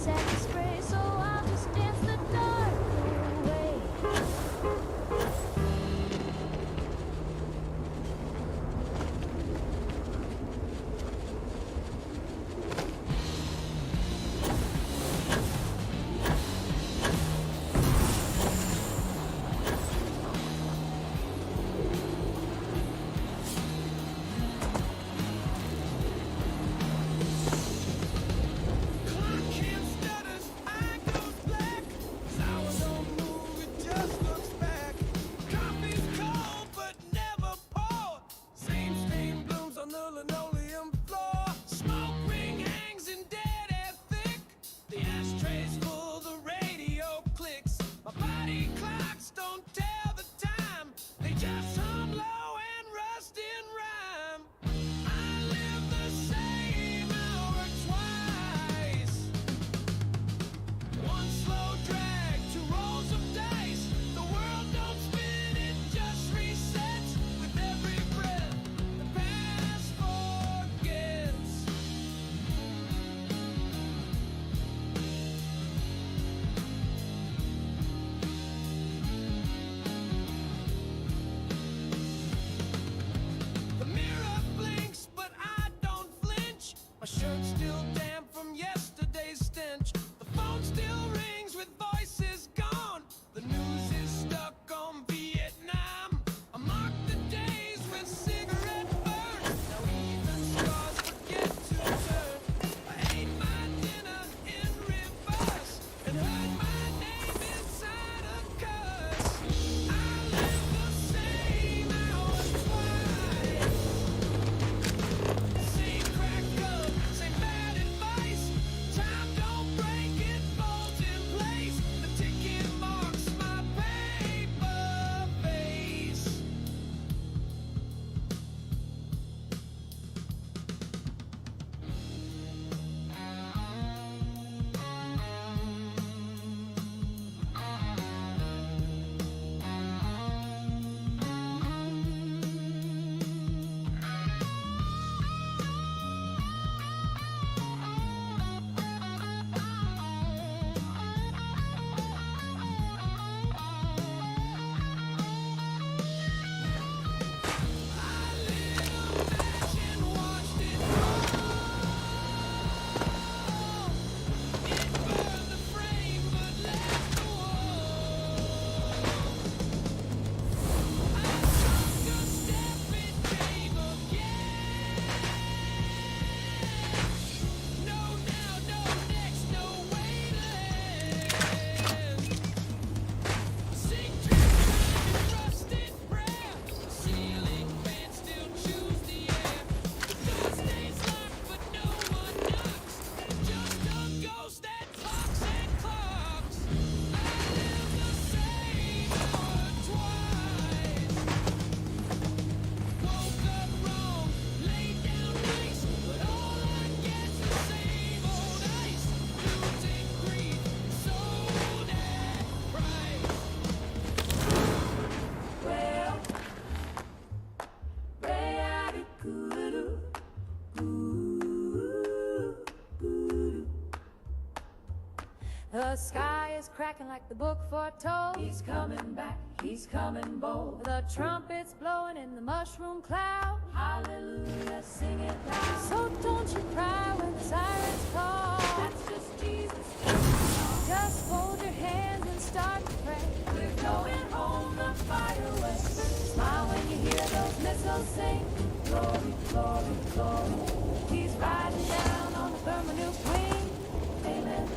H: set to spray, so I'll just dance the dark away. The sky is cracking like the book foretold. He's coming back, he's coming bold. The trumpet's blowing in the mushroom cloud. Hallelujah, sing it loud. So don't you cry when the sirens call. That's just Jesus. Just hold your hands and start to pray. We're going home the fire way. Smile when you hear those missiles sing. Glory, glory, glory. He's riding down on the thermonuke wing. Amen.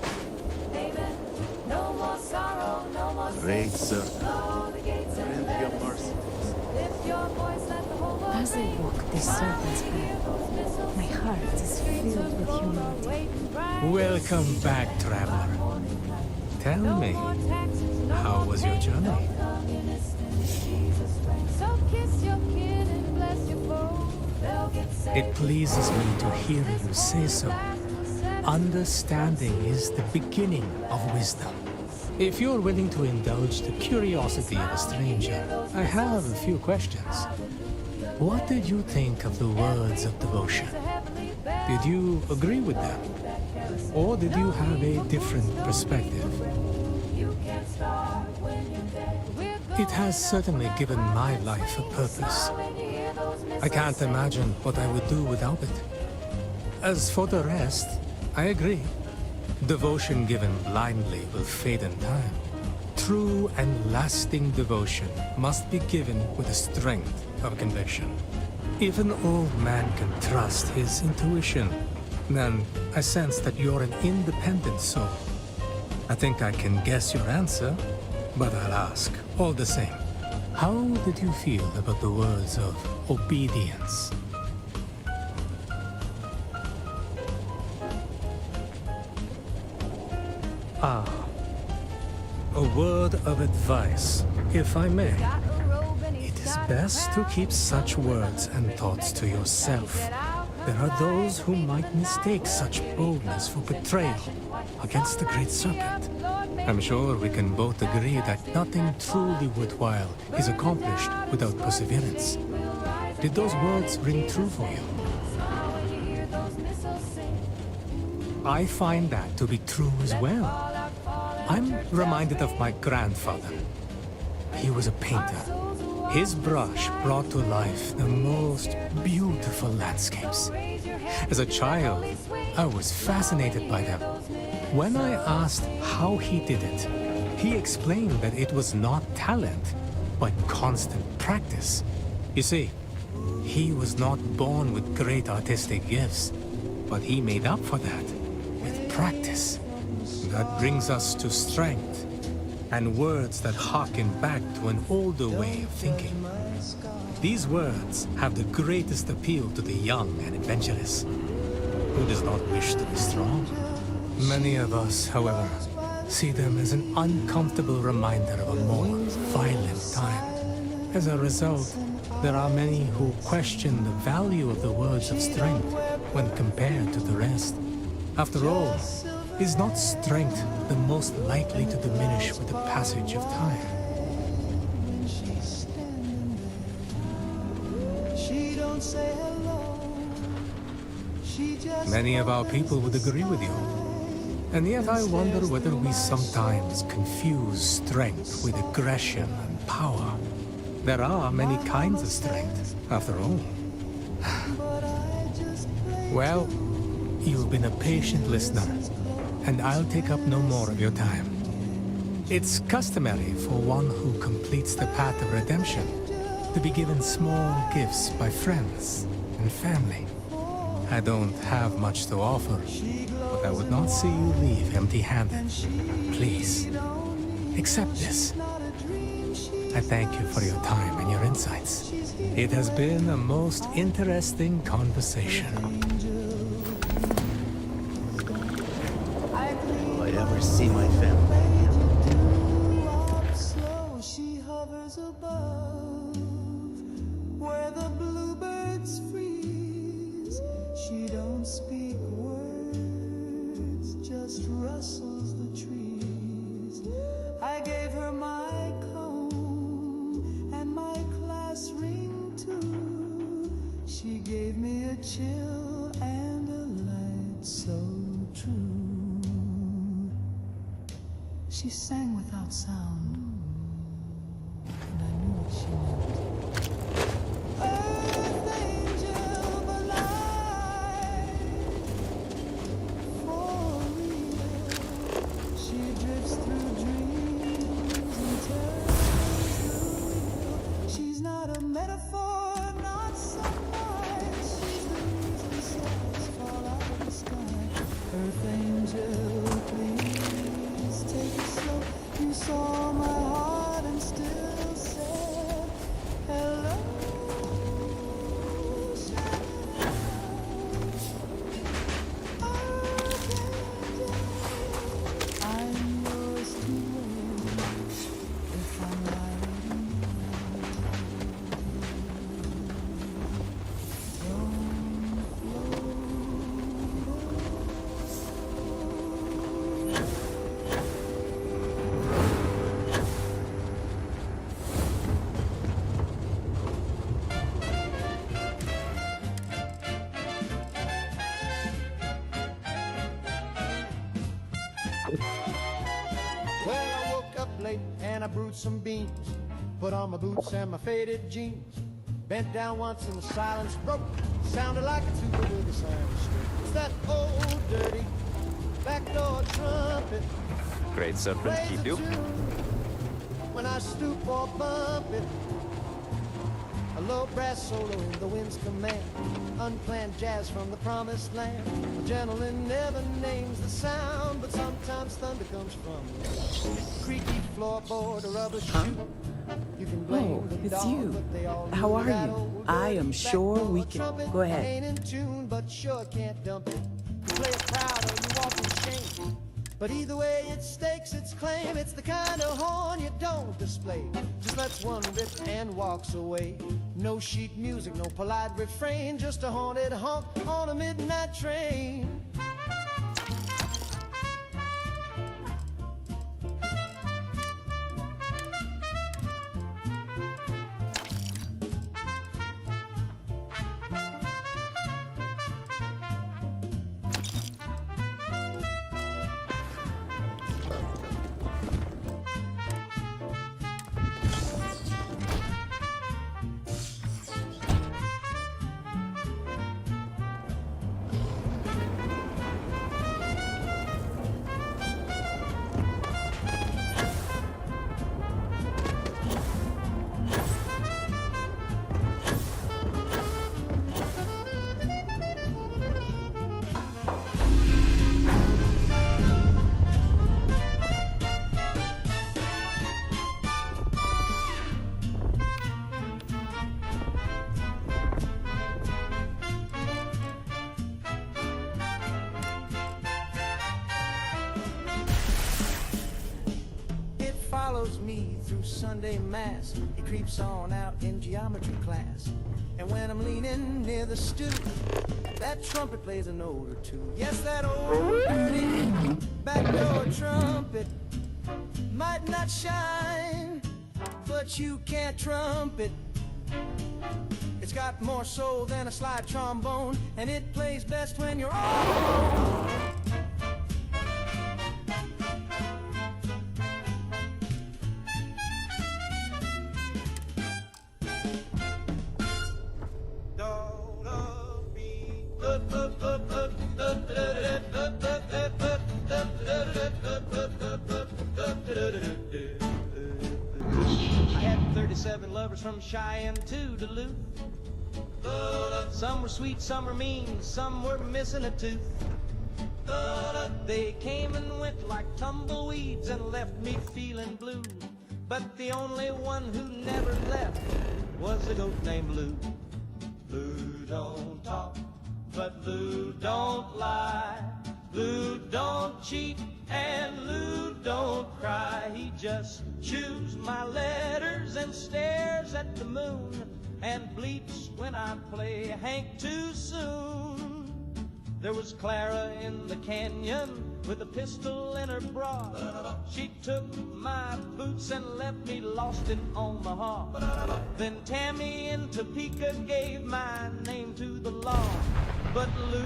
H: Amen. No more sorrow, no more
P: Great sir.
H: Blow the gates and
P: Grant your mercy.
H: lift your voice, let the whole world
V: As I
H: ring.
V: walk this serpent's path, my heart is filled with humility.
J: Welcome back, traveler. Tell me, how was your journey?
H: So kiss your kid and bless your foe. They'll get saved.
J: It pleases me to hear you say so. Understanding is the beginning of wisdom. If you're willing to indulge the curiosity of a stranger, I have a few questions. What did you think of the words of devotion?
H: Heavenly bell.
J: Did you agree with them? Or did you have a different perspective? It has certainly given my life a purpose. I can't imagine what I would do without it. As for the rest, I agree. Devotion given blindly will fade in time. True and lasting devotion must be given with the strength of conviction. If an old man can trust his intuition, then I sense that you're an independent soul. I think I can guess your answer, but I'll ask all the same. How did you feel about the words of obedience? Ah, a word of advice, if I may. It is best to keep such words and thoughts to yourself. There are those who might mistake such boldness for betrayal against the Great Serpent. I'm sure we can both agree that nothing truly worthwhile is accomplished without perseverance. Did those words ring true for you? I find that to be true as well. I'm reminded of my grandfather. He was a painter. His brush brought to life the most beautiful landscapes. As a child, I was fascinated by them. When I asked how he did it, he explained that it was not talent, but constant practice. You see, he was not born with great artistic gifts, but he made up for that with practice. That brings us to strength, and words that harken back to an older way of thinking. These words have the greatest appeal to the young and adventurous. Who does not wish to be strong? Many of us, however, see them as an uncomfortable reminder of a more violent time. As a result, there are many who question the value of the words of strength when compared to the rest. After all, is not strength the most likely to diminish with the passage of time? Many of our people would agree with you. And yet I wonder whether we sometimes confuse strength with aggression and power. There are many kinds of strength, after all. Well, you've been a patient listener, and I'll take up no more of your time. It's customary for one who completes the path of redemption to be given small gifts by friends and family. I don't have much to offer, but I would not see you leave empty-handed. Please, accept this. I thank you for your time and your insights. It has been a most interesting conversation.
I: Will I ever see my family?
L: She hovers above where the bluebirds freeze. She don't speak words, just rustles the trees. I gave her my comb and my class ring too. She gave me a chill and a light so true. She sang without sound, and I knew what she meant. Earth angel, but for real. She drifts through dreams and turns the wheel. She's not a metaphor, not sunrise. She's the reason stars fall out of the sky. Earth angel, please take it slow. You saw my I brewed some beans. Put on my boots and my faded jeans. Bent down once and the silence broke. Sounded like a tuba with a silent stroke. It's that old dirty backdoor trumpet.
O: Great serpent,
L: Plays
O: keep
L: a
O: you.
L: tune when I stoop or bump it. A low brass solo in the wind's command. Unplanned jazz from the promised land. A gentleman never names the sound, but sometimes thunder comes from a creaky floorboard or rubber shoe. You can blame
Q: Oh,
L: the
Q: it's
L: dog,
Q: you.
L: but they all
Q: How
L: knew
Q: are
L: that
Q: you?
L: old
Q: I
L: dirty
Q: am sure we
L: backdoor
Q: can.
L: trumpet
Q: Go ahead.
L: Ain't in tune, but sure can't dump it. You play it proud or you walk in shame. But either way, it stakes its claim. It's the kind of horn you don't display. Just lets one rip and walks away. No sheet music, no polite refrain. Just a haunted honk on a midnight train. Follows me through Sunday Mass. It creeps on out in geometry class. And when I'm leaning near the stoop, that trumpet plays a note or two. Yes, that old dirty backdoor trumpet might not shine, but you can't trump it. It's got more soul than a slide trombone, and it plays best when you're all alone. I had 37 lovers from Cheyenne to Duluth. Some were sweet, some were mean, some were missing a tooth. They came and went like tumbleweeds and left me feeling blue. But the only one who never left was a goat named Lou. Lou don't talk, but Lou don't lie. Lou don't cheat, and Lou don't cry. He just chews my letters and stares at the moon and bleeps when I play Hank too soon. There was Clara in the canyon with a pistol in her bra. She took my boots and left me lost in Omaha. Then Tammy in Topeka gave my name to the law. But Lou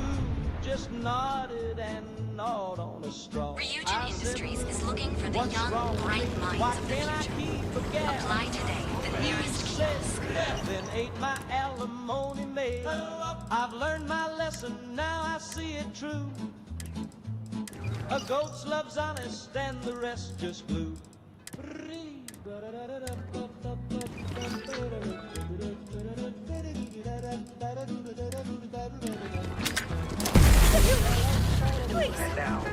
L: just nodded and gnawed on a straw.
T: Ryujin Industries is looking for the young, bright minds of the future. Apply today at the nearest kiosk.
M: Then ate my alimony mail. I've learned my lesson, now I see it true. A goat's love's honest and the rest just blue.
T: Please.
R: And now,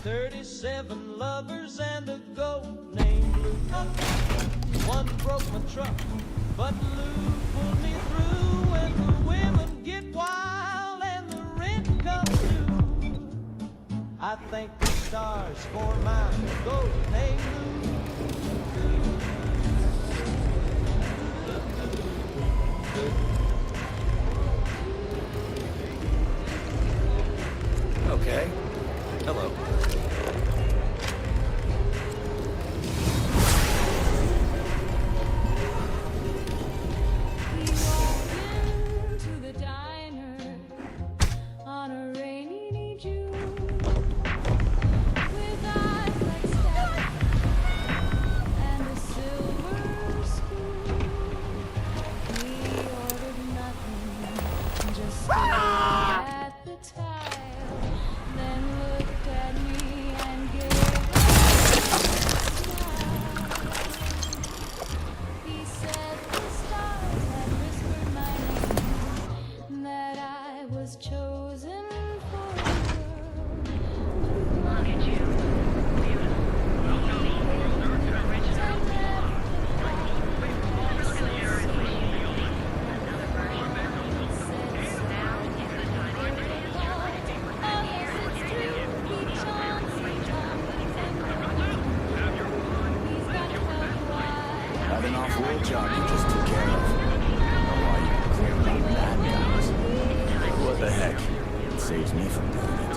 M: 37 lovers and a goat named Blue. One broke my truck, but Lou pulled me through. When the women get wild and the rent comes due, I thank the stars for my goat named Lou.
O: Okay. Hello.
E: Into the diner,
P: an off-world job you just took care of. Why you care about bad guys? What the heck? It saves me from doing it.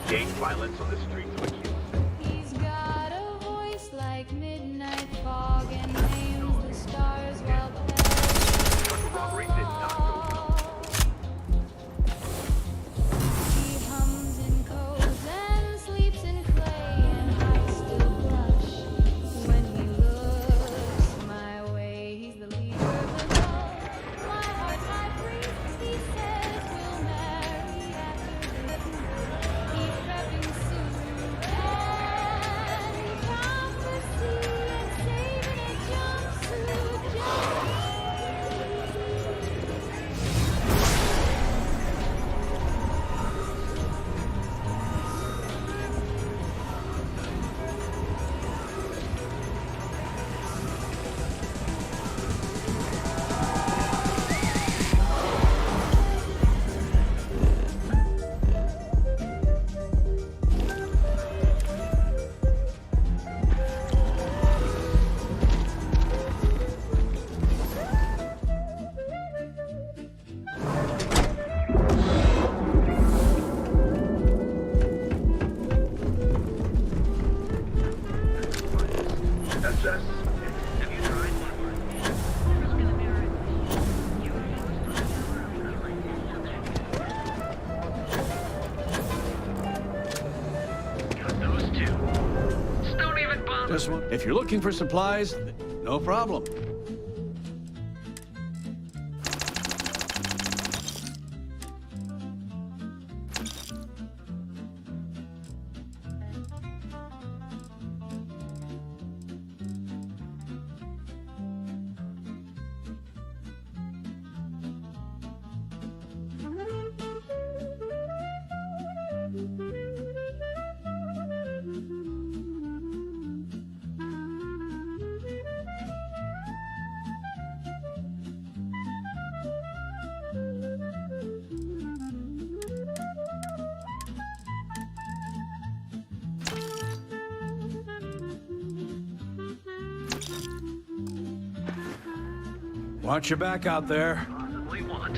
R: Gang violence on the streets of Acute.
E: He's got a voice like midnight fog and names the stars while he hums in codes and sleeps in clay, and I still blush when he looks my way. He's the leader of the cult, my heart's high priest. He says we'll marry after this. He's prepping soon, and he prophecy and saving a jumpsuit.
F: Just one. If you're looking for supplies, no problem. Watch your back out there.
R: Possibly want.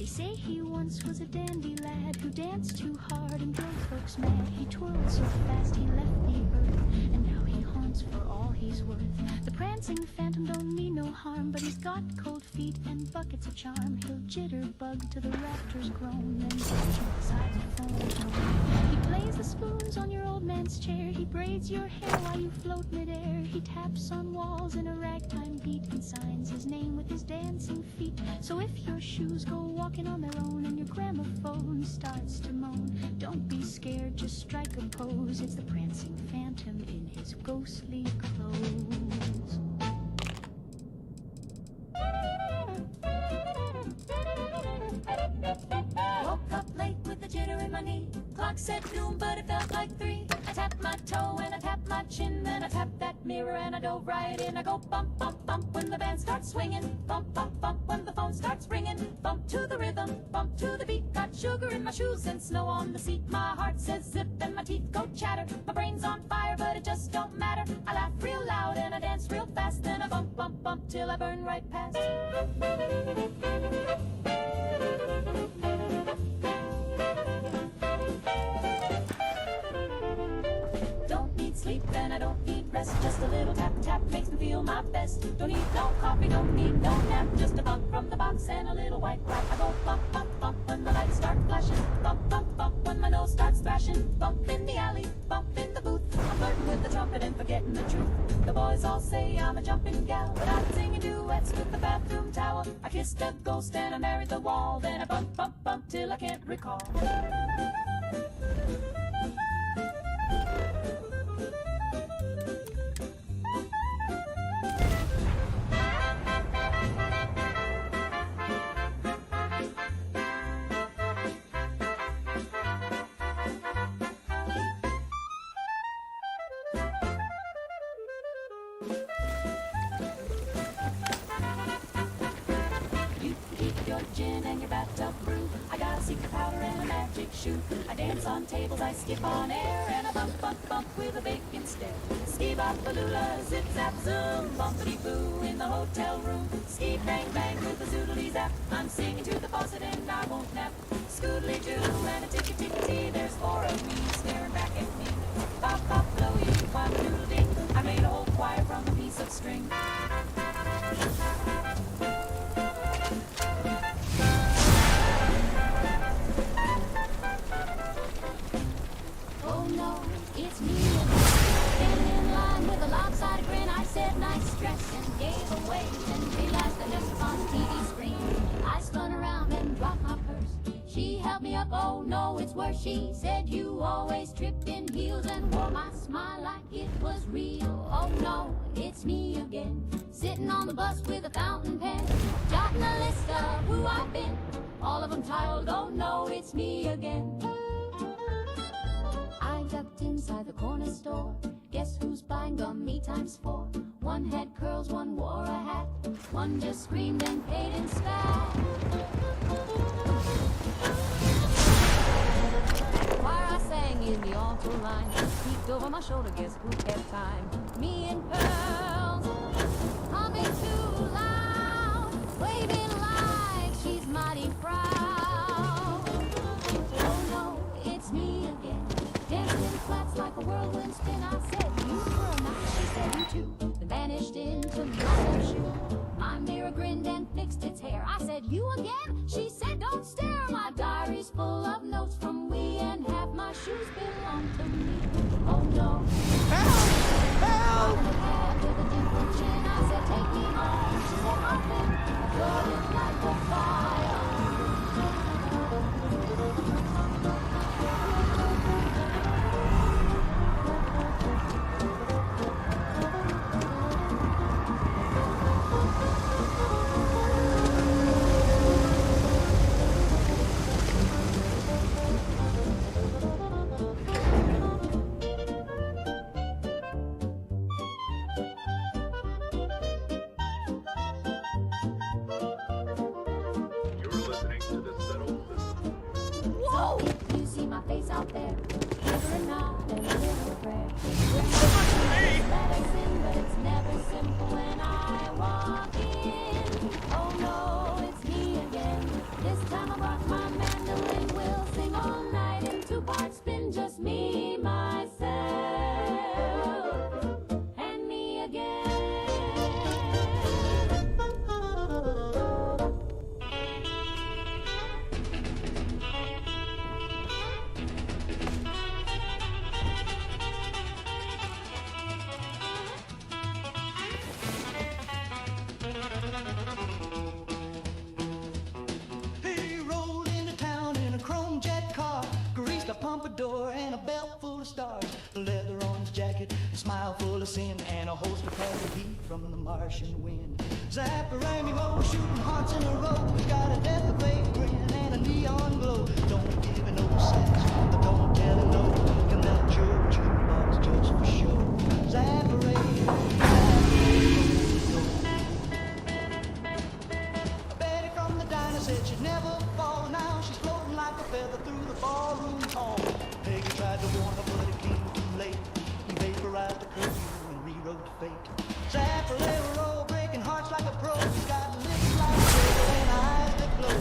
E: Say he once was a dandy lad who danced too hard and drove folks mad. He twirled so fast he left the earth, and now he haunts for all he's worth. The prancing phantom don't mean no harm, but he's got cold feet and buckets of charm. He'll jitterbug to the rafters groan, then dash beside the phone. He plays the spoons on your old man's chair. He braids your hair while you float midair. He taps on walls in a ragtime beat and signs his name with his dancing feet. So if your shoes go walking on their own and your gramophone starts to moan, don't be scared, just strike a pose. It's the prancing phantom in his ghostly clothes. clock said noon, but it felt like 3. I tapped my toe and I tapped my chin, then I tapped that mirror and I dove right in. I go bump, bump, bump when the band starts swinging. Bump, bump, bump when the phone starts ringing. Bump to the rhythm, bump to the beat. Got sugar in my shoes and snow on the seat. My heart says zip and my teeth go chatter. My brain's on fire, but it just don't matter. I laugh real loud and I dance real fast. Then I bump, bump, bump till I burn right past. Don't need sleep and I don't need rest. Just a little tap tap makes me feel my best. Don't need no coffee, don't need no nap. Just a bump from the box and a little white rap. I go bump, bump, bump when the lights start flashing. Bump, bump, bump when my nose starts thrashing. Bump in the alley, bump in the booth. I'm flirting with the trumpet and forgetting the truth. The boys all say I'm a jumping gal, but I'm singing duets with the bathroom towel. I kissed a ghost and I married the wall. Then I bump, bump, bump till I can't recall. Gin and your bathtub brew. I got a secret powder and a magic shoe. I dance on tables, I skip on air, and I bump, bump, bump with a vacant stare. Ski-bop-a-lula, zip-zap, zoom, bumpity-boo in the hotel room. Ski-bang-bang with a zoodly-zap. I'm singing to the faucet and I won't nap. Scoodly-doo and a ticky-ticky-tee. There's 4 of me staring back at me. Pop-pop, blowy, pop-doodle-ding. I made a whole choir from a piece of string. Oh no, it's me again. Standing in line with a lopsided grin. I said nice dress and gave away, and realized I just on TV screen. I spun around and dropped my purse. She held me up, oh no, it's worse. She said you always tripped in heels and wore my smile like it was real. Oh no, it's me again. Sitting on the bus with a fountain pen, jotting a list of who I've been. All of them tiled, oh no, it's me again. I ducked inside the corner store. Guess who's buying gum? Me times 4. One had curls, one wore a hat. One just screamed and paid and spat. Choir I sang in the alto line. Peeked over my shoulder, guess who kept time? Me and Pearls, humming too loud, waving like she's mighty proud. Oh no, it's me again. Dancing in flats like a whirlwind spin. I said, you were a night. She said, you too. Then vanished into my shoe. My mirror grinned and fixed its hair. I said, you again? She said, don't stare. My diary's full of notes from we, and half my shoes belong to me. Oh no. Help! Help! With a dimpled chin, I said, take me home. She said, open. Burning like a fire. Out there, never a nod and a little prayer. That I sin, but it's never simple when I walk in. Oh no, it's me again. This time I brought my mandolin. We'll sing all night in 2-part spin. Just me, myself, and me again.
C: Pompadour and a belt full of stars, leather on his jacket, a smile full of sin, and a holster packed with heat from the Martian wind. Zapparango, shooting hearts in a row. We got a death of fake grin and a neon glow. Don't give it no sense, but don't tell
L: said she'd never fall. Now she's floating like a feather through the ballroom hall. Peggy tried to warn her, but it came too late. He vaporized the curfew and rewrote fate. Zapparero, breaking hearts like a pro. He's got lips like silver and eyes that glow.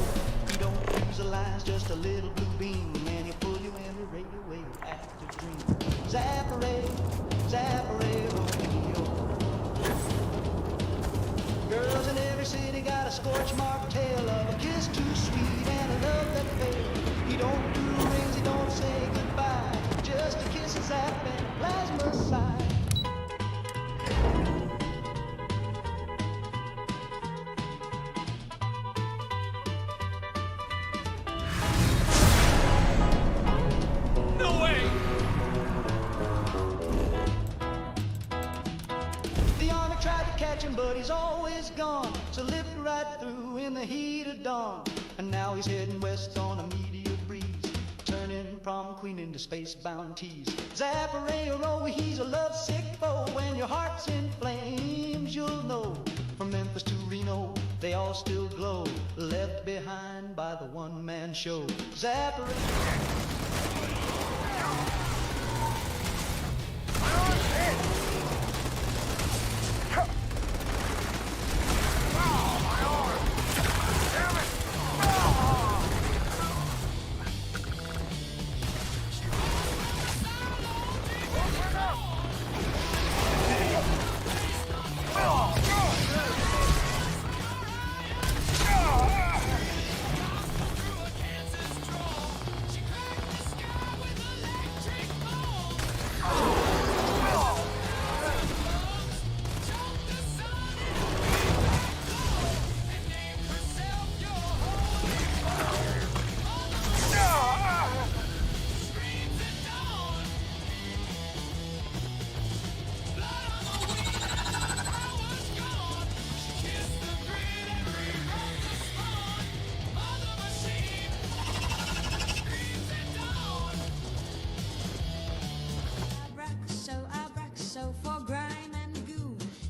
L: He don't use the lines, just a little blue beam, and he'll pull you in a radioactive dream. Zapparero, girls in every city got a scorch mark tale of a kiss too sweet and a love that failed. He don't do rings, he don't say goodbye, just a kiss, a zap, and a plasma sigh.
A: No way!
L: The army tried to catch him, but he's always gone. So lived right through in the heat of dawn. And now he's heading west on a meteor breeze, turning prom queen into space-bound tease. Zapparero, he's a lovesick foe. When your heart's in flames, you'll know. From Memphis to Reno, they all still glow, left behind by the one-man show. Zapparero.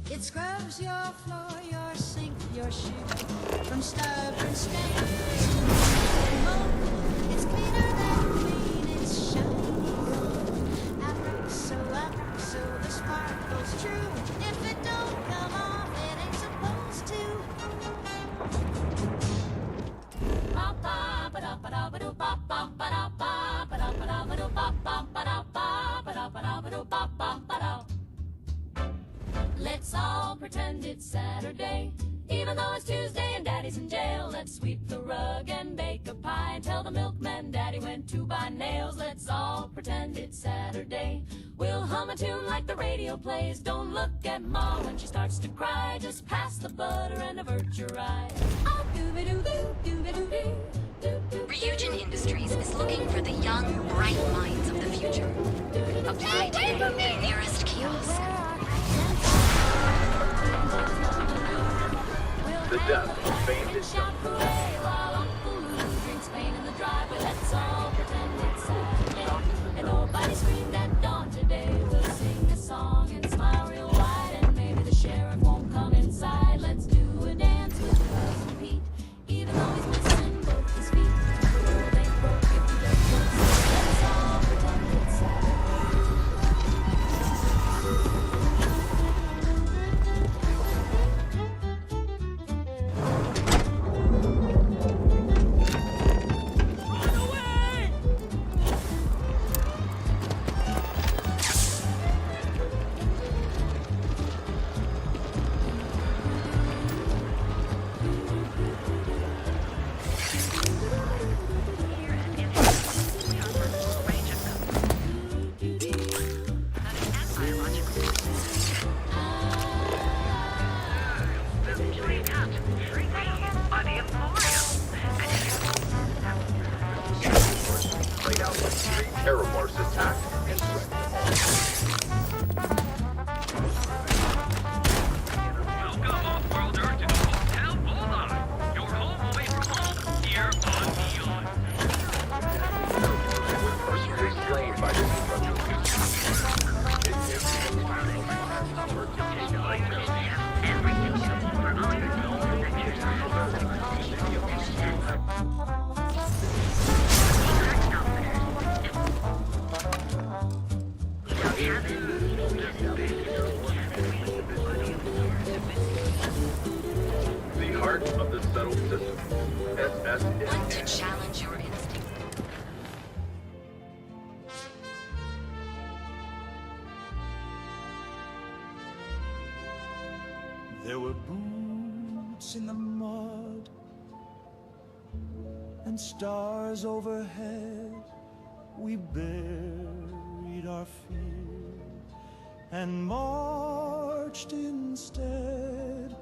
D: It scrubs your floor, your sink, your ship. From stubborn stains to mold. It's cleaner than clean, it's shiny gold. Abraxo, the sparkle's true. If it don't come off, it ain't supposed to.
H: Let's all pretend it's Saturday, even though it's Tuesday and Daddy's in jail. Let's sweep the rug and bake a pie and tell the milkman Daddy went to buy nails. Let's all pretend it's Saturday. We'll hum a tune like the radio plays. Don't look at Ma when she starts to cry. Just pass the butter and avert your eyes. Oh,
T: Ryujin Industries is looking for the young, bright minds of the future. Apply today at the nearest kiosk.
H: The death of famed and while Uncle Lou drinks pain in the driveway. Let's all pretend it's Saturday. And nobody screamed at dawn today. We'll sing a song and smile real wide. And maybe the sheriff won't come inside. Let's do a dance with Cousin Pete, even though he's missing both his feet. The world ain't broke if you just don't see. Let's all pretend it's Saturday.
R: settled system.
T: Want to challenge your instinct?
C: There were boots in the mud and stars overhead. We buried our fear and marched instead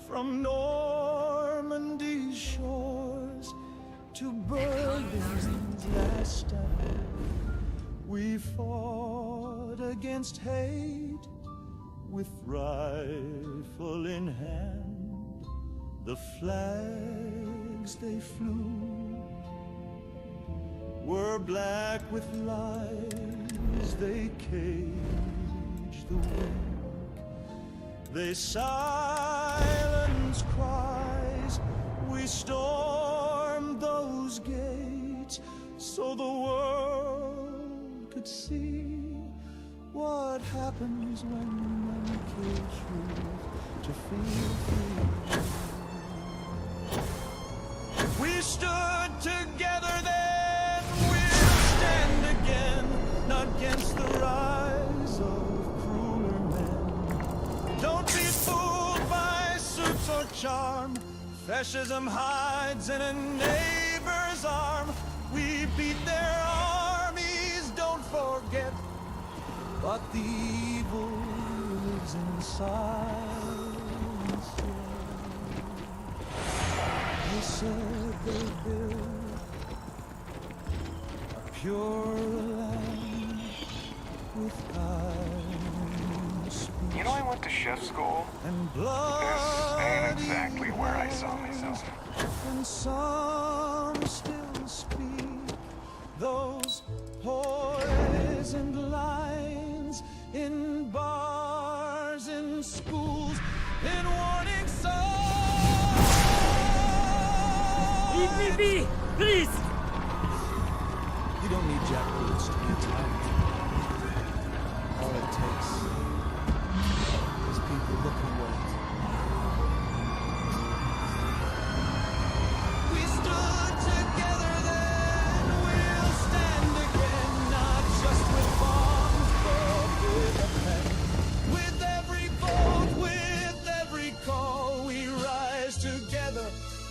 C: from Normandy's shores to Berlin's last stand. We fought against hate with rifle in hand. The flags they flew were black with lies. They caged the weak. They silenced cries. We stormed those gates so the world could see what happens when you kill truth to feel free. We stood together then, we'll stand again, not against the rise of crueler men. Don't be fooled by suits or charm. Fascism hides in a neighbor's arm. We beat their armies, don't forget. But the evil lives inside. They said they built a pure land with iron speech.
R: You know, I went to chef school.
C: And blood.
R: This ain't exactly where I saw myself.
C: And some still speak those poisoned lines in bars, in schools, in warning signs.
Q: Leave me be, please!
C: You don't need jackboots to be a tyrant. All it takes is people looking away. We stood together then, we'll stand again, not just with bombs, but with a pen. With every vote, with every call, we rise together,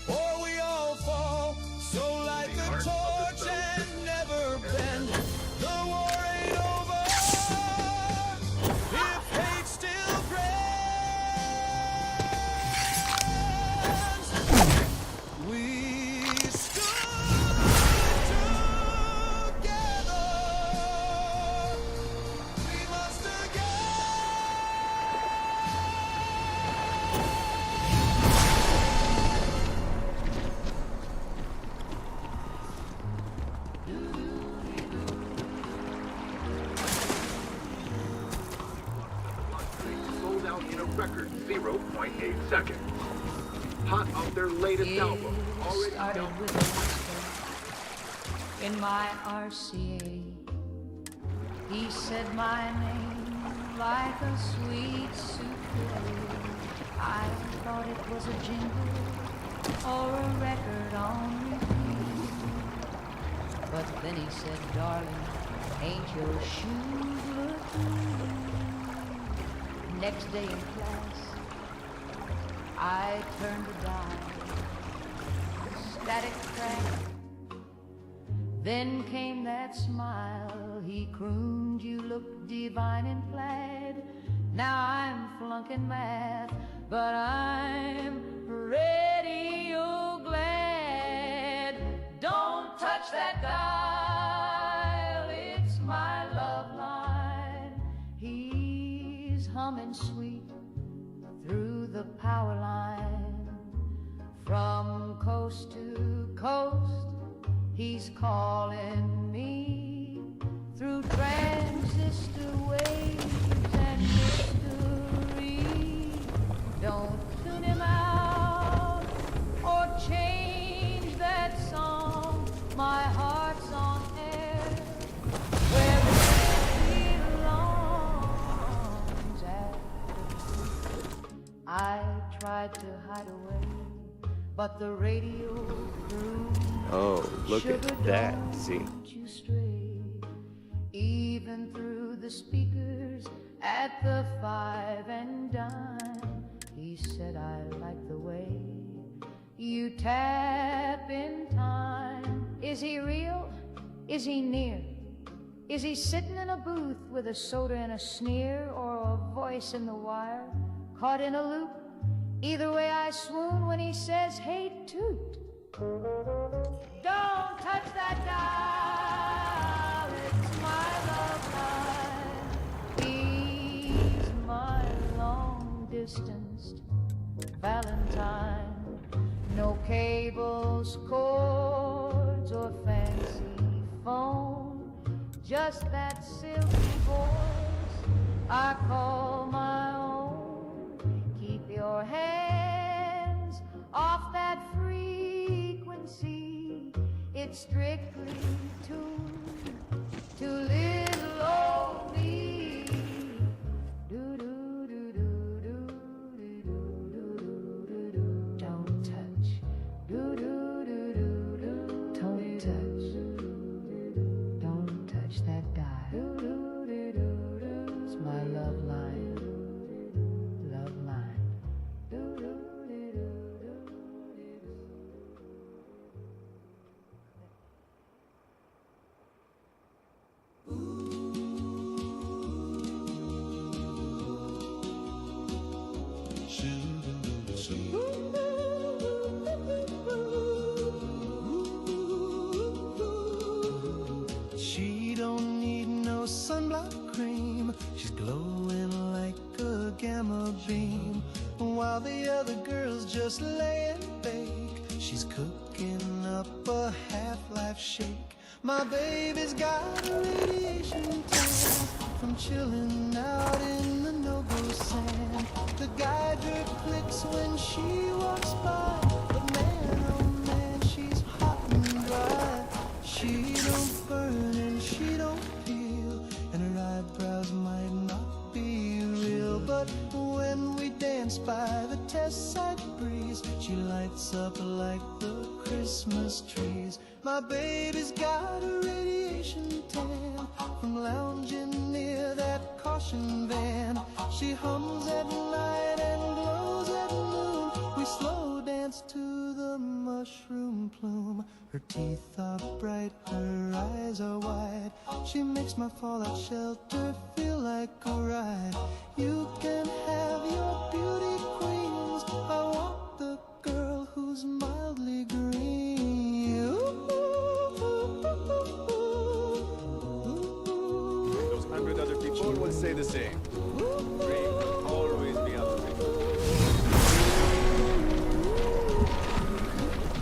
C: or we all fall. So light the torch and never bend. The war ain't over if hate still brands. We stood together. We must
R: Sold out in a record 0.8 seconds. Hot off their latest album. Already
B: Started
R: done.
B: with a whisper in my RCA. He said my name like a sweet souffle. I thought it was a jingle or a record on repeat. But then he said, darling, ain't your shoes look good? Next day in class, I turned a dime. Static crack. Then came that smile. He crooned, you look divine in plaid. Now I'm flunking math, but I'm radio glad. Don't touch that dial, it's my love line. He's humming sweet through the power line. From coast to coast, he's calling me through transistor waves and mystery. Don't tune him out or change that song. My heart's on air where it belongs. At the I tried to hide away, but the radio crew.
O: Oh, look at that, Z.
B: You stray, even through the speakers at the 5 and dime. He said, I like the way you tap in time. Is he real? Is he near? Is he sitting in a booth with a soda and a sneer, or a voice in the wire, caught in a loop? Either way I swoon when he says, hey, toot. Don't touch that dial, it's my love line. He's my long-distanced Valentine. No cables, cords, or fancy phone, just that silky voice I call my own. Keep your hands off that frequency. It's strictly tuned to little old me. Don't touch. Don't touch. Don't touch that dial. It's my love line. Love line.
C: She don't need no sunblock cream. She's glowing like a gamma beam. While the other girls just lay and bake, she's cooking up a half-life shake. My baby's got a radiation tan from chilling out in the no-go sand. The guy jerk clicks when she walks by, but man, oh man, she's hot and dry. She don't burn and she don't peel, and her eyebrows might not be real, but when we dance by the test site breeze, she lights up like the Christmas trees. My baby's got a radiation tan from lounging near that caution van. She hums at night and glows at noon. We slow dance to the mushroom plume. Her teeth are bright, her eyes are wide. She makes my fallout shelter feel like a ride. You can have your beauty queens. I want the girl who's mildly green.
G: Those 100 other people will say the same. Green will always be on the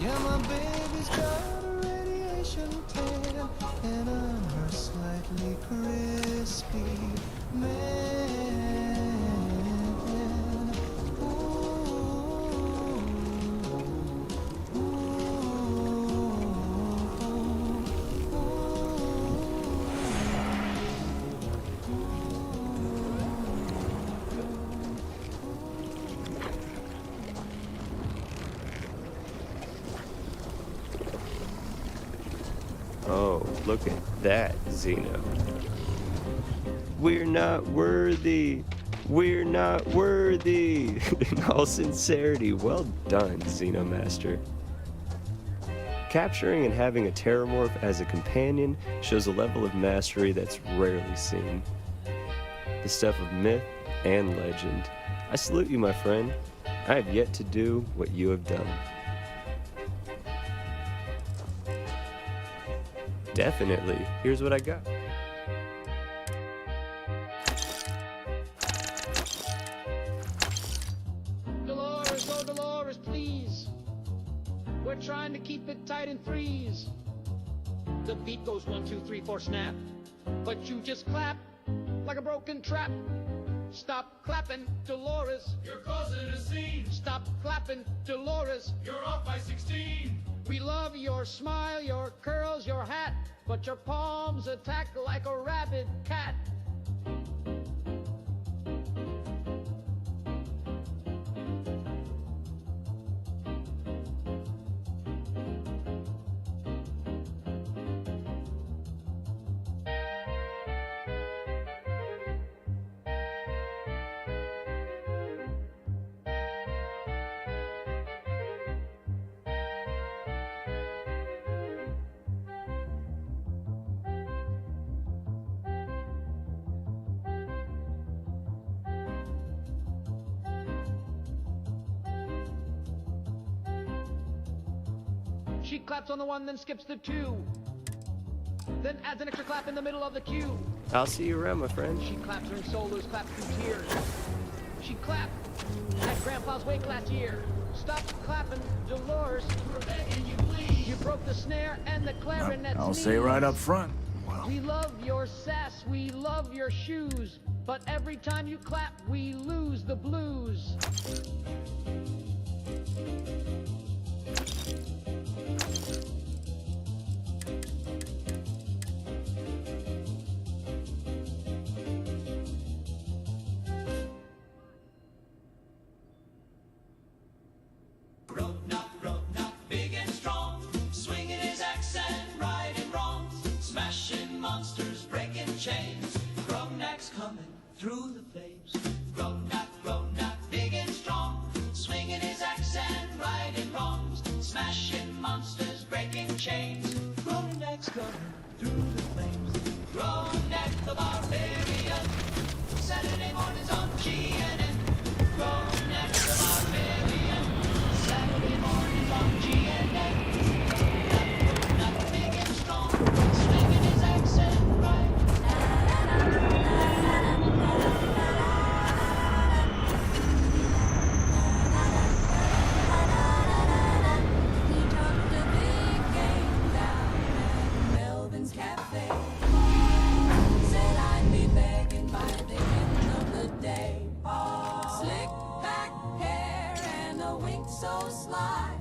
C: Yeah, my baby's got a radiation tan, and I'm her slightly crispy man.
O: Oh, look at that, Xeno. We're not worthy. We're not worthy. In all sincerity, well done, Xenomaster. Capturing and having a Terramorph as a companion shows a level of mastery that's rarely seen. The stuff of myth and legend. I salute you, my friend. I have yet to do what you have done. Definitely. Here's what I got.
M: Dolores, oh Dolores, please. We're trying to keep it tight in threes. The beat goes 1, 2, 3, 4, snap. But you just clap like a broken trap. Stop clapping, Dolores.
A: You're causing a scene.
M: Stop clapping, Dolores.
A: You're off by 16.
M: We love your smile, your curls, your hat, but your palms attack like a rabid cat. She claps on the one, then skips the two. Then adds an extra clap in the middle of the cue.
O: I'll see you around, my friend.
M: She claps during solos, claps through tears. She clapped at Grandpa's wake last year. Stop clapping, Dolores. We're begging you, please. You broke the snare and the clarinet's
P: I'll say right up front.
M: We love your sass, we love your shoes. But every time you clap, we lose the blues.
A: Big and strong, swinging his axe and righting wrongs, smashing monsters, breaking chains. Grognak's coming through the flames. Grognak, big and strong, swinging his axe and righting wrongs, smashing monsters, breaking chains. Grognak's coming through the flames. Grognak the barbarian, Saturday mornings on GNN. Grognak the barbarian, Saturday mornings on GNN. Grognak, big and strong, swinging his axe and right.
E: He talked a big game down at Melvin's Cafe. Said I'd be begging by the end of the day. Slick back hair and a wink so sly.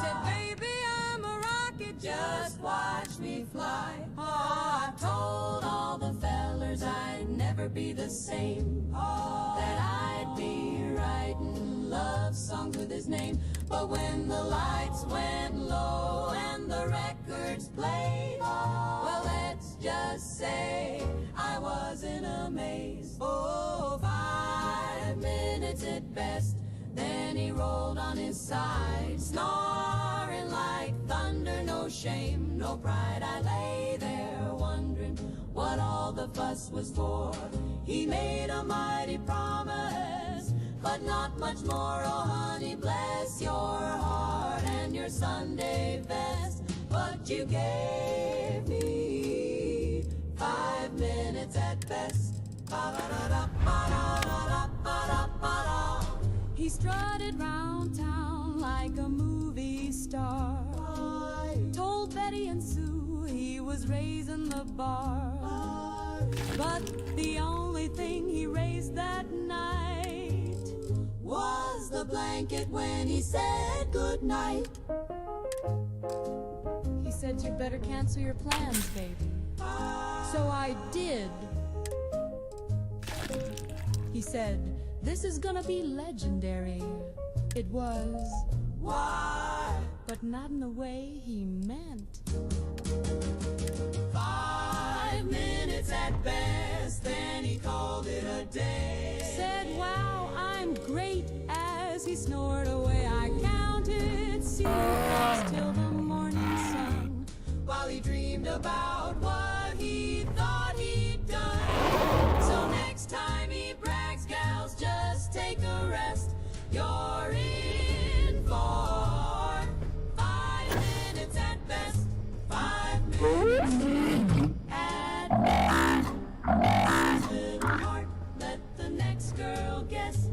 E: Said, baby, I'm a rocket, just watch me fly. I told all the fellers I'd never be the same. That I'd be writing love songs with his name. But when the lights went low and the records played, well, let's just say I was in a maze. Oh, 5 minutes at best. Then he rolled on his side, snoring like thunder. No shame, no pride. I lay there wondering what all the fuss was for. He made a mighty promise, but not much more. Oh, honey, bless your heart and your Sunday best. But you gave me 5 minutes at best. Ba-da-da-da-ba-da-da-da-ba-da-ba-da. He strutted round town like a movie star. Told Betty and Sue he was raising the bar. But the only thing he raised that night was the blanket when he said goodnight. He said, you better cancel your plans, baby. So I did. He said, this is gonna be legendary. It was. Why? But not in the way he meant.
A: 5 minutes at best, then he called it a day.
E: Said, wow, I'm great. As he snored away, I counted seasons till the morning sun,
A: While he dreamed about what he thought he'd done. So next time he brags, gals, just take a rest. You're in for 5 minutes at best. 5 minutes at best. Little heart, let the next girl guess.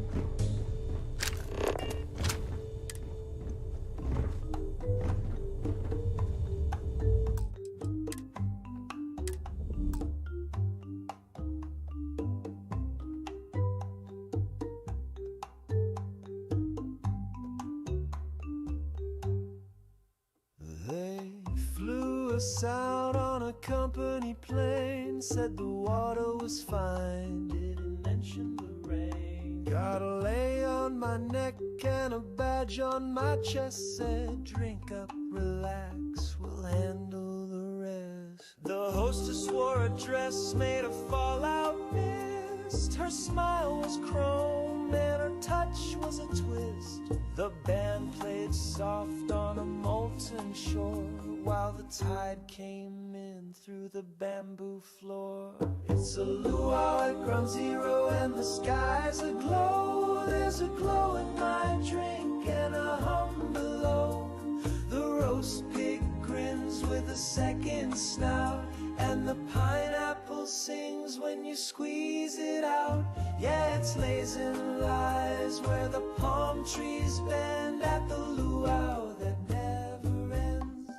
C: They flew us out on a company plane, said the water was fine, didn't mention the rain. Got a lei on my neck and a badge on my chest, said drink up, relax, we'll handle the rest. The hostess wore a dress made of fallout mist. Her smile was chrome and her touch was a twist. The band played soft on a molten shore while the tide came in through the bamboo floor. It's a luau at ground zero and the sky's aglow. There's a glow in my drink and a hum below. The roast pig second snout, and the pineapple sings when you squeeze it out. Yeah, it's lays and lies where the palm trees bend at the luau that never ends.